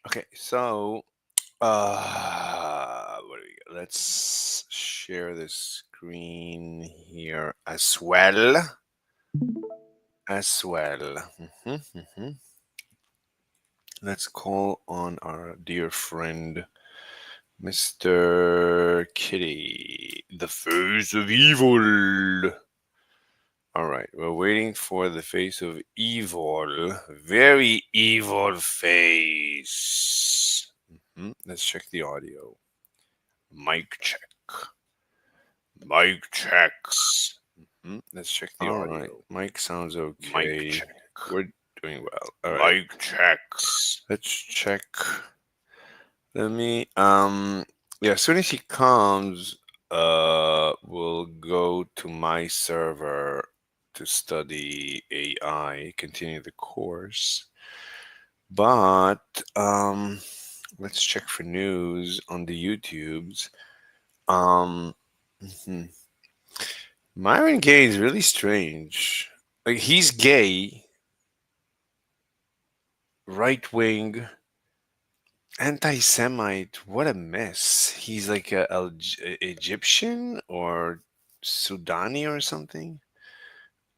Okay, so what do we got? Let's share the screen here as well. As well. Let's call on our dear friend, Mr. Kitty, the face of evil. All right, we're waiting for the face of evil. Very evil face. Let's check the audio. Mic check. Mic checks. Let's check the audio. Right. Mic sounds okay. Mic check. We're doing well. All right. Mic checks. Let's check. Let me yeah, as soon as he comes, we'll go to my server to study AI, continue the course. But let's check for news on the YouTubes. Myron Gay is really strange. Like, he's gay, right wing, anti-Semite. What a mess. He's like a Egyptian or Sudani or something.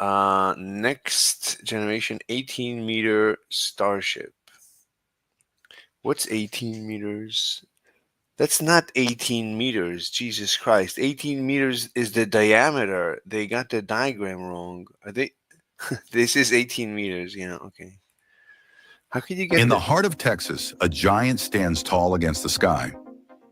Next generation 18-meter starship. What's 18 meters? That's not 18 meters. Jesus Christ. 18 meters is the diameter. They got the diagram wrong. Are they? This is 18 meters. Yeah, okay. How could you get In the heart of Texas, a giant stands tall against the sky.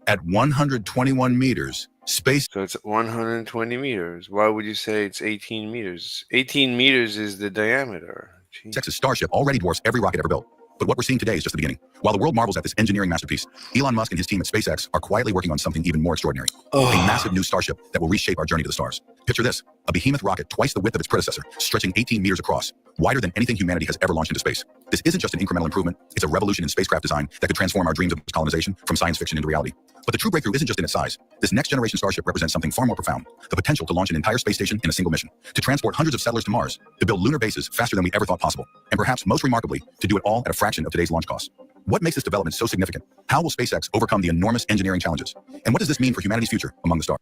At 121 meters, space... So it's 120 meters. Why would you say it's 18 meters? 18 meters is the diameter. Jeez. Texas Starship already dwarfs every rocket ever built. But what we're seeing today is just the beginning. While the world marvels at this engineering masterpiece, Elon Musk and his team at SpaceX are quietly working on something even more extraordinary. A massive new starship that will reshape our journey to the stars. Picture this, a behemoth rocket twice the width of its predecessor, stretching 18 meters across, wider than anything humanity has ever launched into space. This isn't just an incremental improvement, it's a revolution in spacecraft design that could transform our dreams of colonization from science fiction into reality. But the true breakthrough isn't just in its size. This next generation starship represents something far more profound, the potential to launch an entire space station in a single mission, to transport hundreds of settlers to Mars, to build lunar bases faster than we ever thought possible, and perhaps most remarkably, to do it all at a fraction of today's launch costs. What makes this development so significant? How will SpaceX overcome the enormous engineering challenges? And what does this mean for humanity's future among the stars?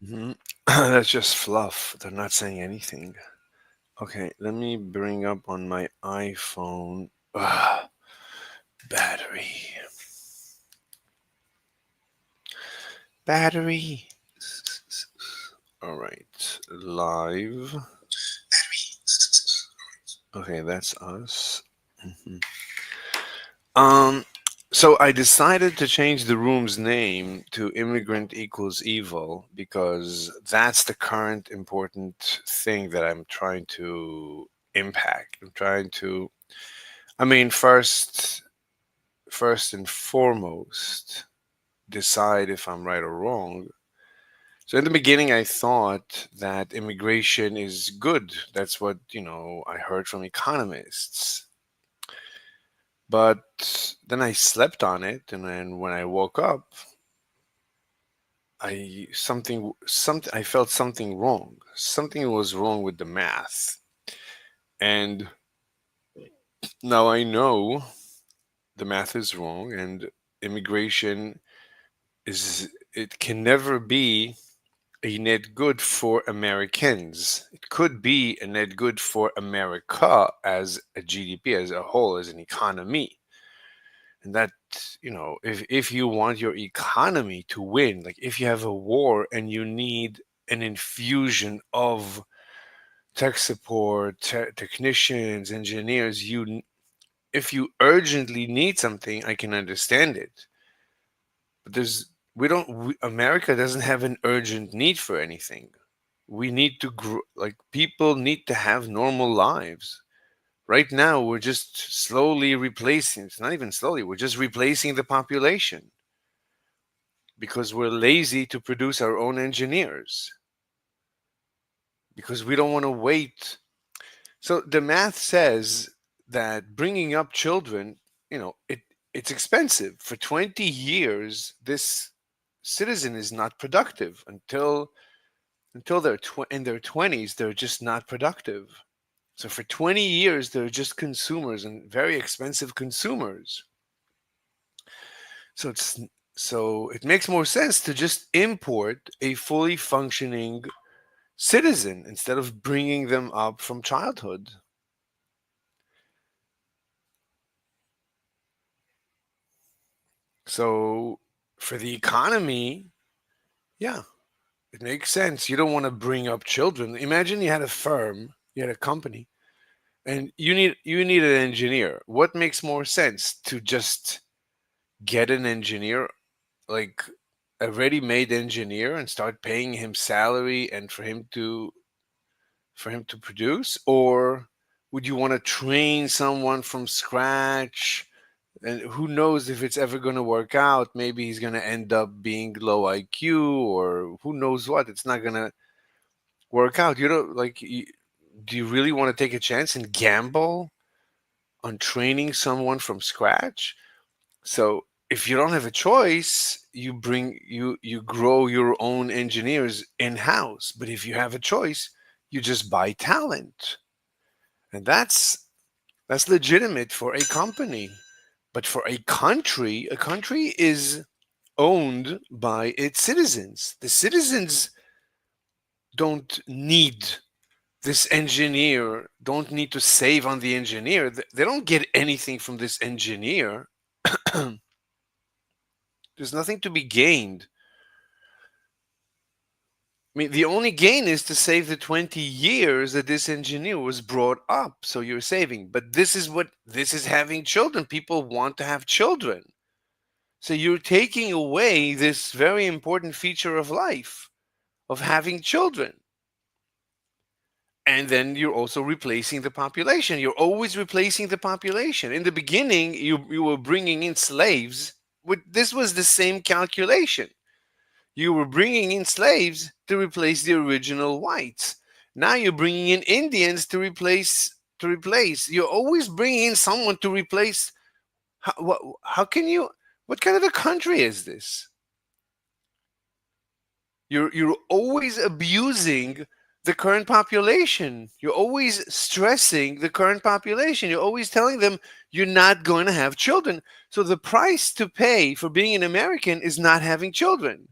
That's just fluff. They're not saying anything. Okay, let me bring up on my iPhone. Battery. Battery. All right, live. Okay, that's us. So I decided to change the room's name to Immigrant Equals Evil because that's the current important thing that I'm trying to impact. I'm trying to, first and foremost, decide if I'm right or wrong. So in the beginning, I thought that immigration is good. That's what, I heard from economists. But then I slept on it, and then when I woke up, I felt something wrong. Something was wrong with the math. And now I know the math is wrong, and immigration it can never be a net good for Americans. It could be a net good for America as a GDP, as a whole, as an economy. And that, if you want your economy to win, like if you have a war and you need an infusion of tech support, technicians, engineers, if you urgently need something, I can understand it. But America doesn't have an urgent need for anything. We need to grow, like people need to have normal lives. Right now, we're just slowly replacing, it's not even slowly, we're just replacing the population because we're lazy to produce our own engineers, because we don't want to wait. So the math says that bringing up children, it's expensive. For 20 years, this citizen is not productive until they're in their 20s. They're just not productive. So for 20 years, they're just consumers and very expensive consumers. So it makes more sense to just import a fully functioning citizen instead of bringing them up from childhood. So for the economy, yeah, it makes sense. You don't want to bring up children. Imagine you had a firm, you had a company, and you need an engineer. What makes more sense, to just get an engineer, like a ready-made engineer, and start paying him salary and for him to produce, or would you want to train someone from scratch? And who knows if it's ever going to work out? Maybe he's going to end up being low IQ, or who knows what. It's not going to work out. You don't like. Do you really want to take a chance and gamble on training someone from scratch? So if you don't have a choice, you grow your own engineers in house. But if you have a choice, you just buy talent, and that's legitimate for a company. But for a country is owned by its citizens. The citizens don't need this engineer, don't need to save on the engineer. They don't get anything from this engineer. There's nothing to be gained. I mean, the only gain is to save the 20 years that this engineer was brought up. So you're saving. But this is having children. People want to have children. So you're taking away this very important feature of life, of having children. And then you're also replacing the population. You're always replacing the population. In the beginning, you were bringing in slaves. This was the same calculation. You were bringing in slaves to replace the original whites. Now you're bringing in Indians to replace. You're always bringing in someone to replace. How can you? What kind of a country is this? You're always abusing the current population. You're always stressing the current population. You're always telling them you're not going to have children. So the price to pay for being an American is not having children.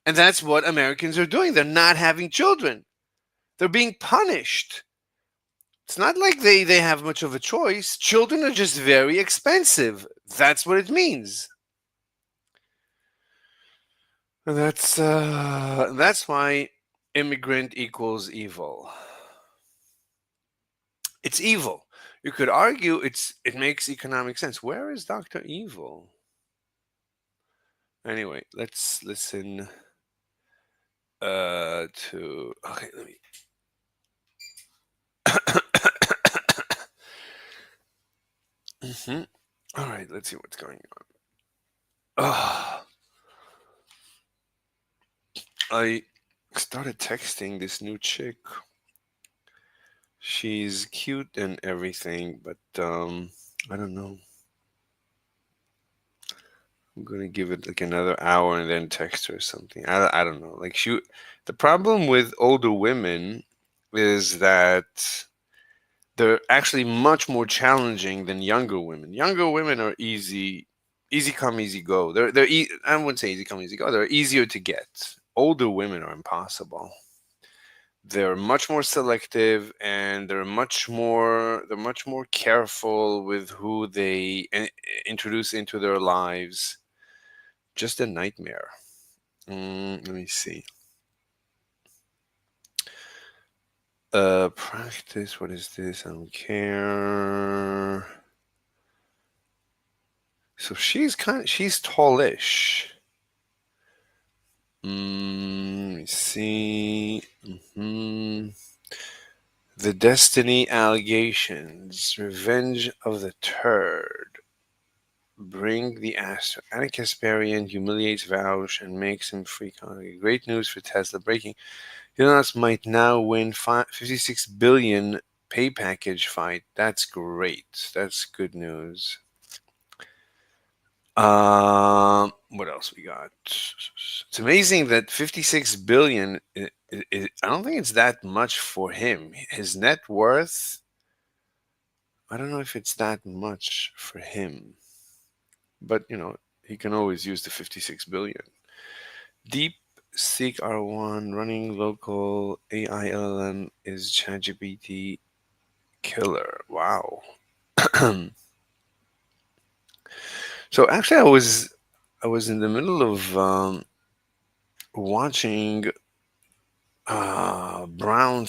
And that's what Americans are doing. They're not having children. They're being punished. It's not like they have much of a choice. Children are just very expensive. That's what it means. And that's why immigrant equals evil. It's evil. You could argue it makes economic sense. Where is Doctor Evil? Anyway, let's listen to okay. Let me. All right, let's see what's going on. I started texting this new chick. She's cute and everything, but I don't know. I'm gonna give it like another hour and then text her or something. I don't know. Like the problem with older women is that they're actually much more challenging than younger women. Younger women are easy come, easy go. I wouldn't say easy come, easy go. They're easier to get. Older women are impossible. They're much more selective, and they're much more careful with who they introduce into their lives. Just a nightmare. Let me see. Practice. What is this? I don't care. So she's tallish. Let me see. The Destiny allegations. Revenge of the Turd. Bring the Astro. Anna Kasparian humiliates Vaush and makes him freak out. Great news for Tesla. Breaking. Elon Musk might now win 56 billion pay package fight. That's great. That's good news. What else we got? It's amazing that 56 billion. I don't think it's that much for him. His net worth. I don't know if it's that much for him, but he can always use the 56 billion. Deep Seek R1 running local AI LLM is ChatGPT killer. Wow. So actually, I was in the middle of watching Brown,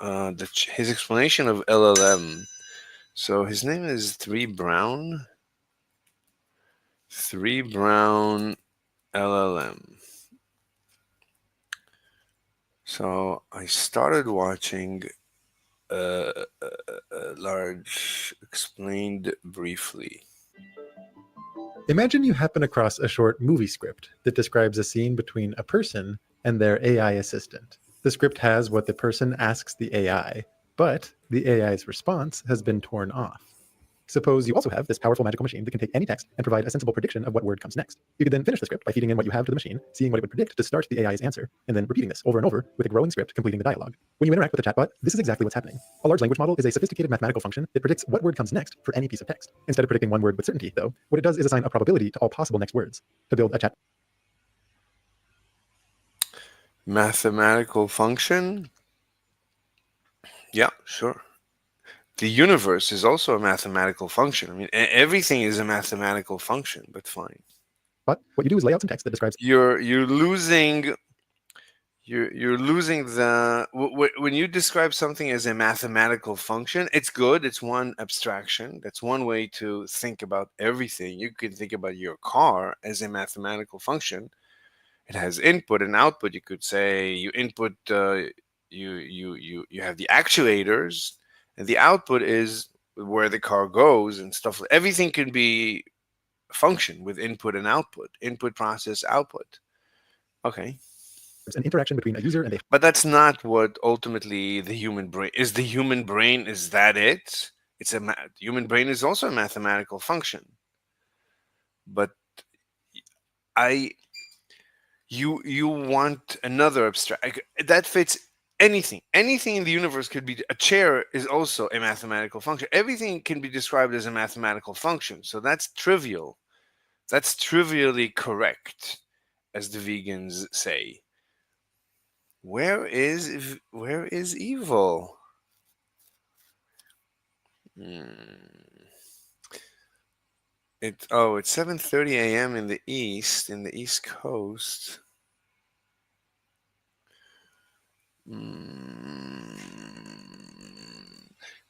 his explanation of LLM. So his name is Three Brown LLM. So I started watching large explained briefly. Imagine you happen across a short movie script that describes a scene between a person and their AI assistant. The script has what the person asks the AI, but the AI's response has been torn off. Suppose you also have this powerful magical machine that can take any text and provide a sensible prediction of what word comes next. You could then finish the script by feeding in what you have to the machine, seeing what it would predict to start the AI's answer, and then repeating this over and over with a growing script completing the dialogue. When you interact with a chatbot, this is exactly what's happening. A large language model is a sophisticated mathematical function that predicts what word comes next for any piece of text. Instead of predicting one word with certainty, though, what it does is assign a probability to all possible next words. To build a chat Mathematical function? Yeah, sure. The universe is also a mathematical function. I mean, everything is a mathematical function, but fine. bot, what you do is lay out some text that describes You're losing you're losing when you describe something as a mathematical function. It's good. It's one abstraction. That's one way to think about everything. You can think about your car as a mathematical function. It has input and output. You could say you input you have the actuators, and the output is where the car goes and stuff. Everything can be a function with input and output. Input, process, output. Okay. an interaction between a user and a But that's not what ultimately the human brain is. The human brain, is that it? Human brain is also a mathematical function. But I you want another abstract that fits anything. Anything in the universe could be. A chair is also a mathematical function. Everything can be described as a mathematical function. So that's trivial. That's trivially correct, as the vegans say. Where is evil? It's 7:30 a.m. in the East Coast.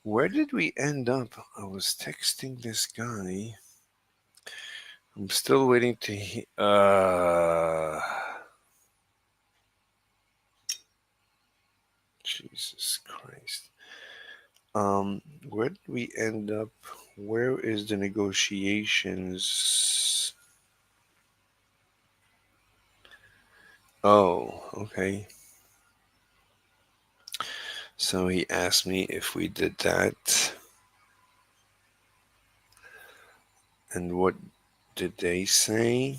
Where did we end up? I was texting this guy. I'm still waiting to hear. Jesus Christ. Where did we end up? Where is the negotiations? Oh, okay. So he asked me if we did that. And what did they say?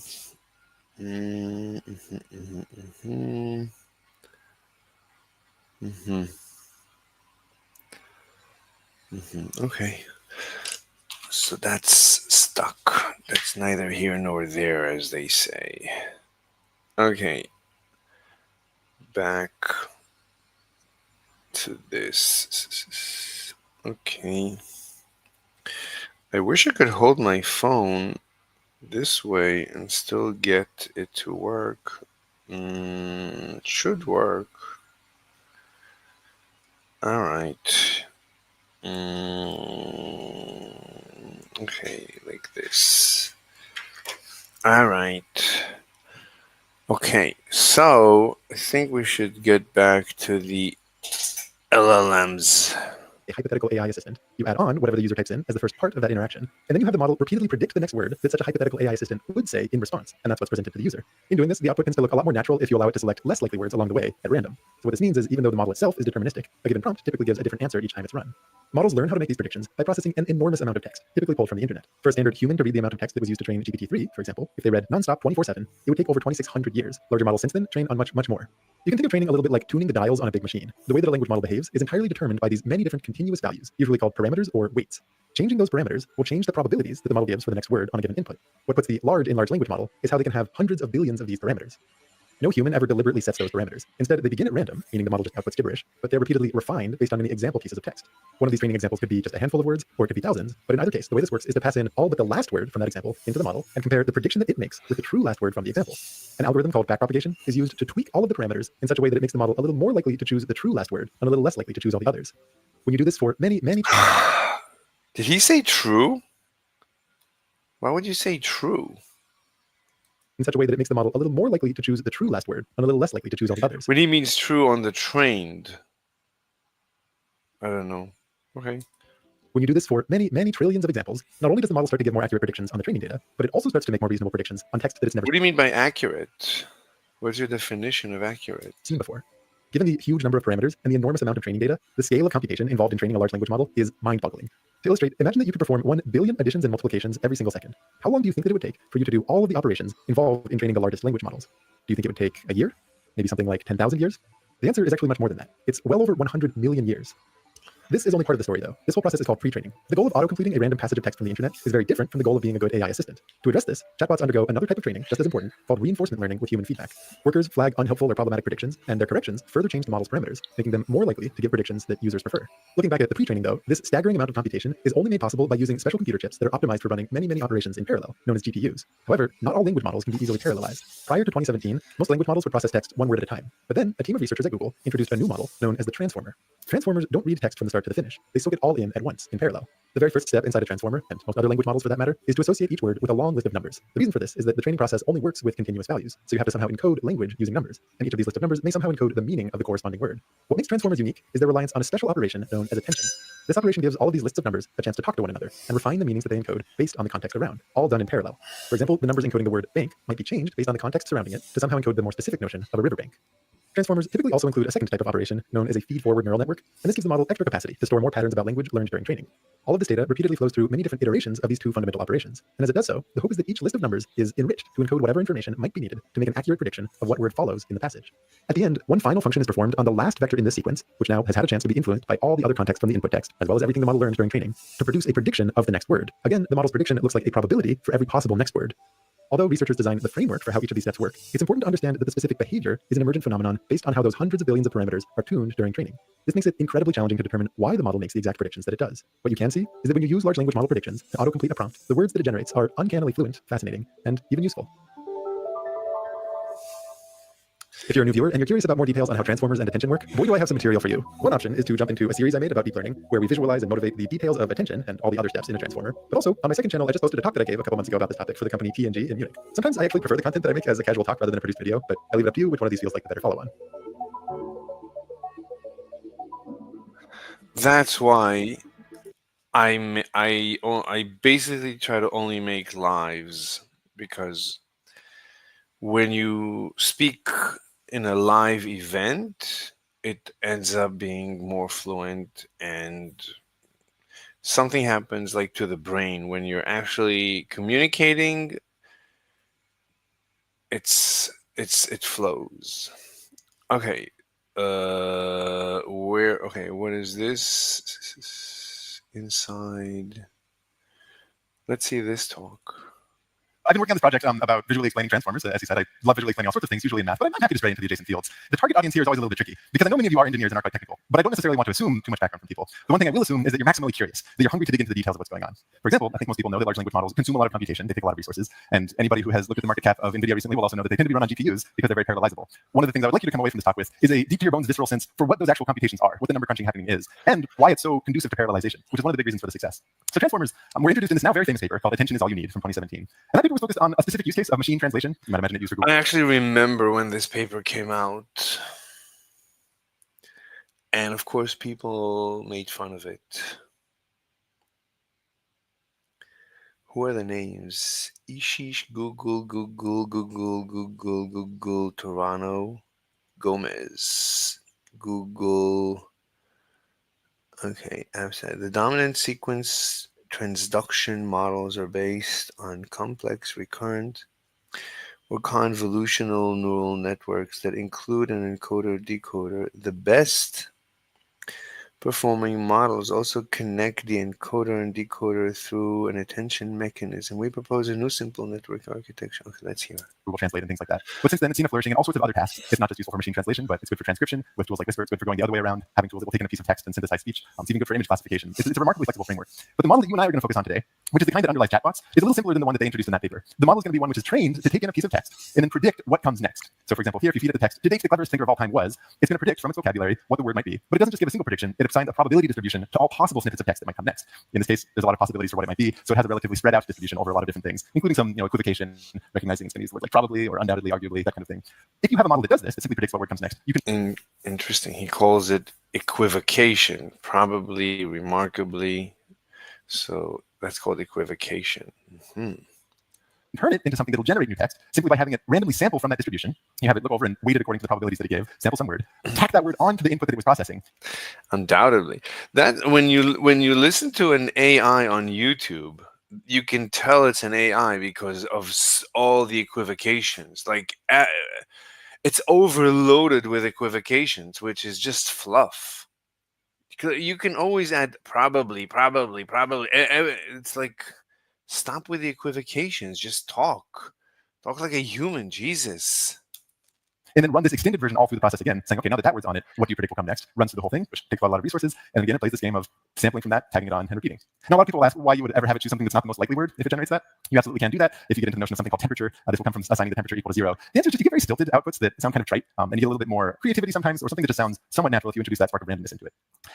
Okay. So that's stuck. That's neither here nor there, as they say. Okay. Back to this. Okay. I wish I could hold my phone this way and still get it to work. It should work. All right. Okay, like this. All right. Okay, so I think we should get back to the LLMs. a hypothetical AI assistant. You add on whatever the user types in as the first part of that interaction, and then you have the model repeatedly predict the next word that such a hypothetical AI assistant would say in response, and that's what's presented to the user. In doing this, the output tends to look a lot more natural if you allow it to select less likely words along the way at random. So what this means is even though the model itself is deterministic, a given prompt typically gives a different answer each time it's run. Models learn how to make these predictions by processing an enormous amount of text, typically pulled from the internet. For a standard human to read the amount of text that was used to train GPT-3, for example, if they read nonstop 24/7, it would take over 2,600 years. Larger models since then train on much, much more. You can think of training a little bit like tuning the dials on a big machine. The way that a language model behaves is entirely determined by these many different continuous values, usually called parameters or weights. Changing those parameters will change the probabilities that the model gives for the next word on a given input. What puts the large in large language model is how they can have hundreds of billions of these parameters. No human ever deliberately sets those parameters. Instead, they begin at random, meaning the model just outputs gibberish, but they're repeatedly refined based on many example pieces of text. One of these training examples could be just a handful of words, or it could be thousands, but in either case, the way this works is to pass in all but the last word from that example into the model and compare the prediction that it makes with the true last word from the example. An algorithm called backpropagation is used to tweak all of the parameters in such a way that it makes the model a little more likely to choose the true last word and a little less likely to choose all the others. When you do this for many Did he say true? Why would you say true? in such a way that it makes the model a little more likely to choose the true last word and a little less likely to choose all the others. When he means true on the trained. I don't know. Okay. When you do this for many trillions of examples, not only does the model start to give more accurate predictions on the training data, but it also starts to make more reasonable predictions on text that it's never What do you mean by accurate? What's your definition of accurate? seen before. Given the huge number of parameters and the enormous amount of training data, the scale of computation involved in training a large language model is mind-boggling. To illustrate, imagine that you could perform 1 billion additions and multiplications every single second. How long do you think that it would take for you to do all of the operations involved in training the largest language models? Do you think it would take a year? Maybe something like 10,000 years? The answer is actually much more than that. It's well over 100 million years. This is only part of the story, though. This whole process is called pre-training. The goal of auto-completing a random passage of text from the internet is very different from the goal of being a good AI assistant. To address this, chatbots undergo another type of training, just as important, called reinforcement learning with human feedback. Workers flag unhelpful or problematic predictions, and their corrections further change the model's parameters, making them more likely to give predictions that users prefer. Looking back at the pre-training, though, this staggering amount of computation is only made possible by using special computer chips that are optimized for running many operations in parallel, known as GPUs. However, not all language models can be easily parallelized. Prior to 2017, most language models would process text one word at a time. But then, a team of researchers at Google introduced a new model known as the transformer. Transformers don't read text from the start to the finish. They soak it all in at once, in parallel. The very first step inside a transformer, and most other language models for that matter, is to associate each word with a long list of numbers. The reason for this is that the training process only works with continuous values, so you have to somehow encode language using numbers, and each of these lists of numbers may somehow encode the meaning of the corresponding word. What makes transformers unique is their reliance on a special operation known as attention. This operation gives all of these lists of numbers a chance to talk to one another and refine the meanings that they encode based on the context around, all done in parallel. For example, the numbers encoding the word bank might be changed based on the context surrounding it to somehow encode the more specific notion of a riverbank. Transformers typically also include a second type of operation known as a feed-forward neural network, and this gives the model extra capacity to store more patterns about language learned during training. All of this data repeatedly flows through many different iterations of these two fundamental operations, and as it does so, the hope is that each list of numbers is enriched to encode whatever information might be needed to make an accurate prediction of what word follows in the passage. At the end, one final function is performed on the last vector in this sequence, which now has had a chance to be influenced by all the other context from the input text, as well as everything the model learned during training, to produce a prediction of the next word. Again, the model's prediction looks like a probability for every possible next word. Although researchers designed the framework for how each of these steps work, it's important to understand that the specific behavior is an emergent phenomenon based on how those hundreds of billions of parameters are tuned during training. This makes it incredibly challenging to determine why the model makes the exact predictions that it does. What you can see is that when you use large language model predictions to autocomplete a prompt, the words that it generates are uncannily fluent, fascinating, and even useful. If you're a new viewer and you're curious about more details on how transformers and attention work, boy do I have some material for you. One option is to jump into a series I made about deep learning, where we visualize and motivate the details of attention and all the other steps in a transformer. But also, on my second channel, I just posted a talk that I gave a couple months ago about this topic for the company P&G in Munich. Sometimes I actually prefer the content that I make as a casual talk rather than a produced video, but I leave it up to you which one of these feels like the better follow-on. That's why I basically try to only make lives, because when you speak in a live event, it ends up being more fluent, and something happens like to the brain when you're actually communicating. It flows. Okay. What is this? Inside. Let's see this talk. I've been working on this project about visually explaining transformers. As you said, I love visually explaining all sorts of things, usually in math, but I'm happy to stray into the adjacent fields. The target audience here is always a little bit tricky, because I know many of you are engineers and are quite technical, but I don't necessarily want to assume too much background from people. The one thing I will assume is that you're maximally curious, that you're hungry to dig into the details of what's going on. For example, I think most people know that large language models consume a lot of computation, they take a lot of resources, and anybody who has looked at the market cap of NVIDIA recently will also know that they tend to be run on GPUs because they're very parallelizable. One of the things I would like you to come away from this talk with is a deep to your bones visceral sense for what those actual computations are, what the number crunching happening is, and why it's so conducive to parallelization, which is one of the big reasons for the success. So transformers were introduced in this now very famous paper called Attention is All You Need from 2017. And that paper was focused on a specific use case of machine translation. You might imagine it used for Google. I actually remember when this paper came out. And of course, people made fun of it. Who are the names? Ishish, Google, Toronto, Gomez, Google. Okay, outside. The dominant sequence transduction models are based on complex, recurrent, or convolutional neural networks that include an encoder-decoder. The best Performing models also connect the encoder and decoder through an attention mechanism. We propose a new simple network architecture. Okay, let's hear. Google Translate and things like that. But since then, it's seen a flourishing in all sorts of other tasks. It's not just useful for machine translation, but it's good for transcription with tools like Whisper. It's good for going the other way around, having tools that will take in a piece of text and synthesize speech. It's even good for image classification. It's a remarkably flexible framework. But the model that you and I are going to focus on today, which is the kind that underlies chatbots, is a little simpler than the one that they introduced in that paper. The model is going to be one which is trained to take in a piece of text and then predict what comes next. So, for example, here, if you feed it the text, "Today's the cleverest thinker of all time was," it's going to predict from its vocabulary what the word might be. But it doesn't just give a single prediction; it assigns a probability distribution to all possible snippets of text that might come next. In this case, there's a lot of possibilities for what it might be, so it has a relatively spread out distribution over a lot of different things, including some, equivocation, recognizing it's going to use words like probably or undoubtedly, arguably, that kind of thing. If you have a model that does this, that simply predicts what word comes next, you can. Interesting. He calls it equivocation, probably, remarkably. So that's called equivocation. Turn it into something that will generate new text simply by having it randomly sample from that distribution. You have it look over and weight it according to the probabilities that it gave, sample some word, tack that word onto the input that it was processing. Undoubtedly, that when you listen to an AI on YouTube, you can tell it's an AI because of all the equivocations. Like it's overloaded with equivocations, which is just fluff. You can always add probably. It's like, stop with the equivocations. Just talk like a human. Jesus. And then run this extended version all through the process again, saying, okay, now that that word's on it, what do you predict will come next? Runs through the whole thing, which takes a lot of resources. And again, it plays this game of sampling from that, tagging it on, and repeating. Now, a lot of people ask why you would ever have it choose something that's not the most likely word if it generates that. You absolutely can do that. If you get into the notion of something called temperature, this will come from assigning the temperature equal to 0. The answer is just you get very stilted outputs that sound kind of trite, and you get a little bit more creativity sometimes, or something that just sounds somewhat natural if you introduce that spark of randomness into it.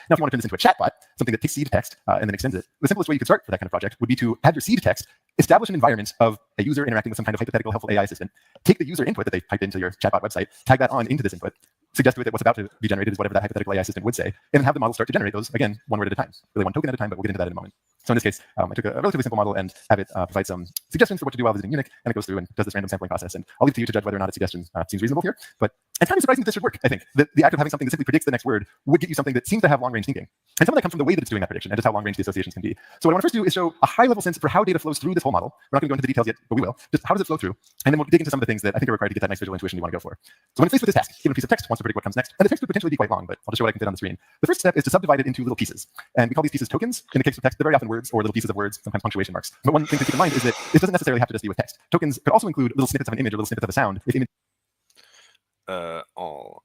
Now, if you want to turn this into a chatbot, something that takes seed text and then extends it, the simplest way you could start for that kind of project would be to have your seed text establish an environment of a user interacting with some kind of hypothetical helpful AI assistant, take the user input that they typed into your chatbot website, tag that on into this input, suggest to it that what's about to be generated is whatever that hypothetical AI assistant would say, and then have the model start to generate those, again, one word at a time, really one token at a time, but we'll get into that in a moment. So in this case, I took a relatively simple model and have it provide some suggestions for what to do while visiting Munich, and it goes through and does this random sampling process. And I'll leave it to you to judge whether or not its suggestion seems reasonable here. But it's kind of surprising that this should work, I think. The act of having something that simply predicts the next word would get you something that seems to have long-range thinking. And some of that comes from the way that it's doing that prediction and just how long-range the associations can be. So what I want to first do is show a high-level sense for how data flows through this whole model. We're not going to go into the details yet, but we will. Just how does it flow through? And then we'll dig into some of the things that I think are required to get that nice visual intuition you want to go for. So when it's faced with this task, given a piece of text, wants to predict what comes next, and the text could potentially be quite long, but I'll just show what I can fit on the screen. The first step is to subdivide it into little pieces. And we call these pieces tokens. In the case of text, they're very often words or little pieces of words, sometimes punctuation marks. But one thing to keep in mind is that this doesn't necessarily have to just be with text. Tokens could also include little snippets of an image or little snippets of a sound. If image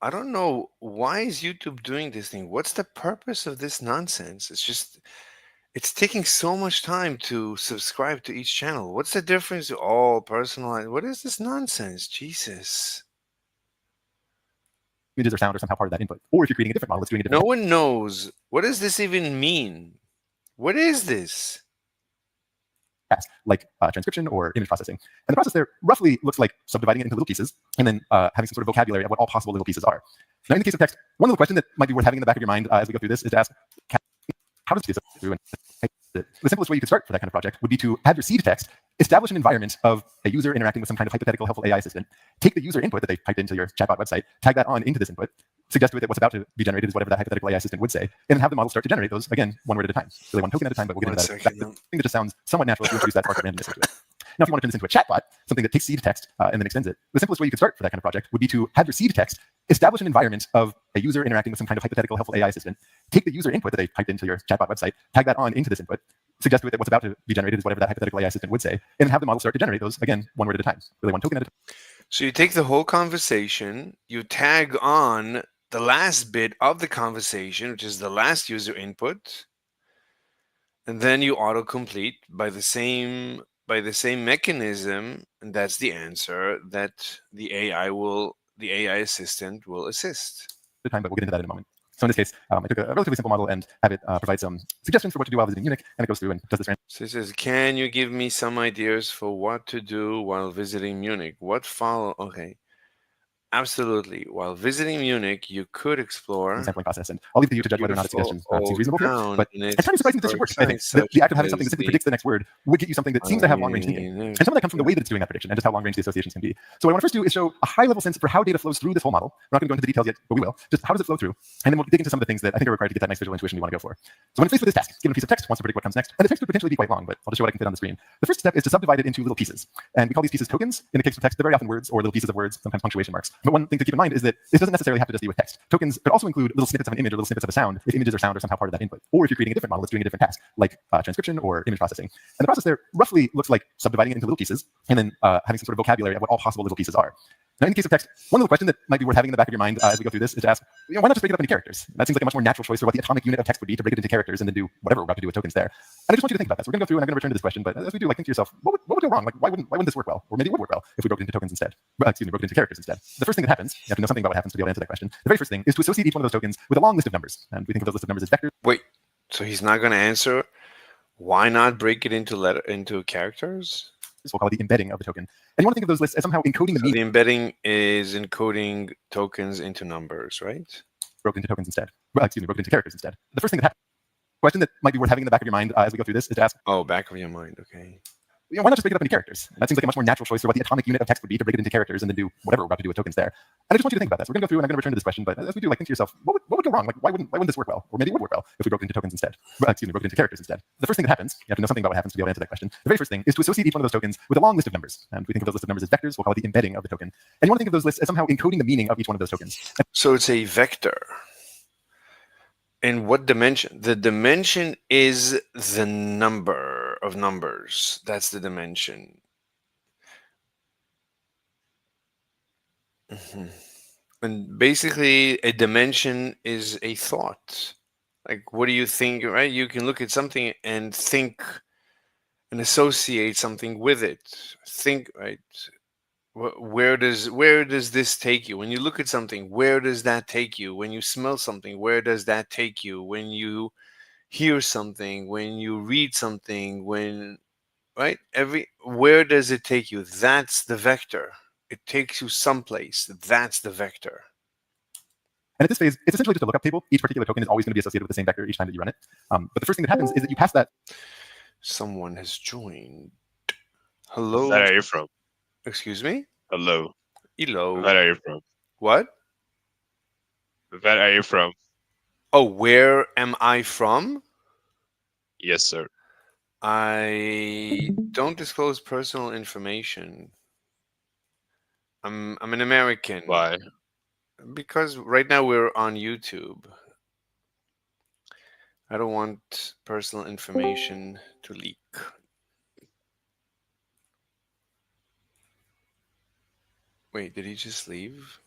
I don't know, why is YouTube doing this thing? What's the purpose of this nonsense? It's taking so much time to subscribe to each channel. What's the difference? All personalized. What is this nonsense? Jesus. images or sound are somehow part of that input. Or if you're creating a different model, it's doing a different No one knows. What does this even mean? What is this? task, like transcription or image processing. And the process there roughly looks like subdividing it into little pieces and then having some sort of vocabulary of what all possible little pieces are. Now, in the case of text, one little question that might be worth having in the back of your mind as we go through this is to ask, how does this do? And the simplest way you could start for that kind of project would be to have your seed text establish an environment of a user interacting with some kind of hypothetical helpful AI assistant, take the user input that they typed into your chatbot website, tag that on into this input, suggest to it that what's about to be generated is whatever that hypothetical AI assistant would say, and then have the model start to generate those, again, one word at a time. Really one token at a time, but we'll get into that. That's the thing that just sounds somewhat natural if you introduce that spark of randomness into it. Now, if you want to turn this into a chatbot, something that takes seed text and then extends it, the simplest way you could start for that kind of project would be to have your seed text establish an environment of a user interacting with some kind of hypothetical helpful AI assistant, take the user input that they typed into your chatbot website, tag that on into this input, suggest to it that what's about to be generated is whatever that hypothetical AI assistant would say, and then have the model start to generate those, again, one word at a time, really one token at a time. So you take the whole conversation, you tag on the last bit of the conversation, which is the last user input, and then you autocomplete by the same mechanism, and that's the answer that the AI assistant will assist. The time, but we'll get into that in a moment. So in this case, I took a relatively simple model and have it provide some suggestions for what to do while visiting Munich, and it goes through and does this. So it says, can you give me some ideas for what to do while visiting Munich? What follow? Okay. Absolutely. While visiting Munich, you could explore The sampling process, and I'll leave it to you to judge whether or not a suggestion seems reasonable here. But it's kind of surprising that this should work. I think the act of having something that simply predicts the next word would get you something that seems to have long-range thinking. And some of that comes from the way that it's doing that prediction and just how long-range the associations can be. So what I want to first do is show a high-level sense for how data flows through this whole model. We're not going to go into the details yet, but we will. Just how does it flow through? And then we'll dig into some of the things that I think are required to get that nice visual intuition you want to go for. So when it's faced with this task, given a piece of text, wants to predict what comes next, and the text could potentially be quite long, but I'll just show what I can fit on the screen. The first step is to subdivide it into little pieces. And we call these pieces tokens. In the case of text, they're very often words or little pieces of words, sometimes punctuation marks. But one thing to keep in mind is that this doesn't necessarily have to just be with text. Tokens could also include little snippets of an image or little snippets of a sound if images or sound are somehow part of that input. Or if you're creating a different model that's doing a different task, like transcription or image processing. And the process there roughly looks like subdividing it into little pieces and then having some sort of vocabulary of what all possible little pieces are. Now, in the case of text, one little question that might be worth having in the back of your mind as we go through this is to ask, why not just break it up into characters? That seems like a much more natural choice for what the atomic unit of text would be, to break it into characters and then do whatever we're about to do with tokens there. And I just want you to think about that. So we're going to go through and I'm going to return to this question, but as we do, think to yourself, what would go wrong? Why wouldn't this work well? Or maybe it would work well if we broke it into tokens instead. Broke it into characters instead. The first thing that happens, you have to know something about what happens to be able to answer that question. The very first thing is to associate each one of those tokens with a long list of numbers. And we think of those list of numbers as vectors. Wait, so he's not going to answer? Why not break it into characters? We'll call it the embedding of the token. And you want to think of those lists as somehow encoding the meaning. The embedding is encoding tokens into numbers, right? Broken into tokens instead. Broken into characters instead. The first thing that happens, question that might be worth having in the back of your mind as we go through this is to ask, oh, back of your mind, okay. Why not just break it up into characters? That seems like a much more natural choice for what the atomic unit of text would be, to break it into characters and then do whatever we're about to do with tokens there. And I just want you to think about that. So we're going to go through and I'm going to return to this question, but as we do, think to yourself, what would go wrong? Why wouldn't this work well? Or maybe it would work well if we broke it into tokens instead. Broke it into characters instead. The first thing that happens, you have to know something about what happens to be able to answer that question. The very first thing is to associate each one of those tokens with a long list of numbers. And we think of those list of numbers as vectors. We'll call it the embedding of the token. And you want to think of those lists as somehow encoding the meaning of each one of those tokens. So it's a vector. In what dimension? The dimension is the number of numbers. That's the dimension. And basically, a dimension is a thought. Like, what do you think, right? You can look at something and think and associate something with it. Think, right? Where does this take you? When you look at something, where does that take you? When you smell something, where does that take you? When you hear something, when you read something, right? Where does it take you? That's the vector. It takes you someplace. That's the vector. And at this phase, it's essentially just a lookup table. Each particular token is always going to be associated with the same vector each time that you run it. But the first thing that happens is that you pass that. Someone has joined. Hello. Where are you from? Excuse me? Hello. Hello. Where are you from? What? Where are you from? Oh, where am I from? Yes, sir. I don't disclose personal information. I'm an American. Why? Because right now we're on YouTube. I don't want personal information to leak. Wait, did he just leave?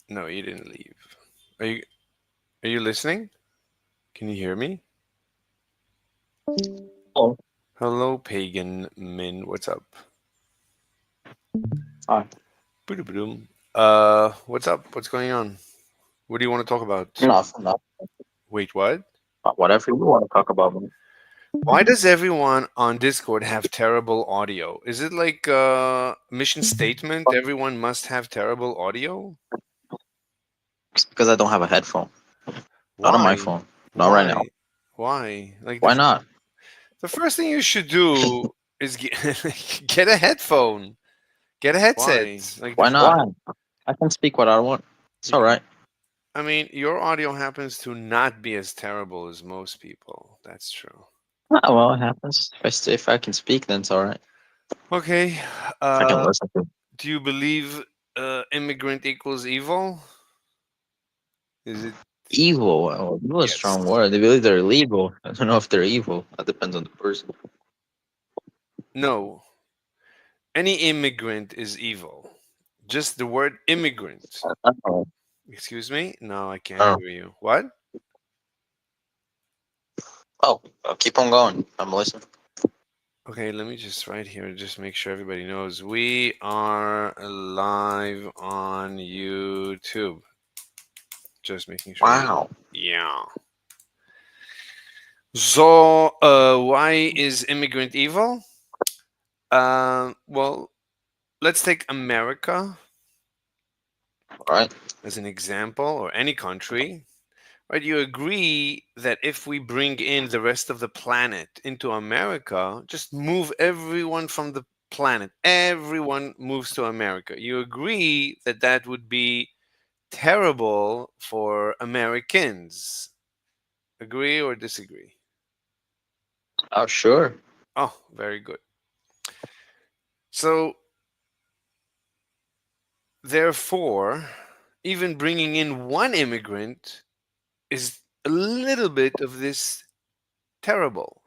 No, he didn't leave. Are you listening? Can you hear me? Hello. Hello, Pagan Min. What's up? Hi. Boom. What's up? What's going on? What do you want to talk about? Nothing. Wait, what? Whatever you want to talk about. Man. Why does everyone on Discord have terrible audio? Is it like a mission statement? Everyone must have terrible audio? It's because I don't have a headphone. Why? Not on my phone. Not right now. Why? Like, why not? The first thing you should do is get a headphone. Get a headset. Why? Like, why not? Why? I can speak what I want. It's all right. I mean, your audio happens to not be as terrible as most people. That's true. Ah, well, it happens. If I can speak, then it's all right. Okay. I can listen to. Do you believe immigrant equals evil? Is it evil? Well, evil is a strong word. They believe they're illegal. I don't know if they're evil. That depends on the person. No. Any immigrant is evil. Just the word immigrant. Excuse me? No, I can't hear you. What? Oh, keep on going. I'm listening. Okay, let me just right here, just make sure everybody knows. We are live on YouTube. Just making sure. Wow. Yeah. So, why is immigrant evil? Well, let's take America. Right. As an example, or any country. Right, you agree that if we bring in the rest of the planet into America, just move everyone from the planet, everyone moves to America. You agree that that would be terrible for Americans. Agree or disagree? Oh, sure. Oh, very good. So Therefore, even bringing in one immigrant is a little bit of this terrible.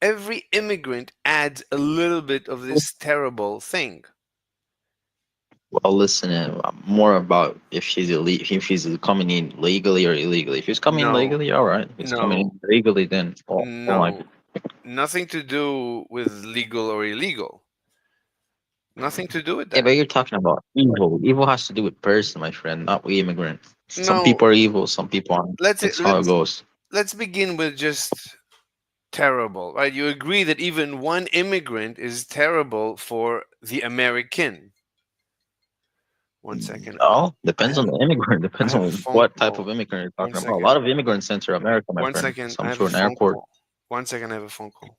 Every immigrant adds a little bit of this terrible thing. Well, listen, more about if he's coming in legally or illegally. If he's coming in No, legally, all right. If he's coming in no, illegally, then oh my. no. Nothing to do with legal or illegal. Nothing to do with Yeah, but that. you're talking about evil. Evil has to do with person, my friend, not we immigrant. Some No, people are evil, some people aren't. let's That's how it let's goes. let's begin with just terrible, right? You agree that even one immigrant is terrible for the American. One second. No, I depends on have the immigrant. I Depends have a on phone what type of call. immigrant you're One talking about. A second. lot of immigrants enter America, my One friend. second. I Some have a through an phone airport. call. One second. I have a phone call.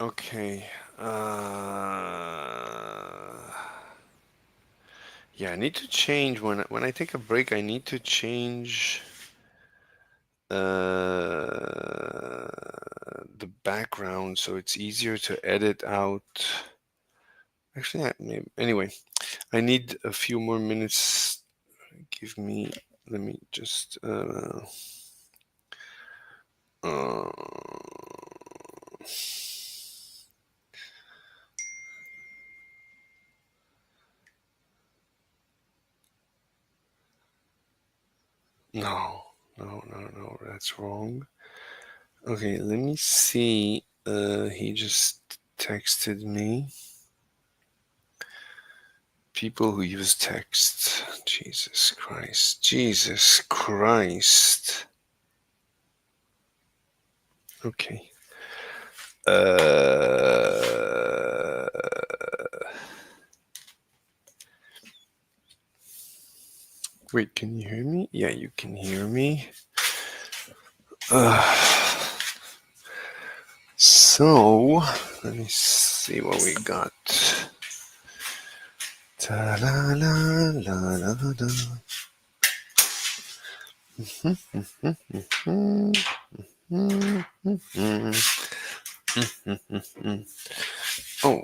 Okay. Yeah, I need to change when I take a break. I need to change the background so it's easier to edit out. Actually, anyway, I need a few more minutes. Give me. Let me just. Uh, no, no. That's wrong. Okay, let me see. He just texted me. People who use text. Jesus Christ. Jesus Christ. Okay. Wait, can you hear me? Yeah, you can hear me. So, let me see what we got. Ta la la la la la. Oh,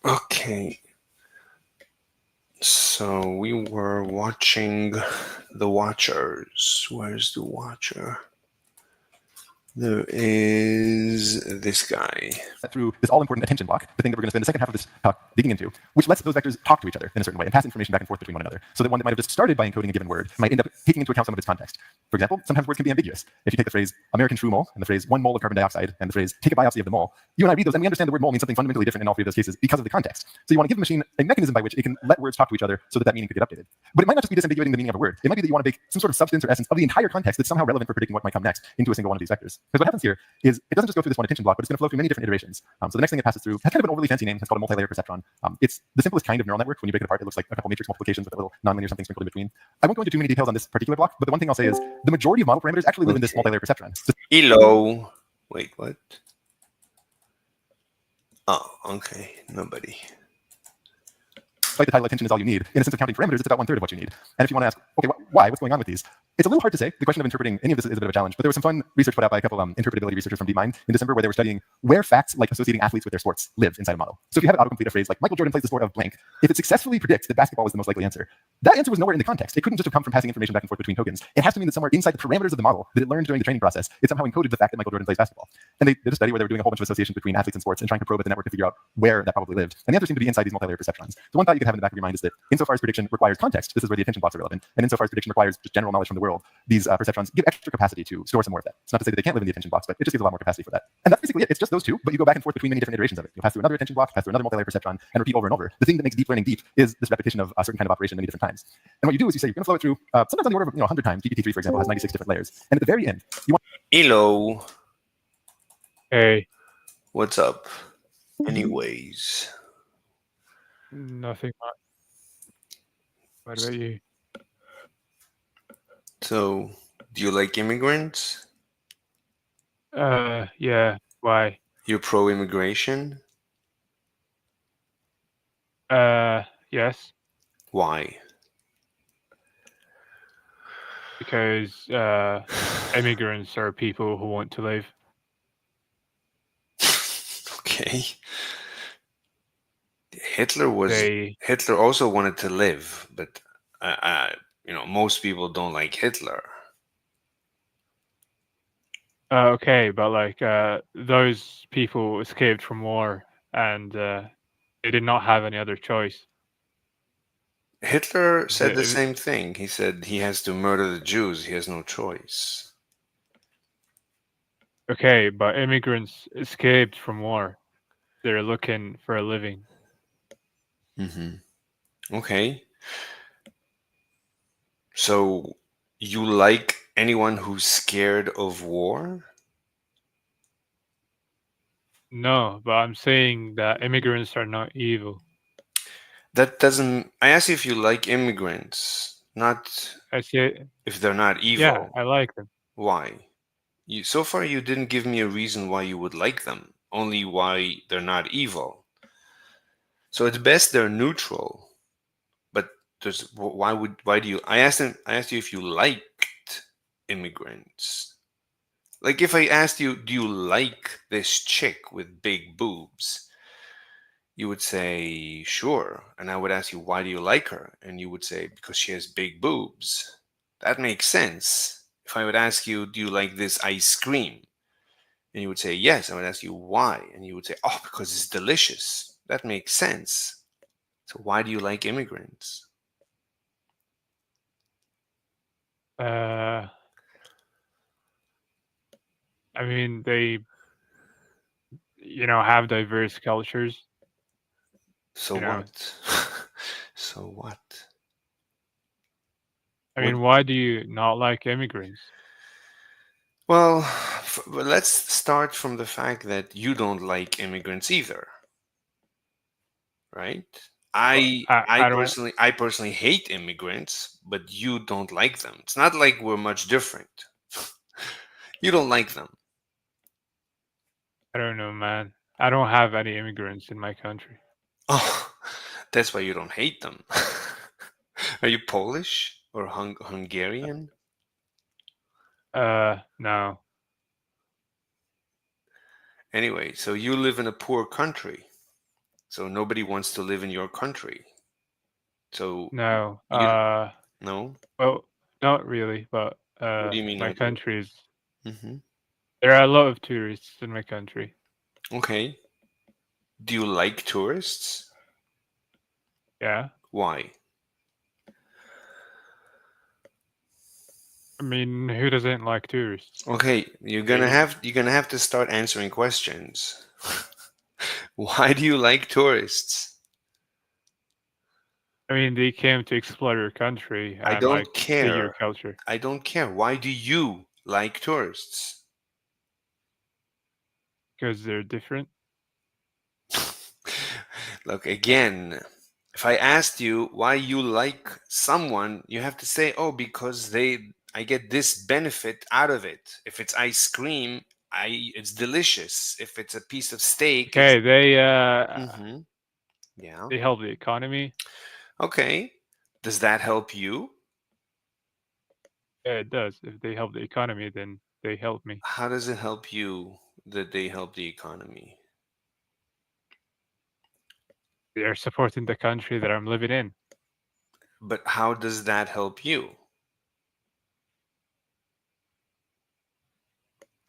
okay. So we were watching The Watchers. Where's The Watcher? There is this guy. Through this all-important attention block, the thing that we're going to spend the second half of this talk digging into, which lets those vectors talk to each other in a certain way and pass information back and forth between one another. So that one that might have just started by encoding a given word might end up taking into account some of its context. For example, sometimes words can be ambiguous. If you take the phrase American true mole and the phrase 1 mole of carbon dioxide and the phrase take a biopsy of the mole, you and I read those and we understand the word mole means something fundamentally different in all three of those cases because of the context. So you want to give the machine a mechanism by which it can let words talk to each other so that that meaning could get updated. But it might not just be disambiguating the meaning of a word. It might be that you want to bake some sort of substance or essence of the entire context that's somehow relevant for predicting what might come next into a single one of these vectors. Because what happens here is it doesn't just go through this one attention block, but it's going to flow through many different iterations. So the next thing it passes through has kind of an overly fancy name. It's called a multi-layer perceptron. It's the simplest kind of neural network. When you break it apart, it looks like a couple matrix multiplications with a little nonlinear something sprinkled in between. I won't go into too many details on this particular block, but the one thing I'll say is the majority of model parameters actually live in this multi-layer perceptron. Hello. Wait, what? Oh, okay. Nobody. Like the title attention is all you need. In a sense of counting parameters, it's about 1/3 of what you need. And if you want to ask, okay, why? What's going on with these? It's a little hard to say. The question of interpreting any of this is a bit of a challenge, but there was some fun research put out by a couple interpretability researchers from DeepMind in December where they were studying where facts like associating athletes with their sports live inside a model. So if you have it autocomplete a phrase like Michael Jordan plays the sport of blank, if it successfully predicts that basketball is the most likely answer, that answer was nowhere in the context. It couldn't just have come from passing information back and forth between tokens. It has to mean that somewhere inside the parameters of the model that it learned during the training process, it somehow encoded the fact that Michael Jordan plays basketball. And they did a study where they were doing a whole bunch of associations between athletes and sports and trying to probe at the network to figure out where that probably lived. And the answer seemed to be inside these multi-layer perceptrons. So one thought you could have in the back of your mind is that insofar as prediction requires context, this is where the attention blocks are relevant. And insofar as prediction requires just general knowledge from the world, these perceptrons give extra capacity to store some more of that. It's not to say that they can't live in the attention blocks, but it just gives a lot more capacity for that. And that's basically it. It's just those two, but you go back and forth between many different iterations of it. You'll pass through another attention block, pass through another multi-layer perceptron, and repeat over and over. The thing that makes deep learning deep is this repetition of a certain kind of operation many different times. And what you do is you say you're going to flow it through sometimes on the order of 100 times. GPT-3, for example, has 96 different layers. And at the very end, you want. Hello. Hey, What's up? Anyways. nothing much. What about you? So, do you like immigrants? Yeah. Why? You're pro-immigration? Yes, Why? because immigrants are people who want to live. Okay. They Hitler also wanted to live, but most people don't like Hitler. okay, but like those people escaped from war and they did not have any other choice. Hitler said the The- same thing. He said he has to murder the Jews. He has no choice. Okay, but immigrants escaped from war. They're looking for a living. Okay. So you like anyone who's scared of war? No, but I'm saying that immigrants are not evil. That doesn't. I asked you if you like immigrants, Not I say, if they're not yeah, evil. I like them. Why? So far you didn't give me a reason why you would like them, only why they're not evil. So at best they're neutral. But why do you I asked you if you liked immigrants. Like if I asked you, do you like this chick with big boobs? You would say, sure. And I would ask you, why do you like her? And you would say, because she has big boobs. That makes sense. If I would ask you, do you like this ice cream? And you would say, yes. I would ask you, why? And you would say, oh, because it's delicious. That makes sense. So why do you like immigrants? Uh, I mean, they, have diverse cultures. So You know, what? So what? I What? mean, why do you not like immigrants? Well, let's start from the fact that you don't like immigrants either, right? Well, I I, I I don't, personally I personally hate immigrants, but you don't like them. It's not like we're much different. You don't like them. I don't know, man. I don't have any immigrants in my country. Oh, that's why you don't hate them. Are you Polish or Hungarian? No. Anyway, so you live in a poor country, so nobody wants to live in your country. So No. you no? Well, not really, but What do you mean my not really? country is. Hmm. There are a lot of tourists in my country. Okay. Do you like tourists? Yeah. Why? I mean, who doesn't like tourists? Okay, They, you're gonna have to start answering questions. Why do you like tourists? I mean, they came to explore your country I and like don't see your care. culture I don't care. Why do you like tourists? because they're different. Look, again, if I asked you why you like someone, you have to say, "Oh, because I get this benefit out of it. If it's ice cream, it's delicious. If it's a piece of steak, it's." Okay, they Mhm. Yeah. they help the economy. Okay. Does that help you? Yeah, it does. If they help the economy, then they help me. How does it help you that they help the economy? They are supporting the country that I'm living in. But how does that help you?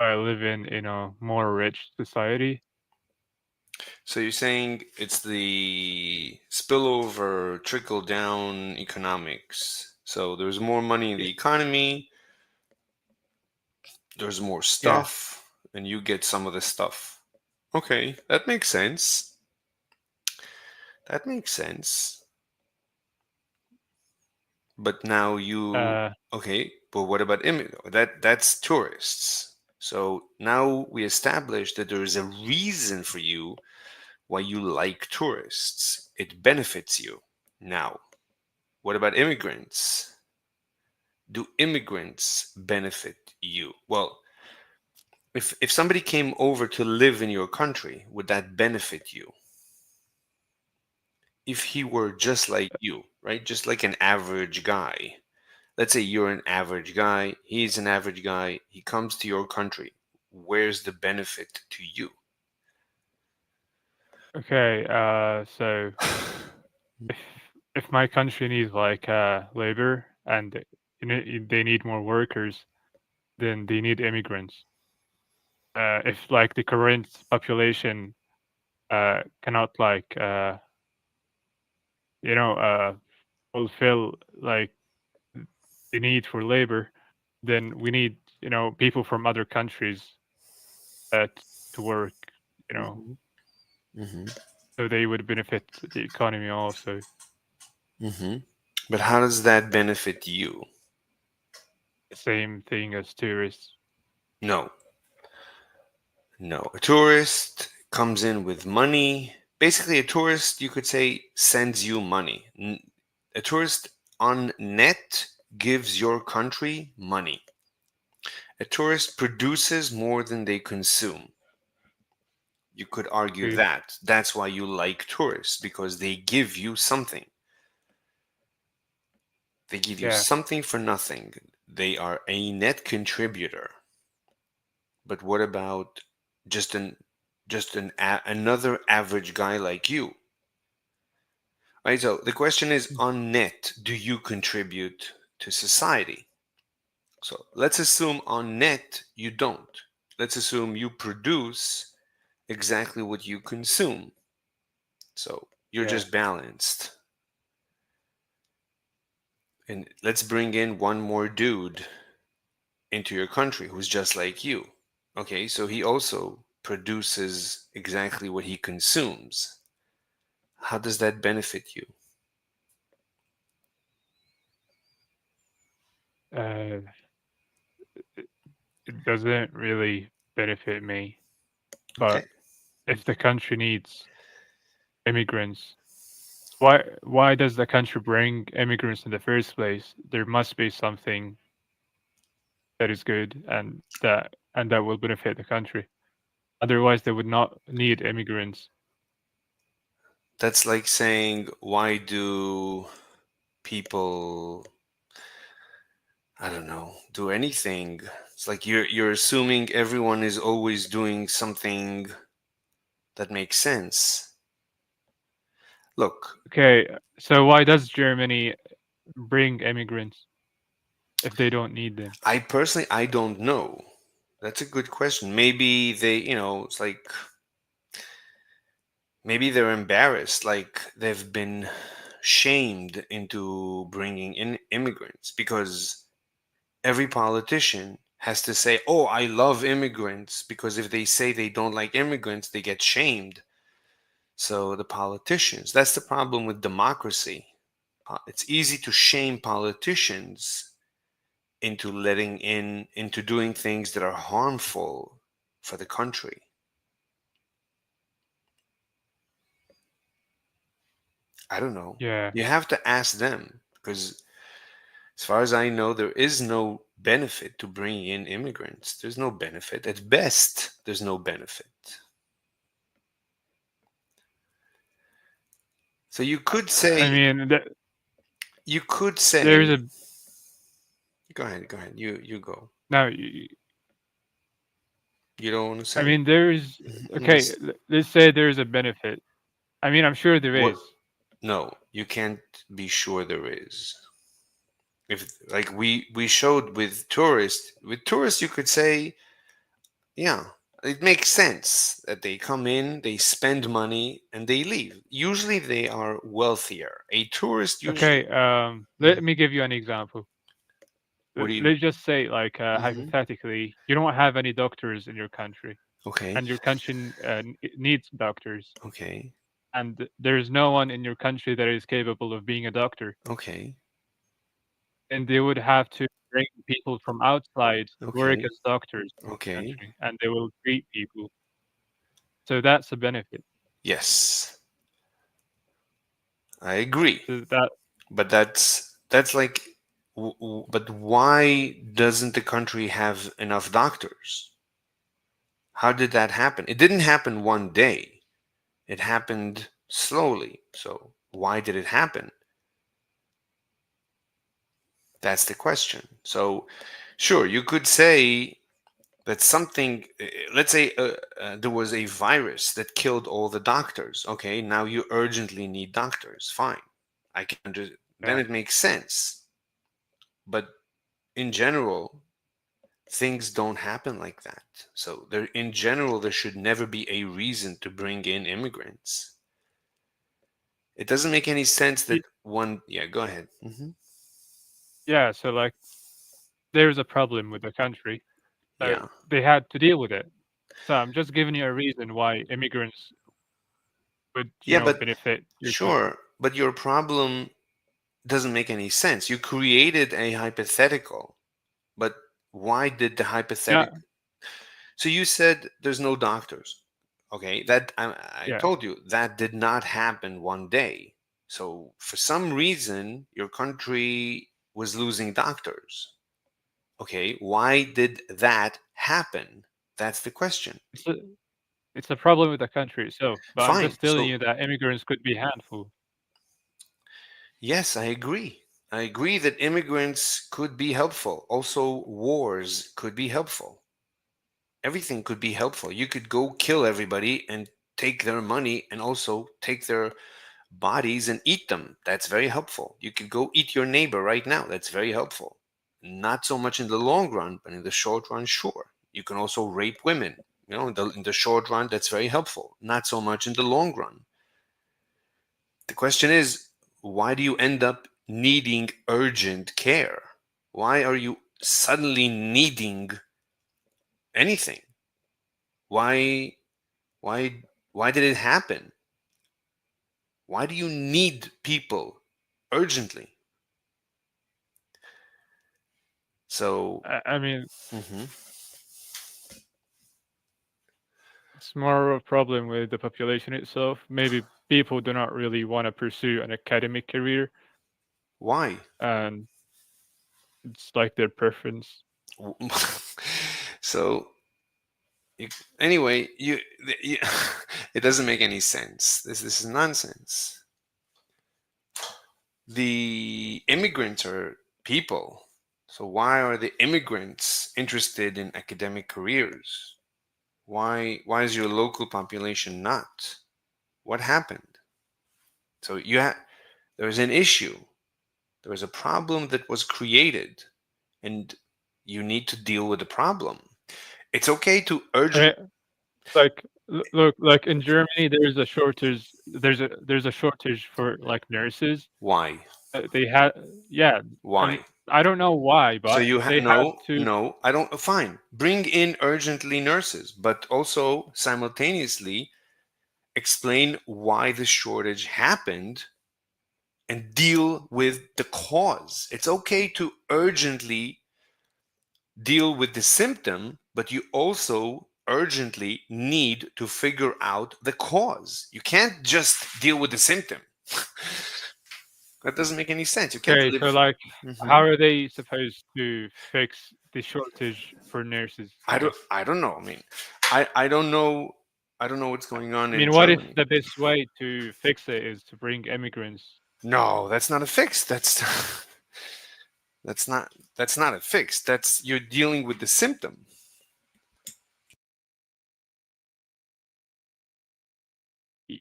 I live in a more rich society. So you're saying it's the spillover, trickle down economics. So there's more money in Y- the economy, there's more Yeah. stuff, and you get some of the stuff. Okay, that makes sense. That makes sense. But now Uh, okay, but what about that's tourists. So now we established that there is a reason for you why you like tourists. It benefits you. Now, what about immigrants? Do immigrants benefit you? Well, if somebody came over to live in your country, would that benefit you? If he were just like you, right? Just like an average guy. Let's say you're an average guy, he's an average guy, he comes to your country. Where's the benefit to you? okay. So if if my country needs like labor and they need more workers, then they need immigrants. If like the current population cannot like you know uh, fulfill like the need for labor, then we need people from other countries to work. You know, Hmm. Hmm. so they would benefit the economy also. Hmm. But how does that benefit you? The same thing as tourists. No, no. A tourist comes in with money. Basically, a tourist, you could say, sends you money. A tourist on net gives your country money. A tourist produces more than they consume. You could argue True. that. That's why you like tourists, because they give you something. They give you Yeah. something for nothing. They are a net contributor. But what about just another average guy like you? Right? So the question is, on net, do you contribute to society? So let's assume on net you don't. Let's assume you produce exactly what you consume. So you're Yeah. just balanced. And let's bring in one more dude into your country who's just like you. Okay, so he also produces exactly what he consumes. How does that benefit you? Uh, it doesn't really benefit me, Okay. but if the country needs immigrants, why does the country bring immigrants in the first place? There must be something that is good and that will benefit the country. Otherwise, they would not need immigrants. That's like saying, why do people, I don't know, do anything? It's like you're assuming everyone is always doing something that makes sense. Look, Okay, so why does Germany bring immigrants if they don't need them? I don't know. That's a good question. Maybe it's like maybe they're embarrassed, like they've been shamed into bringing in immigrants because every politician has to say, "Oh, I love immigrants," because if they say they don't like immigrants, they get shamed. So the politicians, that's the problem with democracy. It's easy to shame politicians into into doing things that are harmful for the country. I don't know. Yeah. You have to ask them because, as far as I know, there is no benefit to bringing in immigrants. There's no benefit. At best, there's no benefit. So I mean, you could there's say, a go ahead, you go. now. You don't want to I say? mean, there's okay. Let's, Let's say there's a benefit. I mean, I'm sure there what? is. No, you can't be sure there is. If like we showed with tourists, you could say, yeah, it makes sense that they come in, they spend money, and they leave. Usually, they are wealthier. A tourist usually. Okay, let me give you an example. What do you? Let's just say, like, Hmm. hypothetically, you don't have any doctors in your country, Okay, and your country needs doctors, okay, and there's no one in your country that is capable of being a doctor, okay, and they would have to bring people from outside to work okay, as doctors in your okay. country, and they will treat people. So that's a benefit. Yes, I agree. So that But that's like, but why doesn't the country have enough doctors? How did that happen? It didn't happen one day. It happened slowly. So why did it happen? That's the question. So sure, you could say that something, let's say there was a virus that killed all the doctors. Okay, now you urgently need doctors. Fine. I can then yeah. it makes sense. But in general, things don't happen like that. So there, in general, there should never be a reason to bring in immigrants. It doesn't make any sense that Y- one. Yeah, go ahead. Yeah, so like there's a problem with the country, so Yeah, they had to deal with it. So I'm just giving you a reason why immigrants would, yeah, but benefit your country. sure. But your problem doesn't make any sense. You created a hypothetical, but why did the Yeah, hypothetical? So you said there's no doctors. Okay, that I yeah. told you that did not happen one day. So for some reason, your country was losing doctors. Okay, why did that happen? That's the question. It's a it's a problem with the country itself, but I'm Fine. just telling So you that immigrants could be handful. yes, I agree. I agree that immigrants could be helpful. Also, wars could be helpful. Everything could be helpful. You could go kill everybody and take their money and also take their bodies and eat them. That's very helpful. You could go eat your neighbor right now. That's very helpful. Not so much in the long run, but in the short run, sure. You can also rape women. In the short run, that's very helpful. Not so much in the long run. The question is, why do you end up needing urgent care? Why are you suddenly needing anything? Why why why did it happen? Why do you need people urgently? So, I mean, mhm. it's more of a problem with the population itself. Maybe people do not really want to pursue an academic career, Why? and it's like their preference. So you, anyway, you it doesn't make any sense. This is nonsense. The immigrants are people. So why are the immigrants interested in academic careers? Why is your local population not? What happened? So there's an issue. There was a problem that was created, and you need to deal with the problem. It's okay to I urgent. mean, like look, like in Germany, there's a shortage for like nurses. Why? They had yeah, Why? I don't know why, So but they had no, to. no, I don't. Fine, bring in urgently nurses, but also simultaneously explain why the shortage happened and deal with the cause. It's okay to urgently deal with the symptom, but you also urgently need to figure out the cause. You can't just deal with the symptom. That doesn't make any sense. You can't Okay, so live. like, how Mhm. are they supposed to fix the shortage for nurses? I don't. I don't know. I mean, I don't know. I don't know what's going on I in mean, what if Germany. the best way to fix it is to bring immigrants? No, that's not a fix. That's not a fix. That's you're dealing with the symptom.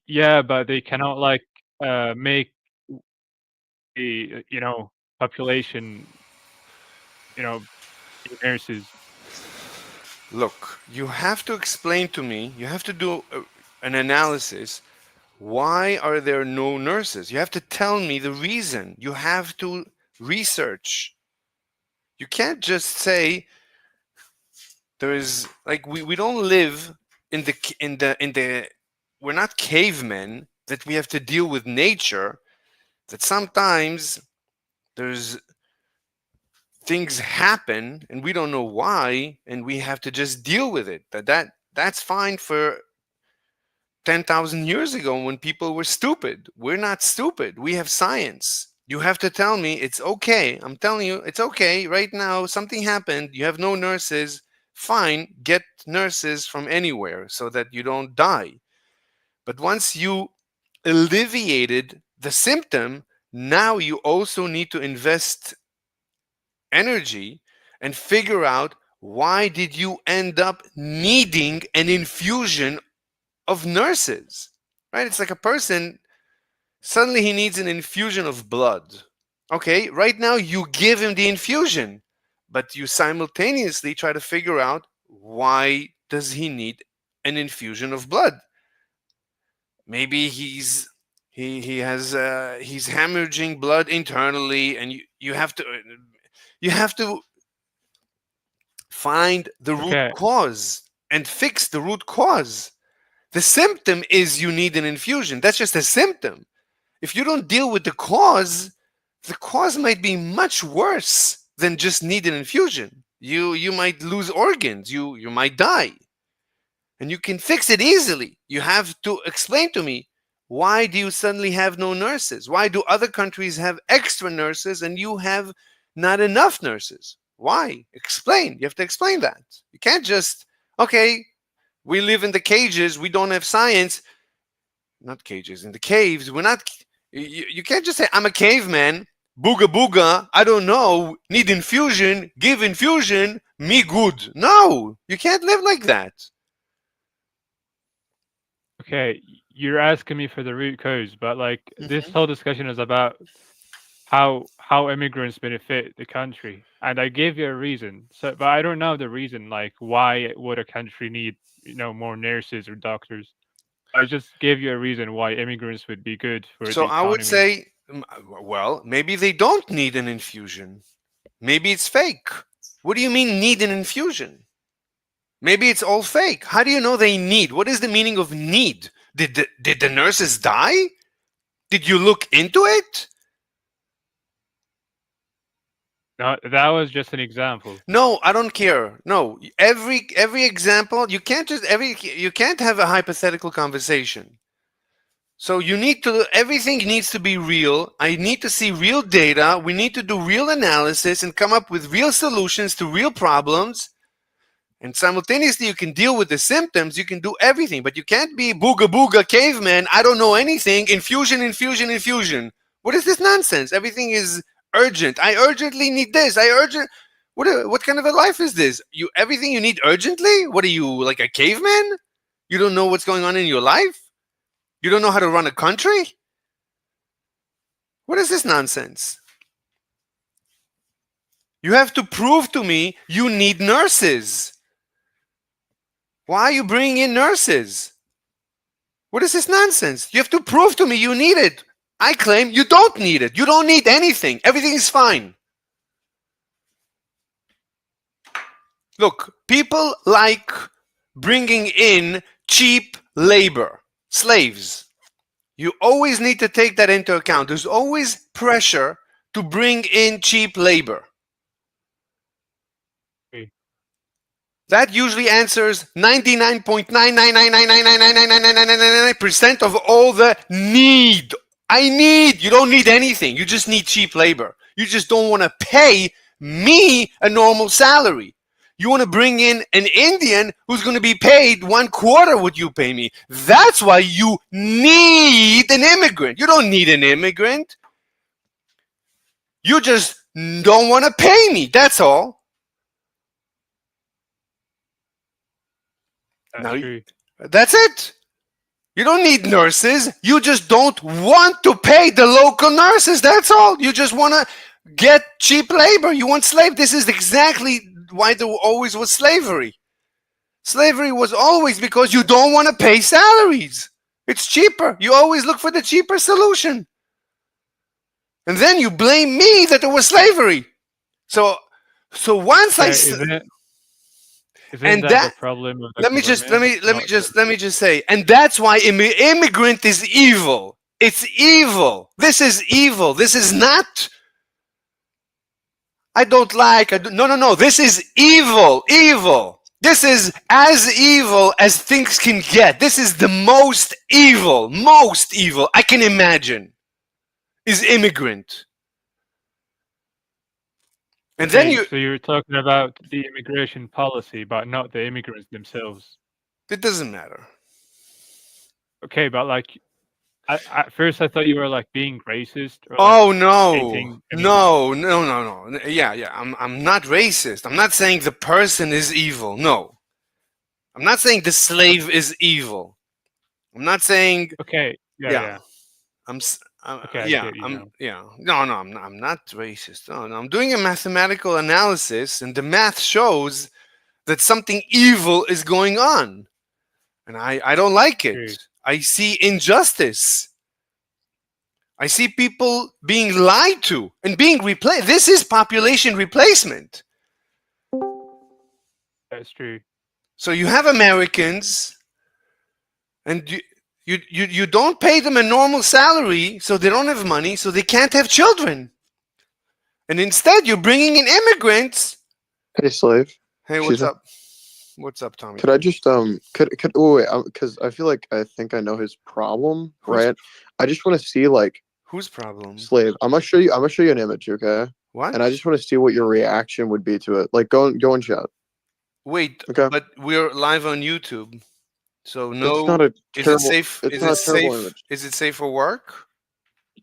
Yeah, but they cannot like make the population be nurses. Look, you have to explain to me. You have to do an analysis. Why are there no nurses? You have to tell me the reason. You have to research. You can't just say there is like we don't live in the we're not cavemen that we have to deal with nature, that sometimes there's things happen and we don't know why and we have to just deal with it. That's fine for 10,000 years ago when people were stupid. We're not stupid. We have science. You have to tell me it's okay. I'm telling you it's okay. Right now something happened. You have no nurses. Fine, get nurses from anywhere so that you don't die. But once you alleviated the symptom, now you also need to invest energy and figure out why did you end up needing an infusion of nurses, right? It's like a person suddenly he needs an infusion of blood. Okay, right now you give him the infusion, but you simultaneously try to figure out why does he need an infusion of blood. Maybe he's hemorrhaging blood internally, and you have to find the root Okay, cause and fix the root cause. The symptom is you need an infusion. That's just a symptom. If you don't deal with the cause might be much worse than just need an infusion. You might lose organs. You might die. And you can fix it easily. You have to explain to me Why do you suddenly have no nurses? Why do other countries have extra nurses and you have not enough nurses? Why? Explain. You have to explain that. You can't just, okay, we live in the cages, we don't have science. Not cages, in the caves. We're not, you can't just say, I'm a caveman, booga booga, I don't know, need infusion, give infusion, me good. No, you can't live like that. Okay, you're asking me for the root cause, but like this Mhm. whole discussion is about how immigrants benefit the country, and I gave you a reason. So, but I don't know the reason, like why would a country need more nurses or doctors. I just gave you a reason why immigrants would be good for So the I would economy. say, well, maybe they don't need an infusion. Maybe it's fake. What do you mean need an infusion? Maybe it's all fake. How do you know they need? What is the meaning of need? Did the nurses die? Did you look into it? No, that was just an example. No, I don't care. No, every example, you can't have a hypothetical conversation. So you need to everything needs to be real. I need to see real data. We need to do real analysis and come up with real solutions to real problems. And simultaneously, you can deal with the symptoms. You can do everything, but you can't be booga booga caveman. I don't know anything. Infusion, infusion, infusion. What is this nonsense? Everything is urgent. I urgently need this. I urgent. What kind of a life is this? You everything you need urgently? What are you, like a caveman? You don't know what's going on in your life? You don't know how to run a country? What is this nonsense? You have to prove to me you need nurses. Why are you bringing in nurses? What is this nonsense? You have to prove to me you need it. I claim you don't need it. You don't need anything. Everything is fine. Look, people like bringing in cheap labor, slaves. You always need to take that into account. There's always pressure to bring in cheap labor. Okay. That usually answers 99.99999999999% of all the need. I need. You don't need anything. You just need cheap labor. You just don't want to pay me a normal salary. You want to bring in an Indian who's going to be paid 1/4 what you pay me. That's why you need an immigrant. You don't need an immigrant. You just don't want to pay me. That's all. That's Now, true. that's it. You don't need nurses. You just don't want to pay the local nurses. That's all. You just want to get cheap labor. You want slave. This is exactly why there always was slavery. Slavery was always because you don't want to pay salaries. It's cheaper. You always look for the cheaper solution. And then you blame me that there was slavery. So once I Okay, isn't and that the that problem of the let me just government? Not let me just say, and that's why immigrant is evil. It's evil. This is evil. This is not. I don't like. No. This is evil. Evil. This is as evil as things can get. This is the most evil I can imagine. Is immigrant. And then okay. So you're talking about the immigration policy, but not the immigrants themselves. it doesn't matter. Okay, but like at first I thought you were like being racist or like Oh no, hating immigrants. no. Yeah. I'm not racist. I'm not saying the person is evil. No, I'm not saying the slave is evil. I'm not saying Okay, yeah, yeah. yeah. I'm Okay, I yeah. get you now. Yeah. No. I'm not racist. No. I'm doing a mathematical analysis, and the math shows that something evil is going on, and I don't like it. True. I see injustice. I see people being lied to and being replaced. This is population replacement. That's true. So you have Americans, and you don't pay them a normal salary, so they don't have money, so they can't have children. And instead, you're bringing in immigrants. Hey, slave. Hey, Excuse what's me. up? What's up, Tommy Could I gun? just could oh wait, because I feel like I think I know his problem, Who's right? I just want to see like whose problem? slave. I'm gonna show you an image, okay? And I What? just want to see what your reaction would be to it. Like go and chat, Wait, okay? but we're live on YouTube. So It's no, not a is it terrible. safe? It's Is not it a terrible safe? image, Is it safe for work?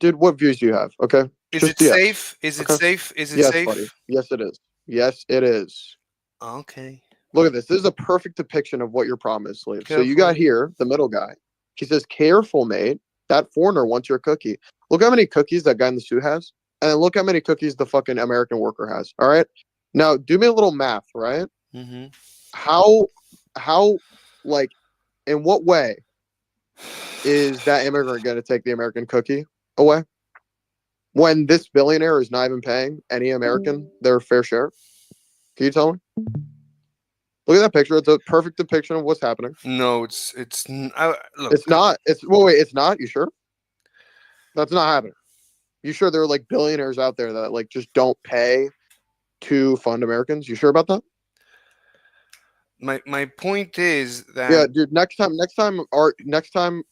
dude. What views do you have? Okay, Is just it yes. safe? Is it Okay, safe? Is it yes, buddy. safe? Yes, it is. Yes, it is. Okay. Look at this. This is a perfect depiction of what your problem is, slave. So you Careful, got mate. here the middle guy. He says, "Careful, mate. That foreigner wants your cookie." Look how many cookies that guy in the suit has, and then look how many cookies the fucking American worker has. All right. Now do me a little math, right? Mm-hmm. How, how, like, in what way is that immigrant going to take the American cookie away when this billionaire is not even paying any American their fair share? Can you tell me? Look at that picture. It's a perfect depiction of what's happening. No, It's look. not. It's well, wait. It's not. You sure? That's not happening. You sure there are like billionaires out there that like just don't pay to fund Americans? You sure about that? My point is that Yeah, dude. Next time,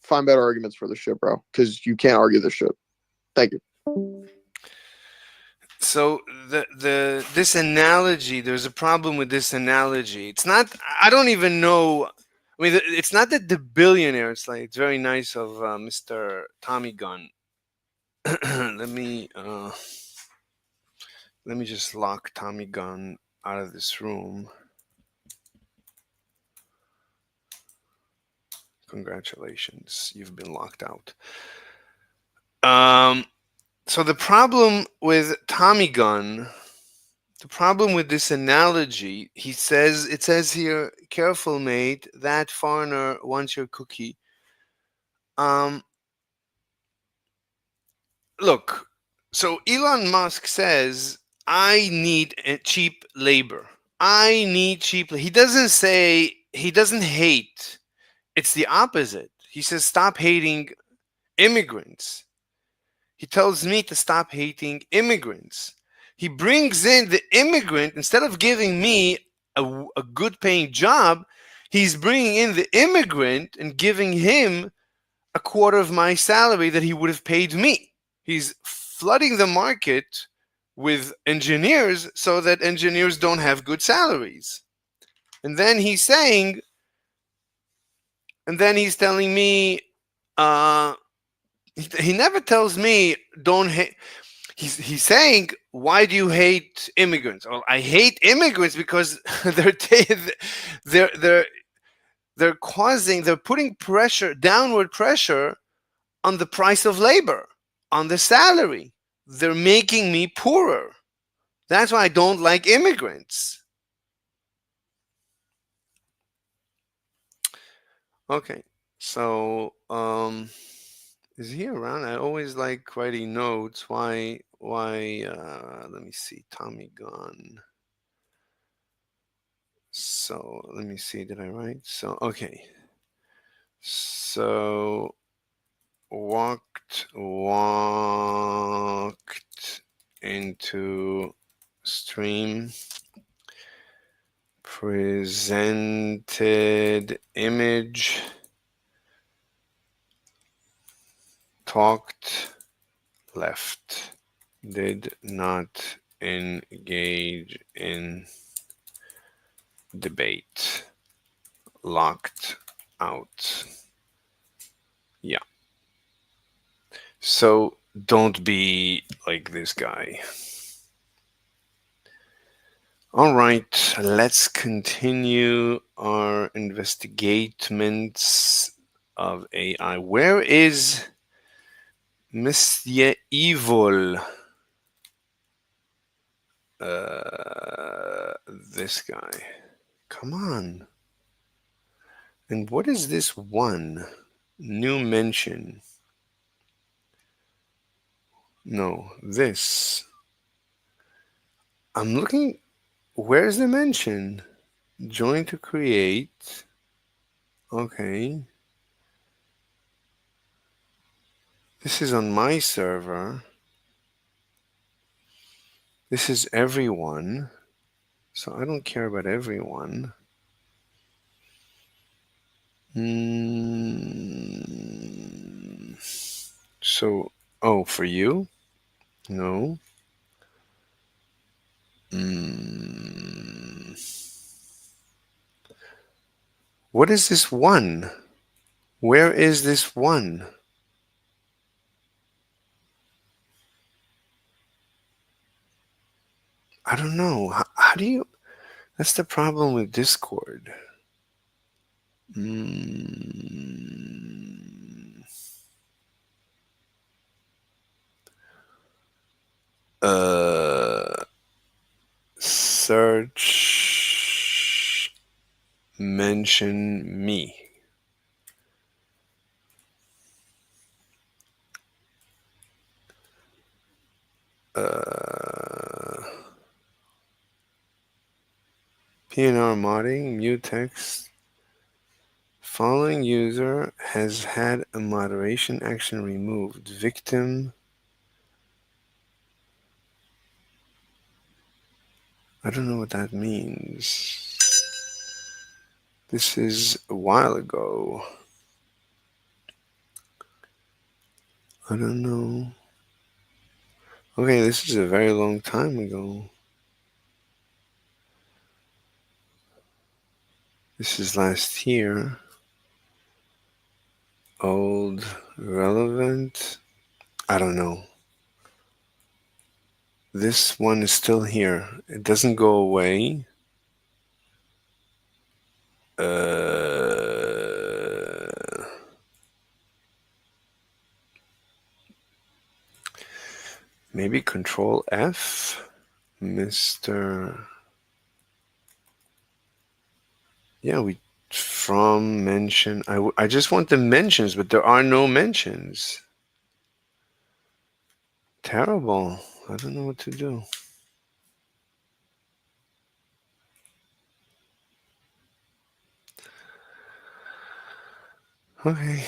find better arguments for this shit, bro. Because you can't argue this shit. Thank you. so the this analogy. There's a problem with this analogy. It's not. I don't even know. I mean, it's not that the billionaire. It's like it's very nice of Mr. Tommy Gun. let me uh, let me just lock Tommy Gun out of this room. Congratulations, you've been locked out. Um, so the problem with Tommy Gun, the problem with this analogy, it says here, careful mate, that foreigner wants your cookie. Um, look, so Elon Musk says, I need cheap labor. I need cheap. He doesn't say, he doesn't hate. It's the opposite. He says, stop hating immigrants. He tells me to stop hating immigrants. He brings in the immigrant instead of giving me a good paying job. He's bringing in the immigrant and giving him a quarter of my salary that he would have paid me. He's flooding the market with engineers so that engineers don't have good salaries. And then he's saying, and then he's telling me, uh, he never tells me don't hate. He's saying, why do you hate immigrants? Well, I hate immigrants because they're they're they're putting pressure, downward pressure on the price of labor, on the salary. They're making me poorer. That's why I don't like immigrants. Okay, so is he around? I always like writing notes. Why? Let me see. Tommy Gunn. So let me see. Did I write? So okay. So walked into stream, presented image, talked, left, did not engage in debate, locked out. Yeah. So don't be like this guy. All right, let's continue our investigations of AI. Where is Monsieur Evil? This guy. Come on. And what is this one? New mention. No, this. I'm looking. Where's the mention? Join to create. Okay. This is on my server. This is everyone. So I don't care about everyone. Mm, so, oh, for you? No. Mm, what is this one? Where is this one? I don't know. How do you? That's the problem with Discord. Mm, uh, search mention me. Uh, PNR modding, mute text. Following user has had a moderation action removed. Victim. I don't know what that means. This is a while ago. I don't know. Okay, this is a very long time ago. This is last year. Old, relevant. I don't know. This one is still here. It doesn't go away. Maybe Control F, Mr. Yeah, we from mention. I just want the mentions, but there are no mentions. Terrible. I don't know what to do. Okay.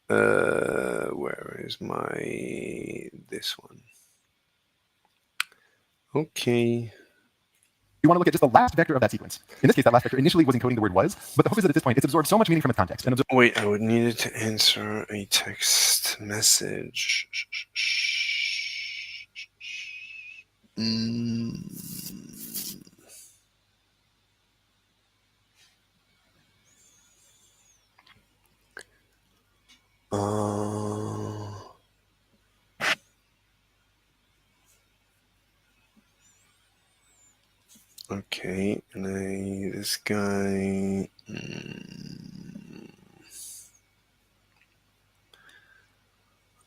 Where is this one? Okay. You want to look at just the last vector of that sequence. In this case, that last vector initially was encoding the word was, but the hope is that at this point, it's absorbed so much meaning from its context. And Wait, I would need it to answer a text message. Mm. Okay, and this guy.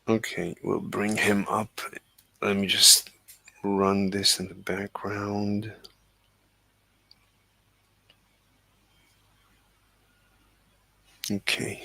Okay, we'll bring him up. Let me just run this in the background. Okay.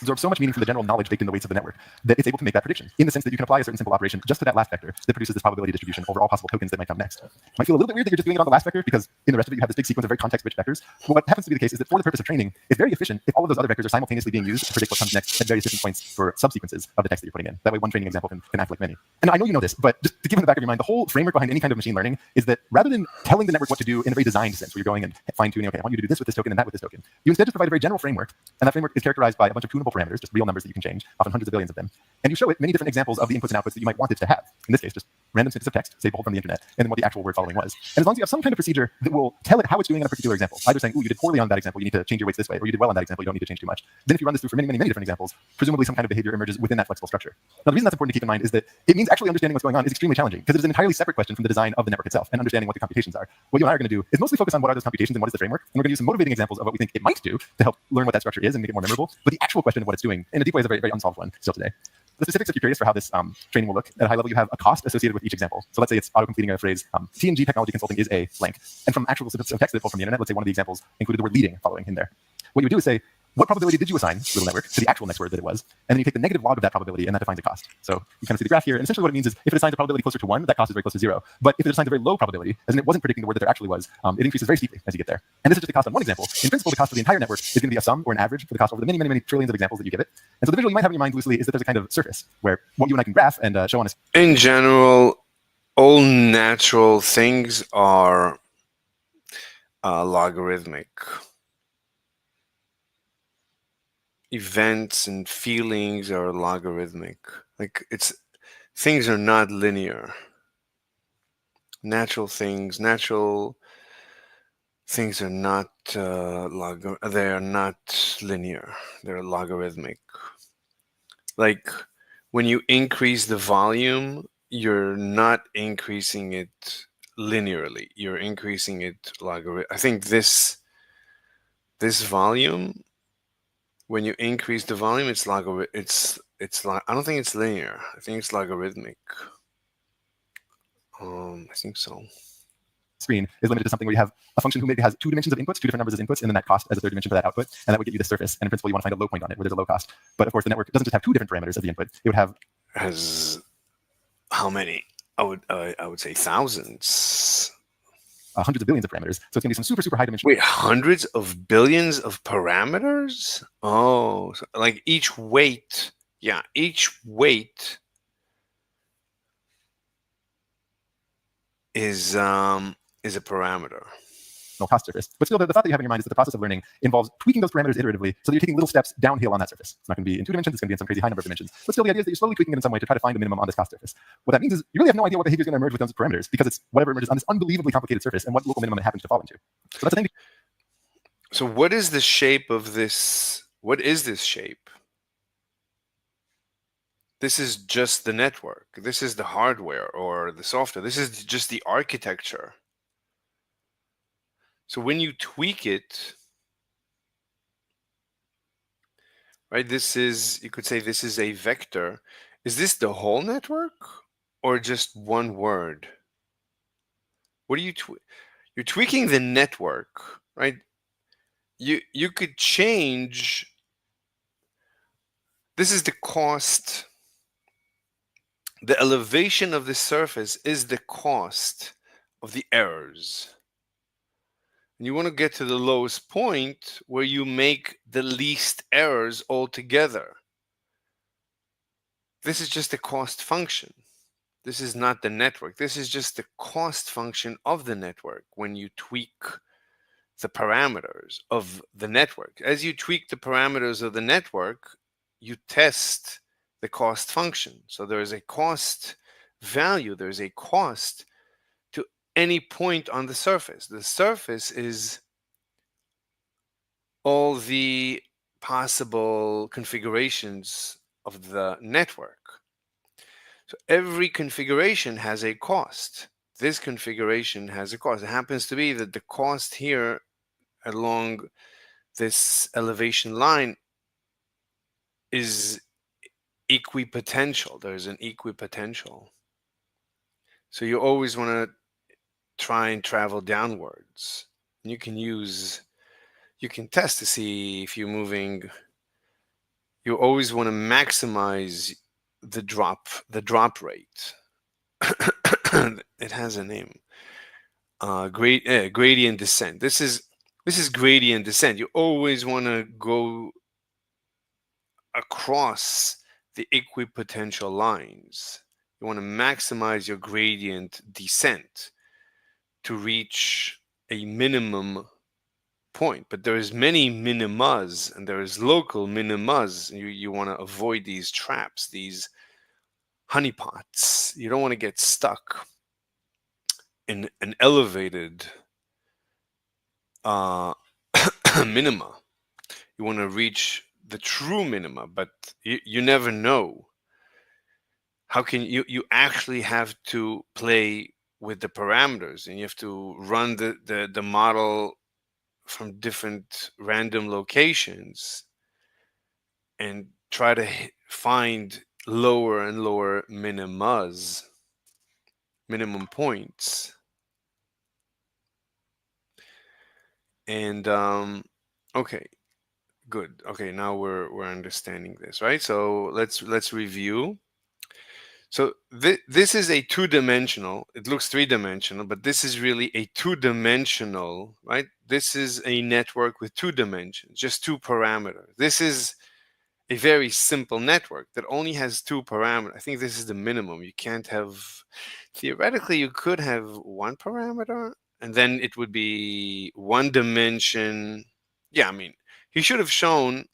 absorbs so much meaning from the general knowledge baked in the weights of the network that it's able to make that prediction, in the sense that you can apply a certain simple operation just to that last vector that produces this probability distribution over all possible tokens that might come next. It might feel a little bit weird that you're just doing it on the last vector, because in the rest of it you have this big sequence of very context-rich vectors. But what happens to be the case is that for the purpose of training, it's very efficient if all of those other vectors are simultaneously being used to predict what comes next at various different points for subsequences of the text that you're putting in. That way one training example can act like many. And I know you know this, but just to keep in the back of your mind, the whole framework behind any kind of machine learning is that rather than telling the network what to do in a very designed sense, where you're going and fine-tuning, okay, I want you to do this with this token and that with this token, you instead just provide a very general framework, and that framework is characterized by a bunch of tunable parameters, just real numbers that you can change, often hundreds of billions of them. And you show it many different examples of the inputs and outputs that you might want it to have. In this case, just random snippets of text, say pulled from the internet, and then what the actual word following was. And as long as you have some kind of procedure that will tell it how it's doing in a particular example, either saying, ooh, you did poorly on that example, you need to change your weights this way, or you did well on that example, you don't need to change too much. Then if you run this through for many, many, many different examples, presumably some kind of behavior emerges within that flexible structure. Now, the reason that's important to keep in mind is that it means actually understanding what's going on is extremely challenging, because it is an entirely separate question from the design of the network itself and understanding what the computations are. What you and I are going to do is mostly focus on what are those computations and what is the framework, and we're going to use some motivating examples of what we think it might do to help learn what that structure is and make it more memorable. But the actual question of what it's doing in a deep way is a very, very unsolved one still today. The specifics, if you're curious for how this training will look, at a high level, you have a cost associated with each example. So let's say it's auto-completing a phrase, TNG technology consulting is a blank. And from actual snippets of text that pull from the internet, let's say one of the examples included the word leading following in there. What you would do is say, what probability did you assign, little network, to the actual next word that it was? And then you take the negative log of that probability, and that defines a cost. So you kind of see the graph here. And essentially what it means is if it assigns a probability closer to 1, that cost is very close to 0. But if it assigns a very low probability, as in it wasn't predicting the word that there actually was, it increases very steeply as you get there. And this is just the cost on one example. In principle, the cost of the entire network is going to be a sum or an average for the cost over the many, many, many trillions of examples that you give it. And so the visual you might have in your mind loosely is that there's a kind of surface where what you and I can graph and show on a... In general, all natural things are logarithmic. events and feelings are logarithmic. Like it's things are not linear. Natural things are not they are not linear. They're logarithmic. Like when you increase the volume, you're not increasing it linearly. You're increasing it logarithmic. I think this volume, when you increase the volume, it's logarithmic. It's like I don't think it's linear. I think it's logarithmic. I think so. screen is limited to something where you have a function who maybe has two dimensions of inputs, two different numbers as inputs, and then that cost as a third dimension for that output, and that would give you the surface. And in principle, you want to find a low point on it where there's a low cost. But of course, the network doesn't just have two different parameters of the input; it would have Has how many? I would say thousands. hundreds of billions of parameters. So it's going to be some super high dimension. Wait, hundreds of billions of parameters? Oh, so like each weight. Yeah, each weight is a parameter. Cost surface. But still, the thought that you have in your mind is that the process of learning involves tweaking those parameters iteratively so that you're taking little steps downhill on that surface. It's not going to be in 2 dimensions, it's going to be in some crazy high number of dimensions. But still, the idea is that you're slowly tweaking it in some way to try to find a minimum on this cost surface. What that means is you really have no idea what behavior is going to emerge with those parameters because it's whatever emerges on this unbelievably complicated surface and what local minimum it happens to fall into. So that's the thing. So what is the shape of this? What is this shape? This is just the network. This is the hardware or the software. This is just the architecture. So when you tweak it, right, this is, you could say this is a vector. Is this the whole network or just one word? What are you you're tweaking the network, right? You could change. This is the cost. The elevation of the surface is the cost of the errors. And you want to get to the lowest point where you make the least errors altogether. This is just a cost function. This is not the network. This is just the cost function of the network when you tweak the parameters of the network. As you tweak the parameters of the network, you test the cost function. So there is a cost value, there's a cost to any point on the surface. The surface is all the possible configurations of the network. So every configuration has a cost. This configuration has a cost. It happens to be that the cost here along this elevation line is equipotential. There's an equipotential. So you always want to try and travel downwards. You can test to see if you're moving. You always want to maximize the drop rate. It has a name. Gradient descent. This is gradient descent. You always want to go across the equipotential lines. You want to maximize your gradient descent to reach a minimum point. But there's many minimas and there is local minimas. You want to avoid these traps, these honeypots. You don't want to get stuck in an elevated minima. You want to reach the true minima, but you never know. How can you actually have to play with the parameters and you have to run the model from different random locations and try to find lower and lower minimas, minimum points. And okay, good. Okay, now we're understanding this, right? So let's review. So this is a two-dimensional. It looks three-dimensional, but this is really a two-dimensional, right? This is a network with two dimensions, just two parameters. This is a very simple network that only has two parameters. I think this is the minimum. You can't have, theoretically, you could have one parameter, and then it would be one dimension. Yeah, I mean, he should have shown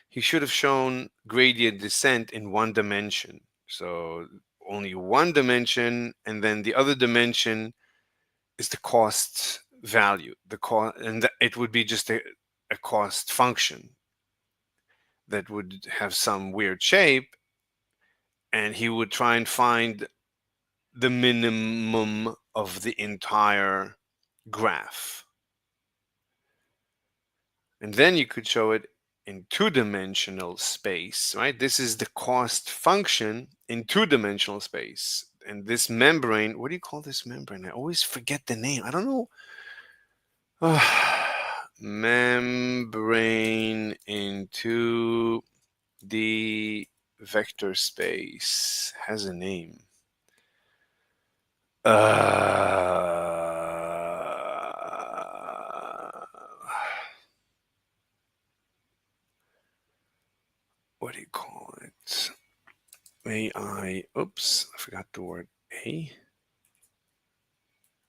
He should have shown gradient descent in one dimension. So only one dimension, and then the other dimension is the cost value. The cost, and it would be just a cost function that would have some weird shape, and he would try and find the minimum of the entire graph. And then you could show it in two-dimensional space, right? This is the cost function in two-dimensional space. And this membrane, what do you call this membrane? I always forget the name. I don't know. Membrane into the vector space has a name. What do you call it? AI. Oops, I forgot the word A.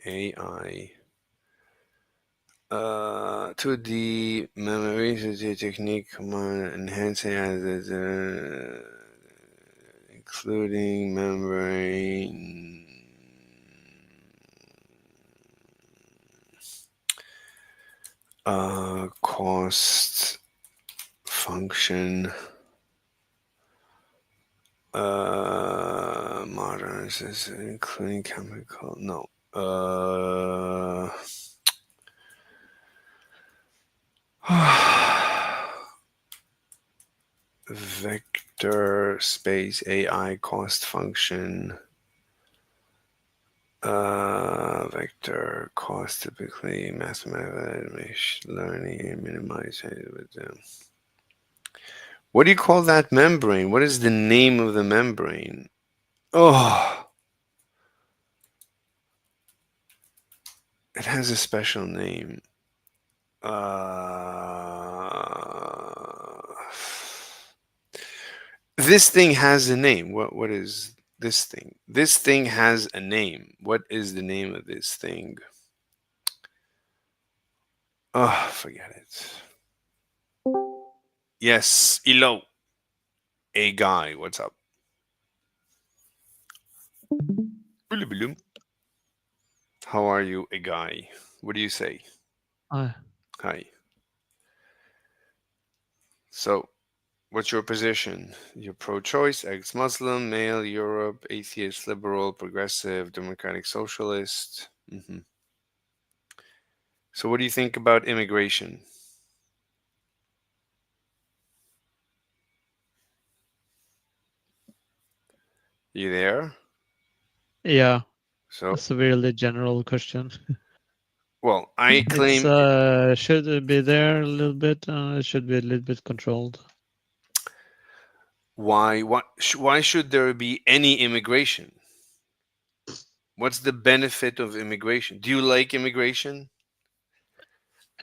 AI. 2D memory technique, command enhancing as including membrane. Cost function. Modern is including chemical. No. Vector space AI cost function. Vector cost typically mathematical machine learning and minimize it with them. What do you call that membrane? What is the name of the membrane? Oh, it has a special name. This thing has a name. What is this thing? This thing has a name. What is the name of this thing? Oh, forget it. Yes, Ilo. A guy. What's up? How are you, a guy? What do you say? Uh, Hi. So, what's your position? You're pro-choice, ex-Muslim, male, Europe, atheist, liberal, progressive, democratic, socialist. So, what do you think about immigration? You there? yeah, So, that's a really general question. well, I It's claim. should it be there a little bit? It should be a little bit controlled. Why? Why should there be any immigration? What's the benefit of immigration? Do you like immigration?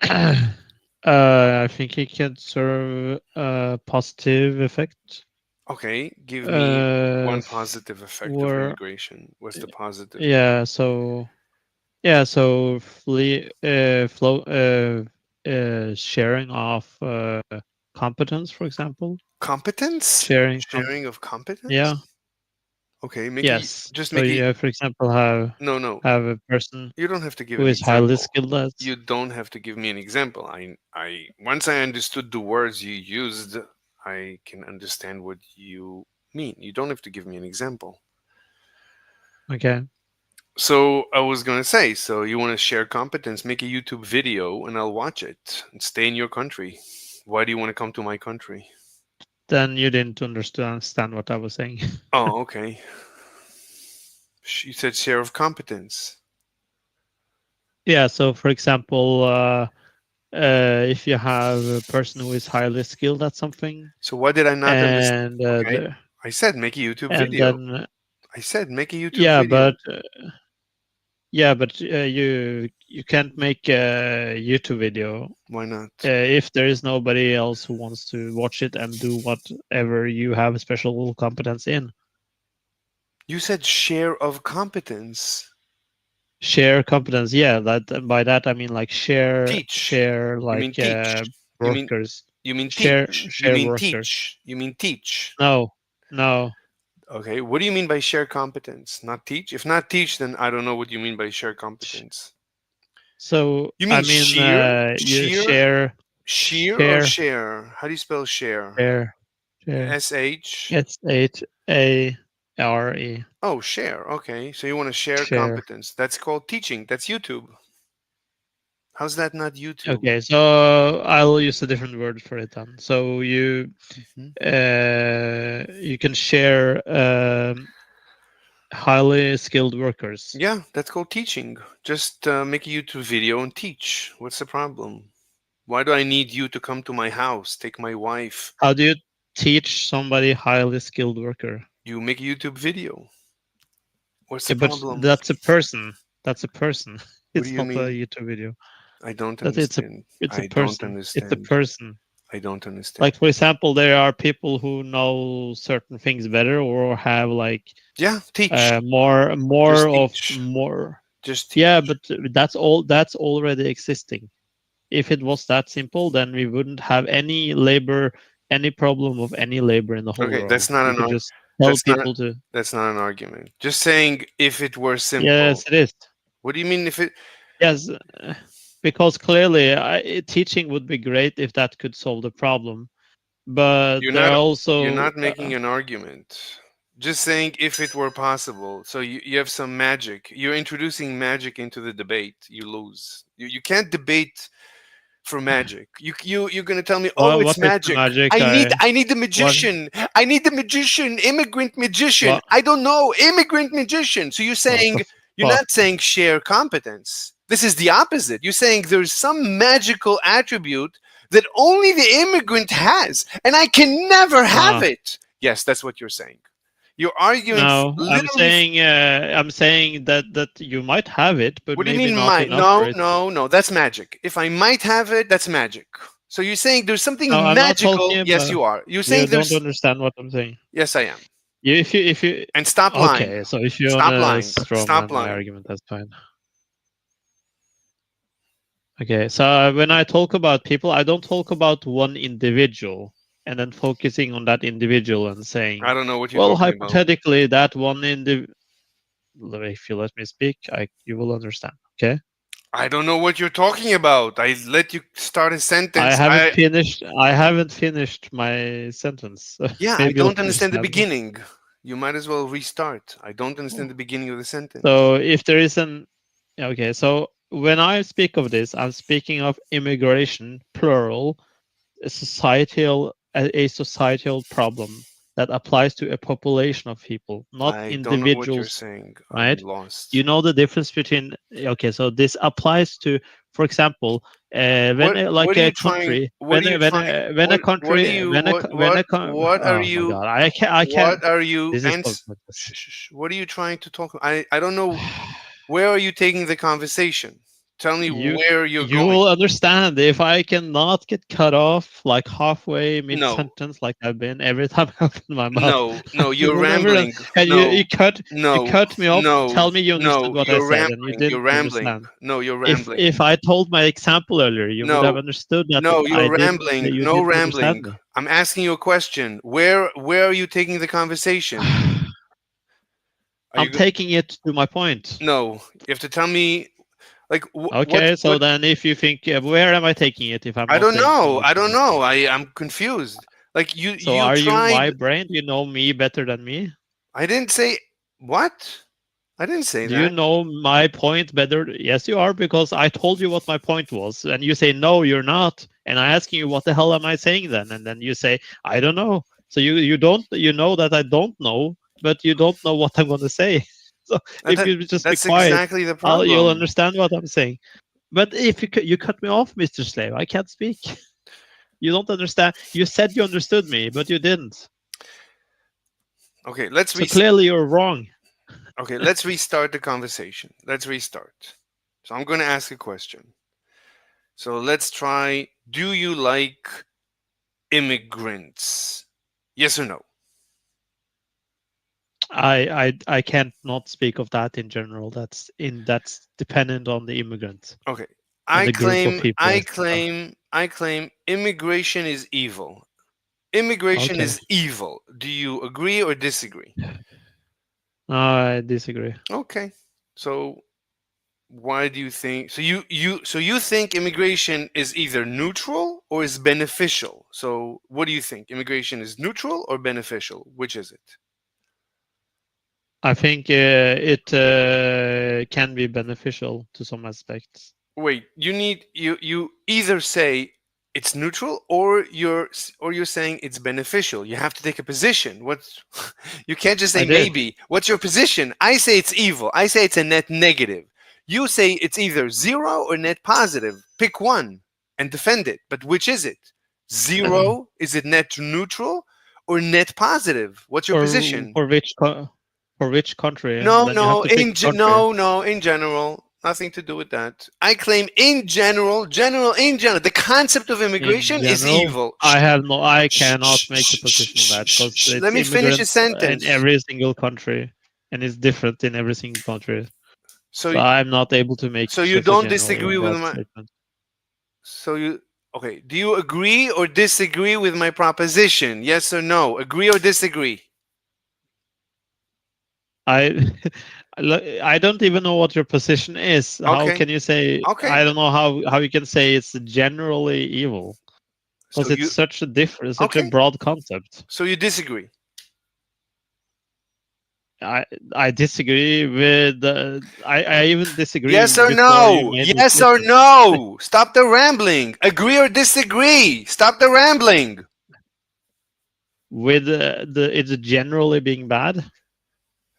I think it can serve a positive effect. Okay, give me one f- positive effect of for immigration. What's the positive? yeah, so sharing of competence, for example, Competence? sharing Sharing of competence? yeah, Okay, yes. just So make it. you, for example, have No, no. have a person You don't have to give who an is highly example. skilled at. You don't have to give me an example. Once I understood the words you used, I can understand what you mean. You don't have to give me an example. Okay. So I was gonna say, so you want to share competence, make a YouTube video, and I'll watch it and stay in your country. Why do you want to come to my country? Then you didn't understand what I was saying. Oh, okay. You said share of competence. Yeah. So, for example, if you have a person who is highly skilled at something, So what did I not understand? and Okay, I said make a YouTube and video. then I said make a YouTube yeah, video. but you can't make a YouTube video Why not? if there is nobody else who wants to watch it and do whatever you have a special competence in. You said share of competence. Share competence, yeah. That by that I mean like Teach. share You mean like teach. You mean workers. You mean share teach. You share mean workers. teach. You mean teach. No, no. Okay. What do you mean by share competence? Not teach? If not teach, then I don't know what you mean by share Sh- competence. So You I mean mean, you sheer, sheer or share share? How do you spell share? share share SH. SHARE Oh, share. Okay. So you want to share share. competence. That's called teaching. That's YouTube. How's that not YouTube? Okay, so I'll use a different word for it then. So Mhm. you can share highly skilled workers. Yeah, that's called teaching. Just make a YouTube video and teach. What's the problem? Why do I need you to come to my house, take my wife? How do you teach somebody highly skilled worker? You make a YouTube video. What's the Yeah, but problem? that's a person. That's a person. What do It's you not a mean? YouTube video. I don't That understand. it's a I don't person. It's a understand. person. I don't understand. Like for example, there are people who know certain things better or have like Yeah, teach. more Just of teach. more. Just Yeah, teach. but that's already existing. If it was that simple, then we wouldn't have any problem of any labor in the whole Okay, world. that's not We an could ar- just tell that's not people to. that's not an argument. Just saying if it were simple. Yes, it is. What do you mean if it Yes, because clearly, teaching would be great if that could solve the problem. But you're there not are you're also not making an argument. Just saying if it were possible. So you have some magic. You're introducing magic into the debate. You lose. You can't debate for magic. You're gonna tell me, oh, it's what is the magic. magic? I need the What magician. I need the magician, immigrant magician. what I don't know, immigrant magician. So what the you're fuck? not saying share competence. This is the opposite. You're saying there's some magical attribute that only the immigrant has, and I can never have No, it. Yes, that's what you're saying. You're arguing no. literally. I'm saying that you might have it, but What do you maybe mean not might? enough for No, it. no, no. That's magic. If I might have it, that's magic. So you're saying there's No, something I'm not magical? talking Yes, about. you are. You're You saying don't there's. understand what I'm saying. Yes, I am. If you And stop lying. okay, so if you Stop wanna lying. Stop strawman my lying. argument, that's fine. Okay, so when I talk about people, I don't talk about one individual and then focusing on that individual and saying, I don't know what you're well, talking about. hypothetically, that one individual. If you let me speak, you will understand. Okay. I don't know what you're talking about. I let you start a I sentence. haven't finished. I haven't finished my sentence. Yeah, I Maybe don't let me understand the understand. beginning. You might as well restart. I don't understand the beginning of the sentence. So if there is an okay, so when I speak of this, I'm speaking of immigration, plural, a societal problem that applies to a population of people, not I don't know what you're individuals, saying. I'm right? lost. You know the difference between okay, so this applies to, for example, when What like are a you trying? country, What are you trying? when a What are country, you? when a What co- when what a co- what are oh my you? god, I can't. What are you? This is And so pointless. what are you trying to talk? I don't know. Where are you taking the conversation? Tell me you where you're you going. will understand if I cannot get cut off like halfway mid No, sentence like I've been every time I open my mouth. no, no. You You're will never rambling. and No, you no, cut me off. no, Tell me you understood no. what I You're said and you rambling. You're didn't rambling. understand. No, you're If rambling. if I told my example earlier, you would have No, understood that no. I You're didn't rambling. that you No didn't understand rambling. me. I'm asking you a question. Where are you taking the conversation? Are I'm you? taking it to my point. No, you have to tell me. Like Okay, so what? then if you think where am I taking it if I'm I not don't taking know. it I to don't my know. point? I'm confused. Like So you are you tried. my brain? You know me better than me? I didn't say what. I didn't say Do you that. know my point better? Yes, you are, because I told you what my point was, and you say no, you're not. And I asking you what the hell am I saying then, and then you say I don't know. So you don't you know that I don't know, but you don't know what I'm going to say. So And if you just be that's quiet, exactly the you'll problem. understand what I'm saying. But if you cut me off, Mr. Slave, I can't speak. You don't understand. You said you understood me, but you didn't. Okay, So clearly you're wrong. let's restart the conversation. Let's restart. So I'm going to ask a question. So let's try. Do you like immigrants? Yes or no? I can't not speak of that in general. That's dependent on the immigrant. Okay. I a group of claim, people I and stuff. claim, I claim immigration is evil. Immigration Okay. is evil. Do you agree or disagree? I disagree. Okay. So why do you think so you think immigration is either neutral or is beneficial? So what do you think? Immigration is neutral or beneficial? Which is it? I think it can be beneficial to some aspects. Wait, you either say it's neutral or you're saying it's beneficial. You have to take a position. What's you can't just say I did. maybe. What's your position? I say it's evil. I say it's a net negative. You say it's either zero or net positive. Pick one and defend it. But which is it? Zero? Is it net neutral or net positive? What's your For position? for which for which country? No, Then you have no, to pick a country. no, in general, nothing to do with that. I claim in general, the concept of In immigration is general, evil. I Shh, cannot shh, make a shh, shh, position on shh, that shh, because shh. Let it's me finish a immigrants in sentence. every single country, and it's different in every single country. So, So I'm not able to make so you such a don't general disagree with broad my. statement. So you okay? Do you agree or disagree with my proposition? Yes or no? Agree or disagree? I I don't even know what your position is. How Okay, can you say? okay. I don't know how you can say it's generally evil So because it's you such a different, such a okay? broad concept. So you disagree? I I disagree with. I even disagree Yes or before you no? made the Yes or statement. no? Stop the rambling. Agree or disagree? Stop the rambling. With it's generally being bad.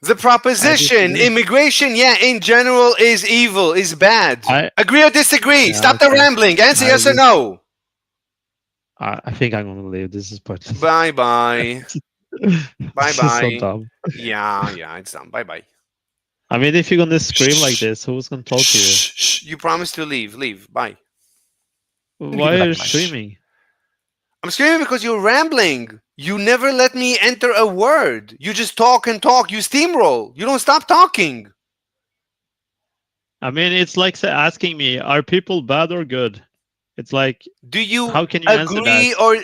The I proposition, disagree. immigration, yeah, in general is evil, is bad. I Agree or disagree? Yeah, Stop the okay. rambling. Answer I yes or just no. I think I'm gonna leave. This is pointless. Bye bye. Bye This is so bye. dumb. Yeah, yeah, it's done. Bye bye. I mean, if you're gonna scream like Shh. this, who's gonna talk to you? Shh. Shh. You promised to leave. Leave. Bye. Why are you Shh. screaming? I'm screaming because you're rambling. You never let me enter a word. You just talk and talk. You steamroll. You don't stop talking. I mean, it's like asking me, are people bad or good? It's like, Do you how can you answer that? agree or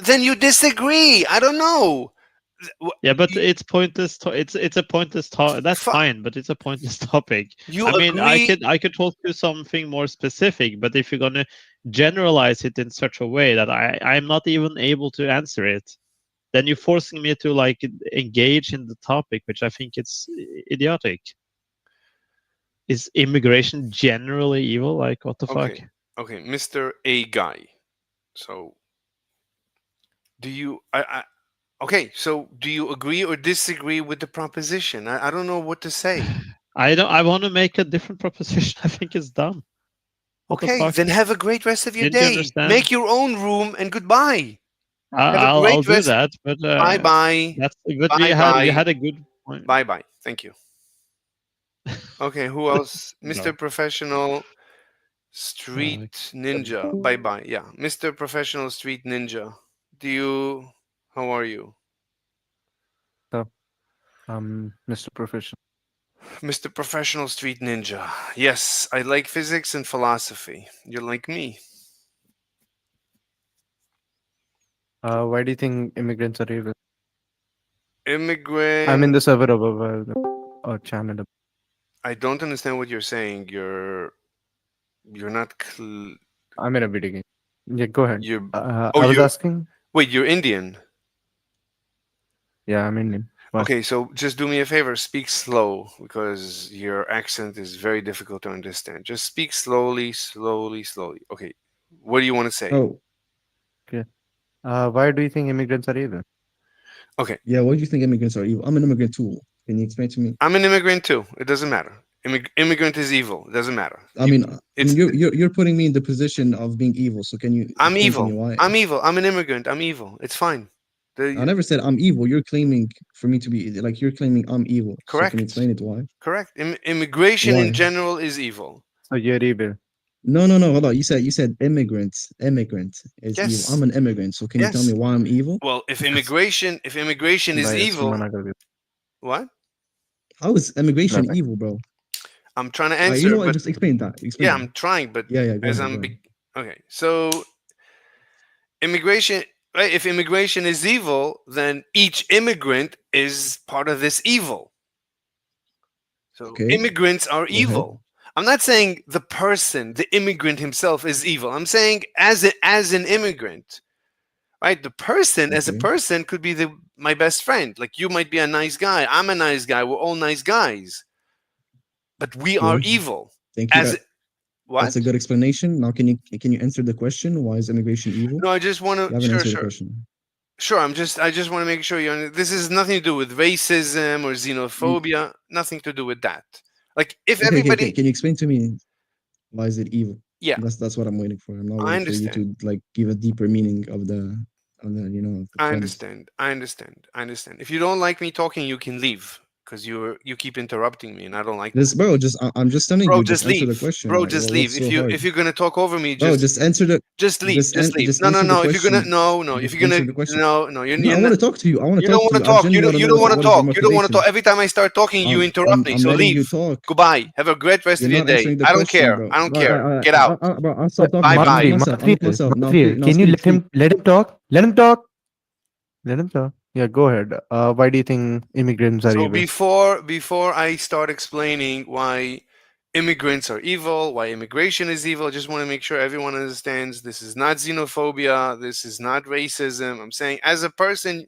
then you disagree? I don't know. Yeah, but it's pointless. It's a pointless talk. That's Fu- fine, but it's a pointless topic. You I mean, agree? I could talk to something more specific, but if you're gonna generalize it in such a way that I'm not even able to answer it, then you're forcing me to like engage in the topic, which I think it's idiotic. Is immigration generally evil? Like, what the fuck? Okay. Okay, Mr. A guy. So, do you okay, so do you agree or disagree with the proposition? I don't know what to say. I don't. I want to make a different proposition. I think it's dumb. What the Okay, fuck? then have a great rest of your Didn't you day. understand? Make your own room and goodbye. Have a I'll great do rest. that, but Bye bye. that's but Bye we bye. had a good point. Bye bye. Thank you. Okay, who else? No. Mr. Professional Uh, Street Ninja. Bye bye. Yeah, Mr. Professional Street Ninja. Do you how are you? Mr. Professional. Mr. Professional Street Ninja. Yes, I like physics and philosophy. You're like me. Why do you think immigrants are evil? I'm in Immigrant. the server above or channel. I don't understand what you're saying. You're not. I'm in a video game. Yeah, go ahead. You're. Oh, I was you. asking. Wait, you're Indian. Yeah, I'm Indian. Why? Okay, so just do me a favor. Speak slow because your accent is very difficult to understand. Just speak slowly, slowly, slowly. Okay. What do you want to say? Oh, okay. Why do you think immigrants are evil? Okay. Yeah, why do you think immigrants are evil? I'm an immigrant too. Can you explain to me? I'm an immigrant too. It doesn't matter. Immigrant is evil. It doesn't matter. I mean, It's. you're putting me in the position of being evil. So can you I'm explain to me evil. why? I'm evil. I'm an immigrant. I'm evil. It's fine. I never said I'm evil. You're claiming for me to be like you're claiming I'm evil. So can Correct. you explain it why? Correct. Immigration in Why? general is evil. So you're evil. No, no, no. Hold on. You said immigrants. Immigrant is evil. Yes. I'm an immigrant. So can you tell Yes. me why I'm evil? Well, if immigration is By evil, Simona Garvey. what? How is immigration Nothing. evil, bro? I'm trying to You answer, know what? but Just explain that. Explain yeah, that. I'm trying, but Yeah, yeah. Go as ahead. Go ahead. okay. So immigration, right? If immigration is evil, then each immigrant is part of this evil. So Okay. immigrants are Go ahead. evil. I'm not saying the person, the immigrant himself is evil. I'm saying as an immigrant, right? The person as a Okay. person could be my best friend. Like you might be a nice guy. I'm a nice guy. We're all nice guys, but we are Sure. evil. Thank you. As That's what? a good explanation. Now, can you answer the question? Why is immigration evil? No, I just want to. You haven't Sure, answered the sure. question. Sure, I just want to make sure this is nothing to do with racism or You, xenophobia, nothing to do with that. Like if okay, okay, everybody, can you explain to me why is it evil? yeah, That's what I'm waiting for. I'm not I waiting for you understand. to like give a deeper meaning of the of the I premise. understand. I understand. I understand. If you don't like me talking, you can leave because you keep interrupting me and I don't like This that. bro, I'm just telling Bro, you, just just answer the leave. question. Bro, Like, just leave. what's so hard, If you're going to talk over me, bro? Just answer the just leave. Just leave. just No, no, answer the no. If you're going to question. no, if Just you're going answer to the question. no, No, I want to talk to you. I want to you don't talk want to to you. I talk. genuinely want to You know don't want to what is your talk. You don't want to talk. motivation. Every time I start talking, you interrupt me. I'm So letting you leave. talk. Goodbye. Have a great rest You're of your not day. answering the I don't question, care. bro. I don't care. Get out. Bro, I'll stop But talking. Bye I'll mute bye. myself. I'll mute Mathriel, myself. Now, Mathriel, now can you speak, speak. let him talk? Let him talk. Let him talk. Yeah, go ahead. Why do you think immigrants are So evil? before I start explaining why immigrants are evil, why immigration is evil, I just want to make sure everyone understands this is not xenophobia, this is not racism. I'm saying as a person,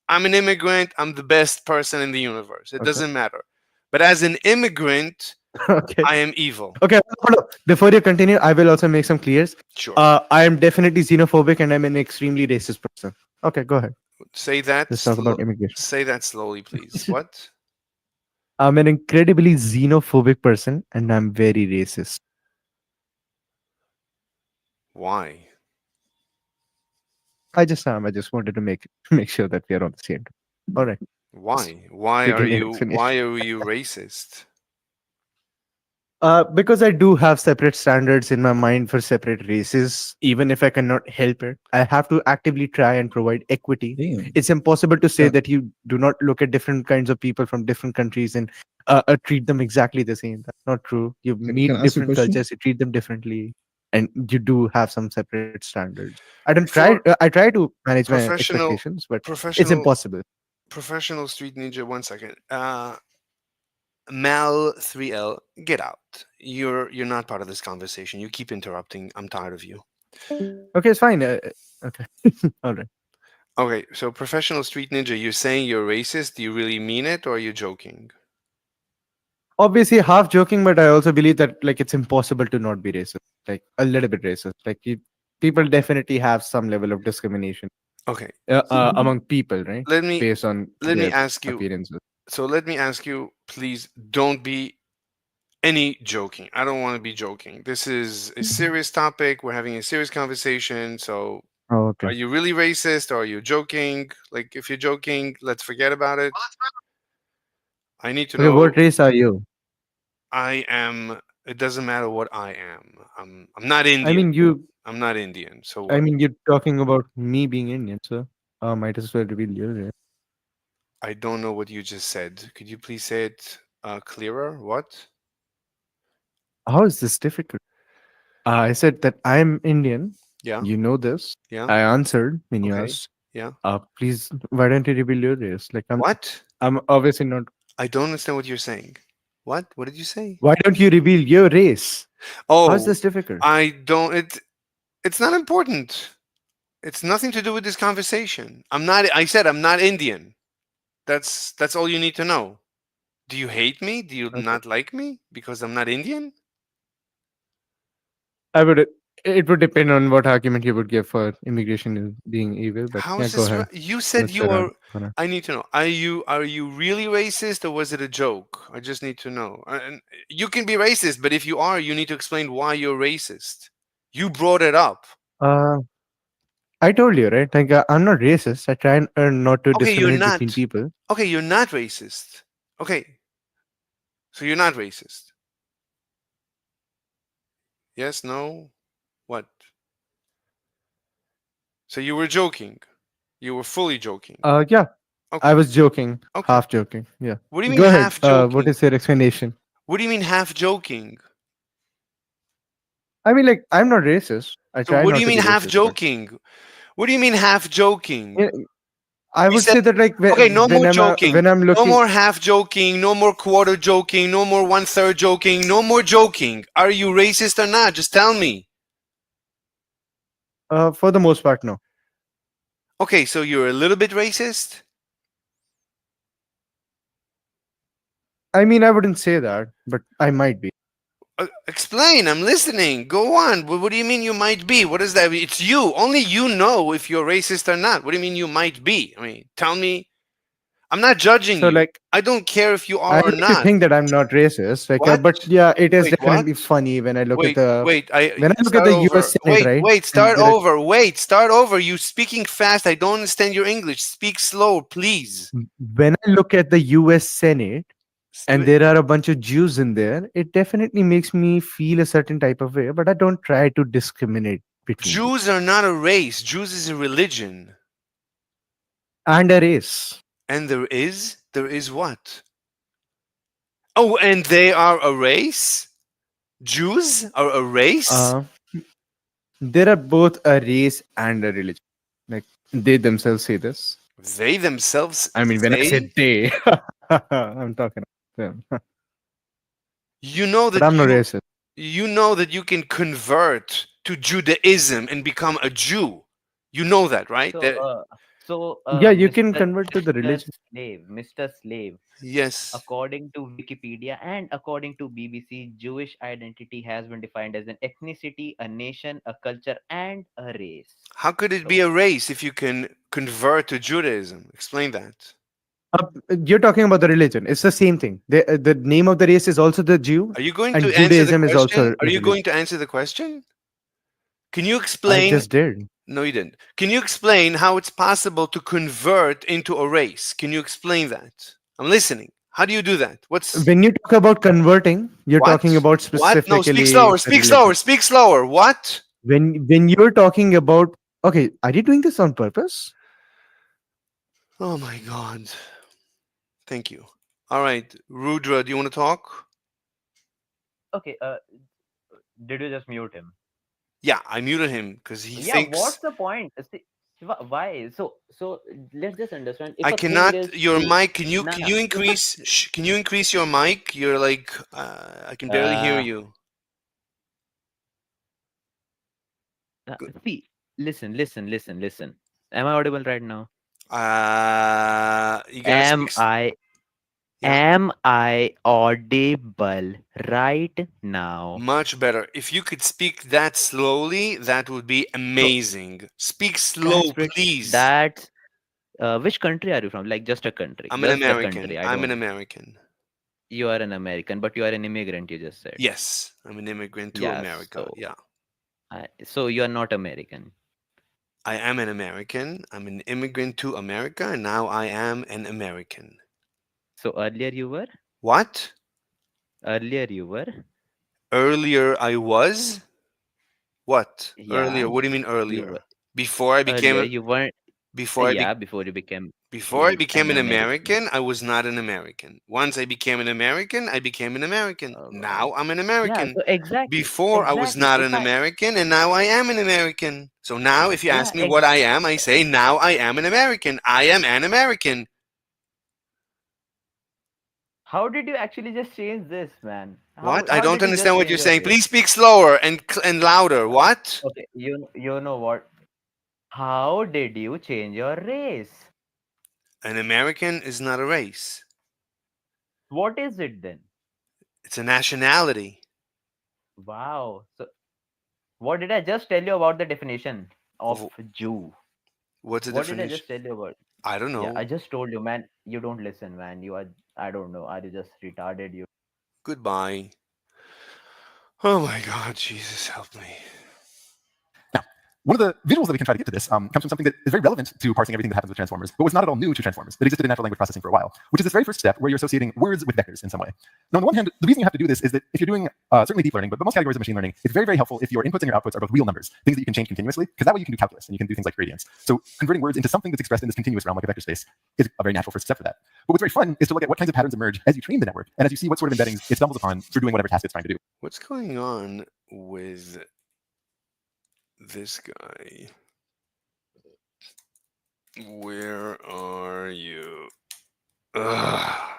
I'm an immigrant, I'm the best person in the universe. It Okay. doesn't matter. But as an immigrant, Okay. I am evil. Okay. Hold on. Before you continue, I will also make some clears. Sure. I am definitely xenophobic and I'm an extremely racist person. Okay, go ahead. Say that Let's talk about immigration. say that slowly, please. What? I'm an incredibly xenophobic person and I'm very racist. Why? I just am. I just wanted to make sure that we are on the same. All right. Let's Why? Why are begin your you explanation. racist? Because I do have separate standards in my mind for separate races, even if I cannot help it, I have to actively try and provide equity. Damn. It's impossible to say That that you do not look at different kinds of people from different countries and treat them exactly the same. That's not true. You can meet I ask you a different question? cultures, you treat them differently, and you do have some separate standards. Before I try to manage my professional expectations, but it's professional impossible. professional street ninja, one second. Mal 3L, get out. You're not part of this conversation. You keep interrupting. I'm tired of you. Okay, it's fine. Okay, all right. Okay, so professional street ninja, you're saying you're racist. Do you really mean it or are you joking? Obviously half joking, but I also believe that like it's impossible to not be racist, like a little bit racist. Like people definitely have some level of discrimination Okay. among people, right, Let me based on let me their ask you. appearances. So let me ask you, please don't be any joking. I don't want to be joking. This is a serious topic. We're having a serious conversation. So Oh, are okay. you really racist or are you joking? Like if you're joking, let's forget about it. I need to Okay, know. what race are you? I am. It doesn't matter what I am. I'm not I Indian. mean you I'm not Indian. So I what? mean you're talking about me being Indian, so might as well reveal your race. I don't know what you just said. Could you please say it clearer? What? How is this difficult? I said that I'm Indian. Yeah. You know this. Yeah. I answered when you Okay. asked. Yeah. Please, why don't you reveal your race? Like What? I'm obviously not. I don't understand what you're saying. What? What did you say? Why don't you reveal your race? How's Oh, this difficult? I don't. It's not important. It's nothing to do with this conversation. I'm not. I said I'm not Indian. That's all you need to know. Do you hate me? Do you Okay. not like me because I'm not Indian? I would. It would depend on what argument you would give for immigration is being evil. But How yeah, is go this? ahead. You said Let's you set on. are. I need to know. Are you really racist or was it a joke? I just need to know. And you can be racist, but if you are, you need to explain why you're racist. You brought it up. Uh, I told you right. Like I'm not racist. I try and not to Okay, you're discriminate between not. people. Okay, you're not racist. Okay, so you're not racist. Yes, no, what? So you were joking. You were fully joking. Yeah, I Okay, was joking, okay. half joking. Yeah. What do you mean Go ahead. half What joking? is your explanation? What do you mean half joking? I mean, like, I'm not racist. I So try what do not you to mean be half racist, but joking? What do you mean half joking? yeah, I You would said say that like okay, no more when joking. I'm No looking more half joking, no more quarter joking, no more one third joking, no more joking. Are you racist or not? Just tell me. for the most part, no. Okay, so you're a little bit racist? I mean, I wouldn't say that, but I might be. Explain, I'm listening. Go on. What do you mean you might be? What is that? It's you. Only you know if you're racist or not. What do you mean you might be? I mean, tell me. I'm not judging So you. like, I don't care if you I are or like to not. think that I'm not racist. Like, What? but yeah, it is Wait, what? definitely funny when I look at Wait, the wait. I when I look at start the U.S. over. Senate, Wait, right? wait. And Start there are over. Wait, start over. You speaking fast. I don't understand your English. Speak slow, please. when I look at the U.S. Senate and there are a bunch of Jews in there, it definitely makes me feel a certain type of way. But I don't try to discriminate between them Jews are not a race. Jews is a religion. and a race. And there is what? Oh, and they are a race? Jews are a race? Uh, there are both a race and a religion. Like they themselves say this. They themselves I mean, when I say say, they, I'm talking about them. you know But that I'm not racist. you know that you can convert to Judaism and become a Jew. You know that, right? So, That Yeah, you can Mr. convert to the religion. Mr. Slave, yes. according to Wikipedia and according to BBC, Jewish identity has been defined as an ethnicity, a nation, a culture, and a race. How could it be So, a race if you can convert to Judaism? Explain that. You're talking about the religion. It's the same thing. The name of the race is also the Jew, Are you going and to answer the Judaism is also question? a Are you religion. going to answer the question? Can you I explain? just did. No, you didn't. Can you explain how it's possible to convert into a race? Can you explain that? I'm listening. How do you do that? What's When you talk about converting, you're what? talking about What? No, speak specifically slower. the Speak religion. slower. Speak slower. What? When you're talking about, okay, are you doing this on purpose? Oh my God. Thank you. All right, Rudra, do you want to talk? okay, did you just mute him? Yeah, I muted him because he Yeah, what's thinks the point? See, Shiva, why? So let's just understand. If I a thing cannot. is Your true, mic. Can you nah, can nah. you If a increase? Can you increase your mic? You're like I can barely hear uh, you. Good. see, listen. Am I audible right now? You gotta Am speak. I Yeah, am I audible right now? much better. If you could speak that slowly, that would be So amazing. Speak that's slow, pretty. please. That's which country are you from? Like just a country, I'm an just the American. country. I I'm an don't. American. You are an American, but you are an immigrant. You just said. Yes, I'm an immigrant to Yeah. America. Yeah. So you are not American. I am an American. I'm an immigrant to America, and now I am an American. So earlier you were. What? Earlier you were. Earlier I was? What? Yeah. Earlier? What do you mean You were earlier? Before I earlier. became You weren't. before I be, Yeah. Before you became before I became an an American. American, I was not an American. Once I became an American, I became an American. Oh God. Now I'm an Yeah. American. So exactly. Before I was Exactly. not If an I. American, and now I am an American. So now if you Yeah. ask me what I am, I say now I am an American. I am an American. How did you actually just change this, man? How What? I how don't did you understand just what change you're your saying. race? Please speak slower and louder. What? Okay. You know what? How did you change your race? An American is not a race. What is it then? It's a nationality. Wow. So what did I just tell you about the definition of Of Jew? what's the What did I definition? just tell you about? I don't Yeah, I know. just told you, man. You don't listen, man. You are. I don't know. Are you just retarded? You. Goodbye. Oh my God, Jesus help me. One of the visuals that we can try to get to this comes from something that is very relevant to parsing everything that happens with transformers, but was not at all new to transformers, that existed in natural language processing for a while, which is this very first step where you're associating words with vectors in some way. Now, on the one hand, the reason you have to do this is that if you're doing certainly deep learning, but most categories of machine learning, it's very, very helpful if your inputs and your outputs are both real numbers, things that you can change continuously, because that way you can do calculus and you can do things like gradients. So converting words into something that's expressed in this continuous realm, like a vector space, is a very natural first step for that. But what's very fun is to look at what kinds of patterns emerge as you train the network and as you see what sort of embeddings it stumbles upon for doing whatever task it's trying to do. What's going on with this guy? Where are you? Ugh.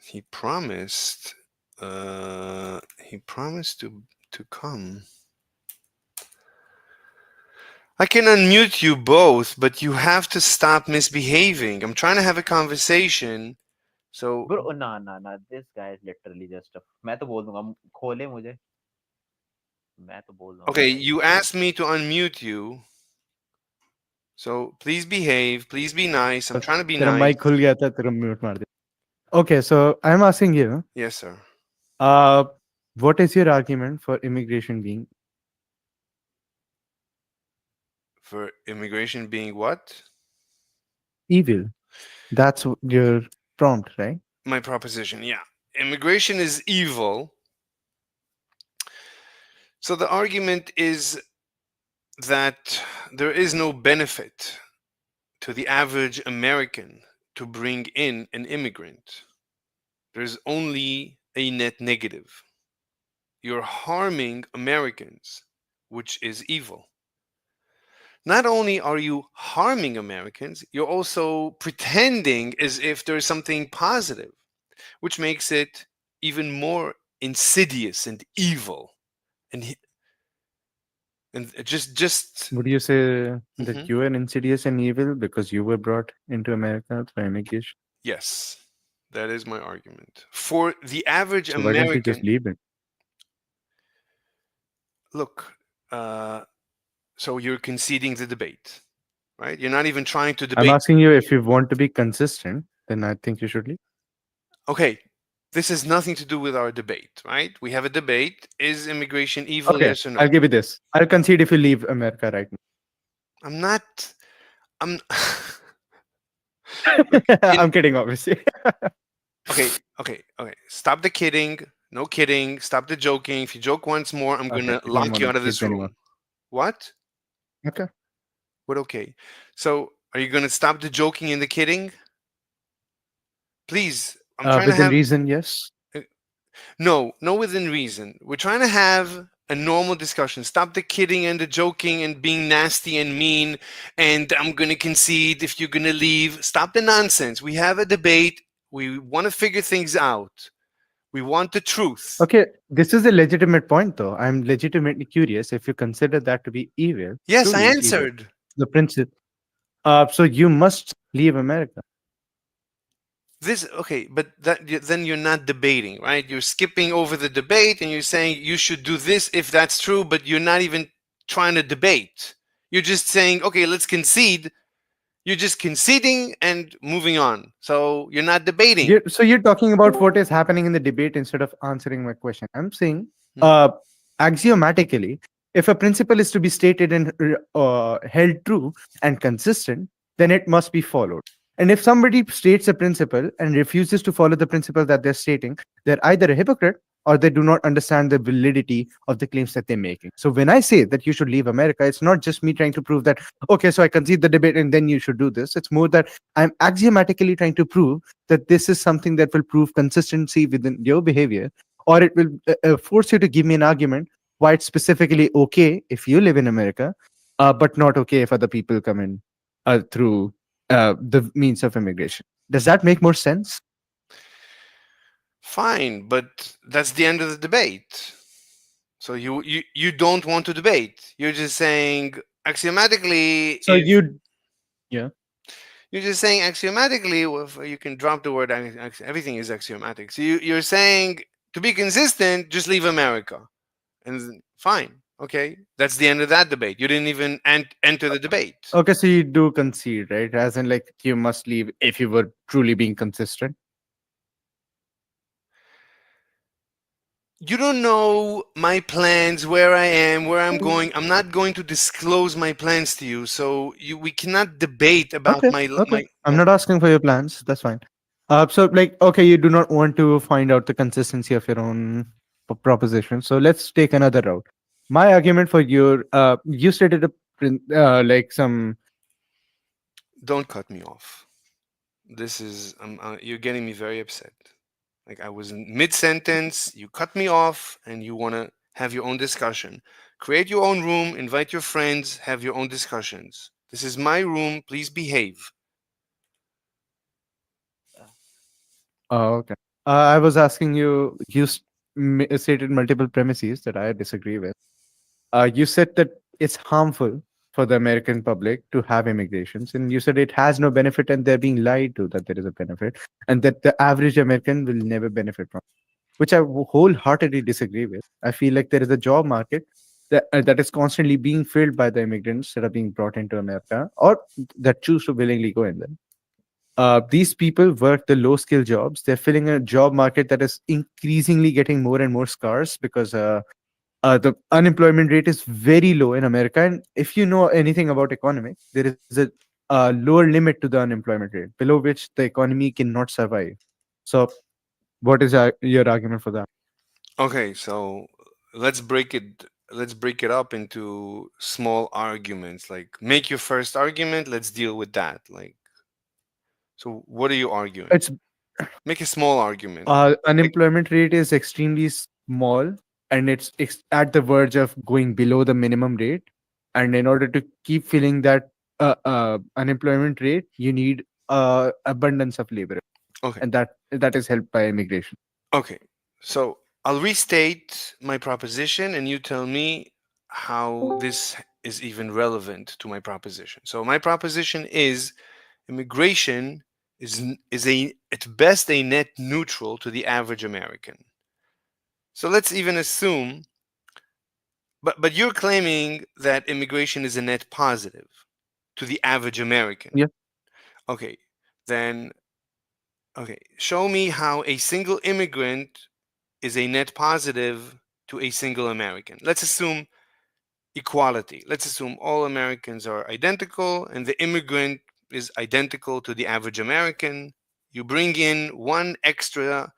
He promised to come. I can unmute you both, but you have to stop misbehaving. I'm trying to have a conversation. So Bro, nah, this guy is literally just a, मैं तो बोल दूंगा खोले मुझे, मैं तो बोल दूंगा okay, भाई. you asked me to unmute you. So please behave, please be nice. I'm trying to be तेरा nice. mic खुल गया था, तेरा mute मार दिया. Okay, so I'm asking you, Yes, sir. what is your argument for immigration being For immigration being what? evil? That's your prompt, right? My proposition, yeah. Immigration is evil. So the argument is that there is no benefit to the average American to bring in an immigrant. There's only a net negative. You're harming Americans, which is evil. Not only are you harming Americans, you're also pretending as if there's something positive, which makes it even more insidious and evil. And just Would you say that Mhm. you are insidious and evil because you were brought into America through immigration? Yes, that is my argument. For the average So why don't you just American, leave it? look, so you're conceding the debate, right? You're not even trying to I'm debate. asking you if you want to be consistent, then I think you should leave. Okay, this has nothing to do with our debate, right? We have a debate. Is immigration evil, Okay, yes or no? I'll give you this. I'll concede if you leave America right I'm not. I'm. now. I'm kidding, obviously. Okay. Stop the kidding. No kidding. Stop the joking. If you joke once more, I'm Okay, gonna you don't lock you want out to of this keep anymore. room. What? Okay. What? Okay. So, are you gonna stop the joking and the kidding? Please. I'm trying to Within have. reason, yes. No, within reason. We're trying to have a normal discussion. Stop the kidding and the joking and being nasty and mean. And I'm going to concede if you're going to leave. Stop the nonsense. We have a debate. We want to figure things out. We want the truth. Okay, this is a legitimate point, though. I'm legitimately curious if you consider that to be evil. Yes, I Truly evil. answered. The principle. So you must leave America. This okay, but then you're not debating, right? You're skipping over the debate and you're saying you should do this if that's true, but you're not even trying to debate. You're just saying, okay, let's concede. You're just conceding and moving on. So you're not debating. So you're talking about what is happening in the debate instead of answering my question. I'm saying, axiomatically, if a principle is to be stated and held true and consistent, then it must be followed. And if somebody states a principle and refuses to follow the principle that they're stating, they're either a hypocrite or they do not understand the validity of the claims that they're making. So when I say that you should leave America, it's not just me trying to prove that, okay, so I concede the debate and then you should do this. It's more that I'm axiomatically trying to prove that this is something that will prove consistency within your behavior, or it will force you to give me an argument why it's specifically okay if you live in America, but not okay if other people come in through the means of immigration. Does that make more sense? Fine, but that's the end of the debate. So you don't want to debate. You're just saying axiomatically. So yeah. You're just saying axiomatically. You can drop the word. Everything is axiomatic. So you're saying to be consistent, just leave America, and fine. Okay, that's the end of that debate. You didn't even enter the debate. Okay, so you do concede, right? As in, like, you must leave if you were truly being consistent. You don't know my plans, where I am, where I'm going. I'm not going to disclose my plans to you, so we cannot debate about Okay, okay. I'm not asking for your plans. That's fine. So like, okay, you do not want to find out the consistency of your own proposition. So let's take another route. My argument for your, you stated a like some. Don't cut me off. This is you're getting me very upset. Like I was in mid sentence, you cut me off, and you want to have your own discussion. Create your own room, invite your friends, have your own discussions. This is my room. Please behave. Uh, Okay. I was asking you. You stated multiple premises that I disagree with. You said that it's harmful for the American public to have immigrations, and you said it has no benefit, and they're being lied to that there is a benefit, and that the average American will never benefit from, which I wholeheartedly disagree with. I feel like there is a job market that is constantly being filled by the immigrants that are being brought into America or that choose to willingly go in there. These people work the low skill jobs. They're filling a job market that is increasingly getting more and more scarce because the unemployment rate is very low in America. And if you know anything about economics, there is a lower limit to the unemployment rate below which the economy cannot survive. So, what is your argument for that? Okay, so let's break it let's break it up into small arguments. Like make your first argument, let's deal with that. Like so what are you arguing? It's Make a small argument. Like unemployment rate is extremely small, and it's at the verge of going below the minimum rate. And in order to keep filling that unemployment rate, you need abundance of labor, okay. and that is helped by immigration. Okay. So I'll restate my proposition and you tell me how this is even relevant to my proposition. So my proposition is immigration is a at best a net neutral to the average American. So let's even assume but you're claiming that immigration is a net positive to the average American. Yeah. Okay. Then okay, show me how a single immigrant is a net positive to a single American. Let's assume equality. Let's assume all Americans are identical and the immigrant is identical to the average American. You bring in one extra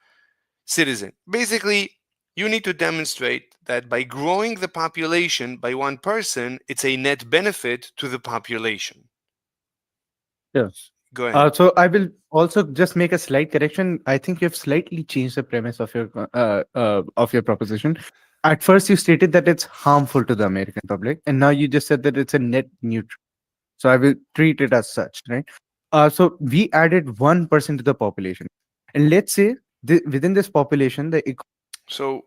citizen. Basically, you need to demonstrate that by growing the population by one person, it's a net benefit to the population. Yeah. Go ahead. So I will also just make a slight correction. I think you've slightly changed the premise of your proposition. At first, you stated that it's harmful to the American public, and now you just said that it's a net neutral. So I will treat it as such, right? So we added 1% to the population, and let's say within this population, So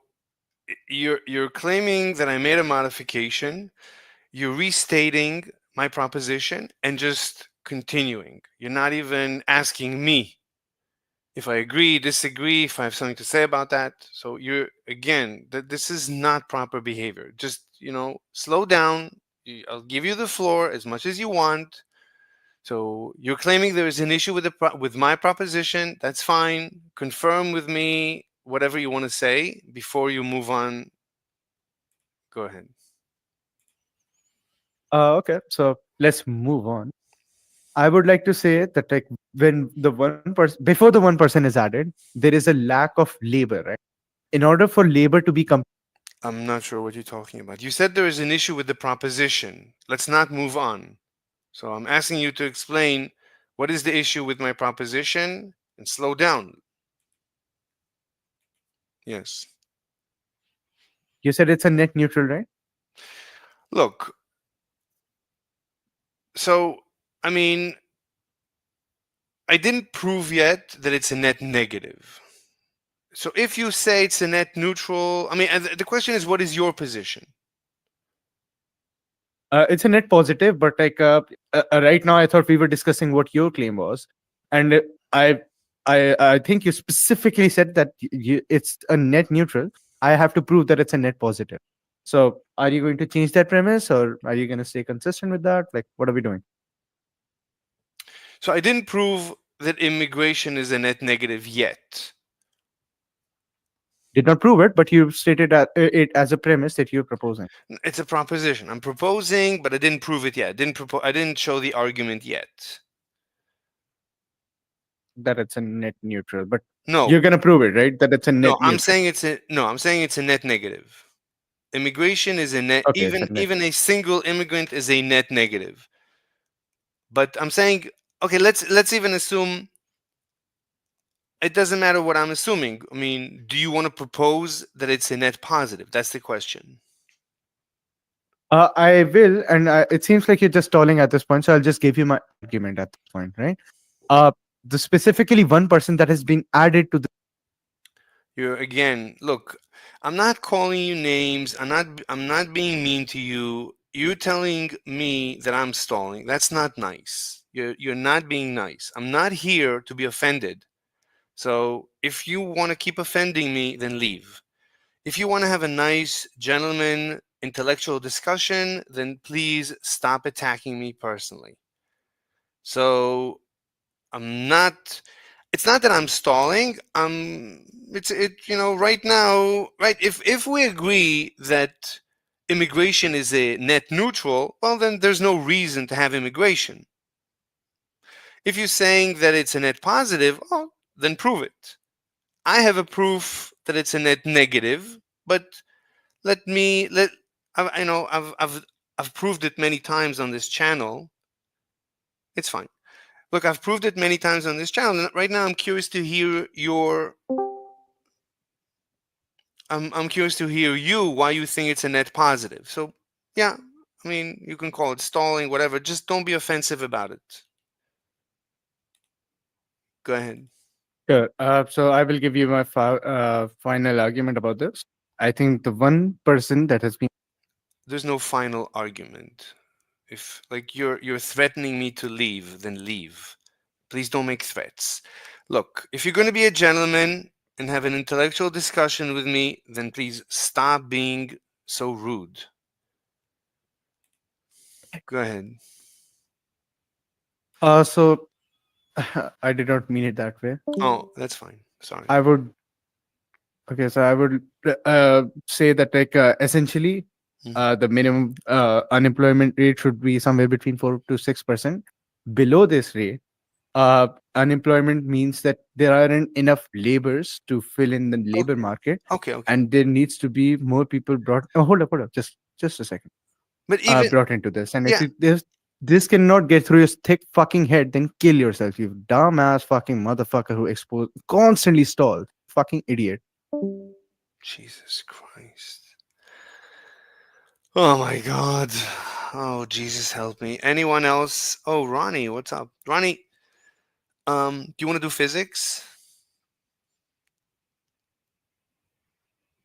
you're claiming that I made a modification. You're restating my proposition and just continuing. You're not even asking me if I agree, disagree, if I have something to say about that. So you're again, this is not proper behavior. Just slow down. I'll give you the floor as much as you want. So you're claiming there is an issue with with my proposition. That's fine. Confirm with me whatever you want to say before you move on. Go ahead. okay, so let's move on. I would like to say that like when the 1% before the 1% is added, there is a lack of labor, right? In order for labor to be I'm not sure what you're talking about. You said there is an issue with the proposition. Let's not move on. So I'm asking you to explain what is the issue with my proposition and slow down. Yes. you said it's a net neutral, right? Look, so, I mean, I didn't prove yet that it's a net negative. So if you say it's a net neutral, I mean, the question is, what is your position? It's a net positive, but like right now, I thought we were discussing what your claim was, and I, I think you specifically said that it's a net neutral. I have to prove that it's a net positive. So, are you going to change that premise, or are you going to stay consistent with that? Like, what are we doing? So I didn't prove that immigration is a net negative yet. did not prove it, but you stated it as a premise that you're proposing. It's a proposition. I'm proposing, but I didn't prove it yet. I didn't show the argument yet. That it's a net neutral, but No, you're gonna prove it, right? That it's a net no. I'm neutral. saying it's a net negative. Immigration is a net. Okay, it's a net. Even a single immigrant is a net negative. But I'm saying, okay, let's even assume it doesn't matter what I'm assuming. I mean, do you want to propose that it's a net positive? That's the question. I will, and it seems like you're just stalling at this point, so I'll just give you my argument at this point, right? The specifically one person that has been added to the You're again, look, I'm not calling you names. I'm not being mean to you. You're telling me that I'm stalling. That's not nice. You're not being nice. I'm not here to be offended. So if you want to keep offending me, then leave. If you want to have a nice, gentleman, intellectual discussion, then please stop attacking me personally. So I'm not. It's not that I'm stalling. Right now, right. If we agree that immigration is a net neutral, well, then there's no reason to have immigration. If you're saying that it's a net positive, oh, then prove it. I have a proof that it's a net negative, but let I've proved it many times on this channel. It's fine. Look, I've proved it many times on this channel. And right now, I'm curious to hear your. I'm curious to hear why you think it's a net positive. So, yeah, I mean, you can call it stalling, whatever. Just don't be offensive about it. Go ahead. Sure. So I will give you my final argument about this. I think the one person that has been There's no final argument. If like you're threatening me to leave, then leave. Please don't make threats. Look, if you're going to be a gentleman and have an intellectual discussion with me, then please stop being so rude. Go ahead. so I did not mean it that way. Oh, that's fine. Sorry. I would Okay, so I would say that essentially the minimum unemployment rate should be somewhere between 4 to 6%. Below this rate, unemployment means that there aren't enough laborers to fill in the labor market, Okay. and there needs to be more people brought. Oh, hold up, just a second. But even Brought into this, and yeah. if this cannot get through your thick fucking head, then kill yourself, you dumbass fucking motherfucker who constantly stalls, fucking idiot. Jesus Christ. Oh my God. Oh, Jesus help me. Anyone else? Oh, Ronnie, what's up? Ronnie, do you want to do physics?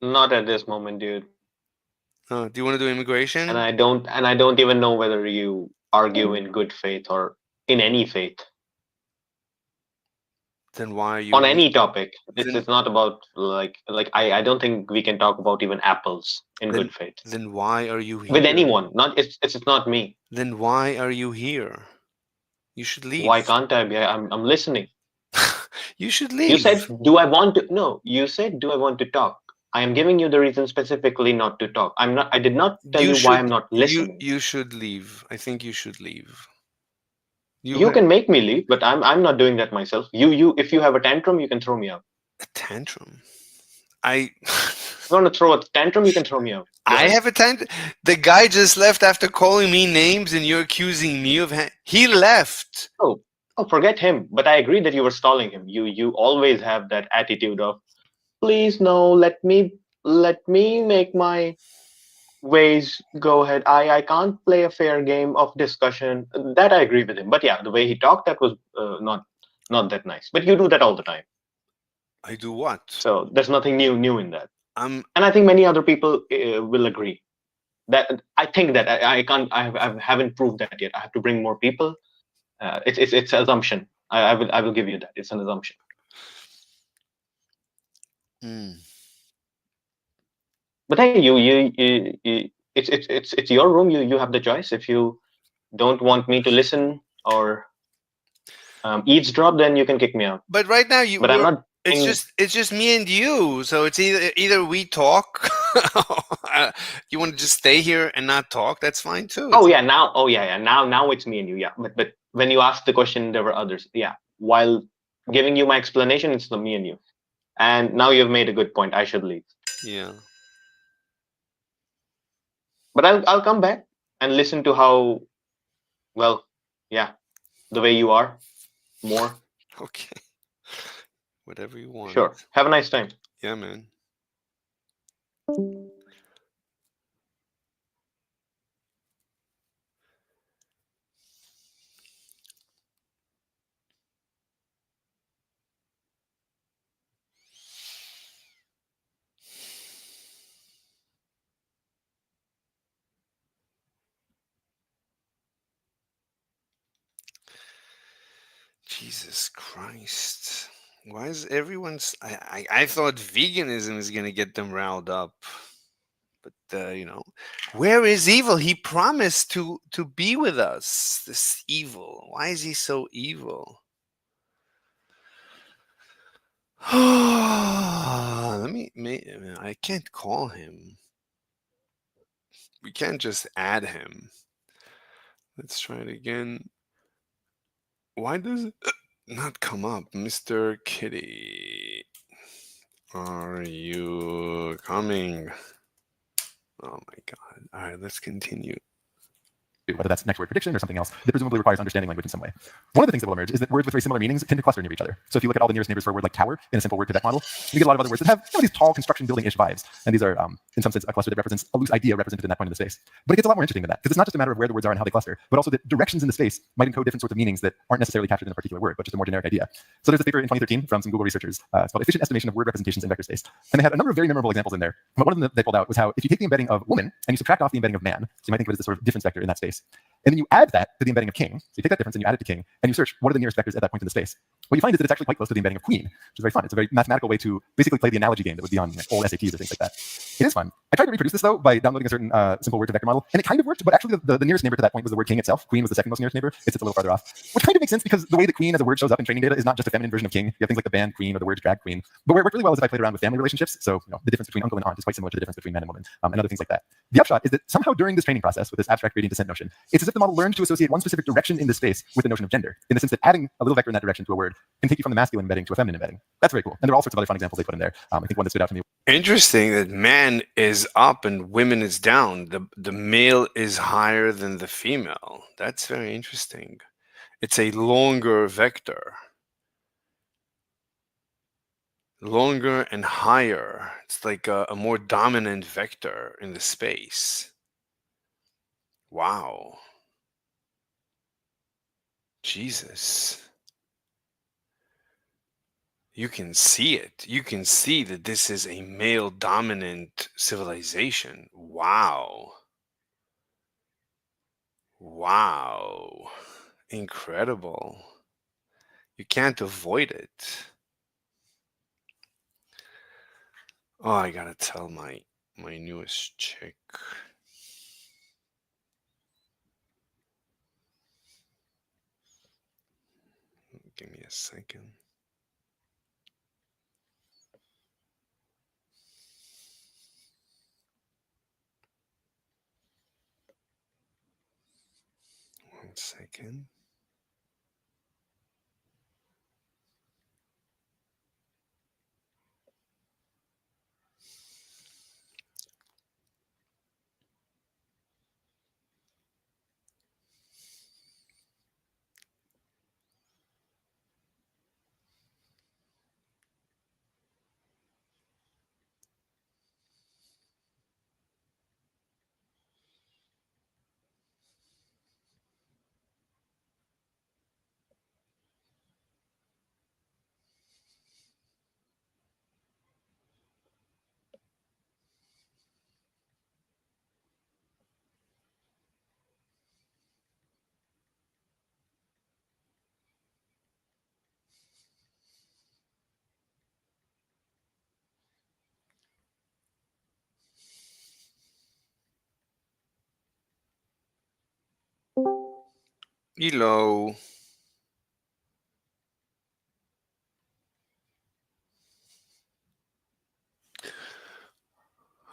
Not at this moment, dude. Do you want to do immigration? And I don't even know whether you argue in good faith or in any faith. Then why are you On here? any topic? It's not about like I don't think we can talk about even apples in good faith. Then why are you here? With anyone, not it's not me. Then why are you here? You should leave. Why can't I be? I'm listening. You should leave. You said, do I want to? No, you said, do I want to talk? I am giving you the reason specifically not to talk. I'm not. I did not tell you why I'm not listening. You should leave. I think you should leave. You can make me leave, but I'm not doing that myself. If you have a tantrum, you can throw me out. A tantrum? You want to throw a tantrum? You can throw me out. I have a tantrum. The guy just left after calling me names, and you're accusing me of. He left. Oh, forget him. But I agree that you were stalling him. You always have that attitude of, please no, let me make my ways go ahead. I can't play a fair game of discussion. That I agree with him. But yeah, the way he talked, that was not that nice. But you do that all the time. I do what? So there's nothing new in that. And I think many other people will agree. That I think that I haven't proved that yet. I have to bring more people. It's an assumption. I will give you that. It's an assumption. But hey, it's your room. You have the choice. If you don't want me to listen or eavesdrop, then you can kick me out. But right now, I'm not. And it's just me and you. So it's either we talk. You want to just stay here and not talk? That's fine too. oh yeah, now oh yeah, now it's me and you. Yeah, but when you asked the question, there were others. Yeah, while giving you my explanation, it's the me and you. And now you've made a good point. I should leave, Yeah. but I'll come back and listen to how well, yeah, the way you are more. Okay. Whatever you want. Sure. Have a nice time. Yeah, man. Jesus Christ. Why is everyone's I thought veganism is gonna get them riled up. But where is evil? He promised to be with us. This evil. Why is he so evil? I can't call him. We can't just add him. Let's try it again. Why does it not come up? Mr. Kitty. Are you coming? Oh my god. Alright, let's continue. Whether that's next word prediction or something else that presumably requires understanding language in some way. One of the things that will emerge is that words with very similar meanings tend to cluster near each other. So if you look at all the nearest neighbors for a word like tower in a simple word Quebec model, you get a lot of other words that have these tall construction building-ish vibes. And these are, in some sense, a cluster that represents a loose idea represented in that point in the space. But it gets a lot more interesting than that, because it's not just a matter of where the words are and how they cluster, but also that directions in the space might encode different sorts of meanings that aren't necessarily captured in a particular word, but just a more generic idea. So there's a paper in 2013 from some Google researchers. It's called Efficient Estimation of Word Representations in Vector Space. And they had a number of very memorable examples in there. But one of them that they pulled out was how if you take the embedding of woman and you subtract off the embedding of man, so you might think of it as a sort of difference vector in that space, and then you add that to the embedding of king. So you take that difference and you add it to king, and you search what are the nearest vectors at that point in the space. What you find is that it's actually quite close to the embedding of queen, which is very fun. It's a very mathematical way to basically play the analogy game that would be on old SATs or things like that. It is fun. I tried to reproduce this though by downloading a certain simple word to vector model, and it kind of worked, but actually the nearest neighbor to that point was the word king itself. Queen was the second most nearest neighbor. It sits a little farther off, which kind of makes sense because the way that queen as a word shows up in training data is not just a feminine version of king. You have things like the band queen or the word drag queen. But where it worked really well is if I played around with family relationships. So the difference between uncle and aunt is quite similar to the difference between men and women, and other things like that. The upshot is that somehow during this training process with this abstract gradient descent notion, it's as if the model learned to associate one specific direction in the space with the notion of gender, in the sense that adding a little vector in that direction to a word can take you from the masculine embedding to a feminine embedding. That's very cool. And there are all sorts of other fun examples they put in there. I think one that stood out to me. Interesting that man is up and women is down. The male is higher than the female. That's very interesting. It's a longer vector. Longer and higher. It's like a more dominant vector in the space. Wow. Jesus. You can see it. You can see that this is a male dominant civilization. Wow. Wow. Incredible. You can't avoid it. Oh, I gotta tell my newest chick. Give me a second. One second. Hello.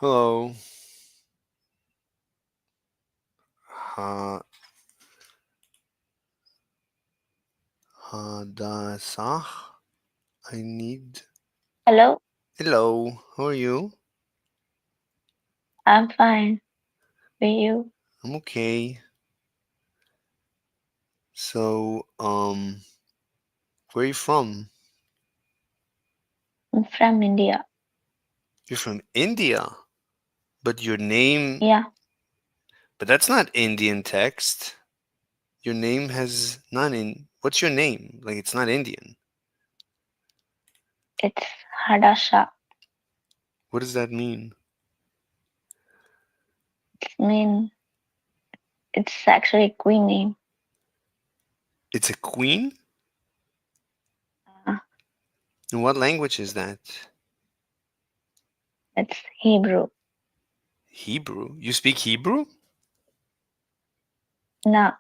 Hello. Ha Hadasah. I need. Hello, Hello. How are you? I'm fine. With you? I'm okay. So, where are you from? I'm from India. You're from India, but your name, Yeah, but that's not Indian text. Your name has not in. What's your name? Like it's not Indian. it's Hadasha. What does that mean? I mean, it's actually a queen name. It's a queen? Uh, In what language is that? it's Hebrew. Hebrew. You speak Hebrew? No,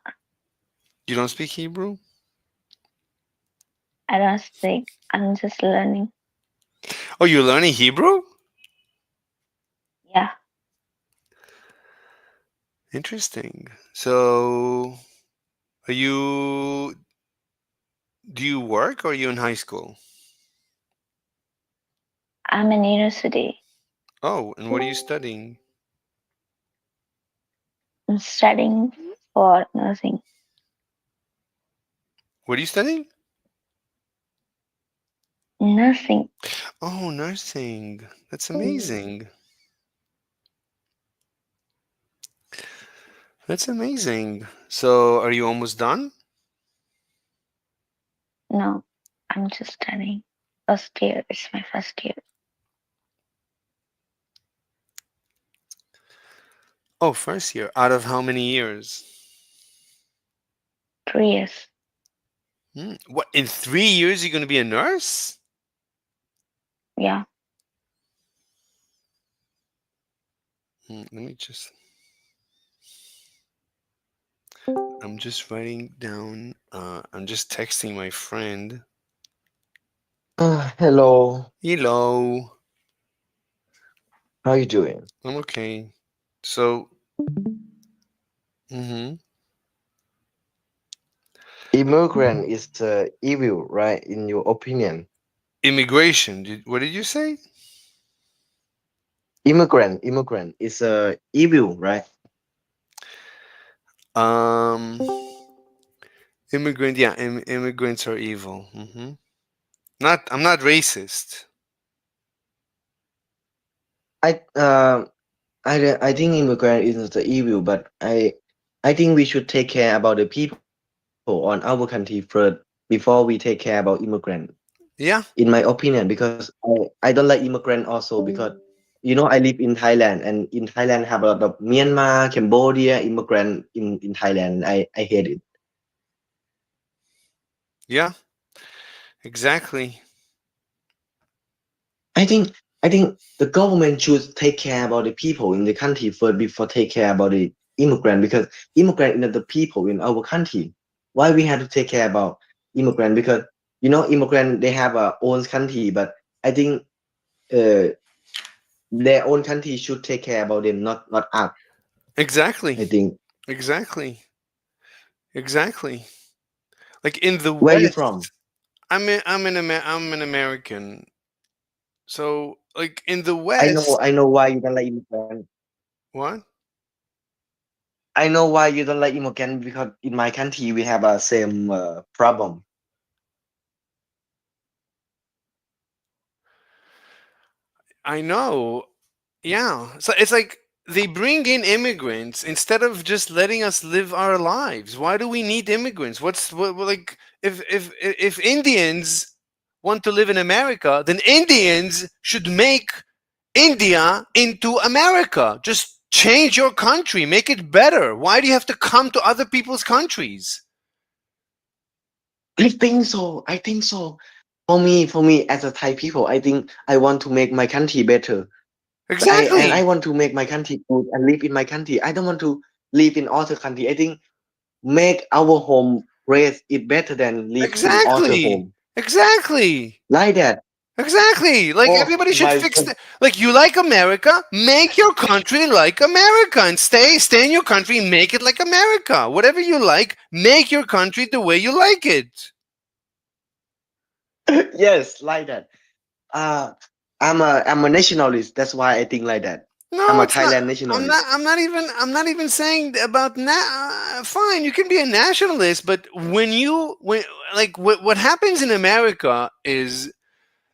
You don't speak Hebrew? I don't speak. I'm just learning. Oh, you're learning Hebrew? Yeah, Interesting. So, are you do you work or are you in high school? I'm in university. Oh, and what are you studying? I'm studying for nursing. What are you studying? Nursing. Oh, nursing. That's amazing. That's amazing. So, are you almost done? No, I'm just studying. First year. It's my first year. Oh, first year. Out of how many years? 3 years. What, in 3 years you're going to be a nurse? Yeah, Let me just. I'm just writing down. I'm just texting my friend. Hello, Hello. how you doing? I'm okay. So, hmm Immigrant is evil, right? In your opinion, immigration. What did you say? immigrant is evil, right? Um, immigrant. Yeah, immigrants are evil. Not. I'm not racist. I uh, I think immigrant isn't the evil, but I think we should take care about the people on our country first before we take care about immigrant. Yeah. In my opinion, because I don't like immigrant also because I live in Thailand and in Thailand have a lot of Myanmar, Cambodia immigrant in Thailand. I hate it. Yeah. Exactly. I think I think the government should take care about the people in the country first before take care about the immigrant because immigrant are the people in our country. Why we have to take care about immigrant? Because immigrant they have a own country, but I think uh, their own country should take care about them, not us. Exactly. I think. Exactly. Exactly. Like in the Where you from? West, I'm an American. So like in the West, I know why you don't like immigrant. what? I know why you don't like immigrant because in my country we have a same problem. I know. Yeah. So it's like they bring in immigrants instead of just letting us live our lives. Why do we need immigrants? Like if Indians want to live in America, then Indians should make India into America. Just change your country, make it better. Why do you have to come to other people's countries? I think so. I think so. For me, as a Thai people, I think I want to make my country better. I Exactly. want to make my country good and live in my country. I don't want to live in other country. I think make our home race it better than live in other Exactly. home Exactly. like that. Exactly. Like Oh everybody should my fix God. the like you like America, make your country like America and stay in your country, make it like America. Whatever you like, make your country the way you like it. Yes, like that. Uh, I'm a nationalist. That's why I think like that. I'm No, a it's not. Thailand I'm not. nationalist. I'm not even saying about fine, you can be a nationalist, but when like what happens in America is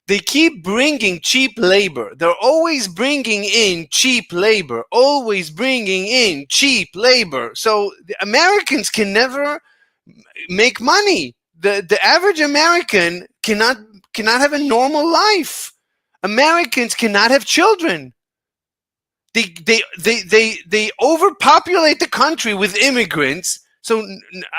they keep bringing cheap labor. They're always bringing in cheap labor. Always bringing in cheap labor. So the Americans can never make money. The average American cannot have a normal life. Americans cannot have children. They overpopulate the country with immigrants, so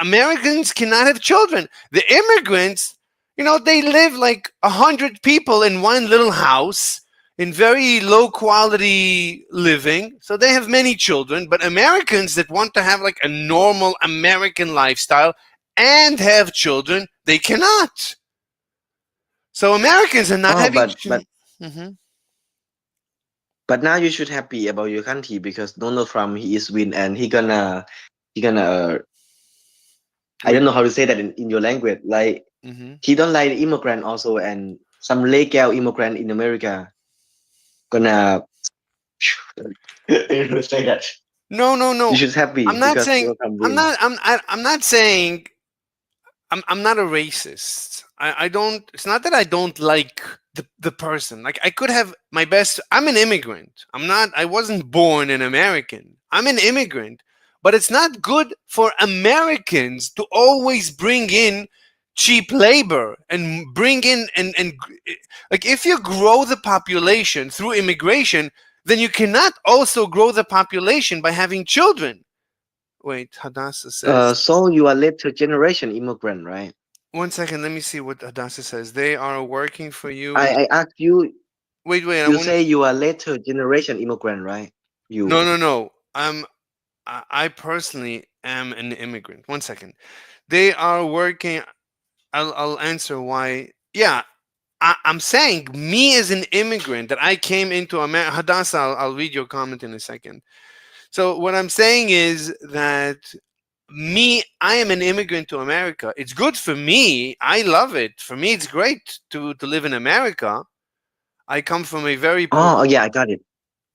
Americans cannot have children. The immigrants, they live like 100 people in one little house in very low quality living, so they have many children. But Americans that want to have like a normal American lifestyle and have children, they cannot. So Americans are not Oh, having. Mhm. but now you should happy about your country because Donald Trump he is win and he gonna I don't know how to say that in your language. Like Mhm. he don't like immigrant also and some legal immigrant in America gonna you say that. No, no, You no. should happy I'm not because saying Donald Trump I'm win. not I'm not saying I'm not a racist. I don't it's not that I don't like the person. Like I could have my best I'm an immigrant. I wasn't born an American. I'm an immigrant. But it's not good for Americans to always bring in cheap labor and bring in and like if you grow the population through immigration, then you cannot also grow the population by having children. Wait, Hadassah says. So you are later generation immigrant, right? One second, let me see what Hadassah says. They are working for you. I asked you. Wait, I You want. say you are later generation immigrant, right? You. No, no, no. I personally am an immigrant. One second. They are working. I'll answer why. Yeah, I'm saying me as an immigrant that I came into America. Hadassah, I'll read your comment in a second. So what I'm saying is that I am an immigrant to America. It's good for me. I love it. For me, it's great to live in America. I come from a very poor. Oh, yeah, I got it.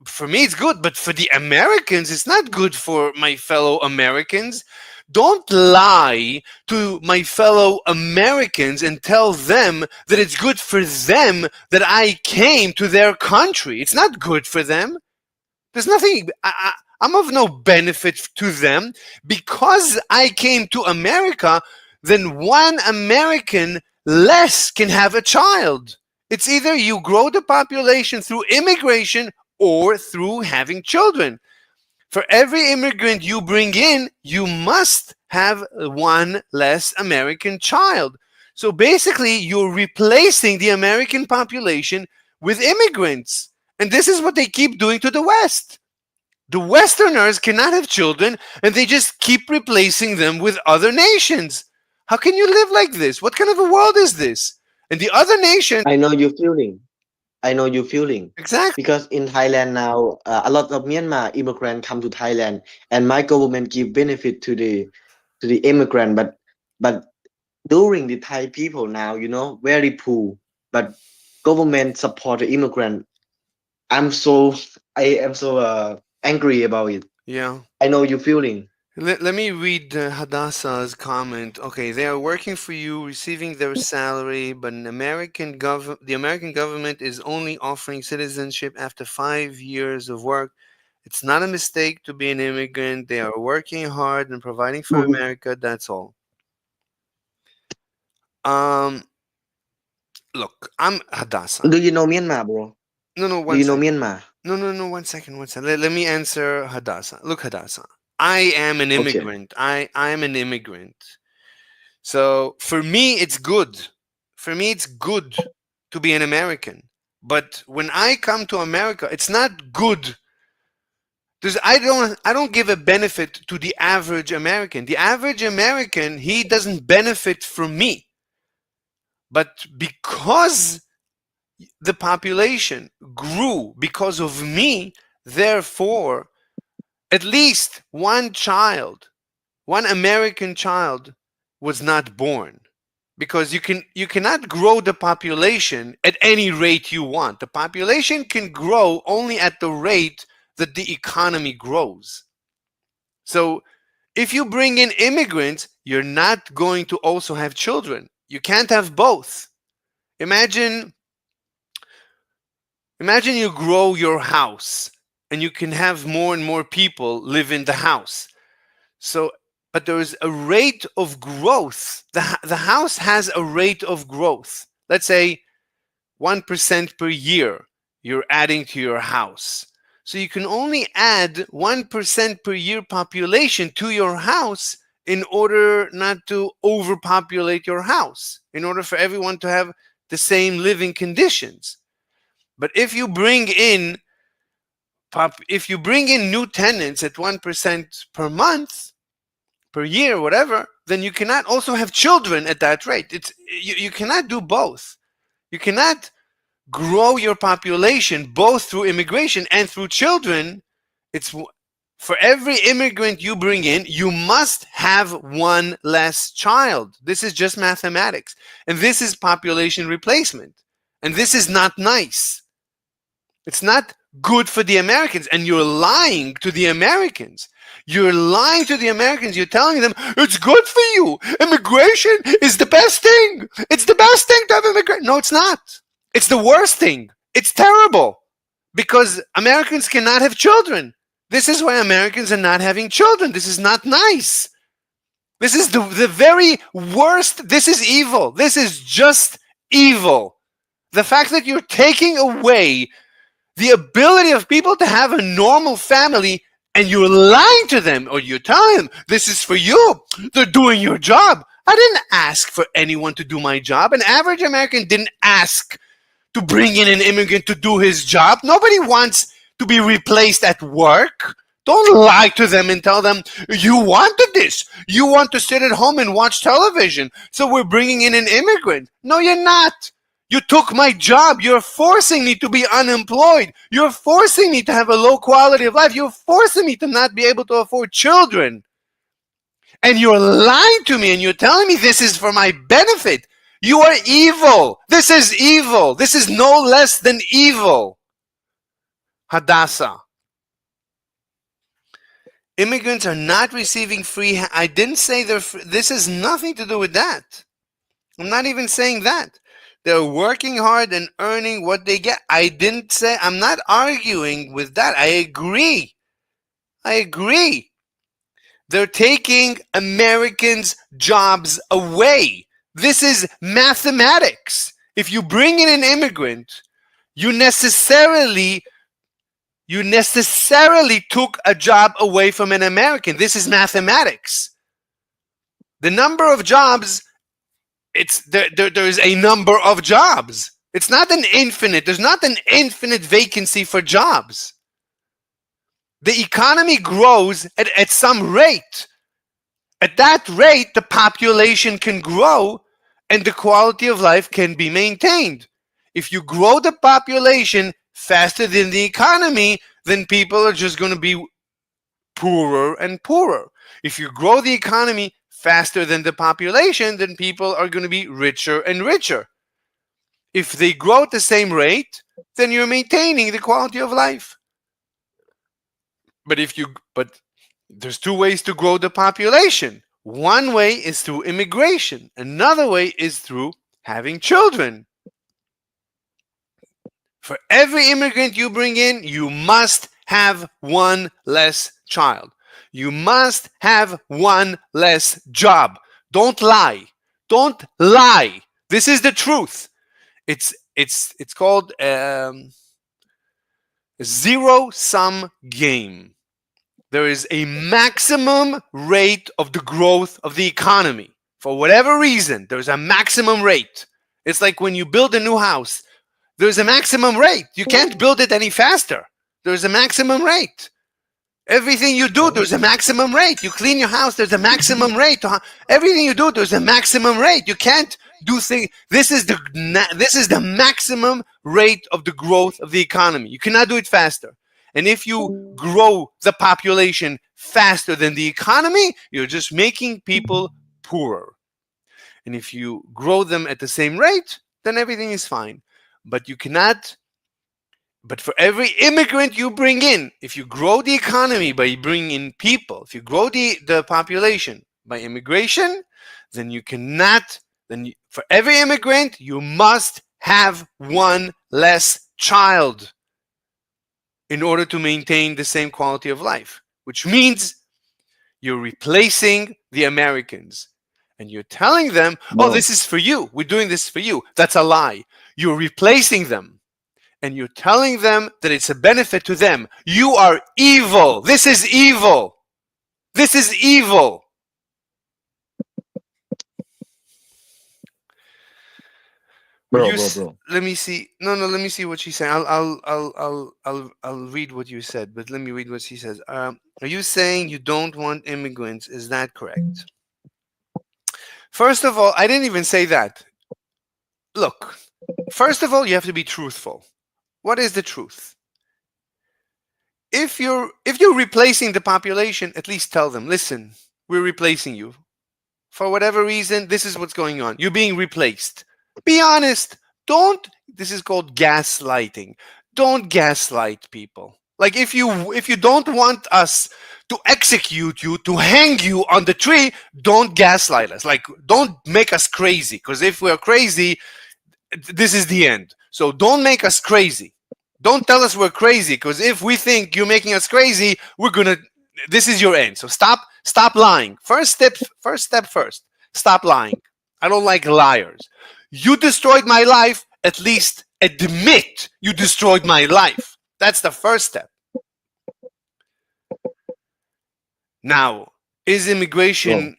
For me, it's good, but for the Americans, it's not good for my fellow Americans. Don't lie to my fellow Americans and tell them that it's good for them that I came to their country. It's not good for them. There's nothing. I'm of no benefit to them because I came to America. Then one American less can have a child. It's either you grow the population through immigration or through having children. For every immigrant you bring in, you must have one less American child. So basically, you're replacing the American population with immigrants. And this is what they keep doing to the West. The Westerners cannot have children and they just keep replacing them with other nations. How can you live like this? What kind of a world is this? And the other nation. I know your feeling. I know your feeling. Exactly. Because in Thailand now, a lot of Myanmar immigrant come to Thailand, and my government give benefit to the immigrant. But during the Thai people now, very poor. But government support the immigrant. I'm so I am so angry about it. Yeah. I know your feeling. Let me read Hadassah's comment. Okay, they are working for you, receiving their salary, but the American government is only offering citizenship after 5 years of work. It's not a mistake to be an immigrant. They are working hard and providing for Mhm. America. That's all. Um, Look, I'm Hadassah. Do you know Myanmar, bro? No, no, Do one you know second. Myanmar? No, 1 second, 1 second. Let me answer Hadassah. Look, Hadassah, I am an Okay. immigrant. I am an immigrant. So for me, it's good. For me, it's good to be an American. But when I come to America, it's not good. I don't give a benefit to the average American. The average American, he doesn't benefit from me. But because the population grew because of me, therefore, at least one American child was not born. Because you cannot grow the population at any rate you want. The population can grow only at the rate that the economy grows. So if you bring in immigrants, you're not going to also have children. You can't have both. Imagine you grow your house and you can have more and more people live in the house. So, but there is a rate of growth. The house has a rate of growth. Let's say 1% per year you're adding to your house. So you can only add 1% per year population to your house in order not to overpopulate your house, in order for everyone to have the same living conditions. But if you bring in new tenants at 1% per month, per year, whatever, then you cannot also have children at that rate. You cannot do both. You cannot grow your population both through immigration and through children. It's for every immigrant you bring in, you must have one less child. This is just mathematics. And this is population replacement. And this is not nice. It's not good for the Americans. And you're lying to the Americans. You're lying to the Americans. You're telling them it's good for you. Immigration is the best thing. It's the best thing to have immigration. No, it's not. It's the worst thing. It's terrible because Americans cannot have children. This is why Americans are not having children. This is not nice. This is the very worst. This is evil. This is just evil. The fact that you're taking away the ability of people to have a normal family and you're lying to them or you're telling them this is for you. They're doing your job. I didn't ask for anyone to do my job. An average American didn't ask to bring in an immigrant to do his job. Nobody wants to be replaced at work. Don't lie to them and tell them you wanted this. You want to sit at home and watch television. So we're bringing in an immigrant. No, you're not. You took my job. You're forcing me to be unemployed. You're forcing me to have a low quality of life. You're forcing me to not be able to afford children. And you're lying to me and you're telling me this is for my benefit. You are evil. This is evil. This is no less than evil. Hadassah. Immigrants are not receiving free. I didn't say they're free. This has nothing to do with that. I'm not even saying that. They're working hard and earning what they get. I didn't say, I'm not arguing with that. I agree. They're taking Americans' jobs away. This is mathematics. If you bring in an immigrant, you necessarily took a job away from an American. This is mathematics. The number of jobs, there's a number of jobs. It's not an infinite. There's not an infinite vacancy for jobs. The economy grows at some rate. At that rate, the population can grow and the quality of life can be maintained. If you grow the population faster than the economy, then people are just going to be poorer and poorer. If you grow the economy faster than the population, then people are going to be richer and richer. If they grow at the same rate, then you're maintaining the quality of life. But there's two ways to grow the population. One way is through immigration. Another way is through having children. For every immigrant you bring in, you must have one less child. You must have one less job. Don't lie. Don't lie. This is the truth. It's called a zero-sum game. There is a maximum rate of the growth of the economy. For whatever reason, there's a maximum rate. It's like when you build a new house. There's a maximum rate. You can't build it any faster. There's a maximum rate. Everything you do, there's a maximum rate. You clean your house, there's a maximum rate. Everything you do, there's a maximum rate. You can't do things. This is the maximum rate of the growth of the economy. You cannot do it faster. And if you grow the population faster than the economy, you're just making people poorer. And if you grow them at the same rate, then everything is fine. But you cannot. But for every immigrant you bring in, if you grow the economy by bringing in people, if you grow the population by immigration, then you cannot, for every immigrant, you must have one less child in order to maintain the same quality of life, which means you're replacing the Americans. And you're telling them, oh, Bro, this is for you. We're doing this for you. That's a lie. You're replacing them. And you're telling them that it's a benefit to them. You are evil. This is evil. This is evil. Would you? bro. Let me see. No, no. Let me see what she's saying. I'll read what you said. But let me read what she says. Are you saying you don't want immigrants? Is that correct? First of all, I didn't even say that. Look. First of all, you have to be truthful. What is the truth? If you're replacing the population, at least tell them, listen, we're replacing you. For whatever reason, this is what's going on. You're being replaced. Be honest. Don't This is called gaslighting. Don't gaslight people. Like if you don't want us to execute you, to hang you on the tree, don't gaslight us. Like don't make us crazy, because if we're crazy, this is the end. So don't make us crazy. Don't tell us we're crazy, because if we think you're making us crazy, this is your end. So stop lying. First step first. Stop lying. I don't like liars. You destroyed my life. At least admit you destroyed my life. That's the first step. Now, is Bro, immigration?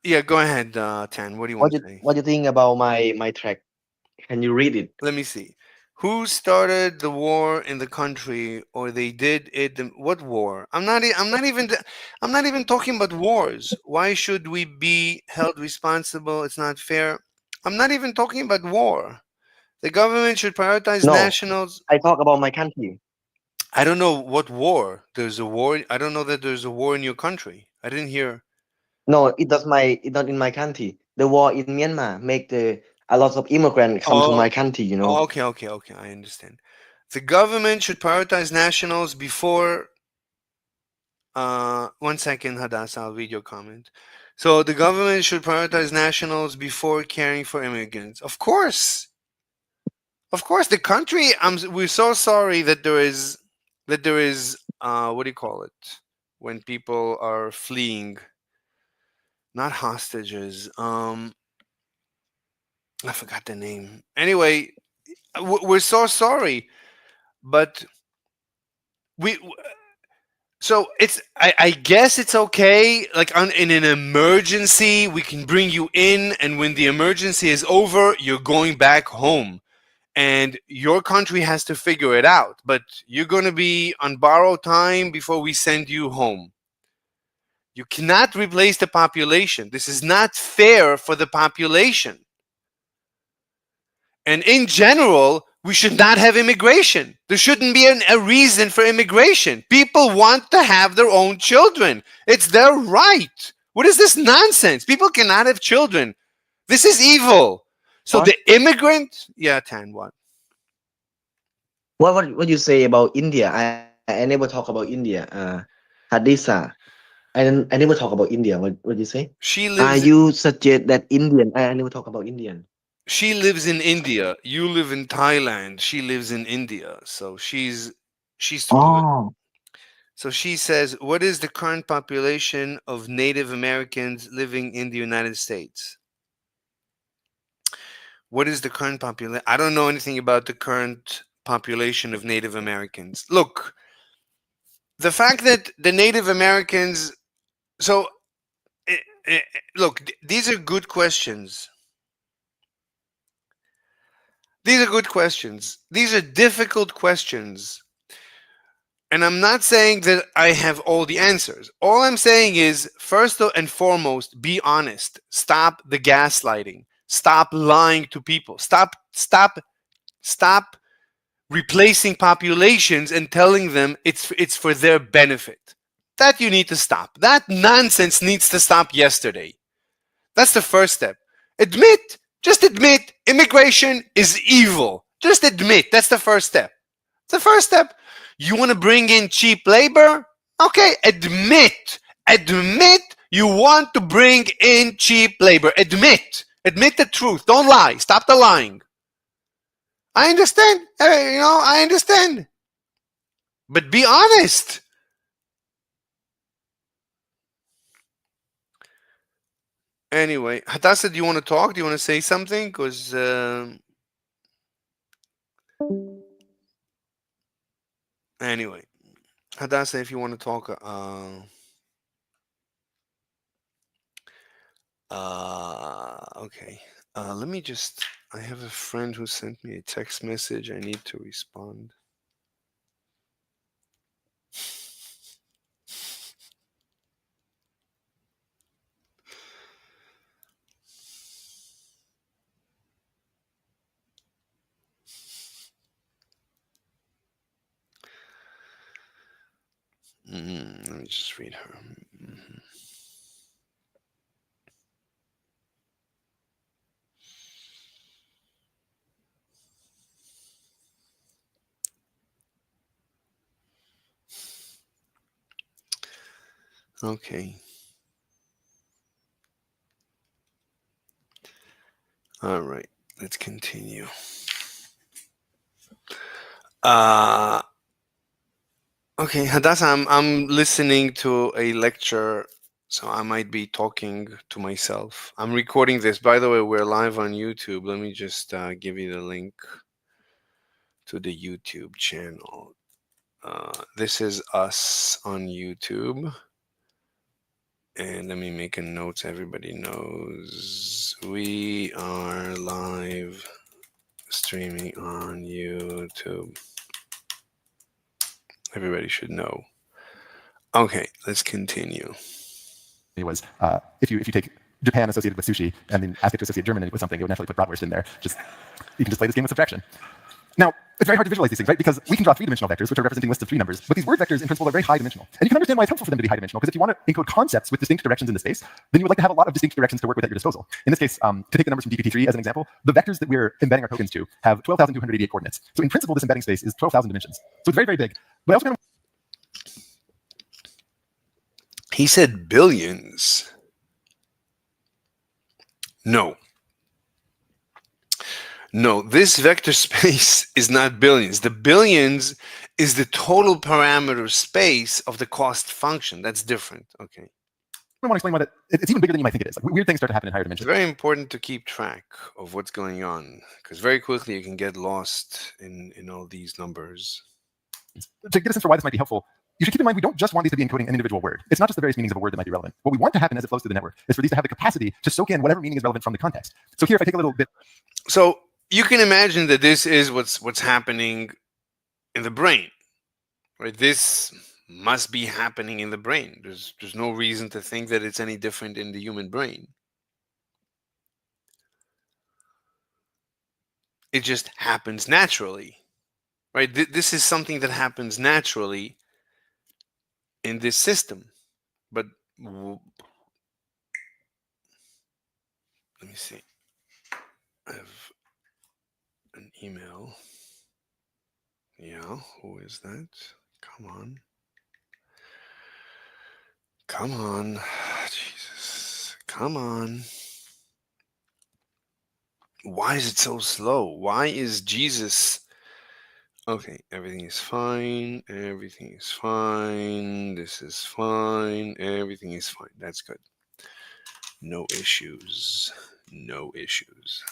Yeah, go ahead, Tan. What do you want to say? what you think about my track? Can you read it? Let me see. Who started the war in the country, or they did it? What war? I'm not even talking about wars. Why should we be held responsible? It's not fair. I'm not even talking about war. The government should prioritize No, nationals. I talk about my country. I don't know what war. There's a war. I don't know that there's a war in your country. I didn't hear. No, it not in my country. The war in Myanmar make the a lot of immigrants come to Oh, my country. You oh, know. okay. I understand. The government should prioritize nationals before. One second, Hadass. I'll read your comment. So the government should prioritize nationals before caring for immigrants. Of course. The country. We're so sorry that there is. What do you call it? When people are fleeing, not hostages. I forgot the name. Anyway, we're so sorry, but we so it's I guess it's okay, like in an emergency we can bring you in, and when the emergency is over you're going back home, and your country has to figure it out, but you're going to be on borrowed time before we send you home. You cannot replace the population. This is not fair for the population. And in general, we should not have immigration. There shouldn't be a reason for immigration. People want to have their own children. It's their right. What is this nonsense? People cannot have children. This is evil. So What? the immigrant, yeah, Tan, what? What you say about India? I never talk about India. Hadisa. I never talk about India. What you say? She lives You suggest that Indian. I never talk about Indian. she lives in India. You live in Thailand. She lives in India. So she's talking about. Oh, So she says, what is the current population of Native Americans living in the United States? What is the current population? I don't know anything about the current population of Native Americans. Look, the fact that the Native Americans, so eh, eh, look, these are good questions. These are good questions. These are difficult questions. And I'm not saying that I have all the answers. All I'm saying is, first and foremost, be honest. Stop the gaslighting. Stop lying to people. Stop replacing populations and telling them it's for their benefit. That you need to stop. That nonsense needs to stop yesterday. That's the first step. Just admit immigration is evil. Just admit. That's the first step. It's the first step. You want to bring in cheap labor? Okay, admit you want to bring in cheap labor. Admit the truth. Don't lie. Stop the lying. I understand. I understand. But be honest. Anyway, Hadassah, do you want to talk? Do you want to say something? Because anyway, Hadassah, if you want to talk, okay. Let me just. I have a friend who sent me a text message. I need to respond. Let me just read her. Okay. All right. Let's continue. Okay, Hadassah, I'm listening to a lecture, so I might be talking to myself. I'm recording this. By the way, we're live on YouTube. Let me just give you the link to the YouTube channel. This is us on YouTube. And let me make a note so everybody knows we are live streaming on YouTube. Everybody should know. Okay, let's continue. It was if you take Japan associated with sushi and then ask it to associate Germany with something, it would naturally put bratwurst in there. You can just play this game with subtraction. Now, it's very hard to visualize these things, right? Because we can draw three-dimensional vectors, which are representing lists of three numbers, but these word vectors in principle are very high-dimensional. And you can understand why it's helpful for them to be high-dimensional, because if you want to encode concepts with distinct directions in the space, then you would like to have a lot of distinct directions to work with at your disposal. In this case, to take the numbers from DPT3 as an example, the vectors that we're embedding our tokens to have 12,288 coordinates. So in principle, this embedding space is 12,000 dimensions. So it's very, very big. But I also kind of... He said billions. No, this vector space is not billions. The billions is the total parameter space of the cost function. That's different. Okay. I want to explain why it's even bigger than you might think it is. Like, weird things start to happen in higher dimensions. It's very important to keep track of what's going on, because very quickly you can get lost in all these numbers. To get a sense for why this might be helpful, you should keep in mind we don't just want these to be encoding an individual word. It's not just the various meanings of a word that might be relevant. What we want to happen as it flows through the network is for these to have the capacity to soak in whatever meaning is relevant from the context. So here, if I take a little bit... So you can imagine that this is what's happening in the brain, right? This must be happening in the brain. There's no reason to think that it's any different in the human brain. It just happens naturally, right? This is something that happens naturally in this system. But let me see. I have an email. Yeah, who is that? Come on. Come on. Jesus. Come on. Why is it so slow? Why is Jesus... Okay, everything is fine. Everything is fine. This is fine. Everything is fine. That's good. No issues. No issues.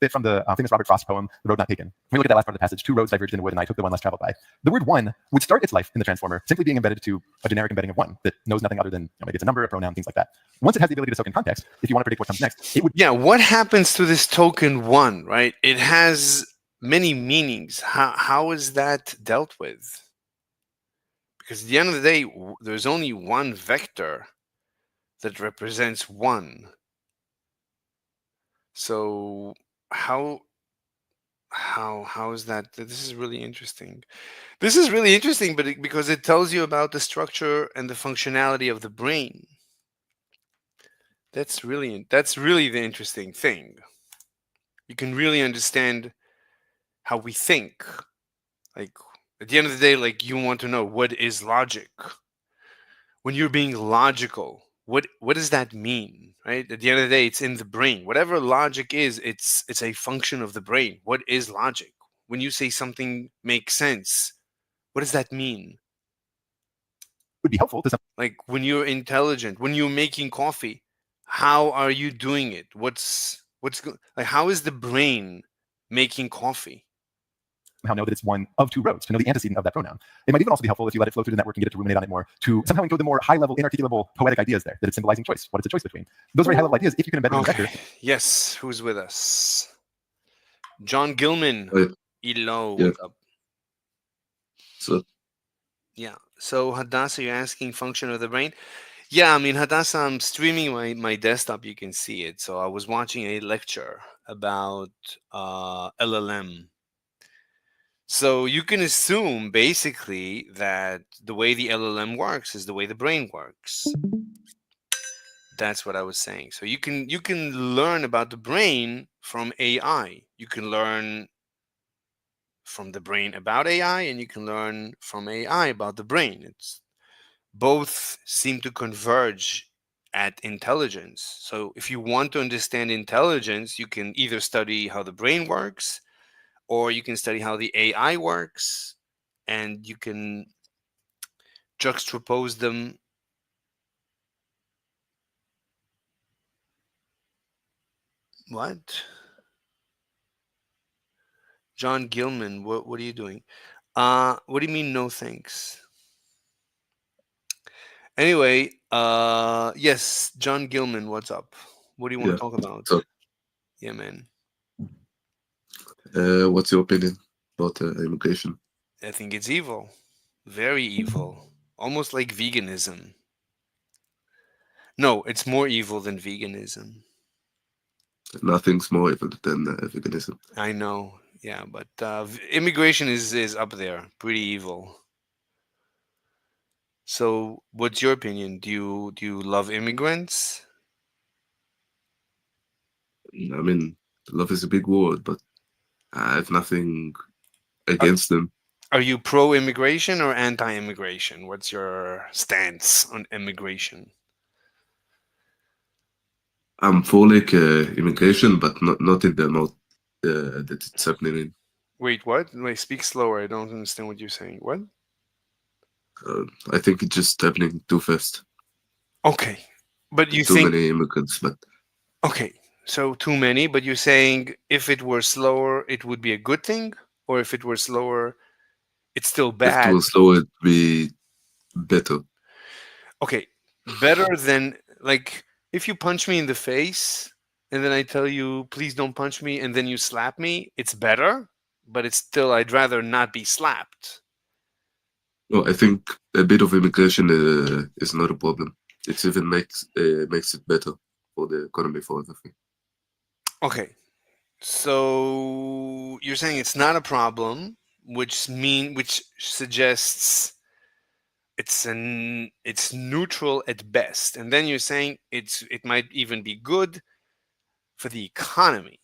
Bit from the famous Robert Frost poem, The Road Not Taken. When we look at that last part of the passage, two roads diverged in a wood, and I took the one less traveled by. The word one would start its life in the transformer simply being embedded to a generic embedding of one that knows nothing other than maybe it's a number, a pronoun, things like that. Once it has the ability to soak in context, if you want to predict what comes next, it would... Yeah, what happens to this token one, right? It has many meanings. How is that dealt with? Because at the end of the day, there's only one vector that represents one. So how how is that? This is really interesting. This is really interesting, but because it tells you about the structure and the functionality of the brain. That's really the interesting thing. You can really understand how we think. Like at the end of the day, like you want to know what is logic. When you're being logical, what does that mean? Right? At the end of the day, it's in the brain. Whatever logic is, it's a function of the brain. What is logic? When you say something makes sense, what does that mean? Would be helpful to some. Like when you're intelligent, when you're making coffee, how are you doing it? Like how is the brain making coffee? Somehow know that it's one of two roads, to know the antecedent of that pronoun. It might even also be helpful if you let it flow through the network and get it to ruminate on it more, to somehow encode the more high-level, inarticulable, poetic ideas there, that it's symbolizing choice, what it's a choice between. Those very high-level ideas, if you can embed them in a vector. Yes, who's with us? John Gilman. Hello, Yeah. what's up? So Yeah. So Hadassah, you're asking function of the brain? Yeah, I mean Hadassah, I'm streaming my desktop, you can see it. So I was watching a lecture about LLM. So you can assume basically that the way the LLM works is the way the brain works. That's what I was saying. So you can learn about the brain from AI. You can learn from the brain about AI, and you can learn from AI about the brain. It's both seem to converge at intelligence. So if you want to understand intelligence, you can either study how the brain works, or you can study how the AI works, and you can juxtapose them. What? John Gilman, what are you doing? What do you mean no thanks? Anyway, yes, John Gilman, what's up? What do you want yeah. to talk about? So Yeah, man. what's your opinion about immigration? I think it's evil. Very evil. Almost like veganism. No, it's more evil than veganism. Nothing's more evil than veganism. I know. Yeah, but immigration is up there. Pretty evil. So, what's your opinion? Do you love immigrants? I mean, love is a big word, but I have nothing Are, against them. are you pro-immigration or anti-immigration? What's your stance on immigration? I'm for like immigration, but not in the amount that it's happening in. Wait, what? Wait, speak slower. I don't understand what you're saying. What? I think it's just happening too fast. Okay, but you Too think many immigrants, but okay, so too many, but you're saying if it were slower, it would be a good thing, or if it were slower, it's still if it bad. was slow, it'd be better. Okay, better than like if you punch me in the face and then I tell you please don't punch me and then you slap me, it's better, but it's still I'd rather not be slapped. No, I think a bit of immigration is not a problem. It even makes it better for the economy, for everything. Okay, so you're saying it's not a problem, which suggests it's neutral at best, and then you're saying it might even be good for the economy.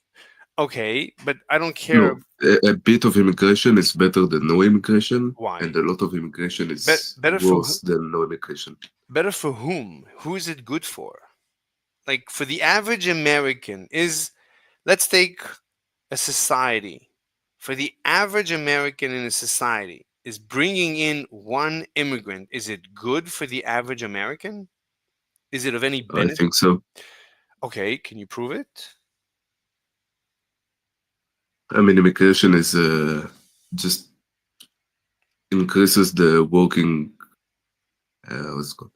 Okay, but I don't care. No, a bit of immigration is better than no immigration, Why? and a lot of immigration is Better worse than no immigration. better for whom? Who is it good for? Like for the average American is let's take a society. For the average American in a society, is bringing in one immigrant, is it good for the average American? Is it of any I benefit? think so. Okay, can you prove it? I mean, immigration is just increases the working, what's it called?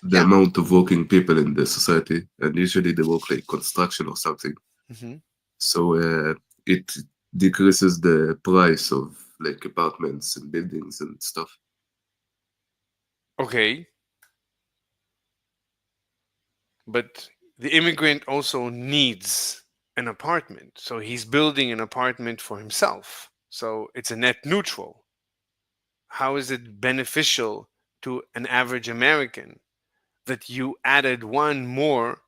The Yeah. amount of working people in the society, and usually they work like construction or something. hmm So it decreases the price of like apartments and buildings and stuff. Okay, but the immigrant also needs an apartment, so he's building an apartment for himself. So it's a net neutral. How is it beneficial to an average American that you added one more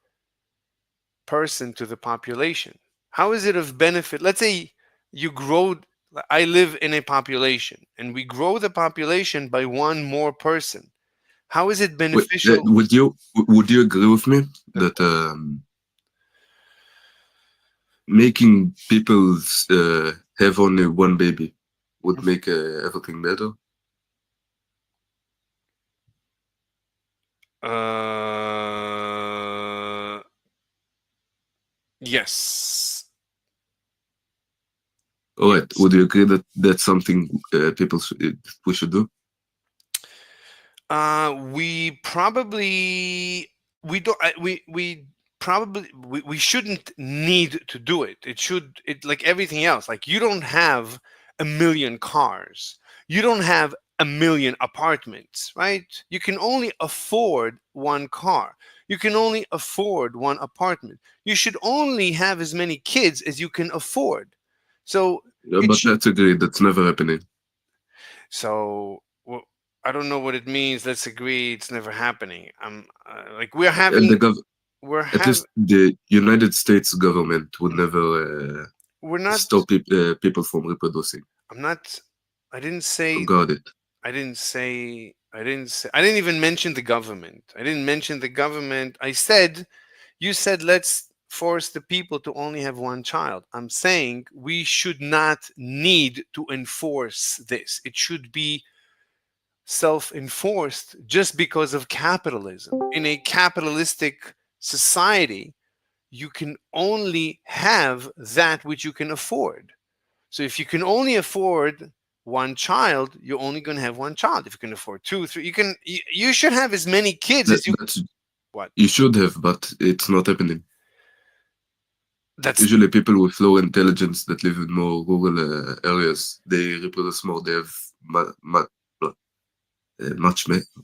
person to the population? How is it of benefit? Let's say you grow, I live in a population and we grow the population by one more person. How is it Wait, beneficial? would you agree with me that making people have only one baby would make everything better? Yes. All right. Would you agree that that's something we should do? We probably we don't we probably we shouldn't need to do it. It like everything else. Like you don't have a million cars. You don't have a million apartments, right? You can only afford one car. You can only afford one apartment. You should only have as many kids as you can afford. So Yeah, it but should that's agreed. That's never happening. So well, I don't know what it means. Let's agree it's never happening. Like we're And having, the gov we're at have, least the United States government would never we're not. stop people from reproducing. I'm not. I didn't say. Got it. I didn't say. I didn't say. I didn't even mention the government. I didn't mention the government. I said, you said let's force the people to only have one child. I'm saying we should not need to enforce this. It should be self enforced just because of capitalism. In a capitalistic society, you can only have that which you can afford. So if you can only afford one child, you're only going to have one child. If you can afford two, three, you should have as many kids as you. That's What? you should have, but it's not happening. That's Usually, people with low intelligence that live in more rural areas, they reproduce more. They have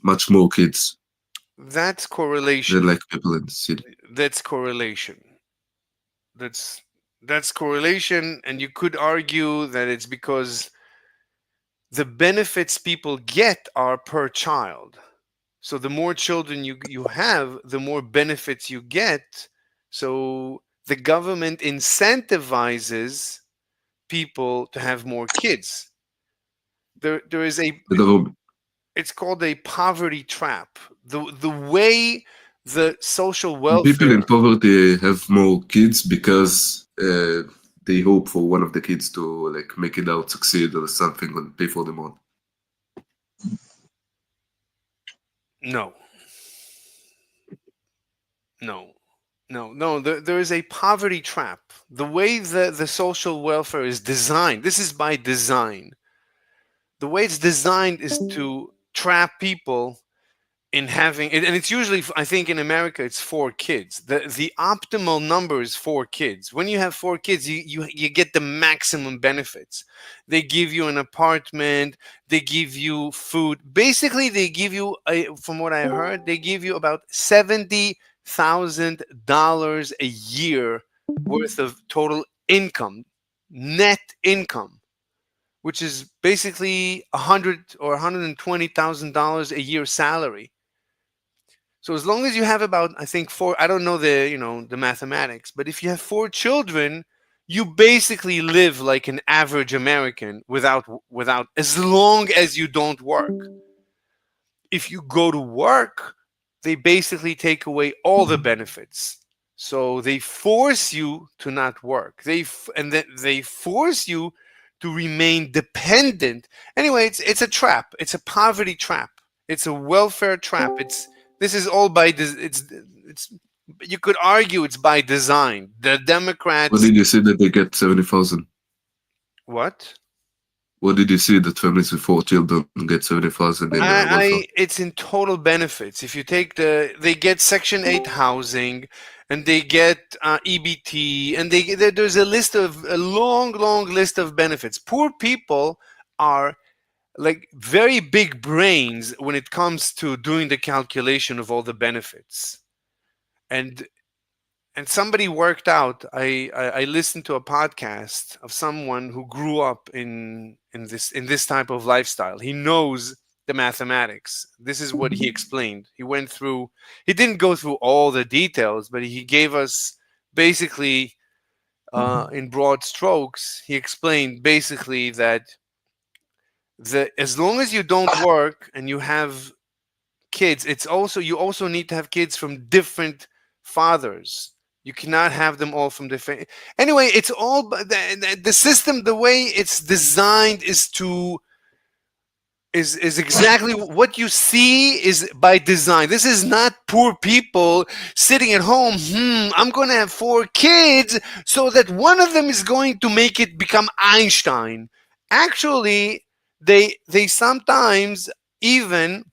much more kids that's correlation. than like people in the city. That's correlation. That's that's correlation, and you could argue that it's because the benefits people get are per child. So the more children you have, the more benefits you get. So the government incentivizes people to have more kids. There is a, The government, it's called a poverty trap. The way the social people in welfare, poverty have more kids because they hope for one of the kids to like make it out, succeed, or something, and pay for them all. no, no, no. There is a poverty trap. The way the social welfare is designed, this is by design. The way it's designed is to trap people in having, and it's usually, I think in America it's four kids. The optimal number is four kids. When you have four kids, you get the maximum benefits. They give you an apartment, they give you food. Basically they give you from what I heard, they give you about $70,000 a year worth of total income, net income, which is basically $120,000 a year salary. So as long as you have about, I think four, I don't know the mathematics, but if you have four children, you basically live like an average American without as long as you don't work. If you go to work, they basically take away all the benefits. So they force you to not work. And then they force you to remain dependent. Anyway, it's a trap. It's a poverty trap. It's a welfare trap. This is all by it's you could argue it's by design. The What Democrats. did you say that they get 70,000? What? What did you say that families with 4 children get 70,000 in welfare? It's in total benefits. If you take they get Section 8 housing, and they get EBT, and there's a long list of benefits. Poor people are like very big brains when it comes to doing the calculation of all the benefits. And somebody worked out. I listened to a podcast of someone who grew up in this type of lifestyle. He knows the mathematics. This is what he explained. He went through. He didn't go through all the details, but he gave us basically, in broad strokes, he explained basically that as long as you don't work and you have kids, you also need to have kids from different fathers. You cannot have them all from different. Anyway, it's all the system. The way it's designed is exactly what you see is by design. This is not poor people sitting at home. I'm going to have 4 kids so that one of them is going to make it become Einstein. Actually, they sometimes even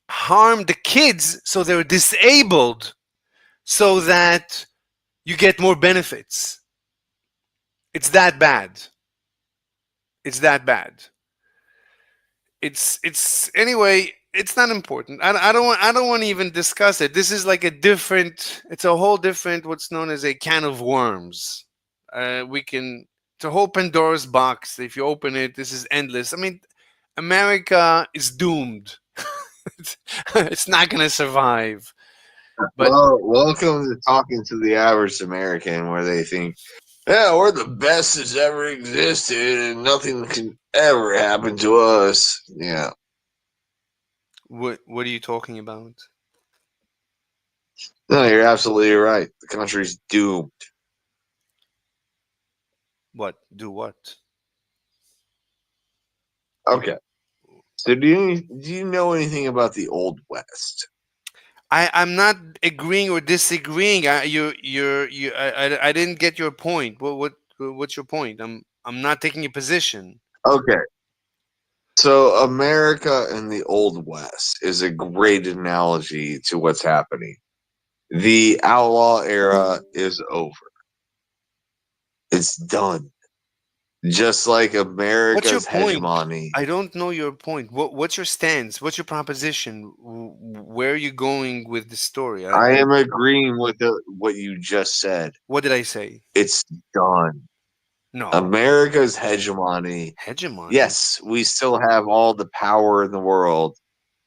harm the kids so they're disabled so that you get more benefits. It's that bad. It's that bad. It's anyway. It's not important. I don't want to even discuss it. This is like a different. It's a whole different. What's known as a can of worms. We can. It's a whole Pandora's box. If you open it, this is endless. I mean, America is doomed. It's not going to survive. But well, welcome to talking to the average American, where they think, yeah, we're the best that's ever existed, and nothing can ever happen to us. Yeah. what are you talking about? No, you're absolutely right. The country's doomed. What? Do what? Okay. So do you know anything about the Old West? I'm not agreeing or disagreeing. I didn't get your point. What's your point? I'm not taking a position. Okay. So America in the Old West is a great analogy to what's happening. The outlaw era is over. It's done. Just like What's your America's point? hegemony. I don't know your point. What's your stance? What's your proposition? Where are you going with the story? I am agreeing with what you just said. What did I say? It's done. No. America's hegemony. Hegemony? Yes, we still have all the power in the world,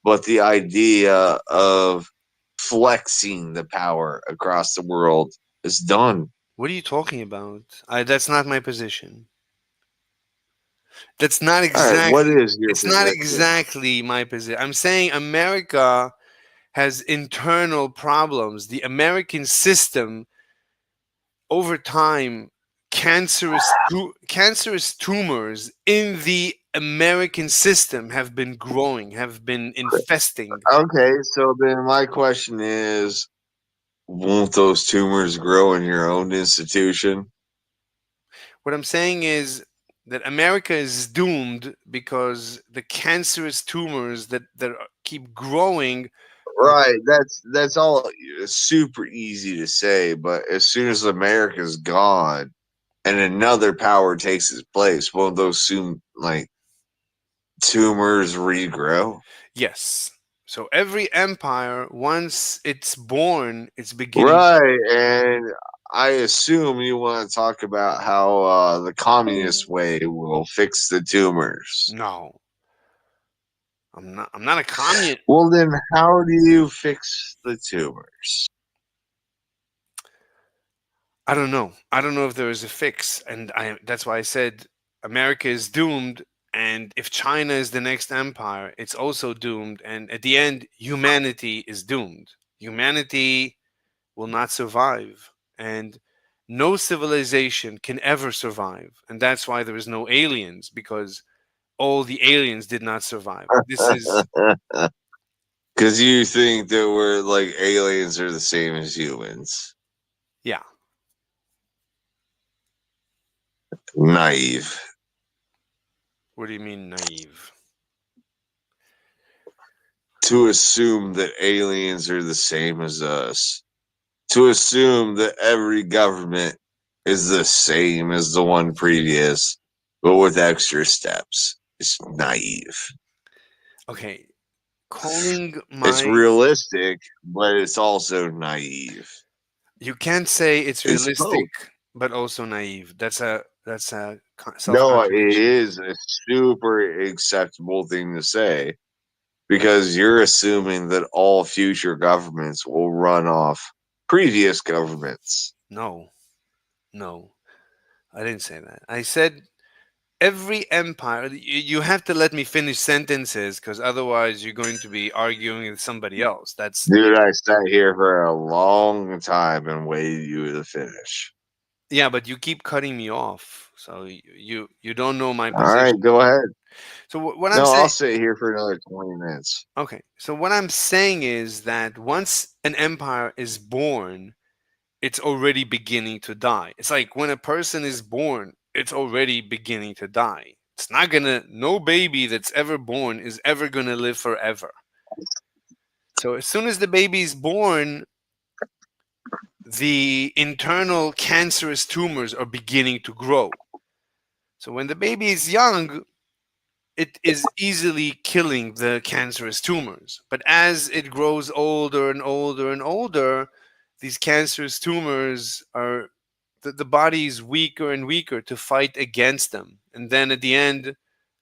but the idea of flexing the power across the world is done. What are you talking about? That's not my position. That's not All right, exactly. what is your It's not position? exactly my position. I'm saying America has internal problems. The American system, over time, cancerous tumors in the American system have been growing, have been infesting. Okay, so then my question is, won't those tumors grow in your own institution? What I'm saying is that America is doomed because the cancerous tumors that keep growing. Right, that's all super easy to say, but as soon as America's gone and another power takes its place, won't those tumors regrow? Yes. So every empire, once it's born, it's beginning. Right, and I assume you want to talk about how the communist way will fix the tumors. No. I'm not a communist. Well, then how do you fix the tumors? I don't know. I don't know if there is a fix, and that's why I said America is doomed. And if China is the next empire, it's also doomed. And at the end, humanity is doomed. Humanity will not survive, and no civilization can ever survive. And that's why there is no aliens, because all the aliens did not survive. This is because you think that we're like aliens are the same as humans. Yeah. Naive. What do you mean naive? To assume that aliens are the same as us. To assume that every government is the same as the one previous, but with extra steps. is naive. Okay, calling It's my realistic, but it's also naive. you can't say it's It's realistic both. but also naive. That's a self No, it contradiction. is a super acceptable thing to say because you're assuming that all future governments will run off previous governments. No, no, I didn't say that. I said every empire. You have to let me finish sentences because otherwise you're going to be arguing with somebody else. That's Dude, I sat here for a long time and waited you to finish. yeah, but you keep cutting me off, so you don't know my All right, position. go ahead. So what I'm No, I'll saying. sit here for another 20 minutes. Okay, so what I'm saying is that once an empire is born, it's already beginning to die. It's like when a person is born, it's already beginning to die. It's not gonna, no baby that's ever born is ever gonna live forever. So as soon as the baby is born, the internal cancerous tumors are beginning to grow. So when the baby is young, it is easily killing the cancerous tumors. But as it grows older and older and older, these cancerous tumors are the body is weaker and weaker to fight against them. And then at the end,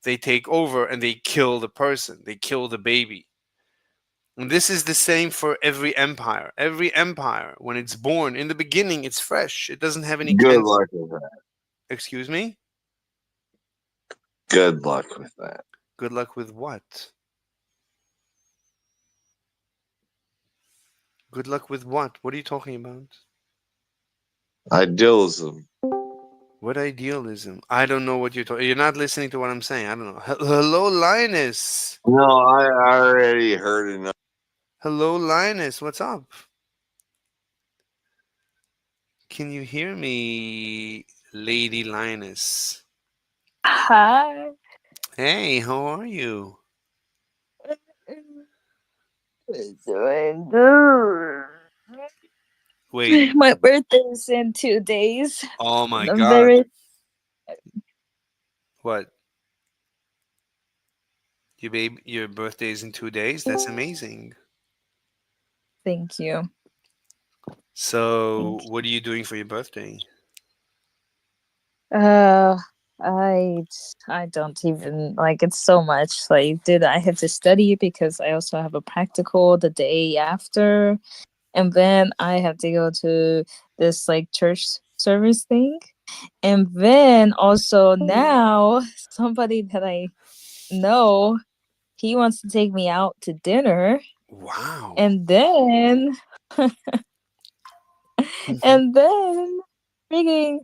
they take over and they kill the person, they kill the baby. And this is the same for every empire. Every empire, when it's born, in the beginning, it's fresh. It doesn't have any Good cancer. luck with that. Excuse me? Good luck with that. Good luck with what? Good luck with what? What are you talking about? Idealism. What idealism? I don't know what you're talking. You're not listening to what I'm saying. I don't know. Hello, Linus. No, I already heard enough. Hello, Linus. What's up? Can you hear me, Lady Linus? Hi. Hey, how are you? Doing good. Wait. My birthday's in 2 days. Oh my I'm God. very What? Your birthday is in 2 days? That's amazing. thank you. So, Thank what are you doing for your birthday? you. I don't even like it's so much. Like, dude, I have to study because I also have a practical the day after, and then I have to go to this like church service thing, and then also now somebody that I know, he wants to take me out to dinner, Wow. and then and then freaking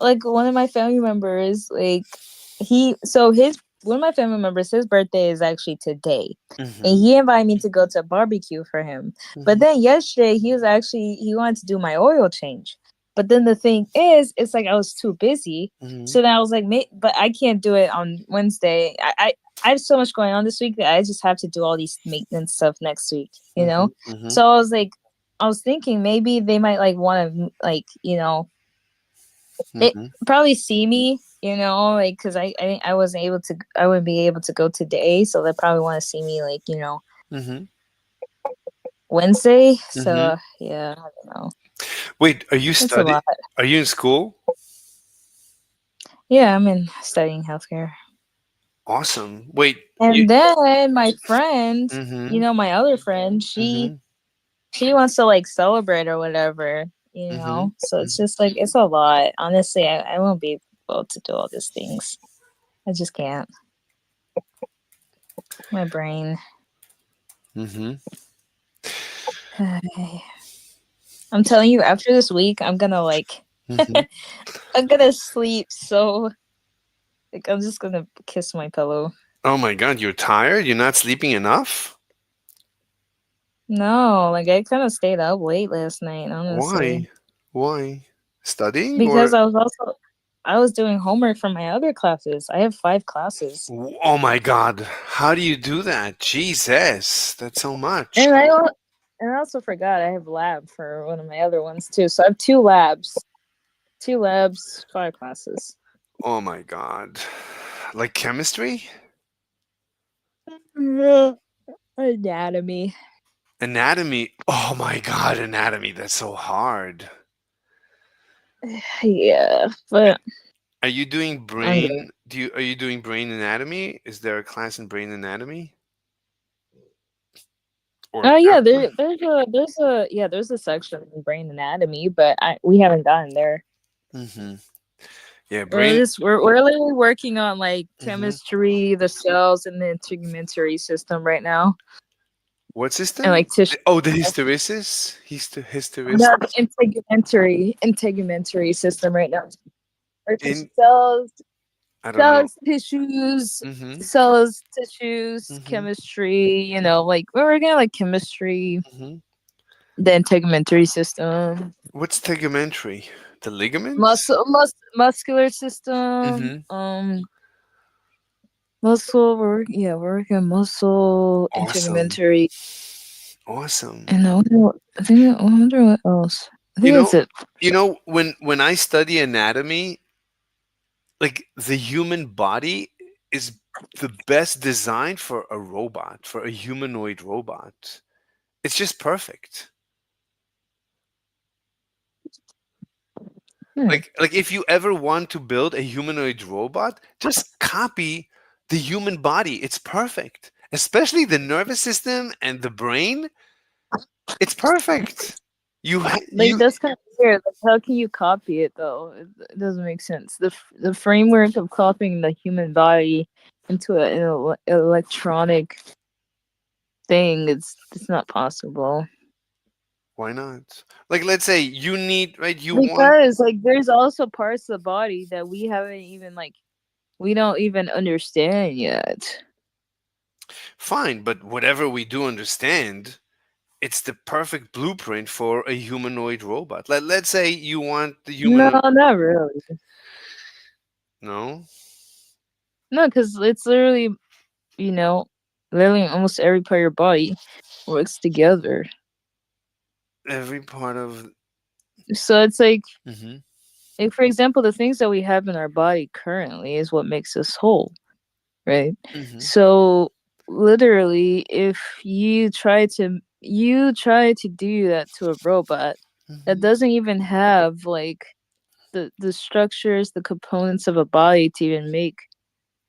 like one of my family members, like his one of my family members, his birthday is actually today, and he invited me to go to a barbecue for him. But then yesterday he wanted to do my oil change. But then the thing is, it's like I was too busy, so then I was like, but I can't do it on Wednesday. I have so much going on this week that I just have to do all these maintenance stuff next week, you know. So I was like, I was thinking maybe they might like want to like, you know, they probably see me, you know, like because I wasn't able to, I wouldn't be able to go today, so they probably want to see me like, you know, Wednesday. So yeah, I don't know. Wait, are you It's a studying? lot. Are you in school? Yeah, I'm in studying healthcare. Awesome. Wait. And then my friend, you Mm-hmm. know, my other friend, she wants to like celebrate or whatever, you know. So it's just like it's a lot. Honestly, I won't be able to do all these things. I just can't. My brain. I'm telling you, after this week, I'm gonna like, I'm gonna sleep so, like, I'm just gonna kiss my pillow. Oh my God, you're tired? You're not sleeping enough? No, like I kind of stayed up late last night, honestly, Why? Why? Studying because or? I was doing homework for my other classes. I have 5 classes, Oh my God, how do you do that? Jesus, that's so much. and I also forgot I have lab for one of my other ones too. So I have 2 labs, 5 classes. Oh my God. Like chemistry? Anatomy. Anatomy. Oh my god, anatomy. That's so hard. Yeah, but Are you doing I'm good. brain? Are you doing brain anatomy? Is there a class in brain anatomy or Oh yeah, chapter? there's a section in brain anatomy, but we haven't gotten there. Mm-hmm. Yeah, We're brain. just we're literally working on like Mm-hmm. chemistry, the cells, and the integumentary system right now, What and system? like tissue. Oh, the hysteresis. Hysteresis. No, the integumentary system right now. Or In. cells, I don't know. tissues, Mm-hmm. Mm-hmm. chemistry. Like we're working on like chemistry, Mm-hmm. the integumentary system, What's tegumentary? The ligaments? muscular system, Mm-hmm. muscle. We're working on muscle, Awesome. integumentary, Awesome. and I wonder what else. I You think that's know, it. when I study anatomy, like the human body is the best design for a robot, for a humanoid robot. It's just perfect. Hmm. Like if you ever want to build a humanoid robot, just copy the human body. It's perfect. Especially the nervous system and the brain. It's perfect. Like You that's kind of weird. Like, how can you copy it though? It doesn't make sense. The framework of copying the human body into electronic thing, it's not possible. why not? Like let's say you need, right, you want. Because like there's also parts of the body that we don't even understand yet. Fine, but whatever we do understand, it's the perfect blueprint for a humanoid robot. Let's say you want the No, humanoid. not really. No, No, because it's you know, literally almost every part of your body works together. every part of. So it's Hmm. like for example, the things that we have in our body currently is what makes us whole, right? Hmm. So literally, if you try to do that to a robot that Hmm. doesn't even have like the structures, the components of a body to even make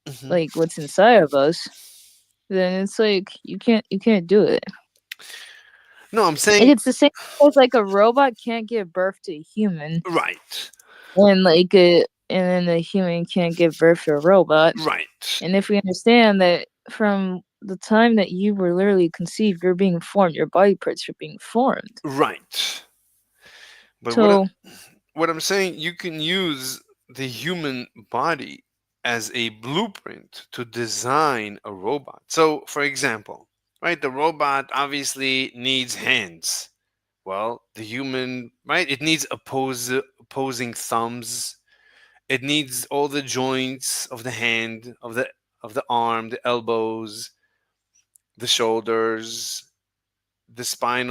Hmm. like what's inside of us, then it's like you can't do it. No, I'm Like saying it's the same as like a robot can't give birth to a human, right, and then the human can't give birth to a robot. right, And if we understand that from the time that you were literally conceived, you're being formed, your body parts are being formed. right. But So what I'm saying, you can use the human body as a blueprint to design a robot. So, for example, right, the robot obviously needs hands. Well, the human, right, it needs opposing thumbs. It needs all the joints of the hand, of the arm, the elbows, the shoulders, the spine,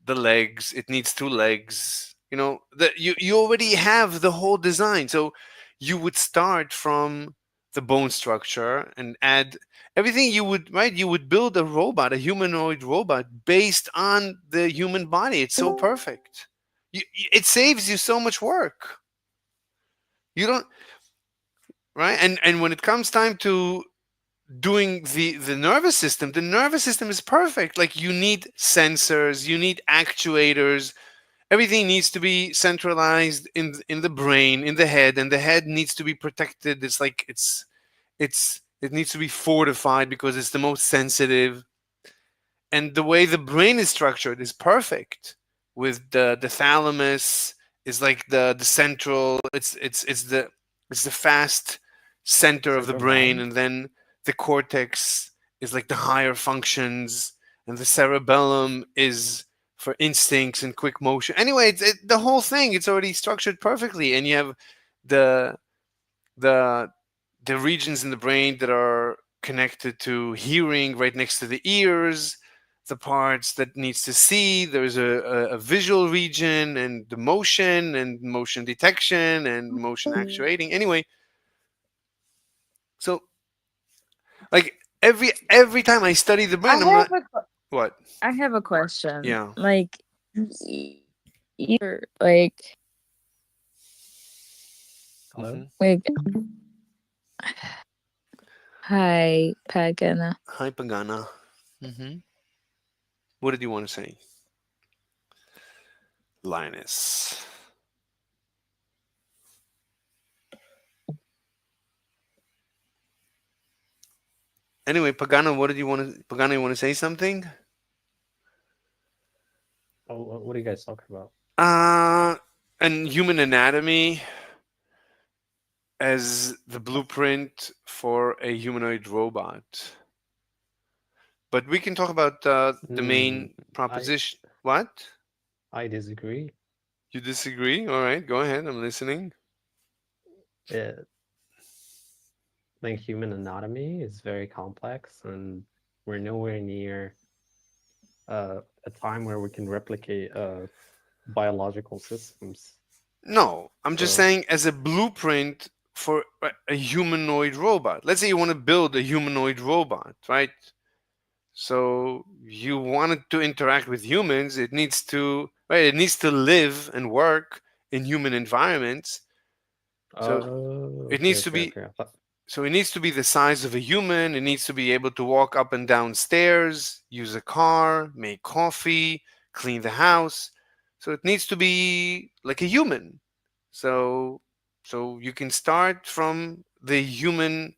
the legs. It needs two legs. That you already have the whole design. So you would start from the bone structure and add everything. You would, right, you would build a robot, a humanoid robot based on the human body. It's so perfect. It saves you so much work. You don't, right? And when it comes time to doing the nervous system, the nervous system is perfect. Like you need sensors, you need actuators. Everything needs to be centralized in the brain, in the head, and the head needs to be protected. It's like it needs to be fortified because it's the most sensitive. And the way the brain is structured is perfect. With the thalamus is like the central. It's the fast center of the Center brain, mind. and then the cortex is like the higher functions, and the cerebellum is for instincts and quick motion. Anyway, the whole thing, it's already structured perfectly, and you have the the the regions in the brain that are connected to hearing right next to the ears, the parts that needs to see. There's a visual region, and the motion and motion detection and motion actuating. Anyway, so like Every time I study the I brain, I'm have not a what? I have a question. Yeah. Like, you're like Hello? like hi Pagana. Hi, Pagana. What did you want to say, Linus? Anyway, Pagana, what did you want to? Pagana, you want to say something? Oh, what are you guys talking about? Uh, and human anatomy as the blueprint for a humanoid robot. But we can talk about the Mm, main I proposition. What? I disagree. You disagree? All right, go ahead. I'm listening. It, like human anatomy is very complex, and we're nowhere near a time where we can replicate biological systems. No, I'm just So, saying as a blueprint for a humanoid robot. Let's say you want to build a humanoid robot, right? So you want it to interact with humans. It needs to, right? It needs to live and work in human environments. So it okay, needs to okay, be okay. so it needs to be the size of a human. It needs to be able to walk up and down stairs, use a car, make coffee, clean the house. So it needs to be like a human. So so you can start from the human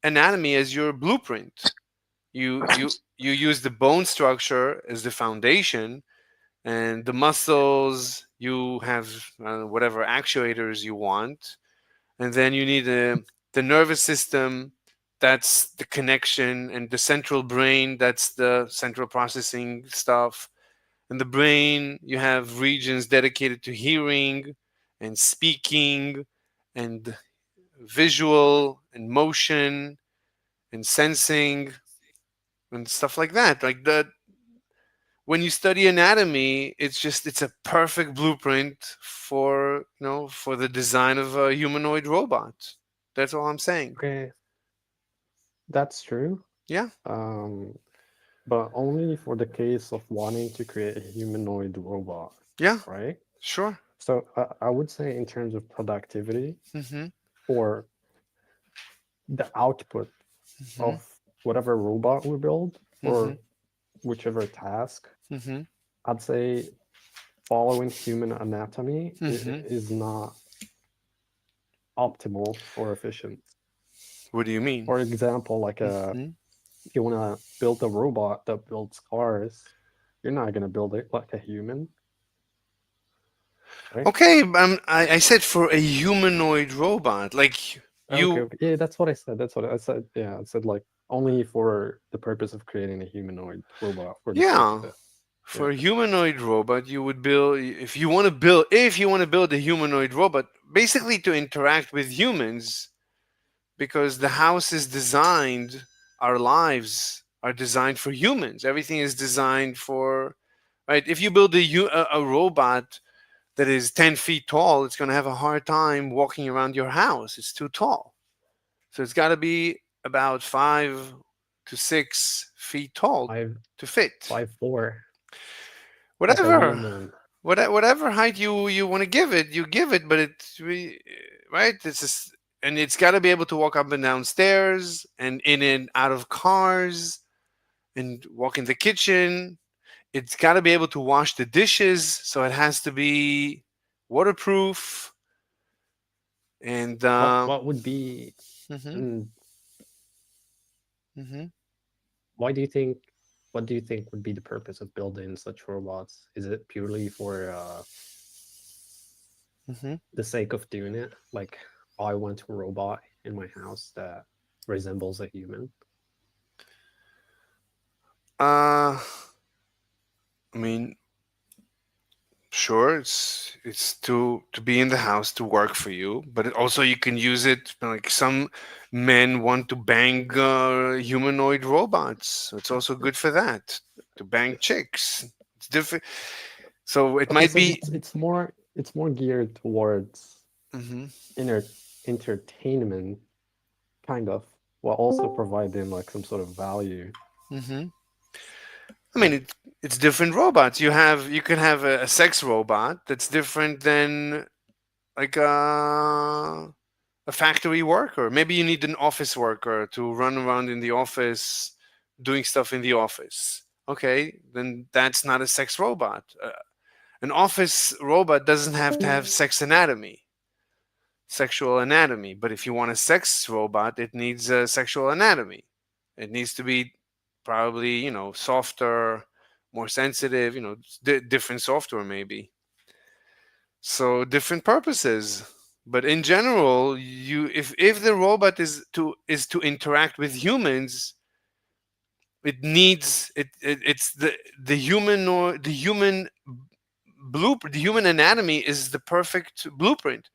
anatomy as your blueprint. You use the bone structure as the foundation, and the muscles you have whatever actuators you want, and then you need the nervous system, that's the connection, and the central brain, that's the central processing stuff. In the brain you have regions dedicated to hearing and speaking and visual and motion and sensing and stuff like that. Like the when you study anatomy, it's a perfect blueprint for for the design of a humanoid robot. That's all I'm saying. Okay, that's true. Yeah. Um, but only for the case of wanting to create a humanoid robot, Yeah. right? Sure. So I would say in terms of productivity Mm-hmm. or the output Mm-hmm. of whatever robot we build Mm-hmm. for whichever task, Mm-hmm. I'd say following human anatomy Mm-hmm. is not optimal or efficient. What do you mean? For example, like Mm-hmm. if you want to build a robot that builds cars, you're not going to build it like a human, right? Okay, I said for a humanoid robot, like Okay, you. okay. Yeah, that's what I said. That's what I said. Yeah, I said like only for the purpose of creating a humanoid robot for the sake Yeah, of it. Yeah. for a humanoid robot, you would build if you want to build a humanoid robot, basically to interact with humans, because the house is designed, our lives are designed for humans. Everything is designed for, right. If you build a robot that is 10 feet tall, it's going to have a hard time walking around your house. It's too tall. So it's got to be about 5 to 6 feet tall Five, to fit. 5'4", like a real Whatever, man. whatever height you want to give it, you give it. But right. It's just, and it's got to be able to walk up and down stairs and in and out of cars and walk in the kitchen. It's got to be able to wash the dishes, so it has to be waterproof. And What would be mhm, mm, mhm, why do you think what do you think would be the purpose of building such robots? Is it purely for mhm. the sake of doing it? Like I want a robot in my house that resembles a human. I mean, sure, it's to be in the house to work for you, but also you can use it like some men want to bang humanoid robots. So it's also good for that, to bang chicks. It's different. So it Okay, might so be. it's more geared towards Mhm. inner entertainment, kind of, while also providing like some sort of value. Hmm. I mean, it's different robots. You can have a sex robot that's different than like a factory worker. Maybe you need an office worker to run around in the office doing stuff in the office. Okay, then that's not a sex robot. An office robot doesn't have to have sexual anatomy. But if you want a sex robot, it needs a sexual anatomy. It needs to be probably, softer, more sensitive, different software maybe. So different purposes. But in general, if the robot is to interact with humans, it needs it's the human or the human blueprint. The human anatomy is the perfect blueprint,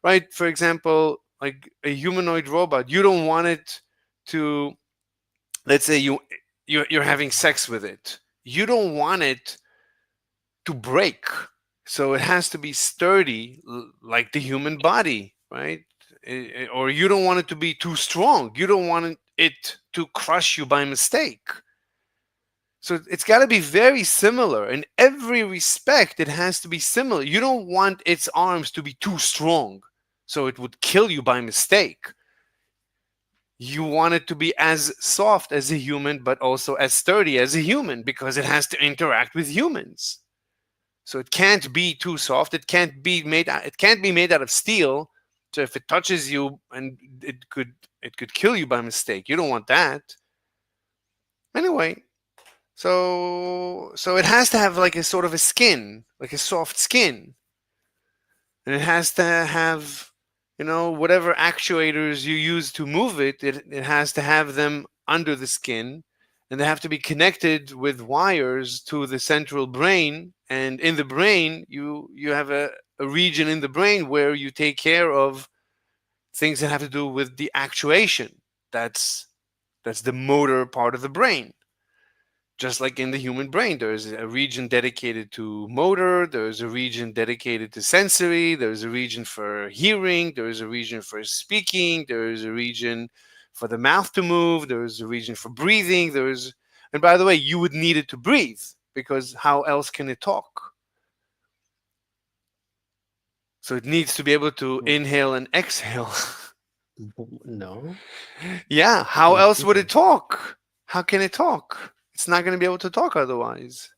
right? For example, like a humanoid robot, you don't want it to, let's say you're having sex with it, you don't want it to break. So it has to be sturdy, like the human body, right? Or you don't want it to be too strong. You don't want it to crush you by mistake. So it's got to be very similar in every respect. It has to be similar. You don't want its arms to be too strong, so it would kill you by mistake. You want it to be as soft as a human, but also as sturdy as a human because it has to interact with humans. So it can't be too soft. It can't be made out of steel. So if it touches you, and it could kill you by mistake. You don't want that. Anyway, so it has to have like a sort of a skin, like a soft skin, and it has to have, whatever actuators you use to move it. It has to have them under the skin, and they have to be connected with wires to the central brain. And in the brain, you have a region in the brain where you take care of things that have to do with the actuation. That's the motor part of the brain. Just like in the human brain, there's a region dedicated to motor, there's a region dedicated to sensory, there's a region for hearing, there's a region for speaking, there's a region for the mouth to move, there's a region for breathing, and by the way, you would need it to breathe because how else can it talk? So it needs to be able to inhale and exhale. No. Yeah, how else would it talk? How can it talk? It's not going to be able to talk otherwise.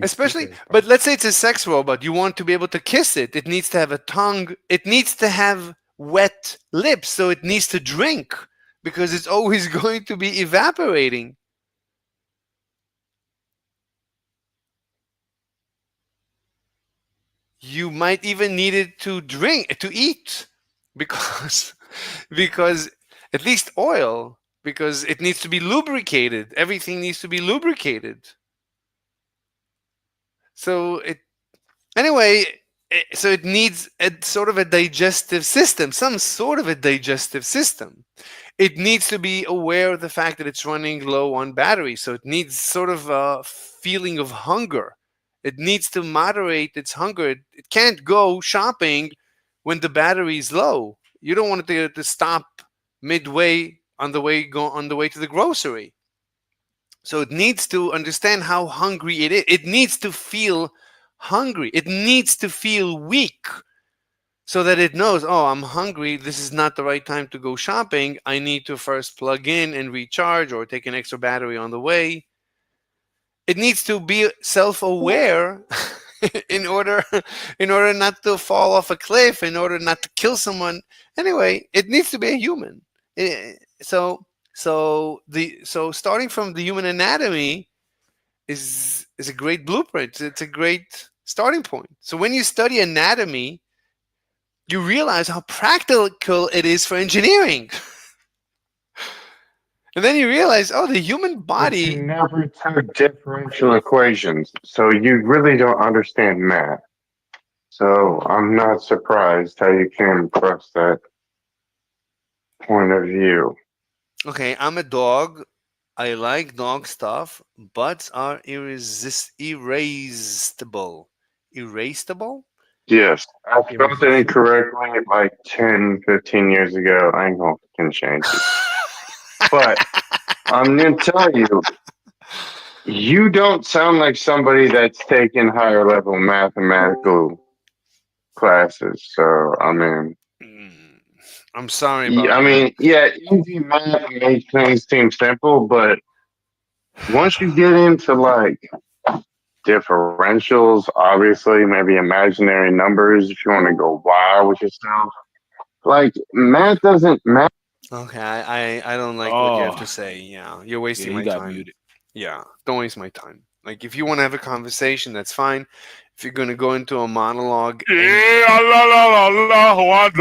Especially, but let's say it's a sex robot. You want to be able to kiss it. It needs to have a tongue. It needs to have wet lips. So it needs to drink because it's always going to be evaporating. You might even need it to drink, to eat, because because at least oil, because it needs to be lubricated. Everything needs to be lubricated. So it needs a sort of a digestive system, some sort of a digestive system. It needs to be aware of the fact that it's running low on battery. So it needs sort of a feeling of hunger. It needs to moderate its hunger. It can't go shopping when the battery is low. You don't want it to stop midway on the way to the grocery. So it needs to understand how hungry it is. It needs to feel hungry. It needs to feel weak so that it knows, oh, I'm hungry. This is not the right time to go shopping. I need to first plug in and recharge or take an extra battery on the way. It needs to be self-aware in order not to fall off a cliff, in order not to kill someone. Anyway, it needs to be a human. So starting from the human anatomy is a great blueprint. It's a great starting point. So when you study anatomy, you realize how practical it is for engineering. And then you realize, oh, the human But you body. never took differential equations, so you really don't understand math. So I'm not surprised how you came across that point of view. Okay, I'm a dog. I like dog stuff. Butts are irresistible. Erasable? Yes, I Give me spelled it incorrectly like 10, 15 years ago. I ain't gonna fucking change it. But I'm gonna tell you, you don't sound like somebody that's taken higher level mathematical classes. So, I mean, I'm sorry about I that. mean, yeah, easy math makes things seem simple, but once you get into like differentials, obviously, maybe imaginary numbers, if you want to go wild with yourself, like math doesn't math. Okay, I don't like what you have to Oh, say. Yeah, you're yeah, wasting he my got time. muted. Yeah, don't waste my time. Like, if you want to have a conversation, that's fine. If you're gonna go into a monologue and Yeah, la la la la, what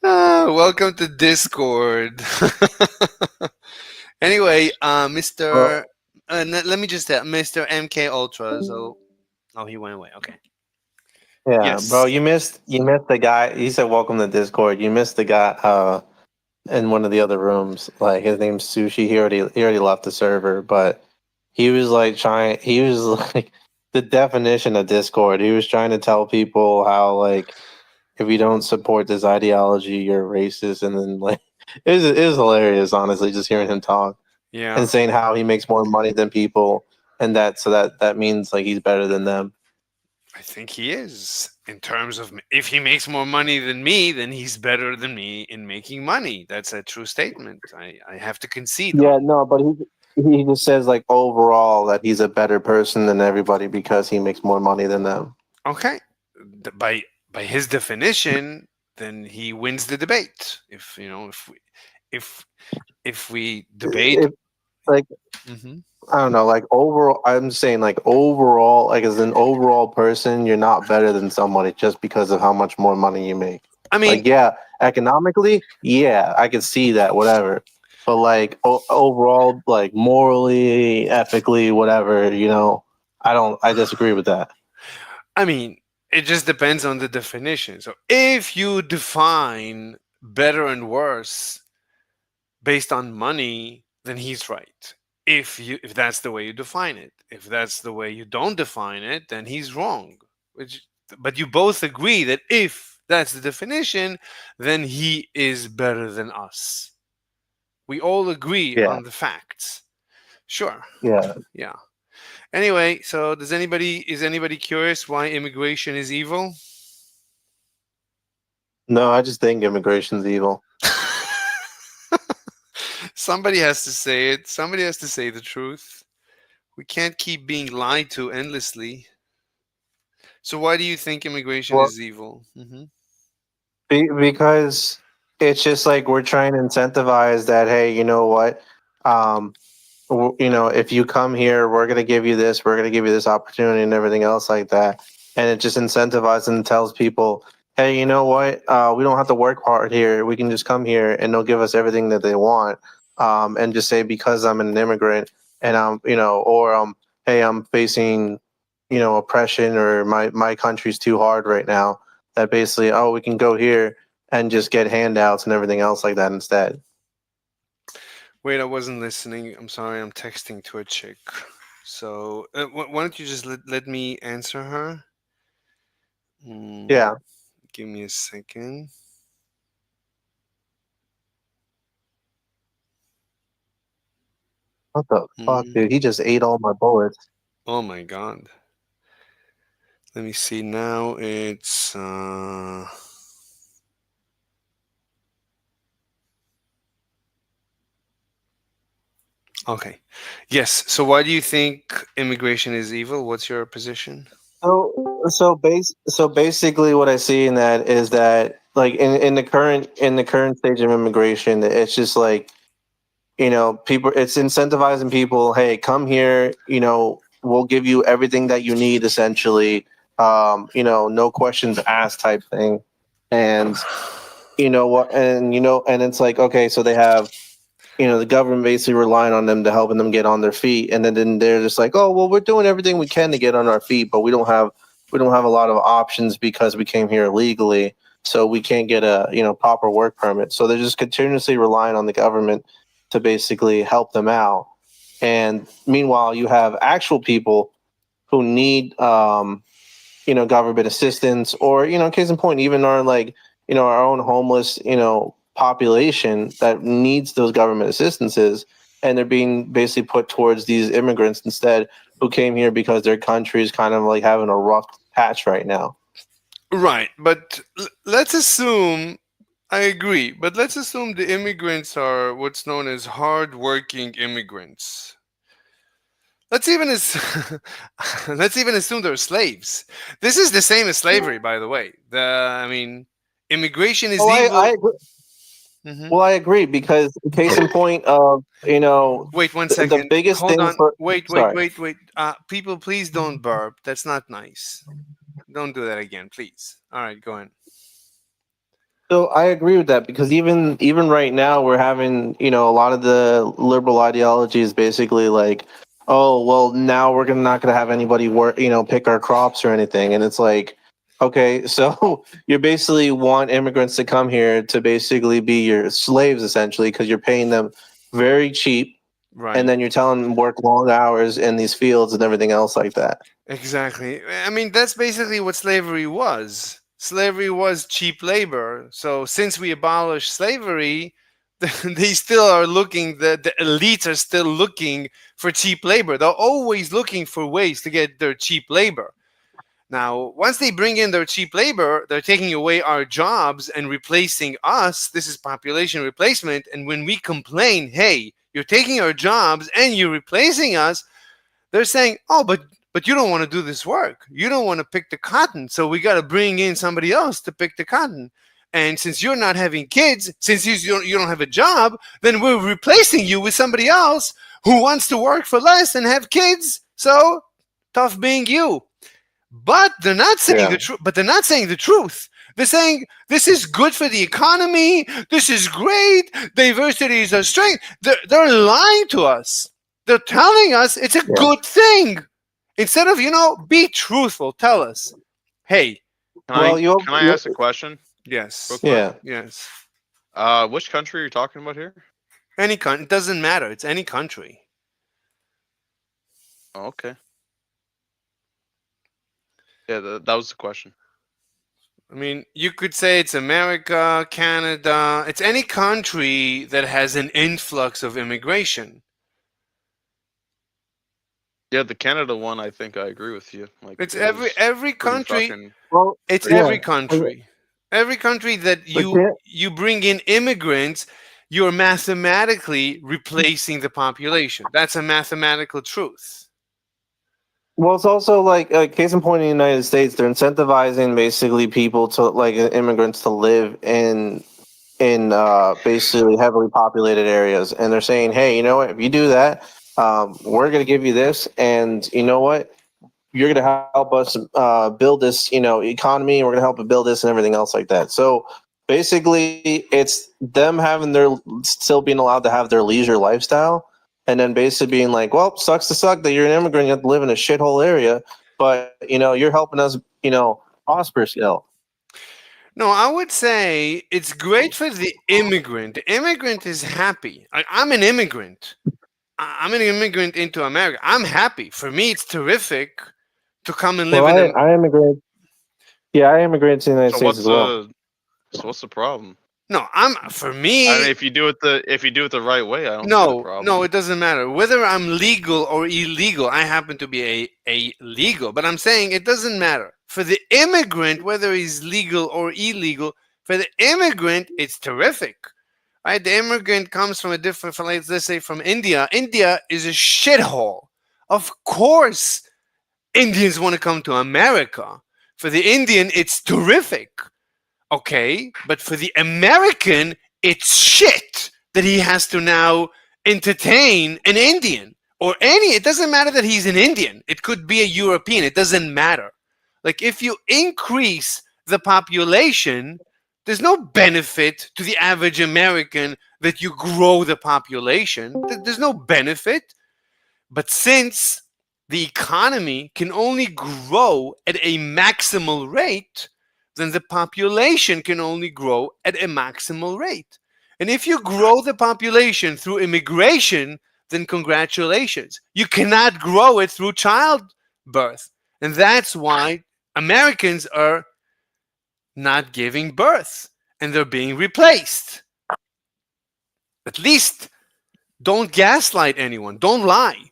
the welcome to Discord. Anyway, Mr. Let me just tell Mr. MK Ultra. So, oh, he went away. Okay. Yeah, bro, Yes. you missed the guy. He said welcome to Discord. You missed the guy in one of the other rooms. Like his name's Sushi. He already left the server, but he was like the definition of Discord. He was trying to tell people how like if you don't support this ideology, you're racist, and then like it was hilarious, honestly, just hearing him talk Yeah. and saying how he makes more money than people, and that means like he's better than them. I think he is. In terms of if he makes more money than me, then he's better than me in making money. That's a true statement. I have to concede on. Yeah, no, but he just says like overall that he's a better person than everybody because he makes more money than them. Okay. By his definition, then he wins the debate. If you know, if if we debate. If like Hmm. I don't know, like overall, I'm saying like overall, like as an overall person, you're not better than somebody just because of how much more money you make. I mean, Like, yeah, economically, yeah, I could see that, whatever. But like overall, like morally, ethically, whatever, I disagree with that. I mean, it just depends on the definition. So if you define better and worse based on money, then he's right. If that's the way you define it. If that's the way you don't define it, then he's wrong. Which but you both agree that if that's the definition, then he is better than us. We all agree Yeah, on the facts. Sure. yeah. Yeah. Anyway, so is anybody curious why immigration is evil? No, I just think immigration's evil. Somebody has to say it. Somebody has to say the truth. We can't keep being lied to endlessly. So why do you think immigration Well, is evil? Hmm. because it's just like we're trying to incentivize that. Hey, you know what? Um, if you come here, we're going to give you this, we're going to give you this opportunity and everything else like that. And it just incentivizes and tells people, hey, you know what? We don't have to work hard here. We can just come here and they'll give us everything that they want. And just say, because I'm an immigrant and hey, I'm facing, oppression, or my country's too hard right now, that basically, oh, we can go here and just get handouts and everything else like that instead. Wait, I wasn't listening. I'm sorry. I'm texting to a chick. So why don't you just let me answer her? Yeah. Give me a second. What the fuck, dude? He just ate all my bullets. Oh my god. Let me see now. It's okay. Yes. So why do you think immigration is evil? What's your position? So basically, what I see in that is that, like, in the current stage of immigration, it's just like, people, it's incentivizing people. Hey, come here. We'll give you everything that you need, essentially. No questions asked type thing, and and it's like, okay, so they have, the government basically relying on them to helping them get on their feet, and then they're just like, oh well, we're doing everything we can to get on our feet, but we don't have a lot of options because we came here illegally, so we can't get a proper work permit. So they're just continuously relying on the government to basically help them out. And meanwhile, you have actual people who need government assistance, or case in point, even our our own homeless population that needs those government assistances, and they're being basically put towards these immigrants instead, who came here because their country is kind of like having a rough patch right now. Right, but let's assume I agree, but let's assume the immigrants are what's known as hard-working immigrants. Let's even let's even assume they're slaves. This is the same as slavery, by the way. I mean, immigration is Oh, I evil. agree. Hmm. Well, I agree, because case in point of Wait one the second. biggest Hold thing on. for Wait, wait, sorry. wait, wait. People, please don't burp. That's not nice. Don't do that again, please. All right, go ahead. So I agree with that, because even right now we're having a lot of the liberal ideology is basically like, oh well, now we're not gonna have anybody work pick our crops or anything, and it's like, okay, so you basically want immigrants to come here to basically be your slaves essentially, because you're paying them very cheap, and Right. then you're telling them work long hours in these fields and everything else like that. Exactly. I mean, that's basically what slavery was. Slavery was cheap labor. So since we abolished slavery, they still are looking, the elites are still looking for cheap labor. They're always looking for ways to get their cheap labor. Now, once they bring in their cheap labor, they're taking away our jobs and replacing us. This is population replacement. And when we complain, hey, you're taking our jobs and you're replacing us, they're saying, "Oh, but you don't want to do this work. You don't want to pick the cotton. So we got to bring in somebody else to pick the cotton. And since you're not having kids, since you don't have a job, then we're replacing you with somebody else who wants to work for less and have kids. So tough being you." But they're not saying Yeah. the truth. But they're not saying the truth. They're saying this is good for the economy. This is great. Diversity is a strength. They're lying to us. They're telling us it's a Yeah. good thing. Instead of, be truthful. Tell us, hey, Can Well, I you can I ask a question real yes, quick? yeah. yes. Which country are you talking about here? Any country. It doesn't matter. It's any country. Oh, okay. Yeah, that was the question. I mean, you could say it's America, Canada. It's any country that has an influx of immigration. Yeah, the Canada one, I think I agree with you. Like, It's it was every pretty country. fucking Well, It's yeah. every country. Every country that But you bring in immigrants, you're mathematically replacing the population. That's a mathematical truth. Well, it's also like a case in point in the United States. They're incentivizing basically people to like immigrants to live in basically heavily populated areas, and they're saying, hey, you know what? If you do that, we're going to give you this, and you know what? You're going to help us build this, economy. And we're going to help it build this and everything else like that. So basically, it's them having their still being allowed to have their leisure lifestyle, and then basically being like, well, sucks to suck that you're an immigrant, you have to live in a shithole area, but you're helping us, prosper still. No, I would say it's great for the immigrant. The immigrant is happy. I'm an immigrant. I'm an immigrant into America. I'm happy. For me, it's terrific to come and live Well, in a. I immigrated. Yeah, I immigrated to the United So States what's as well. the so what's the problem? No, for I mean, me. if you do it the right way, I don't see the No, problem. no, it doesn't matter whether I'm legal or illegal. I happen to be a legal, but I'm saying it doesn't matter for the immigrant whether he's legal or illegal. For the immigrant, it's terrific, right? The immigrant comes from a different, let's say, from India. India is a shithole. Of course, Indians want to come to America. For the Indian, it's terrific. Okay, but for the American, it's shit that he has to now entertain an Indian or any. It doesn't matter that he's an Indian. It could be a European. It doesn't matter. Like if you increase the population, there's no benefit to the average American that you grow the population. There's no benefit. But since the economy can only grow at a maximal rate, then the population can only grow at a maximal rate. And if you grow the population through immigration, then congratulations. You cannot grow it through child birth. And that's why Americans are not giving birth and they're being replaced. At least don't gaslight anyone. Don't lie.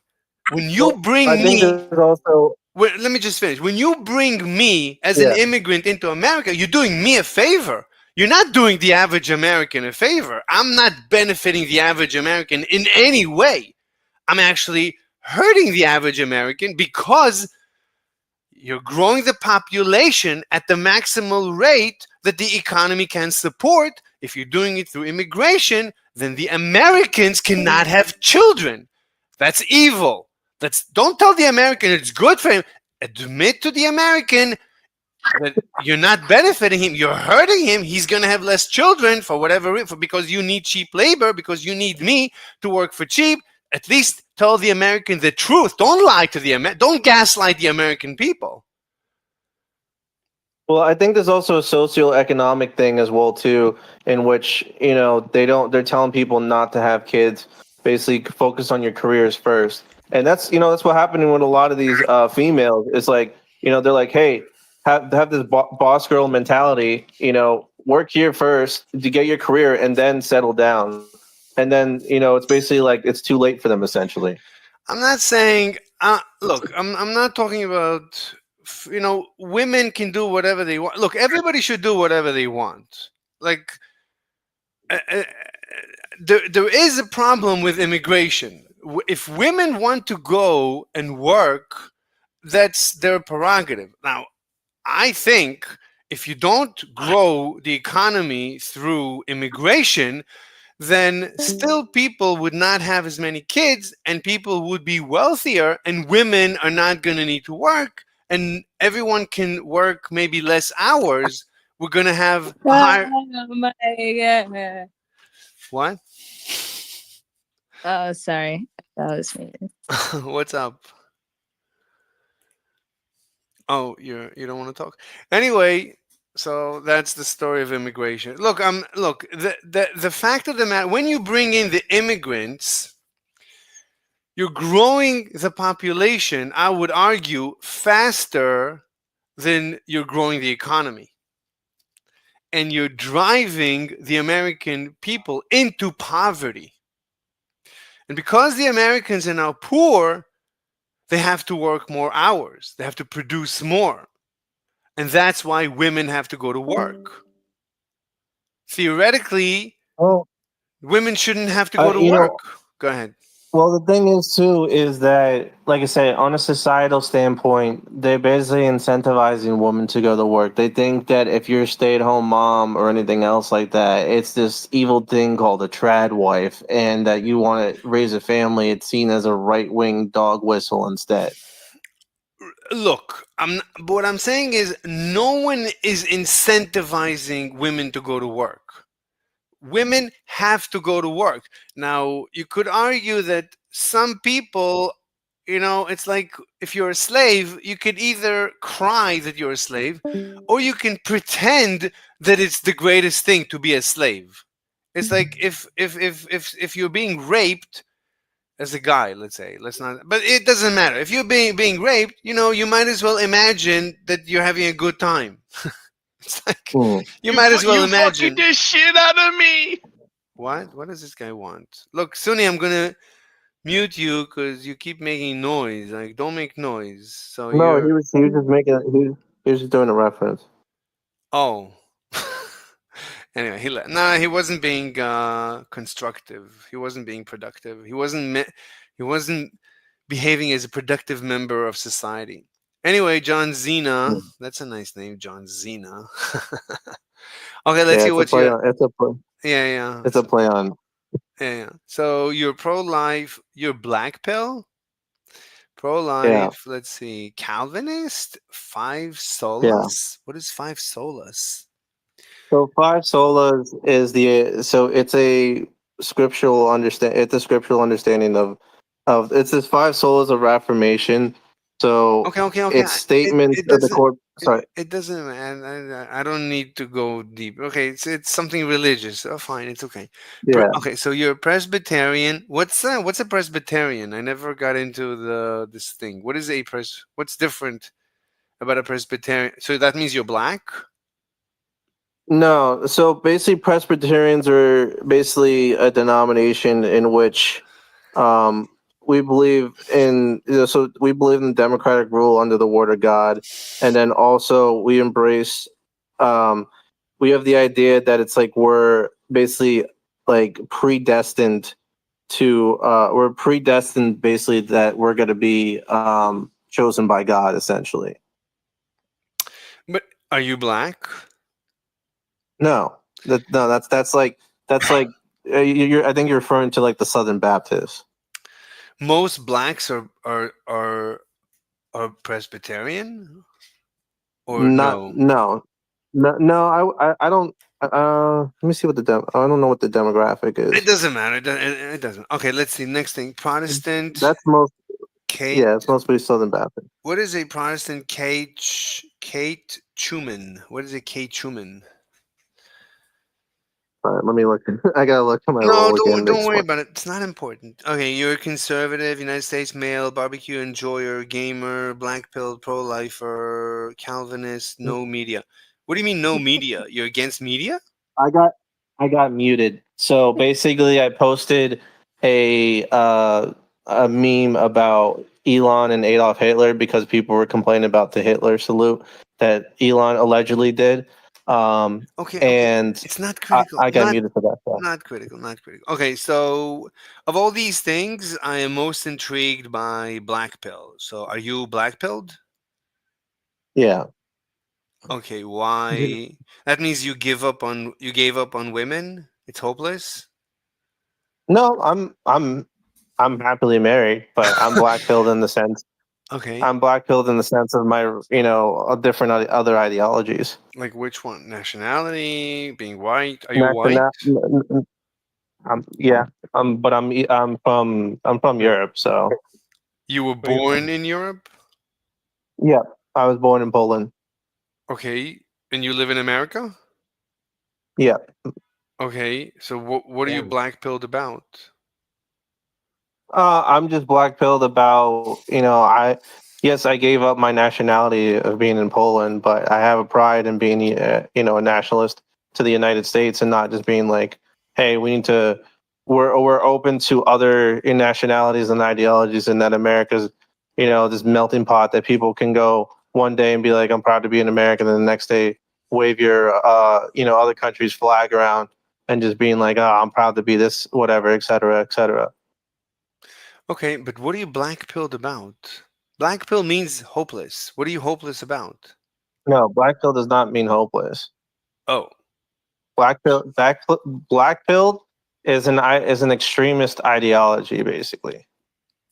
When you Well, I bring think me, there's also let me just finish. When you bring me as an yeah. immigrant into America, you're doing me a favor. You're not doing the average American a favor. I'm not benefiting the average American in any way. I'm actually hurting the average American because you're growing the population at the maximal rate that the economy can support. If you're doing it through immigration, then the Americans cannot have children. That's evil. Don't tell the American it's good for him. Admit to the American that you're not benefiting him, you're hurting him. He's going to have less children for whatever because you need cheap labor, because you need me to work for cheap. At least tell the American the truth. Don't lie to don't gaslight the American people. Well, I think there's also a socioeconomic thing as well too, in which they're telling people not to have kids, basically focus on your careers first, and that's what happening with a lot of these females. It's like they're like, hey, have this boss girl mentality, work here first to get your career and then settle down, and then it's basically like it's too late for them essentially. I'm not saying. Look, I'm not talking about. Women can do whatever they want. Look, everybody should do whatever they want. Like, there is a problem with immigration. If women want to go and work, that's their prerogative. Now, I think if you don't grow the economy through immigration, then still people would not have as many kids and people would be wealthier and women are not going to need to work and everyone can work maybe less hours. We're going to have a higher. Oh my god. What? Oh, sorry. That was me. What's up? Oh, you don't want to talk. Anyway, so that's the story of immigration. Look, the fact of the matter, when you bring in the immigrants, you're growing the population, I would argue, faster than you're growing the economy. And you're driving the American people into poverty. And because the Americans are now poor, they have to work more hours. They have to produce more. And that's why women have to go to work. Theoretically, Oh, women shouldn't have to go to work. Go ahead. Well, the thing is too is that, like I say, on a societal standpoint, they're basically incentivizing women to go to work. They think that if you're a stay-at-home mom or anything else like that, it's this evil thing called a trad wife, and that you want to raise a family, it's seen as a right-wing dog whistle instead. Look, what I'm saying is no one is incentivizing women to go to work. Women have to go to work. Now, you could argue that some people, it's like if you're a slave, you could either cry that you're a slave or you can pretend that it's the greatest thing to be a slave. It's like if you're being raped as a guy, let's say, but it doesn't matter. If you're being raped, you might as well imagine that you're having a good time. It's like you might as well imagine. You fucking the shit out of me. What does this guy want? Look, Sunny, I'm gonna mute you because you keep making noise. Like, don't make noise. So No, you're. he was just making he was just doing a reference. Oh. Anyway, he wasn't being constructive. He wasn't being productive. He wasn't behaving as a productive member of society. Anyway, John Zena. That's a nice name, John Zena. Okay, let's hear what you. It's a play. Yeah. It's a play on. Yeah. So you're pro-life. You're black pill. Pro-life. Yeah. Let's see. Calvinist. Five solas. Yeah. What is five solas? So five solas is it's a scriptural understanding of it's this five solas of affirmation. So Okay. it's statements It of the doesn't. court. Sorry. It doesn't. I don't need to go deep. Okay, it's something religious. Oh, fine. It's okay. Yeah. Okay, so you're a Presbyterian. What's a Presbyterian? I never got into this thing. What is a pres? What's different about a Presbyterian? So that means you're black. No, so basically, Presbyterians are basically a denomination in which um, we believe in. So we believe in democratic rule under the Word of God, and then also we embrace. Um, we have the idea that it's like we're basically like predestined to. We're predestined, basically, that we're going to be chosen by God, essentially. But are you black? No, that's like you're. I think you're referring to like the Southern Baptists. Most blacks are Presbyterian or Not no? no. I don't. Let me see what I don't know what the demographic It is. doesn't matter. It doesn't. Okay, let's see. Next thing, Protestant. That's most. Kate. Yeah, it's mostly Southern Baptist. What is a Protestant Kate Schumann? What is a Kate Schumann? All right, let me look. I gotta look at my No, roll again. don't This worry one. about it. It's not important. Okay, you're a conservative, United States male, barbecue enjoyer, gamer, black pill, pro-lifer, Calvinist, no media. What do you mean no media? You're against media? I got I got muted. So basically, I posted a meme about Elon and Adolf Hitler because people were complaining about the Hitler salute that Elon allegedly did. Okay. And It's not critical. I got muted for that. So. Not critical. Not critical. Okay, so of all these things, I am most intrigued by black pill. So, are you black pilled? Yeah. Okay, why? That means you gave up on women? It's hopeless? No, I'm happily married, but I'm black pilled in the sense Okay. I'm black pilled in the sense of my different other ideologies. Like which one? Nationality, being white. Are you white? National, yeah, but I'm from Europe, so You were Where are you born from? in Europe? yeah, I was born in Poland. Okay. And you live in America? Yeah. Okay. So what are you Damn. black pilled about? I'm just black pilled about, yes, I gave up my nationality of being in Poland, but I have a pride in being, a nationalist to the United States and not just being like, hey, we're open to other nationalities and ideologies, and that America's, this melting pot that people can go one day and be like, I'm proud to be an American, and the next day wave your, other country's flag around and just being like, oh, I'm proud to be this, whatever, et cetera, et cetera. Okay, but what are you black pilled about? Black pill means hopeless. What are you hopeless about? No, black pill does not mean hopeless. Oh, Black pill is an extremist ideology, basically.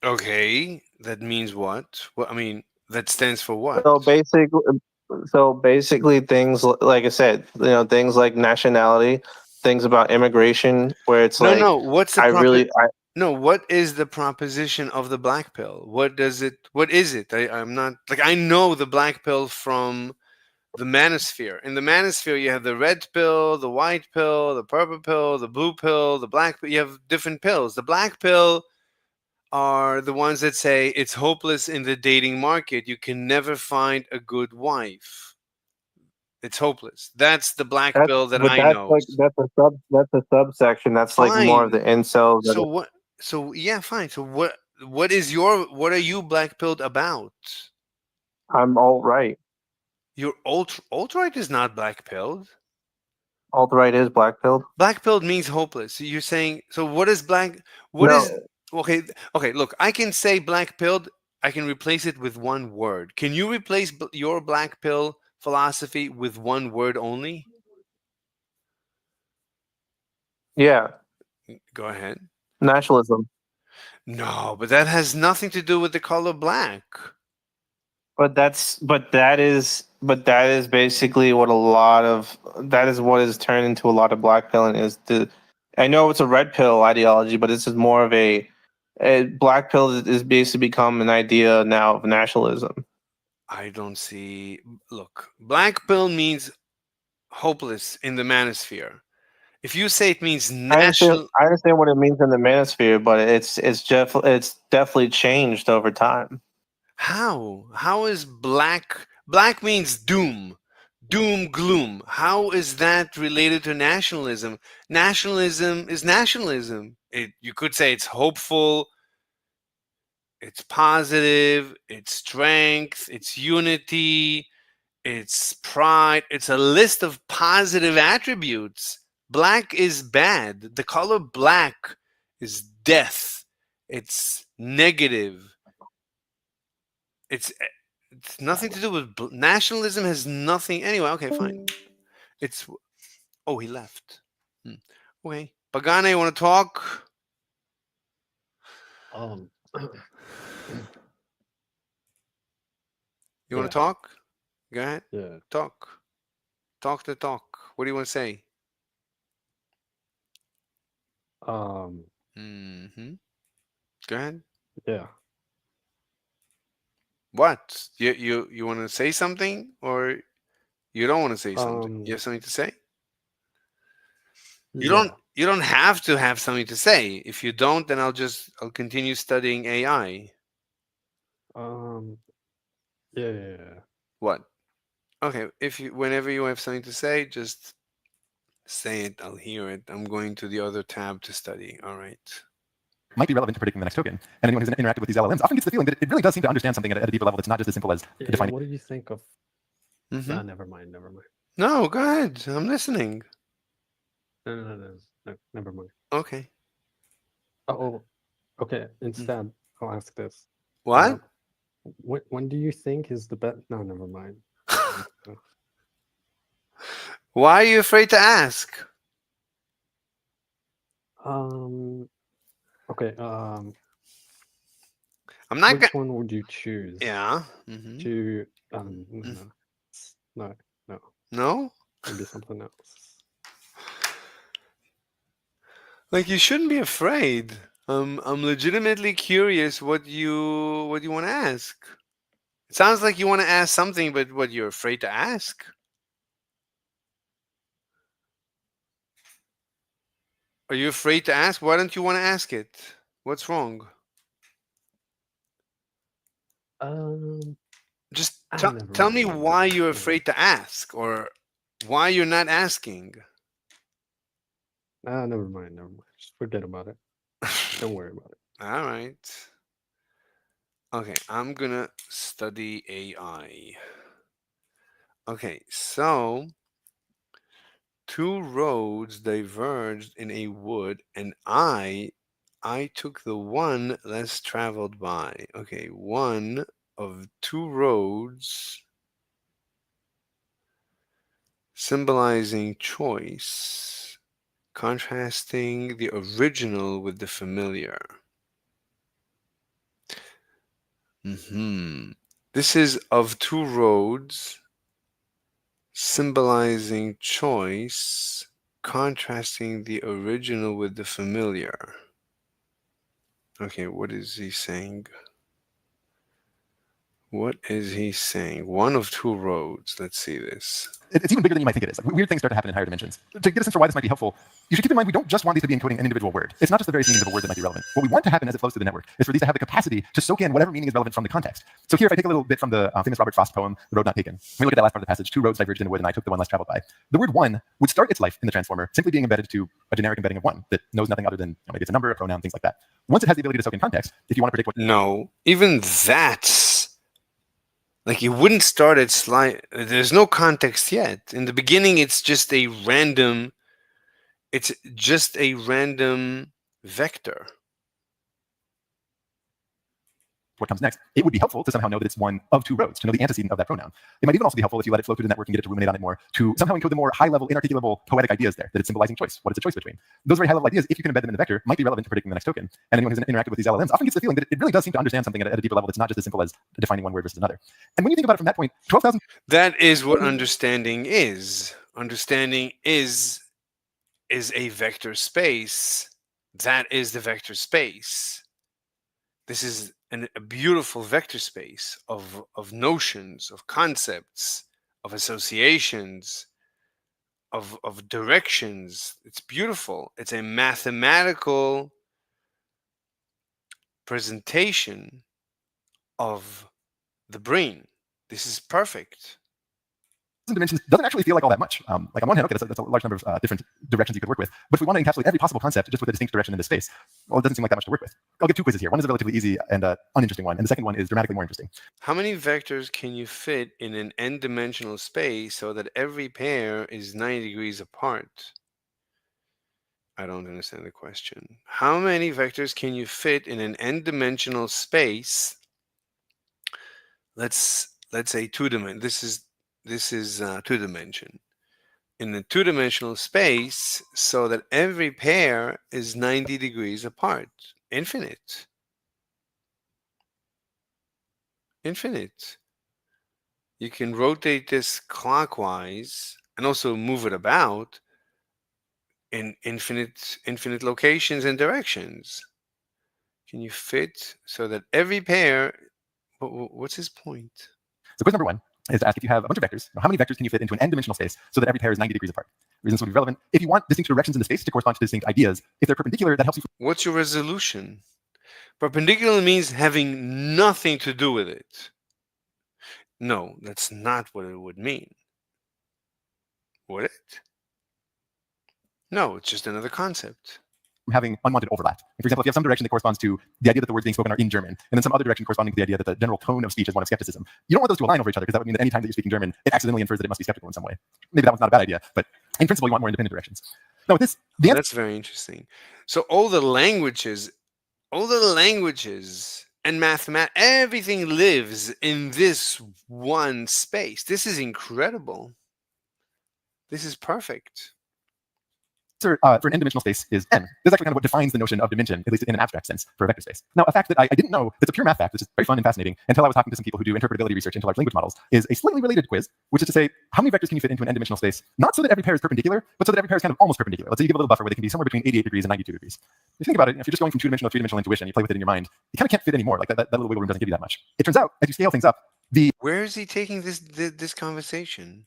okay. That means what? What I mean, that stands for what? So basically, things like I said, things like nationality, things about immigration, where it's No, like, no. What's the I proper? really, I No, what is the proposition of the black pill? What does it? What is it? I'm not like I know the black pill from the manosphere. In the manosphere, you have the red pill, the white pill, the purple pill, the blue pill, the black pill. You have different pills. The black pill are the ones that say it's hopeless in the dating market. You can never find a good wife. It's hopeless. That's the black pill that I know. that's a subsection. That's like more of the Fine. incels. So what? So yeah, fine. So what is your? What are you black pilled about? I'm alt right. Your alt right is not black pilled. Alt right is black pilled. Black pilled means hopeless. So you're saying so? What is black? What is No, okay? Okay, look, I can say black pilled. I can replace it with one word. Can you replace your black pill philosophy with one word only? yeah, Go ahead. nationalism. No, but that has nothing to do with the color black. But that is basically what that is what is turned into a lot of black pilling is the. I know it's a red pill ideology, but this is more of a Black pill is basically become an idea now of nationalism. I don't see. Look, black pill means hopeless in the manosphere. If you say it means national, I understand what it means in the manosphere, but it's definitely changed over time. how? How is black? Black means doom, doom, gloom. How is that related to nationalism? Nationalism is nationalism. You could say it's hopeful, it's positive, it's strength, it's unity, it's pride. It's a list of positive attributes. Black is bad. The color black is death. It's negative. It's it's nothing to do with nationalism. Has nothing. Anyway, okay, fine. It's oh, he left. Okay, Pagane, you want to talk? Um, You want yeah, to talk? Go ahead. yeah. Talk. Talk the talk. What do you want to say? Um, Mm-hmm. Go ahead. yeah. What? You want to say something or you don't want to say something? You have something to say? Yeah. You don't have to have something to say. If you don't, then I'll continue studying AI. Um, yeah, yeah, yeah. What? Okay, if you whenever you have something to say, just say it. I'll hear it. I'm going to the other tab to study. All right. Might be relevant to predicting the next token. And anyone who's interacted with these LLMs often gets the feeling that it really does seem to understand something at a deeper level that's not just as simple as Yeah, defining. what do you think of? Mm-hmm. Ah, never mind, never mind. No, go ahead. I'm listening. No, never mind. Okay. Oh, okay. Instead, I'll ask this. What? When do you think is the best? No, never mind. Why are you afraid to ask? Okay. I'm not. Which one would you choose? Yeah. Mm-hmm. To no. No. Maybe something else. Like you shouldn't be afraid. I'm legitimately curious what you want to ask. It sounds like you want to ask something, but what you're afraid to ask? Are you afraid to ask? Why don't you want to ask it? What's wrong? Just tell me why you're afraid to ask, or why you're not asking. Ah, never mind, never mind. Just forget about it. Don't worry about it. All right. Okay, I'm gonna study AI. Okay, so two roads diverged in a wood, and I took the one less traveled by. Okay, one of two roads symbolizing choice, contrasting the original with the familiar. This is of two roads symbolizing choice, contrasting the original with the familiar. Okay, what is he saying? What is he saying? One of two roads. Let's see this. It's even bigger than you might think it is. Like, weird things start to happen in higher dimensions. To get a sense for why this might be helpful, you should keep in mind we don't just want these to be encoding an individual word. It's not just the various meanings of a word that might be relevant. What we want to happen as it flows through the network is for these to have the capacity to soak in whatever meaning is relevant from the context. So here, if I take a little bit from the famous Robert Frost poem, The Road Not Taken, we look at that last part of the passage, two roads diverged in the wood and I took the one less traveled by. The word one would start its life in the transformer simply being embedded to a generic embedding of one that knows nothing other than maybe it's a number, a pronoun, things like that. Once it has the ability to soak in context, if you want to predict what... No, even that's... Like it wouldn't start at slide. There's no context yet. In the beginning, it's just a random. It's just a random vector. What comes next, it would be helpful to somehow know that it's one of two roads, to know the antecedent of that pronoun. It might even also be helpful if you let it flow through the network and get it to ruminate on it more, to somehow encode the more high-level, inarticulable, poetic ideas there, that it's symbolizing choice. What is the choice between? Those very high-level ideas, if you can embed them in the vector, might be relevant to predicting the next token. And anyone who's interacted with these LLMs often gets the feeling that it really does seem to understand something at a deeper level that's not just as simple as defining one word versus another. And when you think about it from that point, 12,000... That is what understanding is. Understanding is a vector space. That is the vector space. This is a beautiful vector space of notions, of concepts, of associations, of directions. It's beautiful. It's a mathematical presentation of the brain. This is perfect. Dimensions doesn't actually feel like all that much. Like on one hand, okay, that's a large number of different directions you could work with. But if we want to encapsulate every possible concept just with a distinct direction in this space, well, it doesn't seem like that much to work with. I'll give two quizzes here. One is a relatively easy and uninteresting one, and the second one is dramatically more interesting. How many vectors can you fit in an n-dimensional space so that every pair is 90 degrees apart? I don't understand the question. How many vectors can you fit in an n-dimensional space? Let's say two-dimensional. This is two-dimension. In a two-dimensional space so that every pair is 90 degrees apart. Infinite. Infinite. You can rotate this clockwise and also move it about in infinite locations and directions. Can you fit so that every pair, what's his point? So quiz number one is to ask if you have a bunch of vectors, how many vectors can you fit into an n-dimensional space so that every pair is 90 degrees apart? Reasons would be relevant. If you want distinct directions in the space to correspond to distinct ideas, if they're perpendicular, that helps you. What's your resolution? Perpendicular means having nothing to do with it. No, that's not what it would mean. Would it? No, it's just another concept. Having unwanted overlap. For example, if you have some direction that corresponds to the idea that the words being spoken are in German, and then some other direction corresponding to the idea that the general tone of speech is one of skepticism, you don't want those to align over each other because that would mean that any time that you're speaking German, it accidentally infers that it must be skeptical in some way. Maybe that one's not a bad idea, but in principle, you want more independent directions. Now, with this, that's very interesting. So all the languages and mathematics, everything lives in this one space. This is incredible. This is perfect. For an n-dimensional space is n. This is actually kind of what defines the notion of dimension, at least in an abstract sense, for a vector space. Now, a fact that I didn't know, that's a pure math fact, which is very fun and fascinating, until I was talking to some people who do interpretability research into large language models, is a slightly related quiz, which is to say, how many vectors can you fit into an n-dimensional space? Not so that every pair is perpendicular, but so that every pair is kind of almost perpendicular. Let's say you give a little buffer where they can be somewhere between 88 degrees and 92 degrees. If you think about it, if you're just going from two-dimensional to three-dimensional intuition, you play with it in your mind, you kind of can't fit any more. Like that little wiggle room doesn't give you that much. It turns out, as you scale things up, where is he taking this conversation?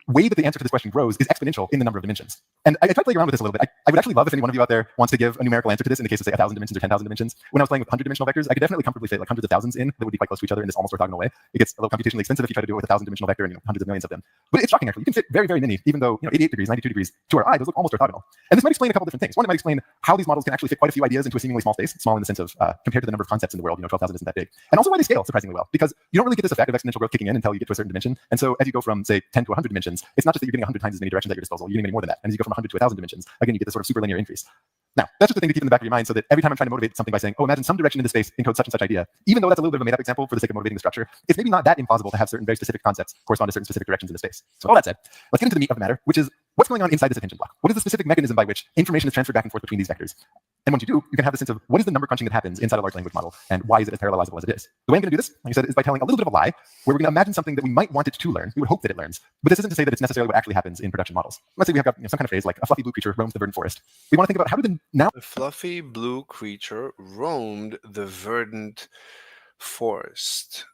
Way that the answer to this question grows is exponential in the number of dimensions. And I tried to play around with this a little bit. I would actually love if any one of you out there wants to give a numerical answer to this in the case of, say, 1,000 dimensions or 10,000 dimensions. When I was playing with 100-dimensional vectors, I could definitely comfortably fit like hundreds of thousands in that would be quite close to each other in this almost orthogonal way. It gets a little computationally expensive if you try to do it with a 1,000-dimensional vector and hundreds of millions of them. But it's shocking, actually. You can fit very, very many, even though 88 degrees, 92 degrees, to our eye, those look almost orthogonal. And this might explain a couple different things. One, it might explain how these models can actually fit quite a few ideas into a seemingly small space, small in the sense of compared to the number of concepts in the world, 12,000 isn't that big. And also why they scale surprisingly well, because you don't really get this effect of exponential growth kicking in until you get to a certain dimension. And so as you go from, say, 10 to 100 dimensions, it's not just that you're getting 100 times as many directions at your disposal, you're getting many more than that. And as you go from 100 to 1,000 dimensions, again, you get this sort of super linear increase. Now, that's just a thing to keep in the back of your mind so that every time I'm trying to motivate something by saying, oh, imagine some direction in the space encodes such and such idea, even though that's a little bit of a made-up example for the sake of motivating the structure, it's maybe not that implausible to have certain very specific concepts correspond to certain specific directions in the space. So all that said, let's get into the meat of the matter, which is what's going on inside this attention block? What is the specific mechanism by which information is transferred back and forth between these vectors? And once you do, you can have the sense of what is the number crunching that happens inside a large language model, and why is it as parallelizable as it is? The way I'm going to do this, like I said, is by telling a little bit of a lie, where we're going to imagine something that we might want it to learn. We would hope that it learns. But this isn't to say that it's necessarily what actually happens in production models. Let's say we have got some kind of phrase like a fluffy blue creature roams the verdant forest. We want to think about how do the fluffy blue creature roamed the verdant forest.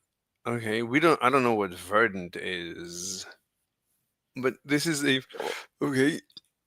Okay, I don't know what verdant is, but this is okay.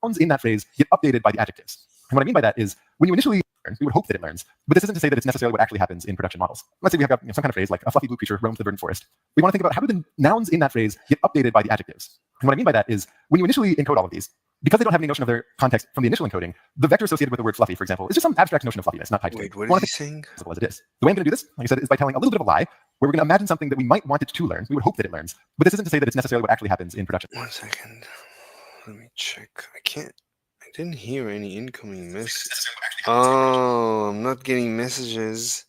Nouns in that phrase get updated by the adjectives. And what I mean by that is when you initially learn, we would hope that it learns, but this isn't to say that it's necessarily what actually happens in production models. Let's say we have got some kind of phrase like a fluffy blue creature roams the verdant forest. We want to think about how do the nouns in that phrase get updated by the adjectives. And what I mean by that is when you initially encode all of these, because they don't have any notion of their context from the initial encoding, the vector associated with the word fluffy, for example, is just some abstract notion of fluffiness, not tied to it. Wait, what is he saying? As it is. The way I'm going to do this, like I said, is by telling a little bit of a lie, where we're going to imagine something that we might want it to learn. We would hope that it learns, but this isn't to say that it's necessarily what actually happens in production. 1 second. Let me check. I didn't hear any incoming messages. Oh, I'm not getting messages.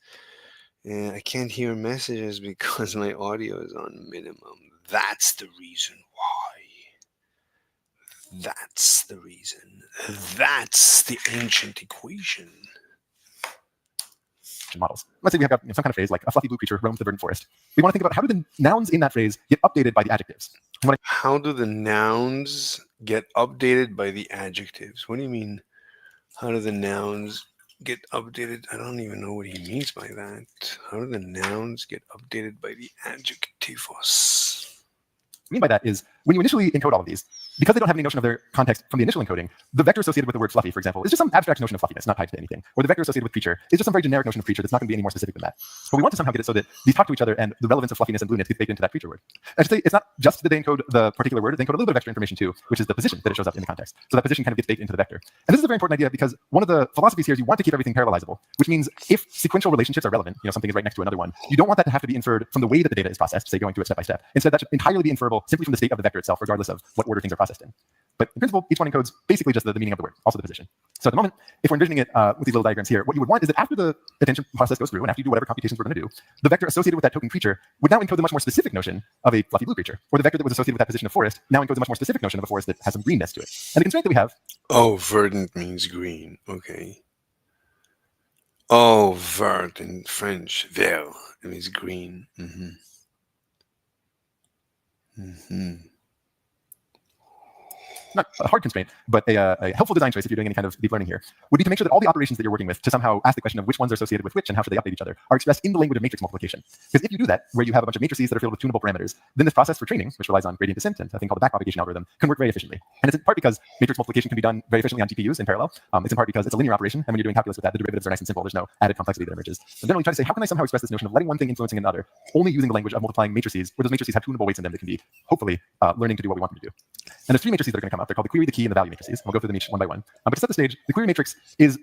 Yeah, I can't hear messages because my audio is on minimum. That's the reason why. That's the reason. That's the ancient equation. Models. Let's say we have got some kind of phrase like a fluffy blue creature roams the verdant forest. We want to think about how do the nouns in that phrase get updated by the adjectives. How do the nouns get updated by the adjectives? What do you mean? How do the nouns get updated? I don't even know what he means by that. How do the nouns get updated by the adjectivos? I mean by that is when you initially encode all of these, because they don't have any notion of their context from the initial encoding, the vector associated with the word fluffy, for example, is just some abstract notion of fluffiness, not tied to anything. Or the vector associated with creature is just some very generic notion of creature that's not going to be any more specific than that. But we want to somehow get it so that these talk to each other and the relevance of fluffiness and blueness gets baked into that creature word. I should say it's not just that they encode the particular word, they encode a little bit of extra information too, which is the position that it shows up in the context. So that position kind of gets baked into the vector. And this is a very important idea because one of the philosophies here is you want to keep everything parallelizable, which means if sequential relationships are relevant, something is right next to another one, you don't want that to have to be inferred from the way that the data is processed, say going through it step by step. Instead, that should entirely be inferable simply from the state of the vector itself, regardless of what order things are processed in. But in principle, each one encodes basically just the meaning of the word, also the position. So at the moment, if we're envisioning it with these little diagrams here, what you would want is that after the attention process goes through and after you do whatever computations we're going to do, the vector associated with that token creature would now encode the much more specific notion of a fluffy blue creature, or the vector that was associated with that position of forest now encodes a much more specific notion of a forest that has some greenness to it. And the constraint that we have... Oh, verdant means green. Okay. Oh, vert in French, vert, it means green. Not a hard constraint, but a helpful design choice if you're doing any kind of deep learning here, would be to make sure that all the operations that you're working with to somehow ask the question of which ones are associated with which and how should they update each other are expressed in the language of matrix multiplication. Because if you do that, where you have a bunch of matrices that are filled with tunable parameters, then this process for training, which relies on gradient descent and a thing called the backpropagation algorithm, can work very efficiently. And it's in part because matrix multiplication can be done very efficiently on GPUs in parallel. It's in part because it's a linear operation, and when you're doing calculus with that, the derivatives are nice and simple. There's no added complexity that emerges. So generally try to say, how can I somehow express this notion of letting one thing influencing another, only using the language of multiplying matrices, where those matrices have tunable weights in them that can be, hopefully, learning to do what we want them to do. And there's three matrices that are going to come up. They're called the query, the key, and the value matrices. We'll go through them each one by one. But to set the stage, the query matrix is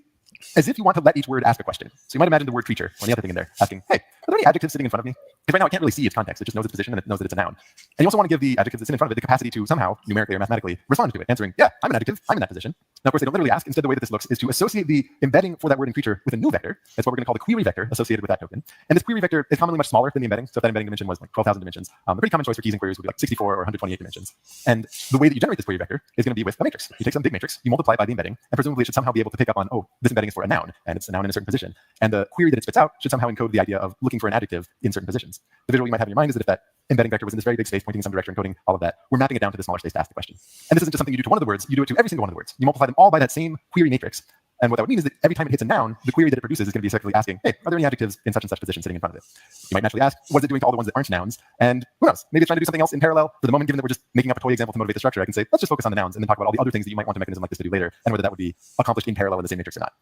as if you want to let each word ask a question. So you might imagine the word creature or the other thing in there asking, hey, are there any adjectives sitting in front of me? Because right now I can't really see its context. It just knows its position and it knows that it's a noun. And you also want to give the adjectives that sit in front of it the capacity to somehow, numerically or mathematically, respond to it, answering, yeah, I'm an adjective, I'm in that position. Now, of course, they don't literally ask. Instead, the way that this looks is to associate the embedding for that word in creature with a new vector. That's what we're going to call the query vector associated with that token. And this query vector is commonly much smaller than the embedding. So if that embedding dimension was like 12,000 dimensions, a pretty common choice for keys and queries would be like 64 or 128 dimensions. And the way that you generate this query vector is going to be with a matrix. You take some big matrix, you multiply it by the embedding, and presumably it should somehow be able to pick up on, oh, this embedding is for a noun, and it's a noun in a certain position. And the query that it spits out should somehow encode the idea of looking for an adjective in certain positions. The visual you might have in your mind is that if that embedding vector was in this very big space pointing in some direction, encoding all of that, we're mapping it down to the smaller space to ask the question. And this isn't just something you do to one of the words, you do it to every single one of the words. You multiply them all by that same query matrix. And what that would mean is that every time it hits a noun, the query that it produces is going to be effectively asking, hey, are there any adjectives in such and such position sitting in front of it? You might naturally ask, what is it doing to all the ones that aren't nouns? And who knows? Maybe it's trying to do something else in parallel. For the moment, given that we're just making up a toy example to motivate the structure, I can say, let's just focus on the nouns and then talk about all the other things that you might want a mechanism like this to do later, and whether that would be accomplished in parallel in the same matrix or not.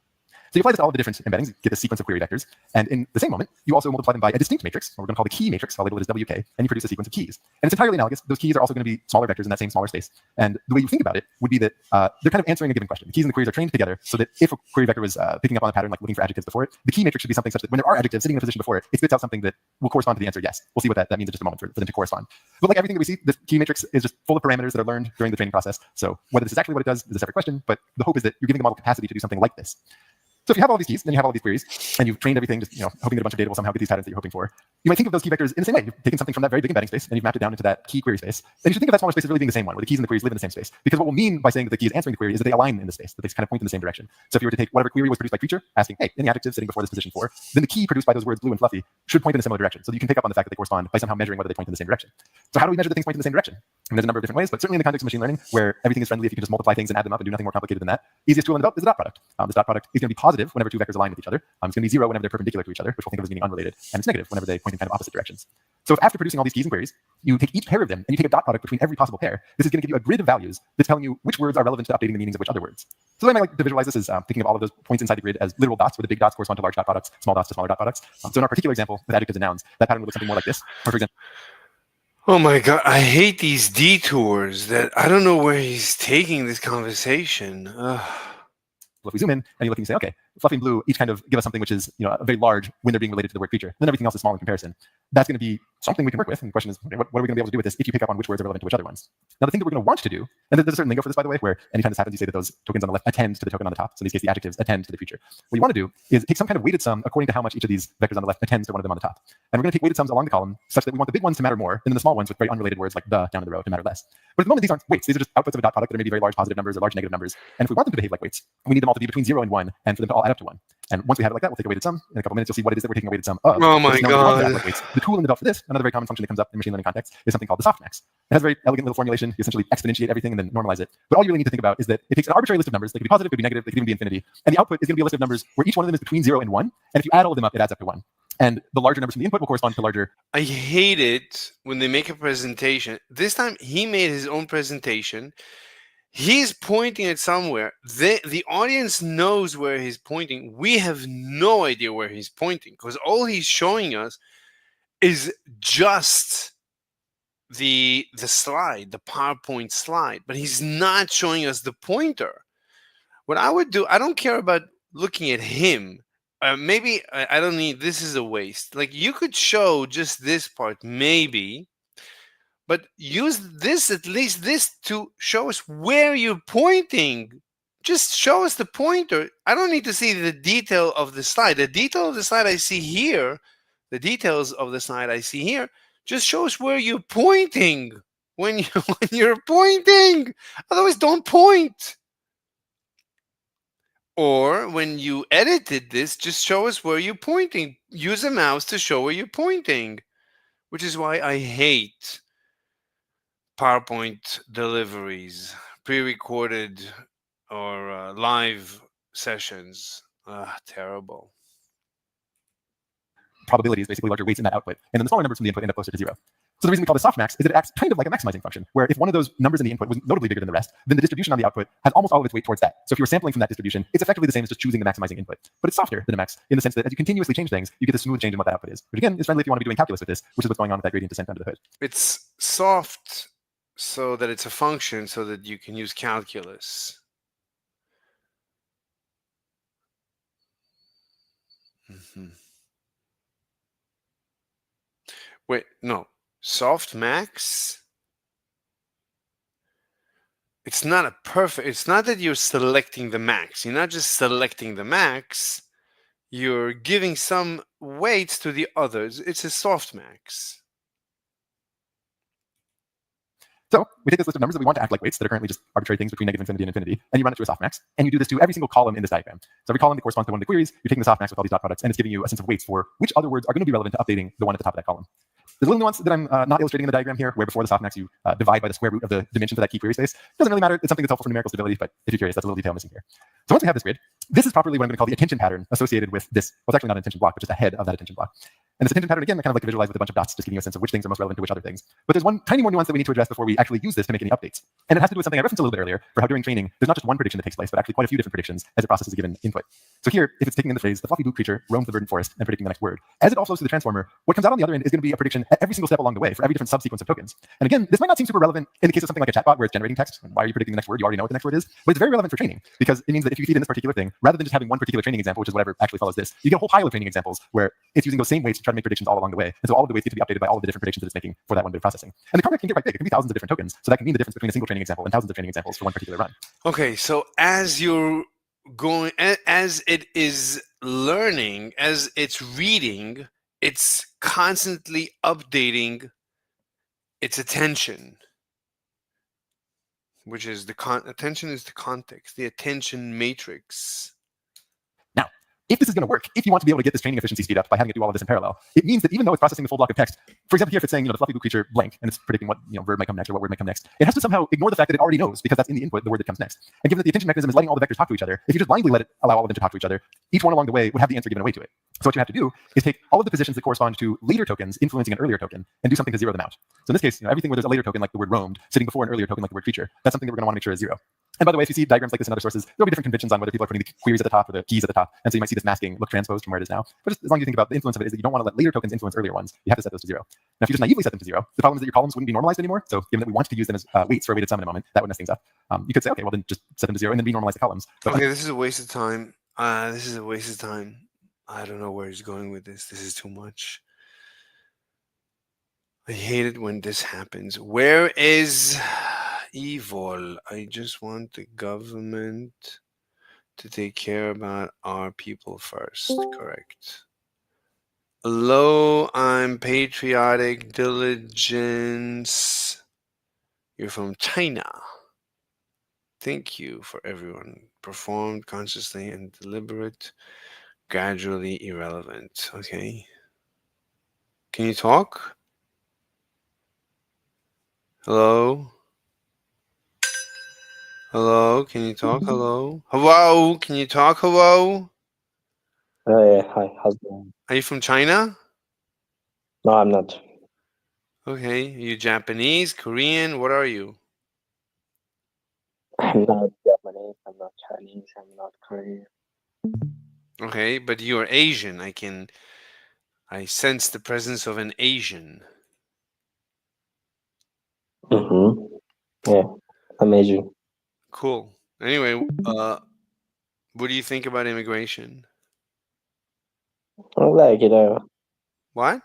So you apply this to all of the different embeddings, get a sequence of query vectors, and in the same moment, you also multiply them by a distinct matrix, what we're going to call the key matrix, I'll label it as WK, and you produce a sequence of keys. And it's entirely analogous. Those keys are also going to be smaller vectors in that same smaller space. And the way you think about it would be that they're kind of answering a given question. The keys and the queries are trained together so that if a query vector was picking up on a pattern like looking for adjectives before it, the key matrix should be something such that when there are adjectives sitting in a position before it, it spits out something that will correspond to the answer yes. We'll see what that means in just a moment for them to correspond. But like everything that we see, this key matrix is just full of parameters that are learned during the training process. So whether this is actually what it does is a separate question, but the hope is that you're giving the model capacity to do something like this. So if you have all these keys, then you have all these queries, and you've trained everything, just hoping that a bunch of data will somehow get these patterns that you're hoping for. You might think of those key vectors in the same way. You've taken something from that very big embedding space, and you've mapped it down into that key query space. And you should think of that smaller space as really being the same one, where the keys and the queries live in the same space. Because what we'll mean by saying that the key is answering the query is that they align in the space, that they kind of point in the same direction. So if you were to take whatever query was produced by creature, asking, hey, any adjective sitting before this position 4, then the key produced by those words blue and fluffy should point in a similar direction. So that you can pick up on the fact that they correspond by somehow measuring whether they point in the same direction. So how do we measure that things point in the same direction? And there's a number of different ways, but certainly in the context of machine learning, where everything is friendly, if you can just multiply things and add them up and do nothing more complicated than that, easiest tool in the belt is the dot product. This dot product is going to be positive whenever two vectors align with each other. It's going to be 0 whenever they're perpendicular to each other, which we'll think of as meaning unrelated, and it's negative whenever they point in kind of opposite directions. So if after producing all these keys and queries, you take each pair of them and you take a dot product between every possible pair, this is going to give you a grid of values that's telling you which words are relevant to updating the meanings of which other words. So the way I like to visualize this is thinking of all of those points inside the grid as literal dots, where the big dots correspond to large dot products, small dots to smaller dot products. So in our particular example with adjectives and nouns, that pattern would look something more like this. Or for example, oh my God, I hate these detours that I don't know where he's taking this conversation. if we zoom in and you look and you say, okay, fluffy and blue each kind of give us something which is very large when they're being related to the word creature. Then everything else is small in comparison. That's going to be something we can work with. And the question is, what are we going to be able to do with this if you pick up on which words are relevant to which other ones? Now, the thing that we're going to want to do, and there's a certain lingo for this, by the way, where anytime this happens, you say that those tokens on the left attend to the token on the top. So in this case, the adjectives attend to the creature. What you want to do is take some kind of weighted sum according to how much each of these vectors on the left attends to one of them on the top. And we're going to take weighted sums along the column such that we want the big ones to matter more than the small ones with very unrelated words like the down in the row to matter less. But at the moment, these aren't weights. These are just outputs of a dot product that are maybe very large positive numbers or large negative numbers. And if we want them to behave like weights, we need them all to be between 0 and 1, and for them to all all add up to 1. And once we have it like that, we'll take a weighted sum. In a couple minutes, you'll see what it is that we're taking a weighted sum of. Oh my But now we want to add God. like weights. The tool in developed for this, another very common function that comes up in machine learning context, is something called the softmax. It has a very elegant little formulation. You essentially exponentiate everything and then normalize it. But all you really need to think about is that it takes an arbitrary list of numbers. They could be positive, they could be negative, they could even be infinity. And the output is going to be a list of numbers where each one of them is between 0 and 1. And if you add all of them up, it adds up to 1. And the larger numbers from the input will correspond to larger. I hate it when they make a presentation. This time he made his own presentation. He's pointing at somewhere. The audience knows where he's pointing. We have no idea where he's pointing because all he's showing us is just the slide, the PowerPoint slide, but he's not showing us the pointer. What I would do, I don't care about looking at him. Maybe I don't need, this is a waste. Like you could show just this part, maybe, but use this, at least this, to show us where you're pointing. Just show us the pointer. I don't need to see the detail of the slide. The detail of the slide I see here, the details of the slide I see here, just show us where you're pointing when you're pointing. Otherwise, don't point. Or when you edited this, just show us where you're pointing. Use a mouse to show where you're pointing, which is why I hate PowerPoint deliveries, pre-recorded or live sessions. Terrible. Probability is basically larger weights in that output. And then the smaller numbers from the input end up closer to 0. So the reason we call this softmax is that it acts kind of like a maximizing function, where if one of those numbers in the input was notably bigger than the rest, then the distribution on the output has almost all of its weight towards that. So if you were sampling from that distribution, it's effectively the same as just choosing the maximizing input. But it's softer than a max in the sense that as you continuously change things, you get a smooth change in what that output is. Which again is friendly if you want to be doing calculus with this, which is what's going on with that gradient descent under the hood. It's soft so that it's a function so that you can use calculus. Mm-hmm. Wait, no. Softmax? It's not a perfect, it's not that you're selecting the max. You're not just selecting the max. You're giving some weights to the others. It's a softmax. So we take this list of numbers that we want to act like weights that are currently just arbitrary things between negative infinity and infinity, and you run it through a softmax, and you do this to every single column in this diagram. So every column that corresponds to one of the queries, you're taking the softmax with all these dot products, and it's giving you a sense of weights for which other words are going to be relevant to updating the one at the top of that column. There's a little nuance that I'm not illustrating in the diagram here, where before the softmax you divide by the square root of the dimension for that key query space. Doesn't really matter. It's something that's helpful for numerical stability, but if you're curious, that's a little detail missing here. So once we have this grid, this is properly what I'm going to call the attention pattern associated with this. Well, it's actually not an attention block, but just a head of that attention block. And this attention pattern, again, I kind of like to visualize with a bunch of dots, just giving you a sense of which things are most relevant to which other things. But there's one tiny more nuance that we need to address before we actually use this to make any updates. And it has to do with something I referenced a little bit earlier, for how during training, there's not just one prediction that takes place, but actually quite a few different predictions as it processes a given input. So here, if it's taking in the phrase, the fluffy blue creature roams the verdant forest and predicting the next word, as it all flows through the transformer, what comes out on the other end is going to be a prediction at every single step along the way for every different subsequence of tokens. And again, this might not seem super relevant in the case of something like a chatbot where it's generating text. Why are you predicting the next word? You already know what the next word is. But it's very relevant for training because it means that if you feed in this particular thing, rather than just having one particular training example, which is whatever actually follows this, you get a whole pile of training examples where it's using those same weights to try to make predictions all along the way. And so all of the weights get to be updated by all of the different predictions that it's making for that one bit of processing. And the contract can get quite big. It can be thousands of different tokens. So that can mean the difference between a single training example and thousands of training examples for one particular run. Okay, so as you're going, as it is learning, as it's reading, it's constantly updating its attention, which is attention is the context, the attention matrix. Now, if this is going to work, if you want to be able to get this training efficiency speed up by having it do all of this in parallel, it means that even though it's processing the full block of text, for example, here if it's saying, the fluffy blue creature blank, and it's predicting what verb might come next or what word might come next, it has to somehow ignore the fact that it already knows because that's in the input the word that comes next. And given that the attention mechanism is letting all the vectors talk to each other, if you just blindly allow all of them to talk to each other, each one along the way would have the answer given away to it. So what you have to do is take all of the positions that correspond to later tokens influencing an earlier token and do something to zero them out. So in this case, everything where there's a later token like the word roamed sitting before an earlier token like the word creature, that's something that we're going to want to make sure is zero. And by the way, if you see diagrams like this in other sources, there'll be different conventions on whether people are putting the queries at the top or the keys at the top. And so you might see this masking look transposed from where it is now. But just as long as you think about the influence of it is that you don't want to let later tokens influence earlier ones. You have to set those to zero. Now, if you just naively set them to zero, the problem is that your columns wouldn't be normalized anymore. So given that we want to use them as weights for a weighted sum in a moment, that would mess things up. You could say, okay, well then just set them to zero and then renormalize the columns. But okay, this is a waste of time. This is a waste of time. I don't know where he's going with this. This is too much. I hate it when this happens. Where is evil? I just want the government to take care about our people first. Correct. Hello, I'm patriotic diligence. You're from China. Thank you for everyone. Performed consciously and deliberate, gradually irrelevant. Okay. Can you talk? Hello? Hello? Can you talk? Hello? Hello? Can you talk? Hello? Yeah, hi, how's it going? Are you from China? No, I'm not. Okay. Are you Japanese, Korean? What are you? I'm not Japanese, I'm not Chinese, I'm not Korean. Okay, but you are Asian. I sense the presence of an Asian. Mm-hmm. Yeah, amazing. Cool. Anyway, what do you think about immigration? Like, What?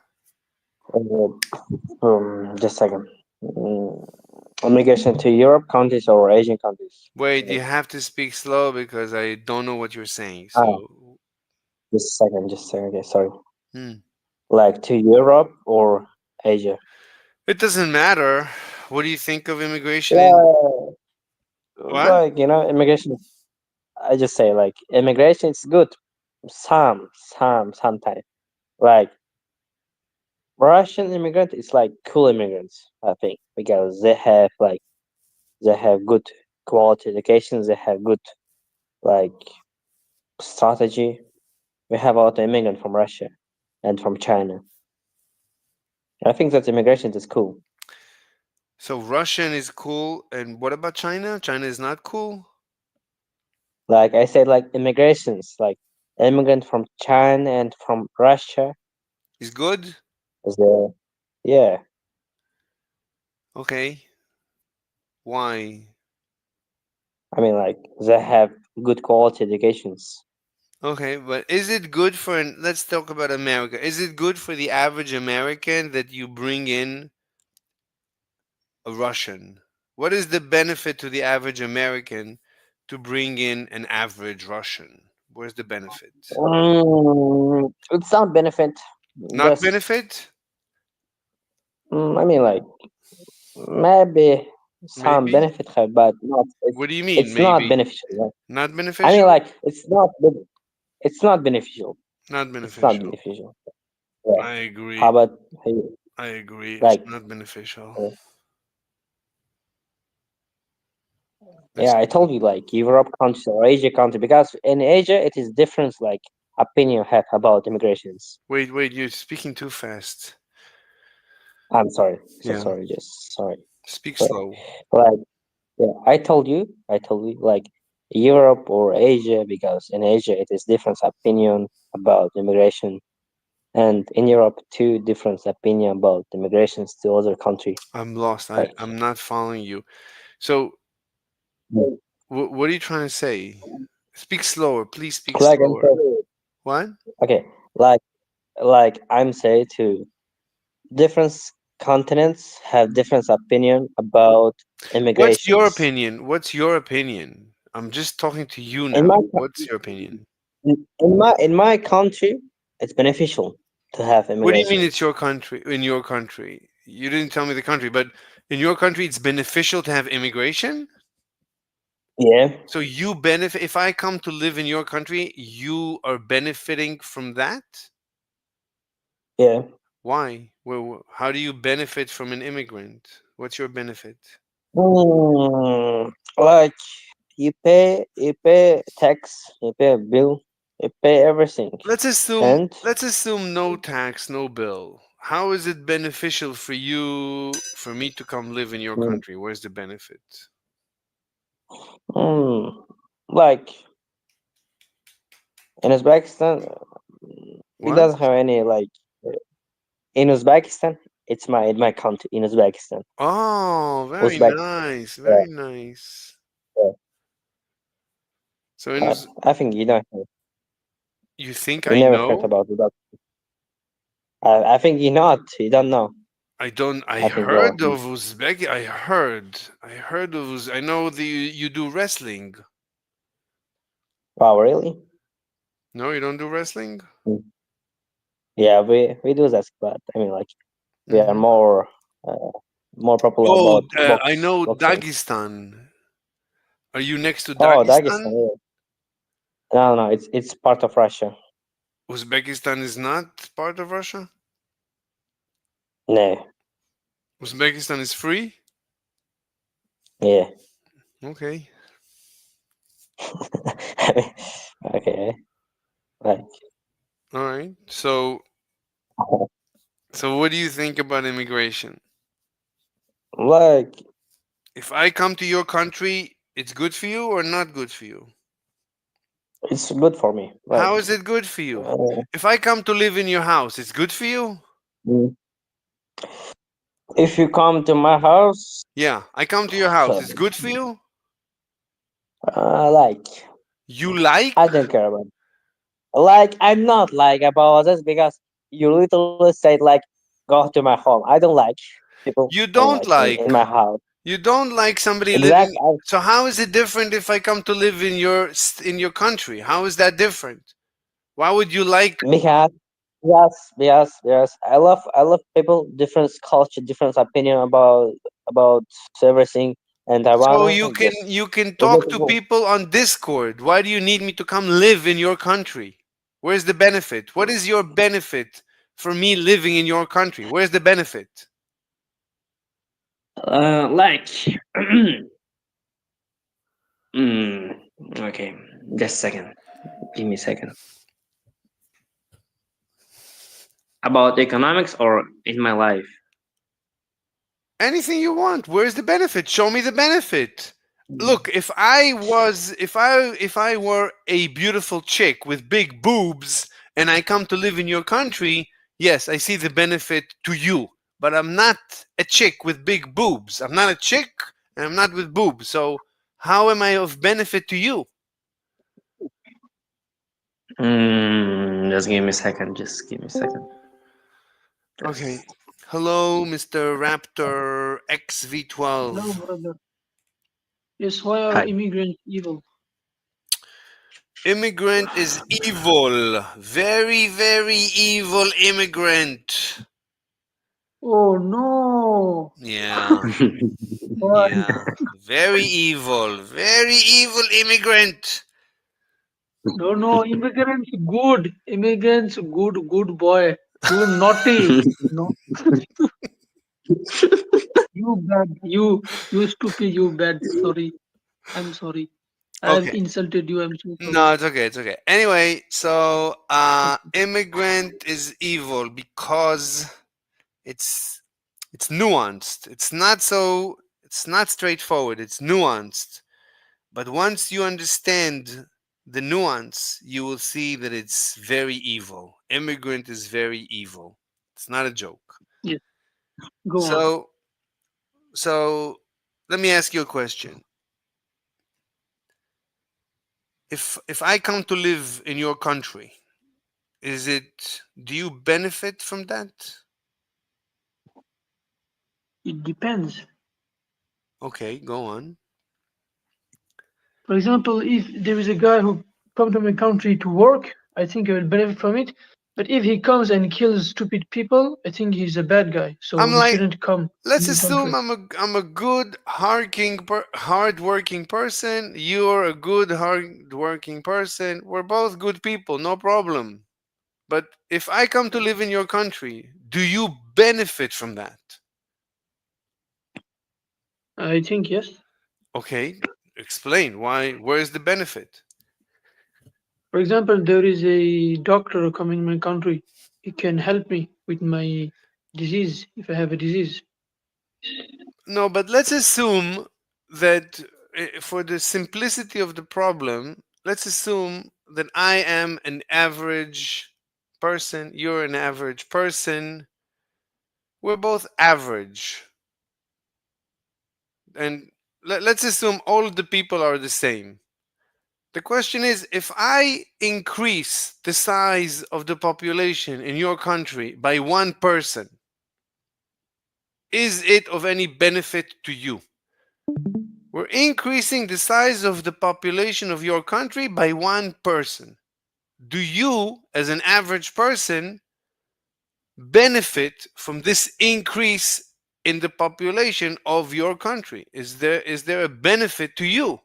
just a second. Immigration to Europe countries or Asian countries? Wait, you have to speak slow because I don't know what you're saying. Ah, So, just a second, okay, sorry. hmm. Like to Europe or Asia? It doesn't matter. What do you think of immigration in Yeah, what? like, immigration, I just say, like, immigration is good. Sometimes. Like, Russian immigrant is like cool immigrants, I think, because they have good quality education, they have good like strategy. We have a lot of immigrant from Russia and from China. I think that immigration is cool. So Russian is cool, and what about China? China is not cool? Like I said, like immigrations, like immigrant from China and from Russia Is good? is there. Yeah, Okay. Why? I mean, like they have good quality educations. Okay, but is it good for let's talk about America. Is it good for the average American that you bring in a Russian? What is the benefit to the average American to bring in an average Russian? Where's the benefit? It's not benefit. Not Just, benefit? I mean, like maybe some Maybe? benefit have, but not. What do you mean, It's not maybe? beneficial. Right? Not I mean, beneficial? like it's not beneficial. Not It's not beneficial. beneficial. Yeah. I How agree. about you? I agree. It's Like, not beneficial. uh, It's yeah, I told you like Europe countries or Asia country because in Asia it is different. Like opinion have about immigrations. wait, you're speaking too fast. I'm sorry, so Yeah. sorry, just sorry. Speak So, slow. like, yeah, I told you, like Europe or Asia because in Asia it is different opinion about immigration, and in Europe two different opinion about immigrations to other country. I'm lost. Like, I'm not following you. So, what are you trying to say? Speak slower. Please speak like I'm slower. saying, What? okay, like I'm saying to different continents have different opinion about What's your immigrations. opinion? What's your opinion? I'm just talking to you In now. my What's your opinion? in my country, it's beneficial to have What do you mean it's immigrations. your country? In your country? You didn't tell me the country, but in your country, it's beneficial to have immigration? Yeah, So you benefit if I come to live in your country, you are benefiting from that? yeah. Why? How do you benefit from an immigrant? What's your benefit? Like you pay tax, you pay a bill, you pay everything, and Let's assume no tax, no bill. How is it beneficial for you for me to come live in your mm, country? Where's the benefit? mm, like in Uzbekistan, it What? doesn't have any like in Uzbekistan. It's my country in Uzbekistan. Oh, very Uzbek. nice. Yeah, Very nice. yeah. So in I think you don't. you think You I never heard know? about Uzbek. I think you not. You don't know. I don't. I I think you're. heard of Uzbek. I heard of. I know the you do wrestling. Wow, really? No, you don't do wrestling. Mm. Yeah, we do that, but I mean, like we are Hmm. more uh, more popular Oh, about I know boxing. Dagestan. Are you next to Oh, Dagestan. Dagestan? Yeah. No, no, it's part of Russia. Uzbekistan is not part of Russia? No. Uzbekistan is free? Yeah. Okay. Okay. Like, All right. So what do you think about immigration? like If I come to your country, it's good for you or not good for you? it's good for me. Like, How is it good for you? uh, If I come to live in your house, it's good for you? mm, if you come to my house, Yeah, I come to your house, it's good for you? like You like? I don't care about. Like I'm not like about this because you literally said like go to my home. I don't like people You in don't like in like. my house. You don't like somebody living. Exactly. So how is it different if I come to live in your country? How is that different? Why would you like? Because yes. I love people, different culture, different opinion about everything, and I So wanna you just you can with talk to people. people on Discord. Why do you need me to come live in your country? Where's the benefit? What is your benefit for me living in your country? Where's the benefit? Like mm, okay, just a second. Give me a second. About economics or in my life? Anything you want. Where's the benefit? Show me the benefit. Look, if I were a beautiful chick with big boobs and I come to live in your country, yes, I see the benefit to you. But I'm not a chick with big boobs. I'm not a chick and I'm not with boobs. So how am I of benefit to you? Just give me a second. Just give me a second. Okay. Hello, Mr. Raptor Hello, XV12. brother. Yes, why are Hi. immigrants evil? Immigrant is evil. Very, very evil immigrant. Oh no! Yeah, Why? yeah. Very evil. Very evil immigrant. No, no, immigrants good. Immigrants good, good boy. You naughty. No, you bad. You stupid. You bad. Sorry. I'm sorry. I have Okay. insulted you. I'm so sorry. No, it's okay. It's okay. Anyway, so immigrant is evil because it's it's nuanced. It's not straightforward. It's nuanced. But once you understand the nuance, you will see that it's very evil. Immigrant is very evil. It's not a joke. Yes. Go on. So, so let me ask you a question. If I come to live in your country, do you benefit from that? It depends. Okay, go on. For example, if there is a guy who come to my country to work, I think I will benefit from it. But if he comes and kills stupid people, I think he's a bad guy. So I'm he like, shouldn't come to let's my assume country. I'm a good hardworking person. You're a good hardworking person. We're both good people, no problem. But if I come to live in your country, do you benefit from that? I think yes. Okay, explain why. Where's the benefit? For example, there is a doctor coming in my country. He can help me with my disease if I have a disease. No, but let's assume that for the simplicity of the problem, let's assume that I am an average person, you're an average person, we're both average. And let's assume all of the people are the same. The question is, if I increase the size of the population in your country by one person, is it of any benefit to you? We're increasing the size of the population of your country by one person. Do you, as an average person, benefit from this increase in the population of your country? Is there a benefit to you?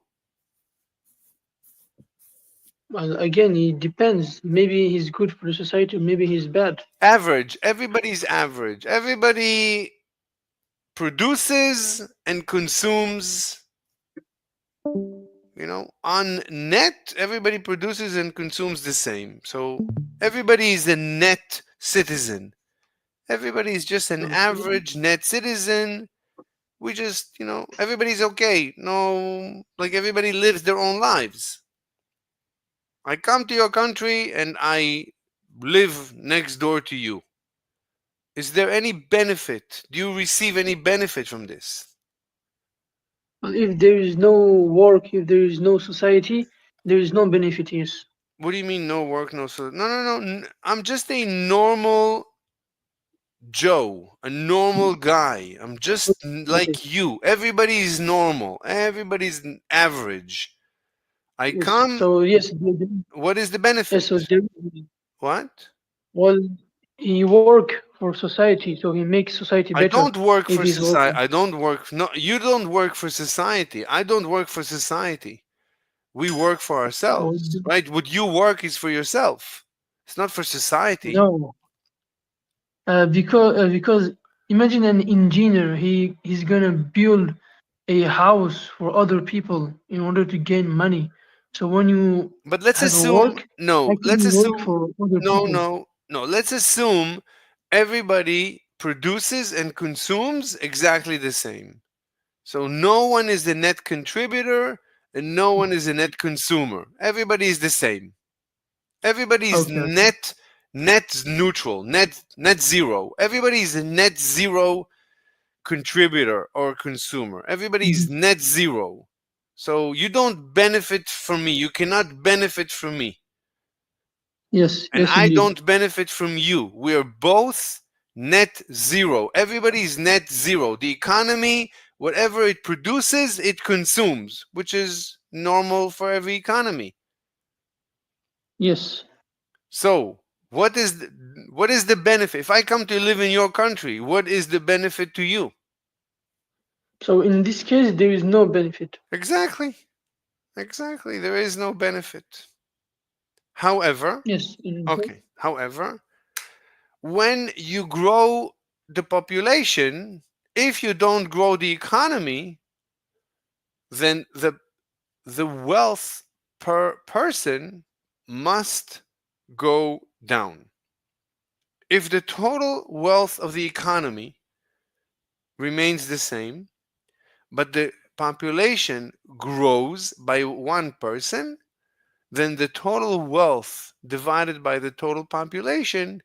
Well, again, it depends. Maybe he's good for the society, or maybe he's bad. Average. Everybody's average. Everybody produces and consumes, on net, everybody produces and consumes the same. So everybody is a net citizen. Everybody is just an Okay. average net citizen. We just, everybody's okay. No, like everybody lives their own lives. I come to your country and I live next door to you. Is there any benefit? Do you receive any benefit from this? Well, if there is no work, if there is no society, there is no benefit. Yes. What do you mean no work, no so? No, no, no. I'm just a normal Joe, a normal guy. I'm just Okay. like you. Everybody's normal. Everybody's average. I Yes. come. So yes, What is the yes. benefit? So there, What? well, he work for society, so he makes society I better don't work if for he's society. working. I don't work. No, you don't work for society. I don't work for society. We work for Well, ourselves, right? What you work is for yourself. It's not for society. no, because imagine an engineer. He's gonna build a house for other people in order to gain money. So when you But let's have a assume work, no. actually Let's work assume for other no, people. no, no. Let's assume everybody produces and consumes exactly the same. So no one is a net contributor and no one is a net consumer. Everybody is the same. Everybody is Okay. Okay. net neutral, net zero. Everybody is a net zero contributor or consumer. Everybody is Mhm. net zero. So you don't benefit from me. You cannot benefit from me. Yes. And Yes, I indeed. don't benefit from you. We are both net zero. Everybody is net zero. The economy, whatever it produces, it consumes, which is normal for every economy. Yes. So, what is the benefit? If I come to live in your country, what is the benefit to you? So in this case, there is no benefit. Exactly. Exactly. There is no benefit. However, Yes. okay. However, when you grow the population, if you don't grow the economy, then the wealth per person must go down. If the total wealth of the economy remains the same, but the population grows by one person, then the total wealth divided by the total population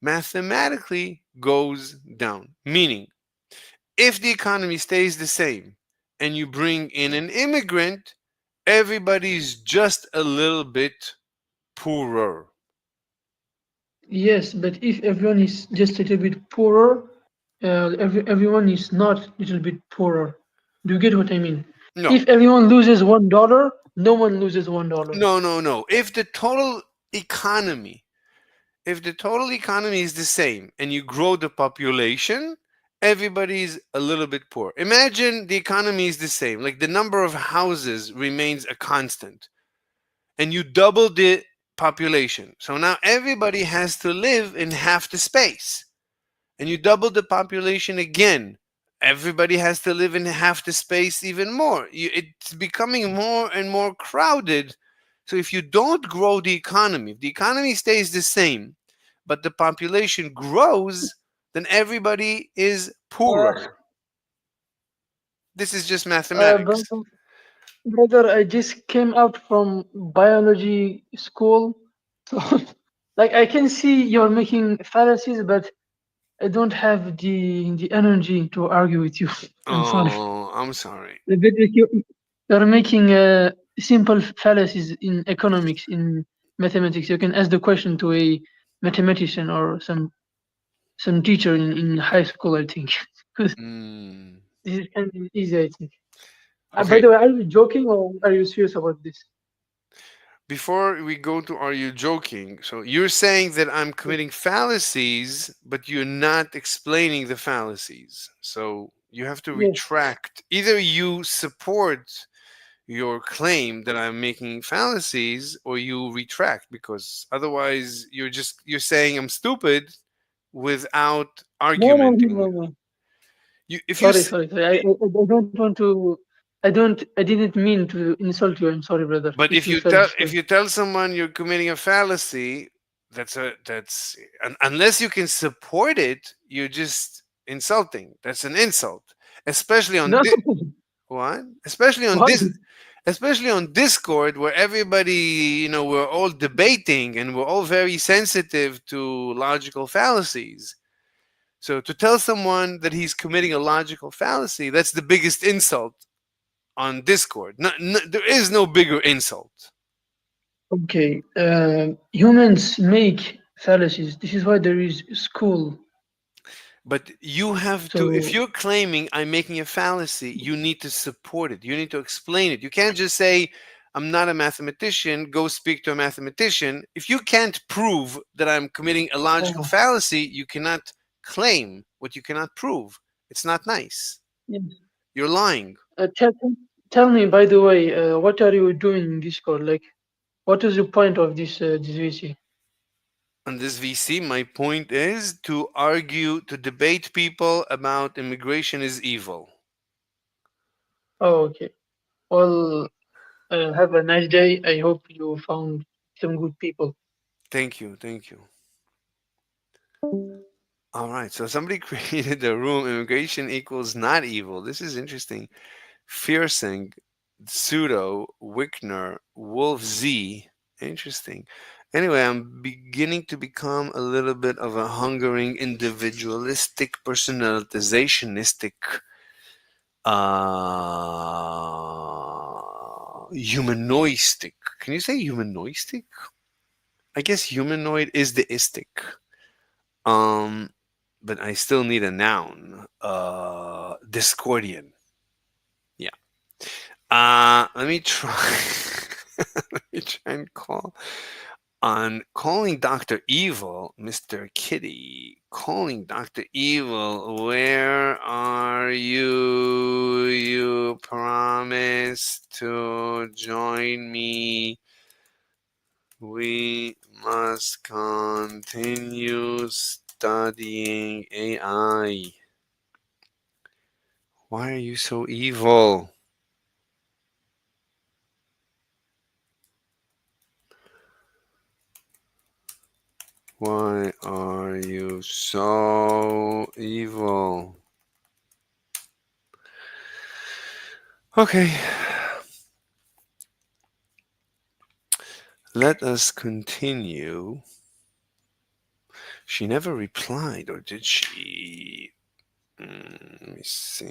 mathematically goes down. Meaning, if the economy stays the same and you bring in an immigrant, everybody's just a little bit poorer. Yes, but if everyone is just a little bit poorer, everyone is not a little bit poorer. Do you get what I mean? No, If everyone loses $1, no one loses $1. no, no, no. Economy, if the total economy is the same and you grow the population, everybody's a little bit poor. Imagine the economy is the same, like the number of houses remains a constant, and you double the population. So now everybody has to live in half the space. And you double the population again. Everybody has to live in half the space even more. It's becoming more and more crowded. So if you don't grow the economy, if the economy stays the same, but the population grows, then everybody is Uh, poorer. This is just brother, mathematics. brother, I just came out from biology school, so like I can see you're making fallacies, but I don't have the energy to argue with you. I'm sorry. Oh, I'm sorry. But like you're making simple fallacies in economics, in mathematics. You can ask the question to a mathematician or some teacher in high school, I think. 'Cause Mm. this is kind of easy, I think. By Okay, the way, are you joking or are you serious about this? before we go to are you joking, so you're saying that I'm committing fallacies, but you're not explaining the fallacies. So you have to Yes. retract. Either you support your claim that I'm making fallacies, or you retract, because otherwise you're saying I'm stupid without No, no, no, argumenting. no, no. You if you Sorry, s- sorry, sorry. I don't want to. I didn't mean to insult you. I'm sorry, brother. But If if you you felt tell this if way. you tell someone you're committing a fallacy, that's unless you can support it, you're just insulting. That's an insult, especially on No. what? Especially on Why? this, especially on Discord, where everybody, we're all debating and we're all very sensitive to logical fallacies. So to tell someone that he's committing a logical fallacy, that's the biggest insult on Discord. There is no bigger insult. Okay. Humans make fallacies. This is why there is school. But you have to, if So you're claiming I'm making a fallacy, you need to support it. You need to explain it. You can't just say, I'm not a mathematician, go speak to a mathematician. If you can't prove that I'm committing a logical uh, fallacy, you cannot claim what you cannot prove. It's not nice. yes. You're lying. Tell me, by the way, what are you doing in Discord? Like, what is the point of this VC? On this VC, my point is to argue, to debate people about immigration is evil. Oh, okay. Well, have a nice day. I hope you found some good people. Thank you. Thank you. All right, so somebody created the room immigration equals not evil. This is interesting. Fearsing, Pseudo, Wickner, Wolf Z. Interesting. Anyway, I'm beginning to become a little bit of a hungering, individualistic, personalizationistic, humanoistic. Can you say humanoistic? I guess humanoid is the istic. Um, but I still need a noun. Discordian. Yeah. Let me try. Let me try and call on calling Dr. Evil, Mr. Kitty. Calling Dr. Evil, where are you? You promised to join me. We must continue studying AI. Why are you so evil? Why are you so evil? Okay. Let us continue. She never replied, or did she? Let me see.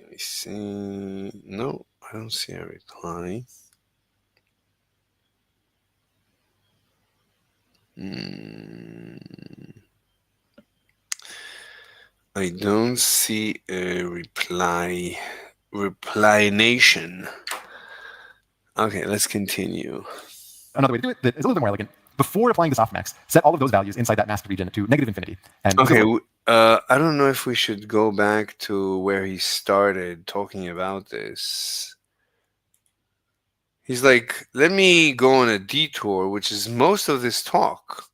Let me see. No, I don't see a reply. I don't see a reply. Reply nation. Okay, let's continue. Another way to do it that is a little bit more elegant. Before applying the softmax, set all of those values inside that masked region to negative infinity. And Okay, I don't know if we should go back to where he started talking about this. He's like, let me go on a detour, which is most of this talk.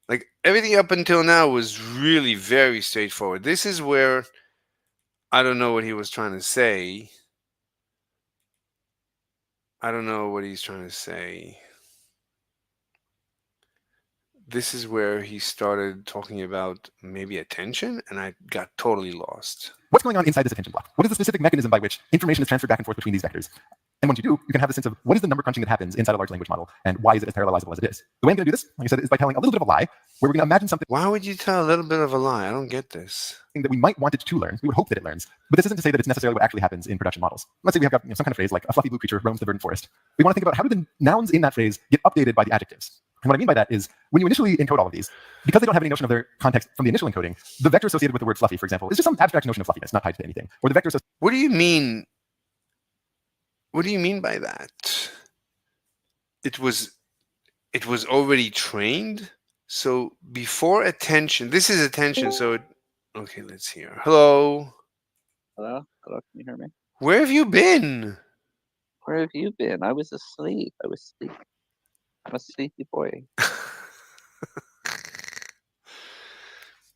Like, everything up until now was really very straightforward. This is where I don't know what he was trying to say. I don't know what he's trying to say. This is where he started talking about maybe attention, and I got totally lost. what's going on inside this attention block? What is the specific mechanism by which information is transferred back and forth between these vectors? And once you do, you can have a sense of what is the number crunching that happens inside a large language model, and why is it as parallelizable as it is. The way I'm going to do this, like I said, is by telling a little bit of a lie, where we're going to imagine something. Why would you tell a little bit of a lie? I don't get this. That we might want it to learn. We would hope that it learns. But this isn't to say that it's necessarily what actually happens in production models. Let's say we have got some kind of phrase like a fluffy blue creature roams the verdant forest. We want to think about how do the nouns in that phrase get updated by the adjectives. And what I mean by that is when you initially encode all of these, because they don't have any notion of their context from the initial encoding, the vector associated with the word fluffy, for example, is just some abstract notion of fluffiness, not tied to anything. Or the vector associated. What do you mean? What do you mean by that? It was already trained. So before attention, this is attention. So okay, let's hear. Hello. Hello? Hello, can you hear me? Where have you been? Where have you been? I was asleep. I'm a sleepy boy.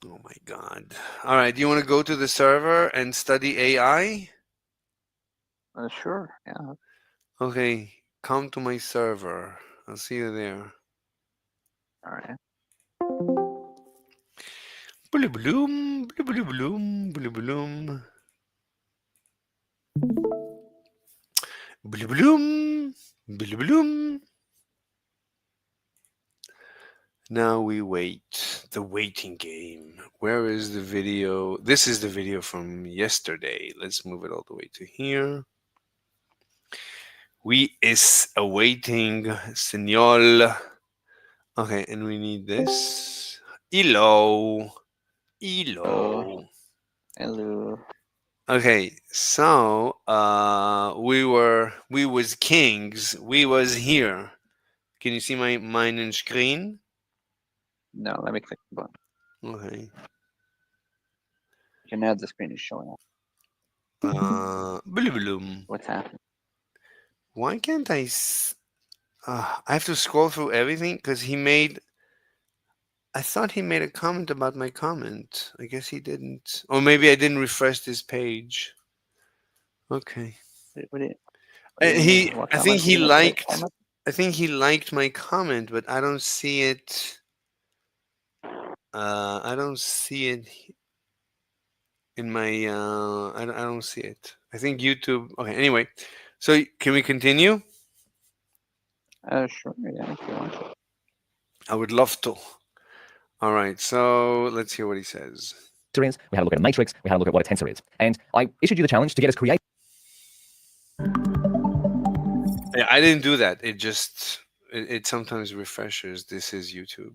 Oh my god. All right, do you want to go to the server and study AI? Sure, yeah. Okay, come to my server. I'll see you there. All right. Bloom, bloom, bloom, bloom, bloom, bloom. Bloom, bloom, bloom, bloom. Now we wait. The waiting game. Where is the video? This is the video from yesterday. Let's move it all the way to here. We is awaiting Senor. Okay, and we need this. Hello. Hello. Hello. Okay, so we was kings. We was here. Can you see mine screen? No, let me click the button. Okay. Okay, now the screen is showing up. Bloom. What's happening? Why can't I have to scroll through everything because I thought he made a comment about my comment. I guess he didn't. Or maybe I didn't refresh this page. Okay. What do you mean? What I comment think did he you make? What liked comment? I think he liked my comment, but I don't see it. I don't see it in my I don't see it. I think YouTube. Okay, anyway. So can we continue? Sure, yeah, if you want. I would love to. All right, so let's hear what he says. We had a look at a matrix, we had a look at what a tensor is. And I issued you the challenge to get us creative. Yeah, I didn't do that. It sometimes refreshes. This is YouTube.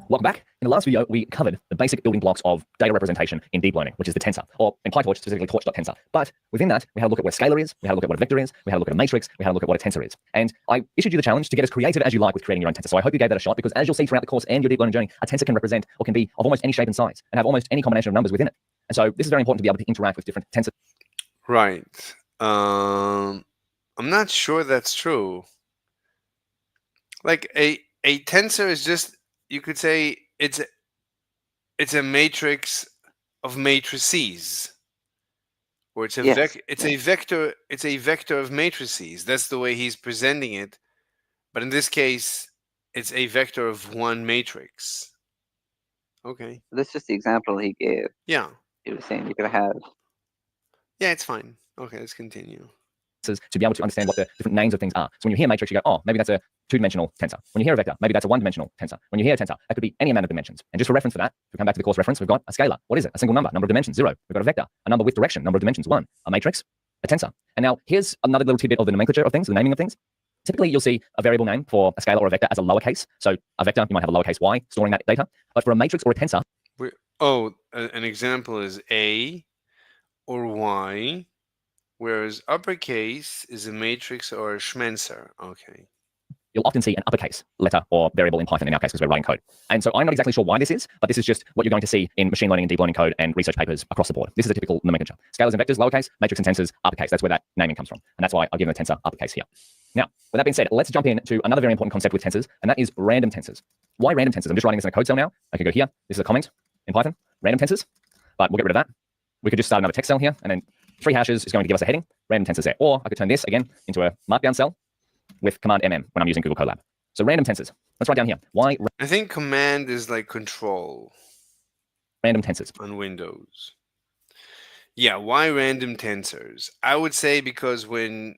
Welcome back. In the last video, we covered the basic building blocks of data representation in deep learning, which is the tensor, or in PyTorch, specifically torch.tensor. But within that, we had a look at what a scalar is, we had a look at what a vector is, we had a look at a matrix, we had a look at what a tensor is. And I issued you the challenge to get as creative as you like with creating your own tensor. So I hope you gave that a shot, because as you'll see throughout the course and your deep learning journey, a tensor can represent or can be of almost any shape and size and have almost any combination of numbers within it. And so this is very important to be able to interact with different tensors. Right. I'm not sure that's true. Like a tensor is just, you could say it's a matrix of matrices, or it's a vector of matrices. That's the way he's presenting it. But in this case, it's a vector of one matrix. Okay. That's just the example he gave. Yeah. He was saying you could have. Yeah, it's fine. Okay, let's continue. To be able to understand what the different names of things are. So when you hear matrix, you go, oh, maybe that's a two-dimensional tensor. When you hear a vector, maybe that's a one-dimensional tensor. When you hear a tensor, that could be any amount of dimensions. And just for reference for that, if we come back to the course reference, we've got a scalar. What is it? A single number of dimensions, 0. We've got a vector, a number with direction, number of dimensions, 1. A matrix, a tensor. And now here's another little tidbit of the nomenclature of things, the naming of things. Typically, you'll see a variable name for a scalar or a vector as a lowercase. So a vector, you might have a lowercase y storing that data. But for a matrix or a tensor... An example is A or Y, whereas uppercase is a matrix or a schmenzer. Okay. You'll often see an uppercase letter or variable in Python in our case because we're writing code. And so I'm not exactly sure why this is, but this is just what you're going to see in machine learning and deep learning code and research papers across the board. This is a typical nomenclature. Scalars and vectors, lowercase, matrix and tensors, uppercase. That's where that naming comes from. And that's why I've given the tensor uppercase here. Now, with that being said, let's jump in to another very important concept with tensors, and that is random tensors. Why random tensors? I'm just writing this in a code cell now. I can go here. This is a comment in Python, random tensors, but we'll get rid of that. We could just start another text cell here, and then 3 hashes is going to give us a heading, random tensors there. Or I could turn this again into a markdown cell with command MM when I'm using Google Colab. So random tensors. Let's write down here. Why? I think command is like control. Random tensors. On Windows. Yeah, why random tensors? I would say because when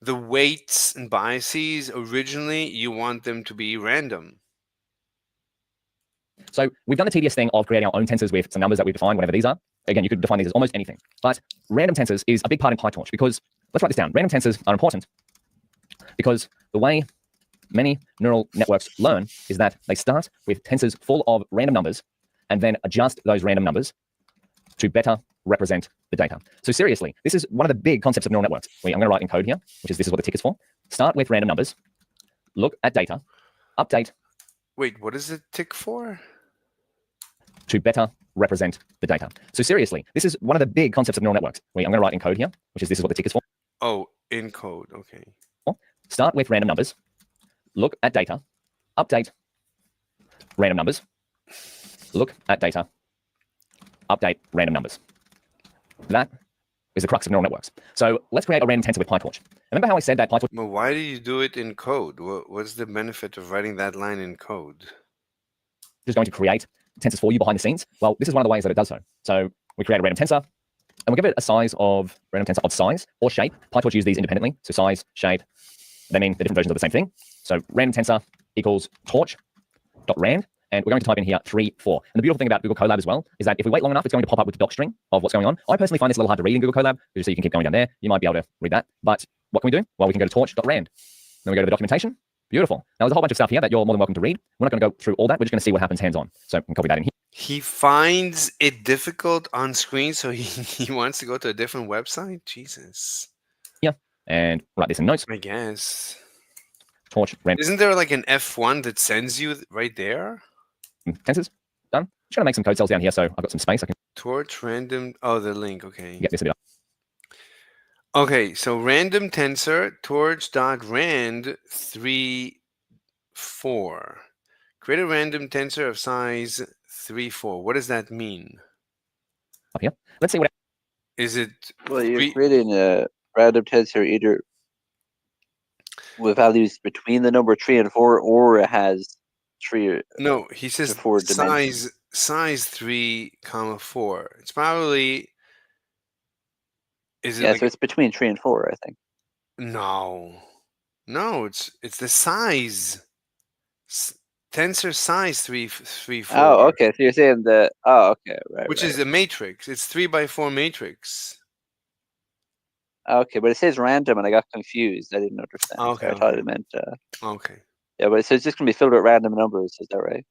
the weights and biases, originally you want them to be random. So we've done the tedious thing of creating our own tensors with some numbers that we've defined, whatever these are. Again, you could define these as almost anything. But random tensors is a big part in PyTorch because, let's write this down, random tensors are important because the way many neural networks learn is that they start with tensors full of random numbers and then adjust those random numbers to better represent the data. So seriously, this is one of the big concepts of neural networks. I'm going to write in code here, which is this is what the tick is for. Start with random numbers, look at data, update. Wait, what is the tick for? To better represent the data. So seriously, this is one of the big concepts of neural networks. I'm going to write in code here, which is this is what the tick is for. Oh, in code. Okay. Start with random numbers. Look at data. Update random numbers. Look at data. Update random numbers. That is the crux of neural networks. So let's create a random tensor with PyTorch. Remember how I said that PyTorch But why do you do it in code? What's the benefit of writing that line in code? is going to create tensors for you behind the scenes? Well, this is one of the ways that it does so. So we create a random tensor, and we'll give it a size of random tensor of size or shape. PyTorch use these independently. So size, shape, they mean the different versions of the same thing. So random tensor equals torch.rand, and we're going to type in here 3, 4. And the beautiful thing about Google Colab as well is that if we wait long enough, it's going to pop up with the doc string of what's going on. I personally find this a little hard to read in Google Colab, so you can keep going down there. You might be able to read that. But what can we do? Well, we can go to torch.rand. Then we go to the documentation. Beautiful. Now, there's a whole bunch of stuff here that you're more than welcome to read. We're not going to go through all that. We're just going to see what happens hands-on. So we can copy that in here. He finds it difficult on screen, so he wants to go to a different website? Jesus. Yeah. And write this in notes. I guess. Torch random. Isn't there like an F1 that sends you right there? Tensors. Done. Just going to make some code cells down here, so I've got some space. I can Torch random. Oh, the link. Okay. get this a bit up. Okay, so random tensor torch.rand 3, 4. Create a random tensor of size 3, 4. What does that mean? Up here. Let's see what. Is it? Well, you're creating a random tensor either with values between the number 3 and 4, or it has 3. No, he says 4 dimensions. size 3, comma 4. It's probably. Is it Yeah, like, so it's between 3 and 4, I think. no, it's the size. Tensor size 3, 4. Oh, okay. So you're saying that. Oh, okay, right. Which is a matrix. It's 3 by 4 matrix. Okay, but it says random, and I got confused. I didn't understand. Okay, I thought okay. it meant. Okay. Yeah, but so it's just gonna be filled with random numbers. Is that right?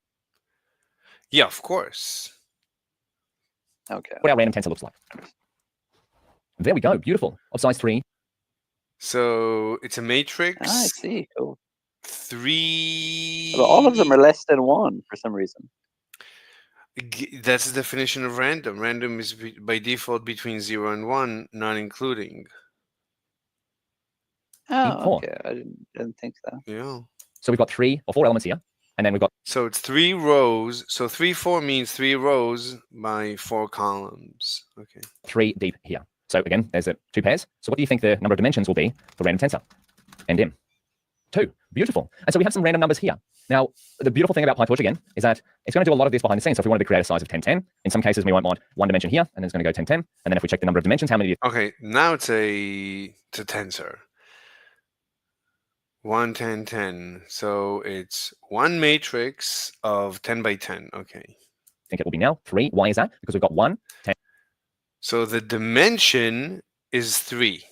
Yeah, of course. Okay. What our random tensor looks like. There we go. Beautiful. Of size 3. So it's a matrix. Ah, I see. Cool. 3. But all of them are less than 1 for some reason. That's the definition of random. Random is by default between 0 and 1, not including. Oh, 4. okay. I didn't think so. Yeah. So we've got 3 or 4 elements here, and then we've got. So it's 3 rows. So 3, 4 means 3 rows by 4 columns. Okay. 3 deep here. So again, there's 2 pairs. So what do you think the number of dimensions will be for random tensor? NDIM. 2. Beautiful. And so we have some random numbers here. Now, the beautiful thing about PyTorch again is that it's going to do a lot of this behind the scenes. So if we wanted to create a size of 1010, in some cases we might want 1 dimension here, and then it's going to go 1010. And then if we check the number of dimensions, how many? Okay, now it's a tensor. 1, 10, 10. So it's 1 matrix of 10 by 10. Okay. I think it will be now 3. Why is that? Because we've got 1, 10. So the dimension is 3.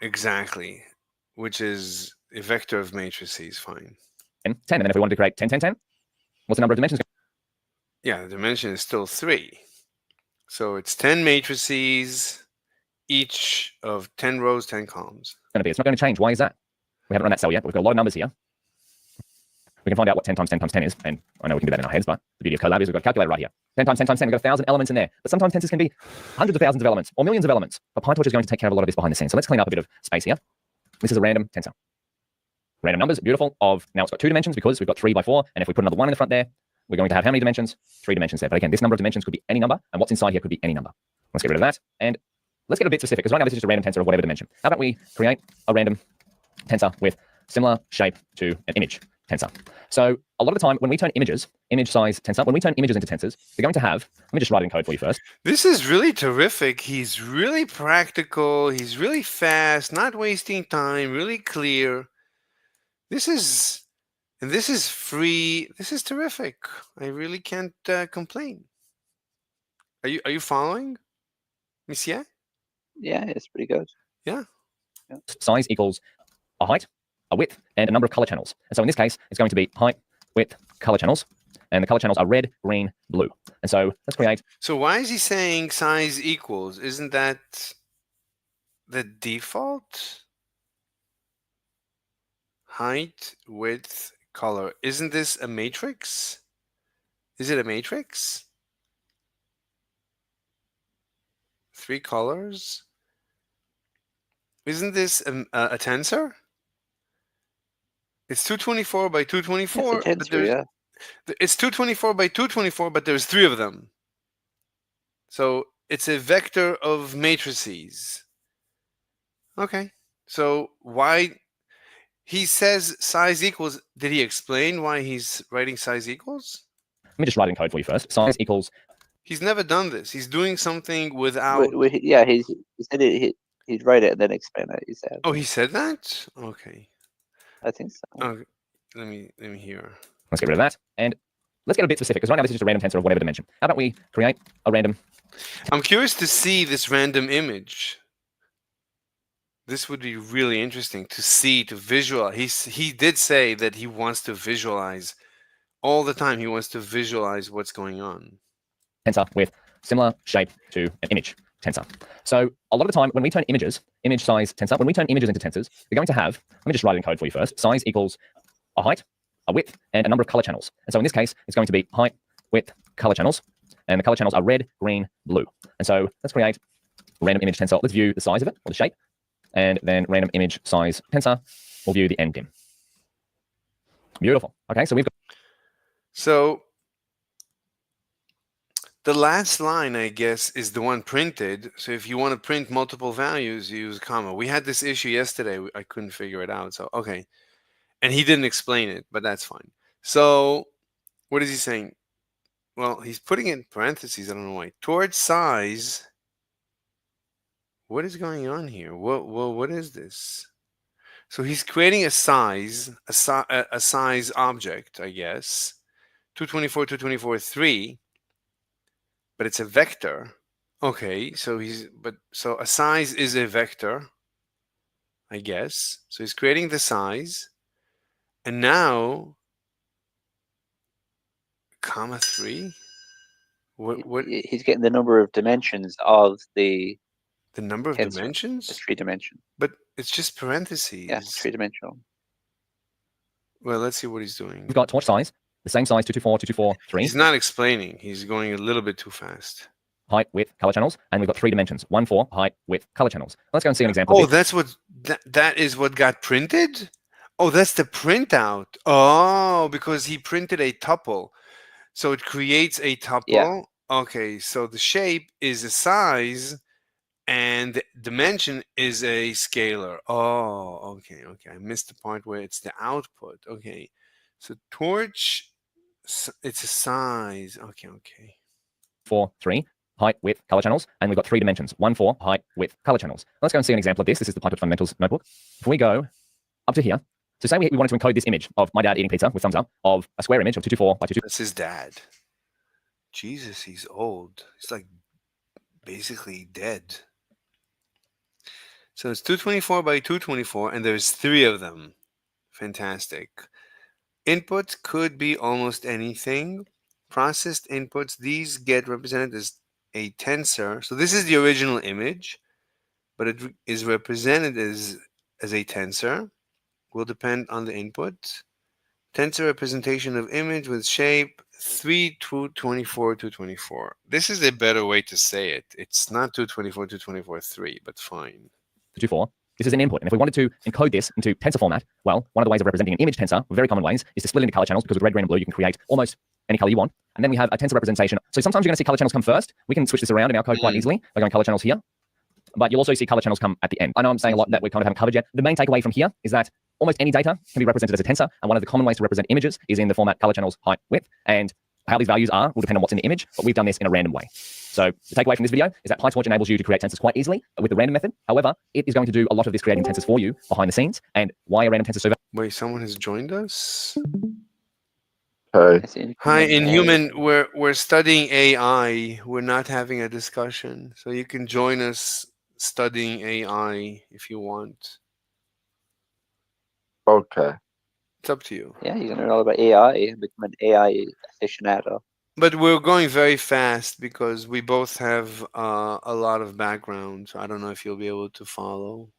Exactly. Which is a vector of matrices. Fine. 10. And then if we wanted to create 10, 10, 10, what's the number of dimensions? Yeah, the dimension is still 3. So it's 10 matrices, each of 10 rows, 10 columns. It's not going to change. Why is that? We haven't run that cell yet, but we've got a lot of numbers here. We can find out what 10 times 10 times 10 is, and I know we can do that in our heads, but the beauty of Colab is we've got a calculator right here. 10 times 10 times 10, we've got 1,000 elements in there. But sometimes tensors can be hundreds of thousands of elements or millions of elements. But PyTorch is going to take care of a lot of this behind the scenes. So let's clean up a bit of space here. This is a random tensor. Random numbers, beautiful. Now it's got 2 dimensions because we've got 3 by 4, and if we put another 1 in the front there, we're going to have how many dimensions? 3 dimensions there. But again, this number of dimensions could be any number, and what's inside here could be any number. Let's get rid of that, and let's get a bit specific, because right now this is just a random tensor of whatever dimension. How about we create a random tensor with similar shape to an image tensor? So a lot of the time when we turn images, image size tensor, when we turn images into tensors, they're going to have, let me just write it in code for you first. This is really terrific. He's really practical. He's really fast, not wasting time, really clear. This is free. This is terrific. I really can't complain. Are you following, Monsieur? Yeah, it's pretty good. Yeah. Size equals a height, a width, and a number of color channels. And so in this case, it's going to be height, width, color channels. And the color channels are red, green, blue. And so let's create. So why is he saying size equals? Isn't that the default? Height, width, color. Isn't this a matrix? Is it a matrix? 3 colors? Isn't this a tensor? It's 224 by It's a 224, tensor, but yeah. it's 224 by 224, but there's three of them. So it's a vector of matrices. Okay. So why he says size equals? Did he explain why he's writing size equals? Let me just write it in code for you first. Size equals. He's never done this. He's doing something without. Yeah, he said it. He'd write it and then explain it. He said. Oh, he said that. Okay. I think so. Okay. Let me hear. Let's get rid of that. And let's get a bit specific, because right now this is just a random tensor of whatever dimension. How about we create a random? I'm curious to see this random image. This would be really interesting to see, to visualize. He did say that he wants to visualize all the time. He wants to visualize what's going on. Tensor with similar shape to an image tensor. So a lot of the time when we turn images, image size tensor, when we turn images into tensors, we're going to have, let me just write it in code for you first. Size equals a height, a width, and a number of color channels. And so in this case, it's going to be height, width, color channels. And the color channels are red, green, blue. And so let's create a random image tensor. Let's view the size of it, or the shape. And then random image size tensor, we'll view the end dim. Beautiful. Okay, so we've got. So the last line, I guess, is the one printed. So if you want to print multiple values, you use a comma. We had this issue yesterday. I couldn't figure it out. So, okay. And he didn't explain it, but that's fine. So what is he saying? Well, he's putting it in parentheses. I don't know why. Towards size. What is going on here? What is this? So he's creating a size, a size object, I guess. 224, 224, 3. But it's a vector. Okay, so so a size is a vector, I guess. So he's creating the size, and now comma 3. What? He's getting the number of dimensions of the number of tensor. dimensions? It's 3-dimensional. But it's just parentheses. Yeah, 3-dimensional. Well, let's see what he's doing. We've got torch size, the same size, 224, 224, 3. He's not explaining. He's going a little bit too fast. Height, width, color channels, and we've got 3 dimensions. 1 for height, width, color channels. Let's go and see an example. Oh, that's what that is what got printed? Oh, that's the printout. Oh, because he printed a tuple. So it creates a tuple. Yeah. Okay, so the shape is a size and the dimension is a scalar. Oh, okay. I missed the part where it's the output. Okay. So torch, it's a size. Okay. 4, 3, height, width, color channels, and we've got 3 dimensions. 1 for height, width, color channels. Let's go and see an example of this. This is the Python Fundamentals notebook. If we go up to here, so say we wanted to encode this image of my dad eating pizza with thumbs up of a square image of 224 by 224. That's his dad. Jesus, he's old. He's like basically dead. So it's 224 by 224, and there's 3 of them. Fantastic. Input could be almost anything. Processed inputs, these get represented as a tensor. So this is the original image, but it is represented as a tensor. Will depend on the input. Tensor representation of image with shape 3 to 24 to 24. This is a better way to say it. It's not 224 to 24 3, but fine. 224. This is an input. And if we wanted to encode this into tensor format, well, one of the ways of representing an image tensor, very common ways, is to split it into color channels, because with red, green, and blue, you can create almost any color you want. And then we have a tensor representation. So sometimes you're going to see color channels come first. We can switch this around in our code quite easily by going color channels here. But you'll also see color channels come at the end. I know I'm saying a lot that we kind of haven't covered yet. The main takeaway from here is that almost any data can be represented as a tensor. And one of the common ways to represent images is in the format color channels, height, width. And how these values are will depend on what's in the image, but we've done this in a random way. So the takeaway from this video is that PyTorch enables you to create tensors quite easily with the random method. However, it is going to do a lot of this creating tensors for you behind the scenes. And why a random tensor so valuable? Wait, someone has joined us? Hi, Inhuman. We're studying AI. We're not having a discussion. So you can join us studying AI if you want. Okay. It's up to you. Yeah, you can learn all about AI, become an AI aficionado. But we're going very fast because we both have a lot of background. So I don't know if you'll be able to follow.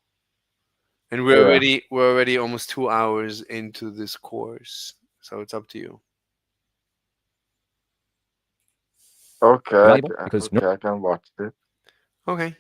And we're already almost 2 hours into this course. So it's up to you. Okay, Valuable because I can watch it. Okay.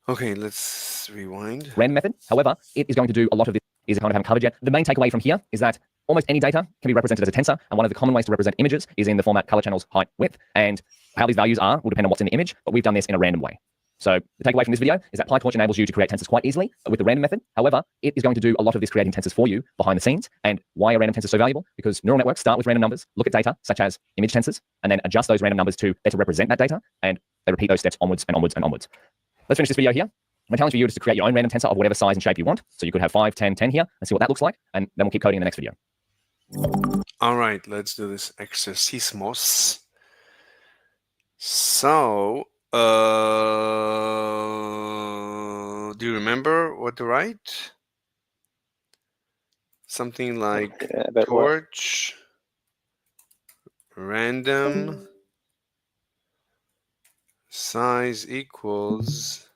Okay, let's rewind. Random method. However, it is going to do a lot of this. Is it kind of haven't covered yet. The main takeaway from here is that almost any data can be represented as a tensor, and one of the common ways to represent images is in the format color channels, height, width, and how these values are will depend on what's in the image, but we've done this in a random way. So the takeaway from this video is that PyTorch enables you to create tensors quite easily with the random method. However, it is going to do a lot of this creating tensors for you behind the scenes. And why are random tensors so valuable? Because neural networks start with random numbers, look at data such as image tensors, and then adjust those random numbers to better represent that data, and they repeat those steps onwards and onwards and onwards. Let's finish this video here. My challenge for you is to create your own random tensor of whatever size and shape you want. So you could have 5, 10, 10 here, and see what that looks like, and then we'll keep coding in the next video. All right, let's do this exercismos. So, do you remember what to write? Something like torch, random, size equals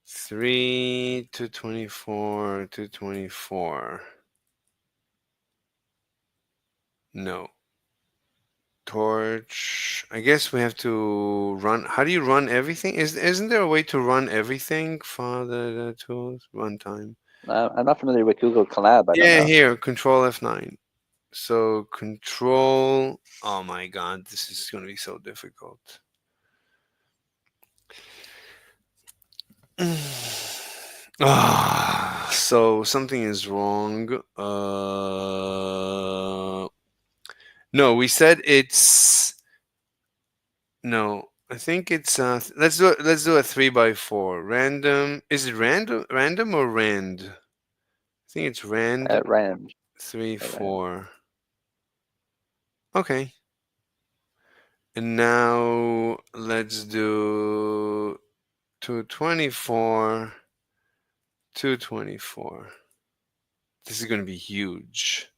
3 to 24 to 24. No. Torch. I guess we have to run. How do you run everything? Isn't there a way to run everything? Father tools runtime. I'm not familiar with Google Colab. I don't Yeah, know. here, Control F9. So Control. Oh my God, this is going to be so difficult. So something is wrong. No, we said it's. No, I think it's. Let's do a 3x4. Random. Is it random? Random or rand? I think it's rand. Rand. 3, 4. Okay. And now let's do 224. 224. This is going to be huge.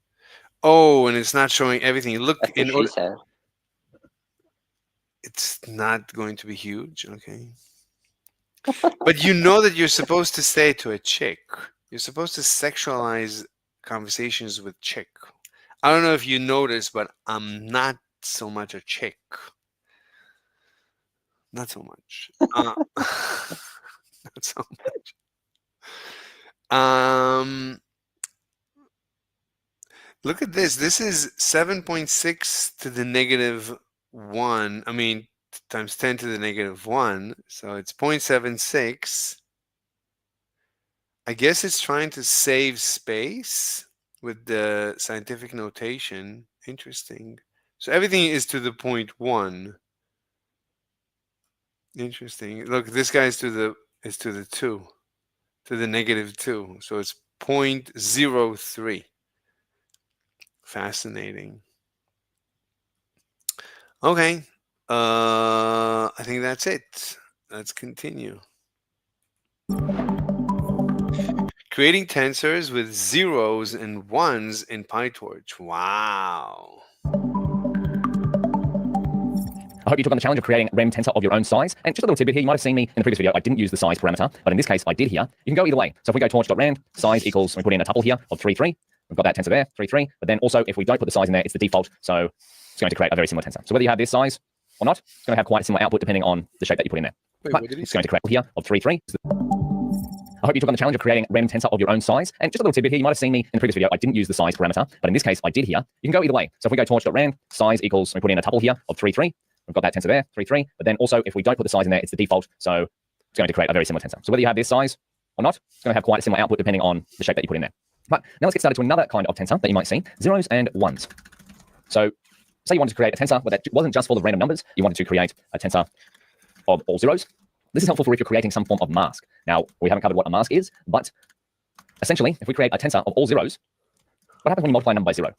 Oh, and it's not showing everything. Look, That's what she said. It's not going to be huge. Okay. But you know that you're supposed to say to a chick, you're supposed to sexualize conversations with chick. I don't know if you noticed, but I'm not so much a chick. Not so much. Not so much. Look at this. This is 7.6 to the negative 1. I mean, times 10 to the negative 1. So it's 0.76. I guess it's trying to save space with the scientific notation. Interesting. So everything is to the 0.1. Interesting. Look, this guy is to the 2. To the negative 2. So it's 0.03. Fascinating. Okay. I think that's it. Let's continue. Creating tensors with zeros and ones in PyTorch. Wow. I hope you took on the challenge of creating a random tensor of your own size. And just a little tidbit here, you might have seen me in the previous video, I didn't use the size parameter, but in this case, I did here. You can go either way. So if we go torch.rand, size equals, we put in a tuple here of 3, 3. We've got that tensor there, 3, 3. But then also, if we don't put the size in there, it's the default. So it's going to create a very similar tensor. So whether you have this size or not, it's going to have quite a similar output depending on the shape that you put in there. Wait, but what did he it's going to create here of 3, 3. I hope you took on the challenge of creating a random tensor of your own size. And just a little tidbit here, you might have seen me in the previous video, I didn't use the size parameter, but in this case, I did here. You can go either way. So if we go torch.rand, size equals, we put in a tuple here of 3, 3. We've got that tensor there, 3, 3. But then also, if we don't put the size in there, it's the default. So it's going to create a very similar tensor. So whether you have this size or not, it's going to have quite a similar output depending on the shape that you put in there. But now let's get started to another kind of tensor that you might see, zeros and ones. So say you wanted to create a tensor, but that wasn't just full of random numbers. You wanted to create a tensor of all zeros. This is helpful for if you're creating some form of mask. Now, we haven't covered what a mask is, but essentially, if we create a tensor of all zeros, what happens when you multiply a number by 0?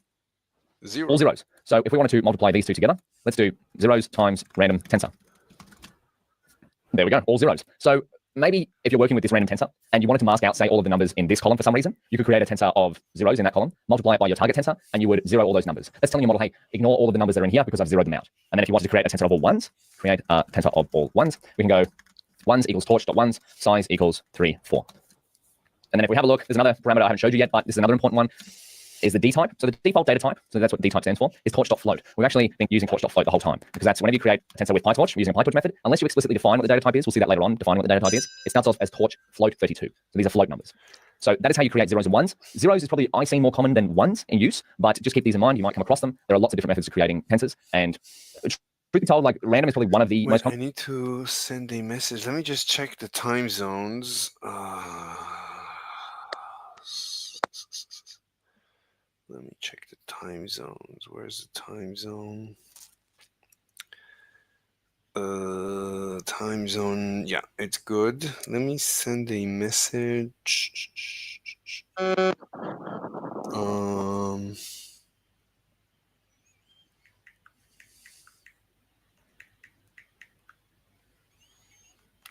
0. All zeros. So if we wanted to multiply these two together, let's do zeros times random tensor. There we go, all zeros. So maybe if you're working with this random tensor and you wanted to mask out, say, all of the numbers in this column for some reason, you could create a tensor of zeros in that column, multiply it by your target tensor, and you would zero all those numbers. That's telling your model, hey, ignore all of the numbers that are in here because I've zeroed them out. And then if you wanted to create a tensor of all ones, create a tensor of all ones, we can go ones equals torch.ones, size equals 3, 4. And then if we have a look, there's another parameter I haven't showed you yet, but this is another important one. is the D type. So the default data type, so that's what D type stands for, is torch.float. We've actually been using torch.float the whole time because that's whenever you create a tensor with PyTorch using a PyTorch method, unless you explicitly define what the data type is, we'll see that later on, defining what the data type is, it starts off as torch float 32. So these are float numbers. So that is how you create zeros and ones. Zeros is probably, I see, more common than ones in use, but just keep these in mind. You might come across them. There are lots of different methods of creating tensors, and truth be told, like random is probably one of the most Wait, I common. need to send a message. Let me just check the time zones. Let me check the time zones. Where's the time zone? Time zone. Yeah, it's good. Let me send a message.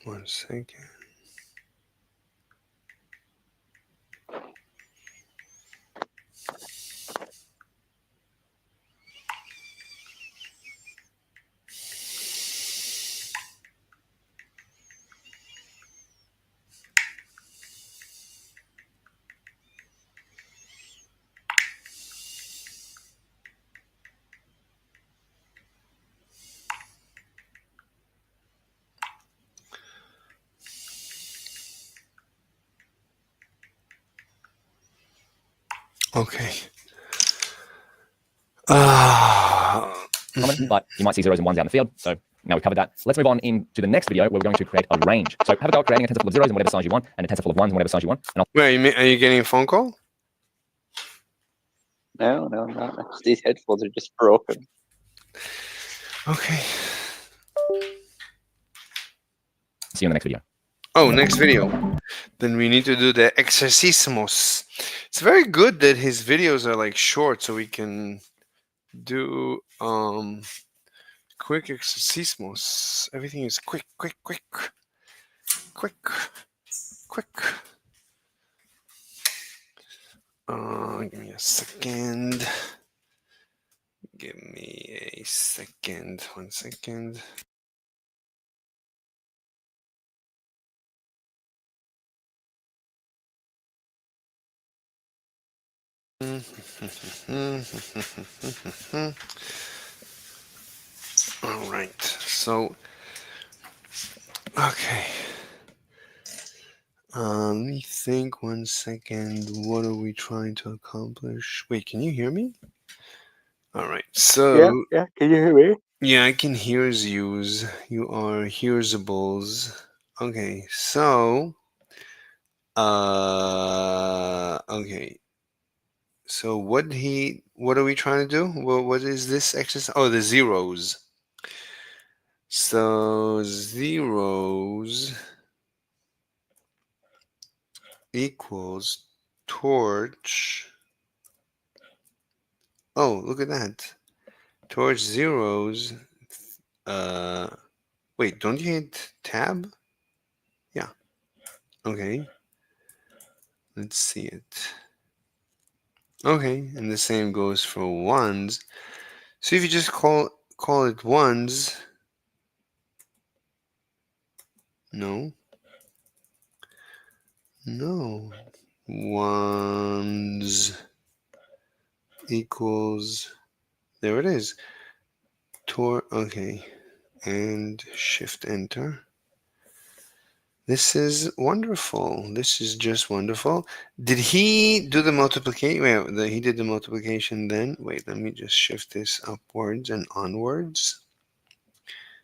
One second. Okay. Common, but you might see zeros and ones out in the field. So now we've covered that. Let's move on into the next video where we're going to create a range. So have a go at creating a tensor full of zeros in whatever size you want, and a tensor full of ones in whatever size you want. And Wait, are you getting a phone call? No, not. These headphones are just broken. Okay. see you in the next video. Oh, next video. Then we need to do the exercismos. It's very good that his videos are like short, so we can do quick exercismos. Everything is quick. Give me a second. Give me a second. 1 second. All right. So, okay. Let me think 1 second. What are we trying to accomplish? Wait, can you hear me? All right. So, Yeah. Can you hear me? yeah, I can hears yous. You are hearsables. Okay. So, okay. So what are we trying to do? What is this exercise? Oh, the zeros. So zeros equals torch. Oh, look at that. Torch zeros. Wait, don't you hit tab? Yeah. Okay. Let's see it. Okay, and the same goes for ones. So if you just call it ones. No. Ones equals, there it is. Okay. And shift enter. This is wonderful. This is just wonderful. Did he do the multiplication? Wait, he did the multiplication then. Wait, let me just shift this upwards and onwards.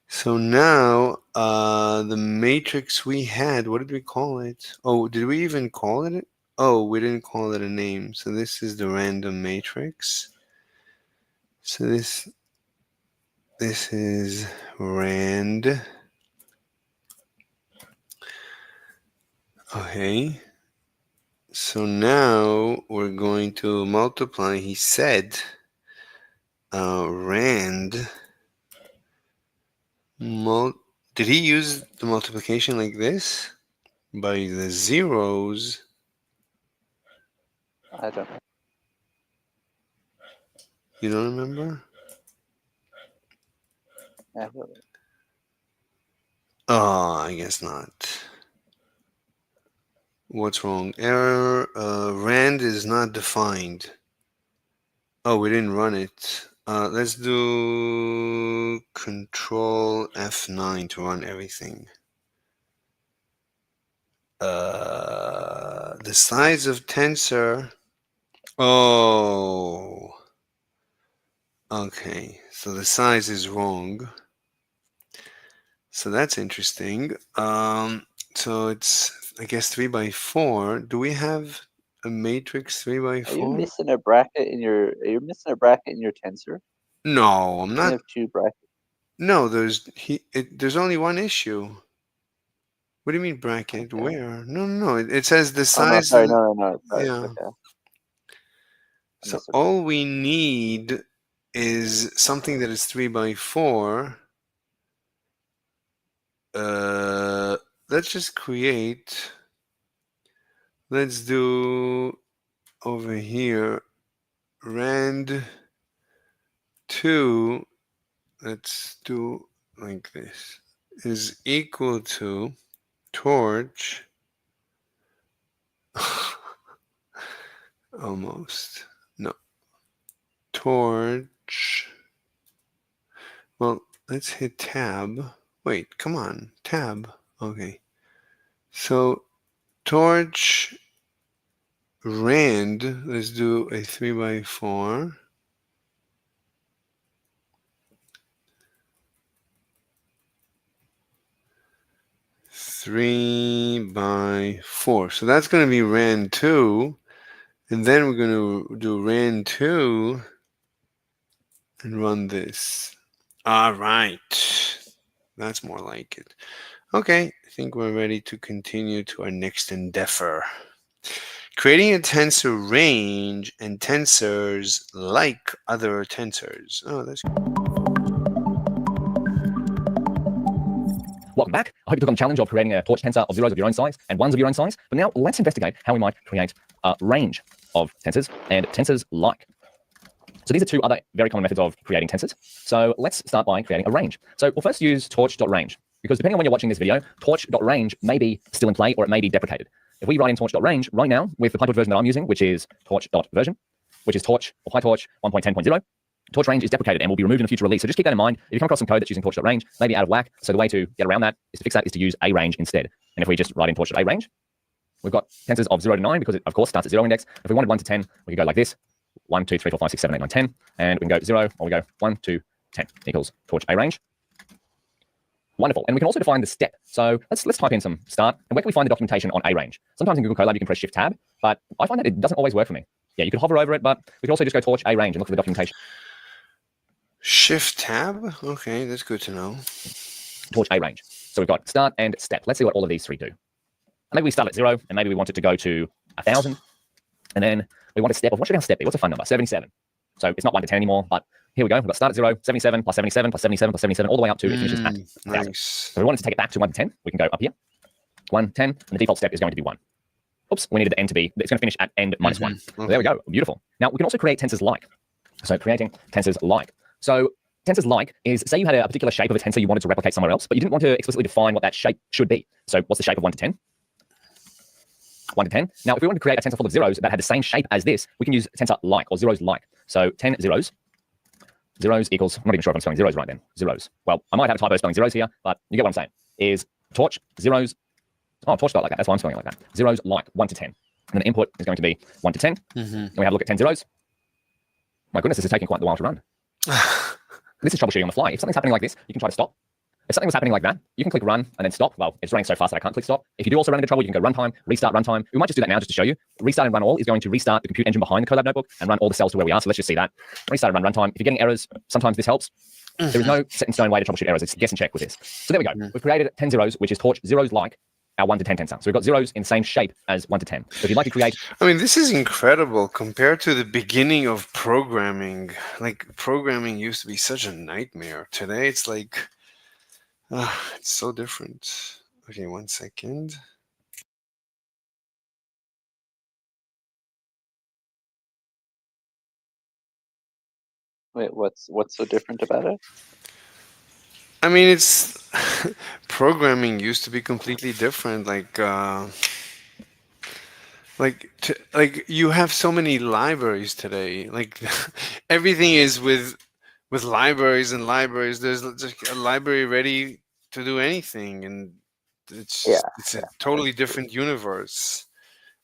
So now, the matrix we had, what did we call it? Oh, did we even call it? Oh, we didn't call it a name. So this is the random matrix. So this is rand. Okay. So now we're going to multiply. He said rand. Did he use the multiplication like this? By the zeros. I don't know. You don't remember? I don't know. Oh, I guess not. What's wrong? Error. Rand is not defined. Oh, we didn't run it. Let's do Control F9 to run everything. The size of tensor. Oh. Okay, so the size is wrong. So that's interesting. So it's, I guess, 3 by 4. Do we have a matrix 3 by Are you 4? missing a bracket in your? Are you missing a bracket in your tensor? No, I'm You not. have two brackets. No, there's only one issue. What do you mean bracket? Okay. Where? No. It says the Oh no, size of sorry, no. Sorry. yeah. Okay. I So missed it. all we need is something that is 3 by 4. Let's just create. Let's do over here rand 2. Let's do like this is equal to torch. Almost. No. Torch. Well, let's hit tab. Wait, come on. Tab. Okay. So torch rand. Let's do a 3 by 4. Three by 4. So that's going to be rand 2. And then we're going to do rand 2 and run this. All right. That's more like it. Okay, I think we're ready to continue to our next endeavor. Creating a tensor range and tensors like other tensors. Oh, that's Welcome back. I hope you took on the challenge of creating a torch tensor of zeros of your own size and ones of your own size. But now let's investigate how we might create a range of tensors and tensors like. So these are two other very common methods of creating tensors. So let's start by creating a range. So we'll first use torch.range, because depending on when you're watching this video, torch.range may be still in play or it may be deprecated. If we write in torch.range right now with the PyTorch version that I'm using, which is torch.version, which is torch or PyTorch 1.10.0, torch range is deprecated and will be removed in a future release. So just keep that in mind. If you come across some code that's using torch.range, maybe out of whack. So the way to get around that is to fix that is to use a range instead. And if we just write in torch.arange, we've got tensors of 0 to 9 because it, of course, starts at 0 index. If we wanted 1 to 10, we could go like this. 1, 2, 3, 4, 5, 6, 7, 8, 9, 10. And we can go 0, or we go 1, 2, 10 equals torch arange. Wonderful. And we can also define the step. So let's type in some start. And where can we find the documentation on arange? Sometimes in Google Colab you can press Shift Tab, but I find that it doesn't always work for me. Yeah, you could hover over it, but we can also just go torch arange and look for the documentation. Shift Tab. Okay, that's good to know. Torch arange. So we've got start and step. Let's see what all of these three do. And maybe we start at 0, and maybe we want it to go to 1,000. And then we want a step of, what should our step be? What's a fun number? 77. So it's not 1 to 10 anymore, but here we go. We've got start at 0, 77, plus 77, plus 77, plus 77, all the way up to it finishes at 1,000. Nice. So we wanted to take it back to 1 to 10. We can go up here. 1, 10, and the default step is going to be 1. Oops, we needed the end to be, it's going to finish at end minus 1. So there we go. Beautiful. Now we can also create tensors like. So creating tensors like. So tensors like is, say you had a particular shape of a tensor you wanted to replicate somewhere else, but you didn't want to explicitly define what that shape should be. So what's the shape of 1 to 10? 1 to 10. Now, if we want to create a tensor full of zeros that had the same shape as this, we can use tensor like or zeros like. So 10 zeros. Zeros equals, I'm not even sure if I'm spelling zeros right then. Zeros. Well, I might have a typo spelling zeros here, but you get what I'm saying. Is torch zeros. Oh, torch dot like that. That's why I'm spelling it like that. Zeros like 1 to 10. And then the input is going to be 1 to 10. And we have a look at 10 zeros. My goodness, this is taking quite a while to run. This is troubleshooting on the fly. If something's happening like this, you can try to stop. If something was happening like that, you can click run and then stop. Well, it's running so fast that I can't click stop. If you do also run into trouble, you can go runtime, restart runtime. We might just do that now just to show you. Restart and run all is going to restart the compute engine behind the Colab notebook and run all the cells to where we are. So let's just see that. Restart and run runtime. If you're getting errors, sometimes this helps. There is no set in stone way to troubleshoot errors. It's guess and check with this. So there we go. We've created 10 zeros, which is torch zeros like our 1 to 10 tensor. So we've got zeros in the same shape as 1 to 10. So if you'd like to create... I mean, this is incredible compared to the beginning of programming. Like, programming used to be such a nightmare. Today, it's like... it's so different. Okay, 1 second. Wait, what's so different about it? I mean, it's programming used to be completely different. Like Like you have so many libraries today. Like everything is with libraries and libraries. There's just a library ready to do anything, and Yeah, it's a yeah, totally that's true. different universe.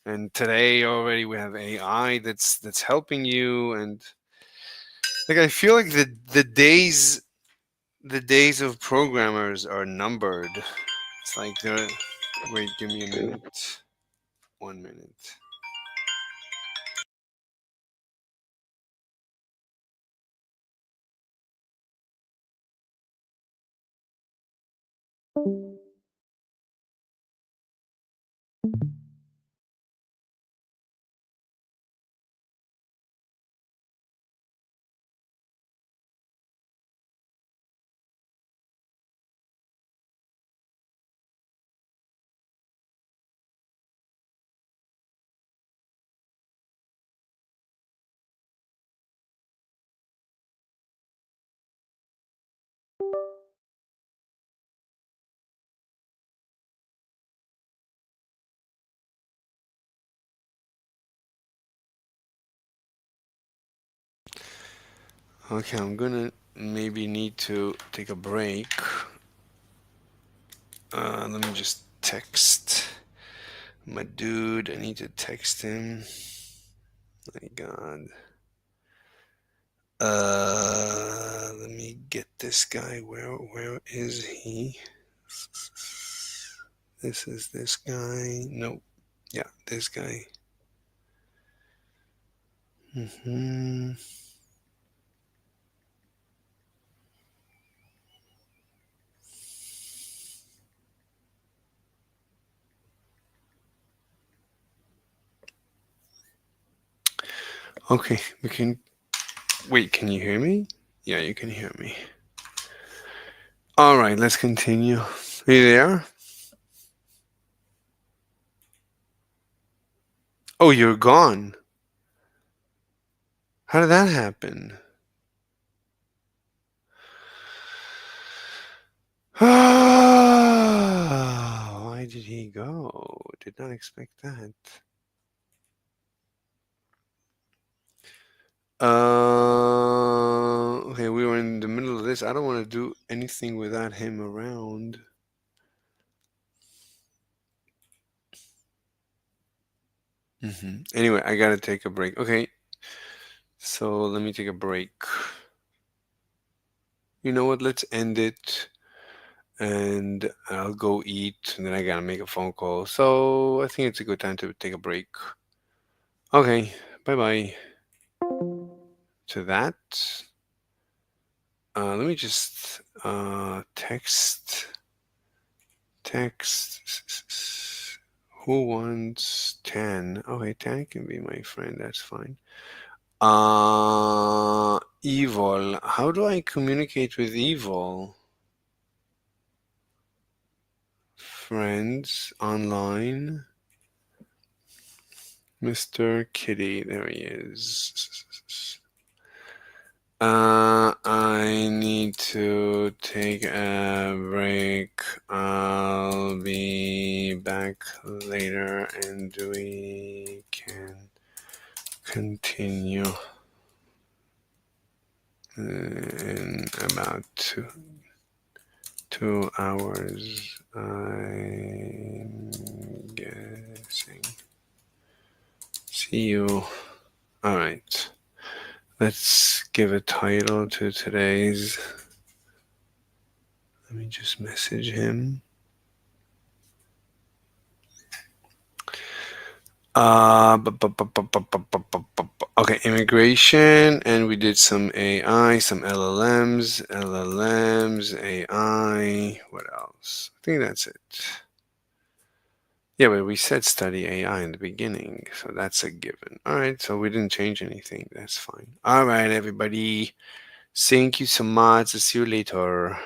And today already we have AI that's helping you, and like I feel like the days of programmers are numbered. It's like they're wait, give me a minute. 1 minute. Okay, I'm gonna maybe need to take a break. Let me just text my dude. I need to text him. My God. Let me get this guy. Where is he? This is this guy. Nope. Yeah, this guy. Hmm. Okay, we can wait. Can you hear me? Yeah, you can hear me. All right, let's continue. Are you there? Oh, you're gone. How did that happen? Why did he go? Did not expect that. Okay, we were in the middle of this. I don't want to do anything without him around. Anyway, I gotta take a break. Okay, so let me take a break. You know what? Let's end it, and I'll go eat, and then I gotta make a phone call. So I think it's a good time to take a break. Okay, bye bye. To that. Let me just text. Who wants 10? Okay, 10 can be my friend. That's fine. Evil. How do I communicate with evil? Friends online. Mr. Kitty. There he is. I need to take a break. I'll be back later and we can continue in about 2 hours, I'm guessing. See you. All right. Let's give a title to today's. Let me just message him. Okay, immigration, and we did some AI, some LLMs, AI. What else? I think that's it. Yeah, but we said study AI in the beginning, so that's a given. All right, so we didn't change anything. That's fine. All right, everybody. Thank you so much. I'll see you later.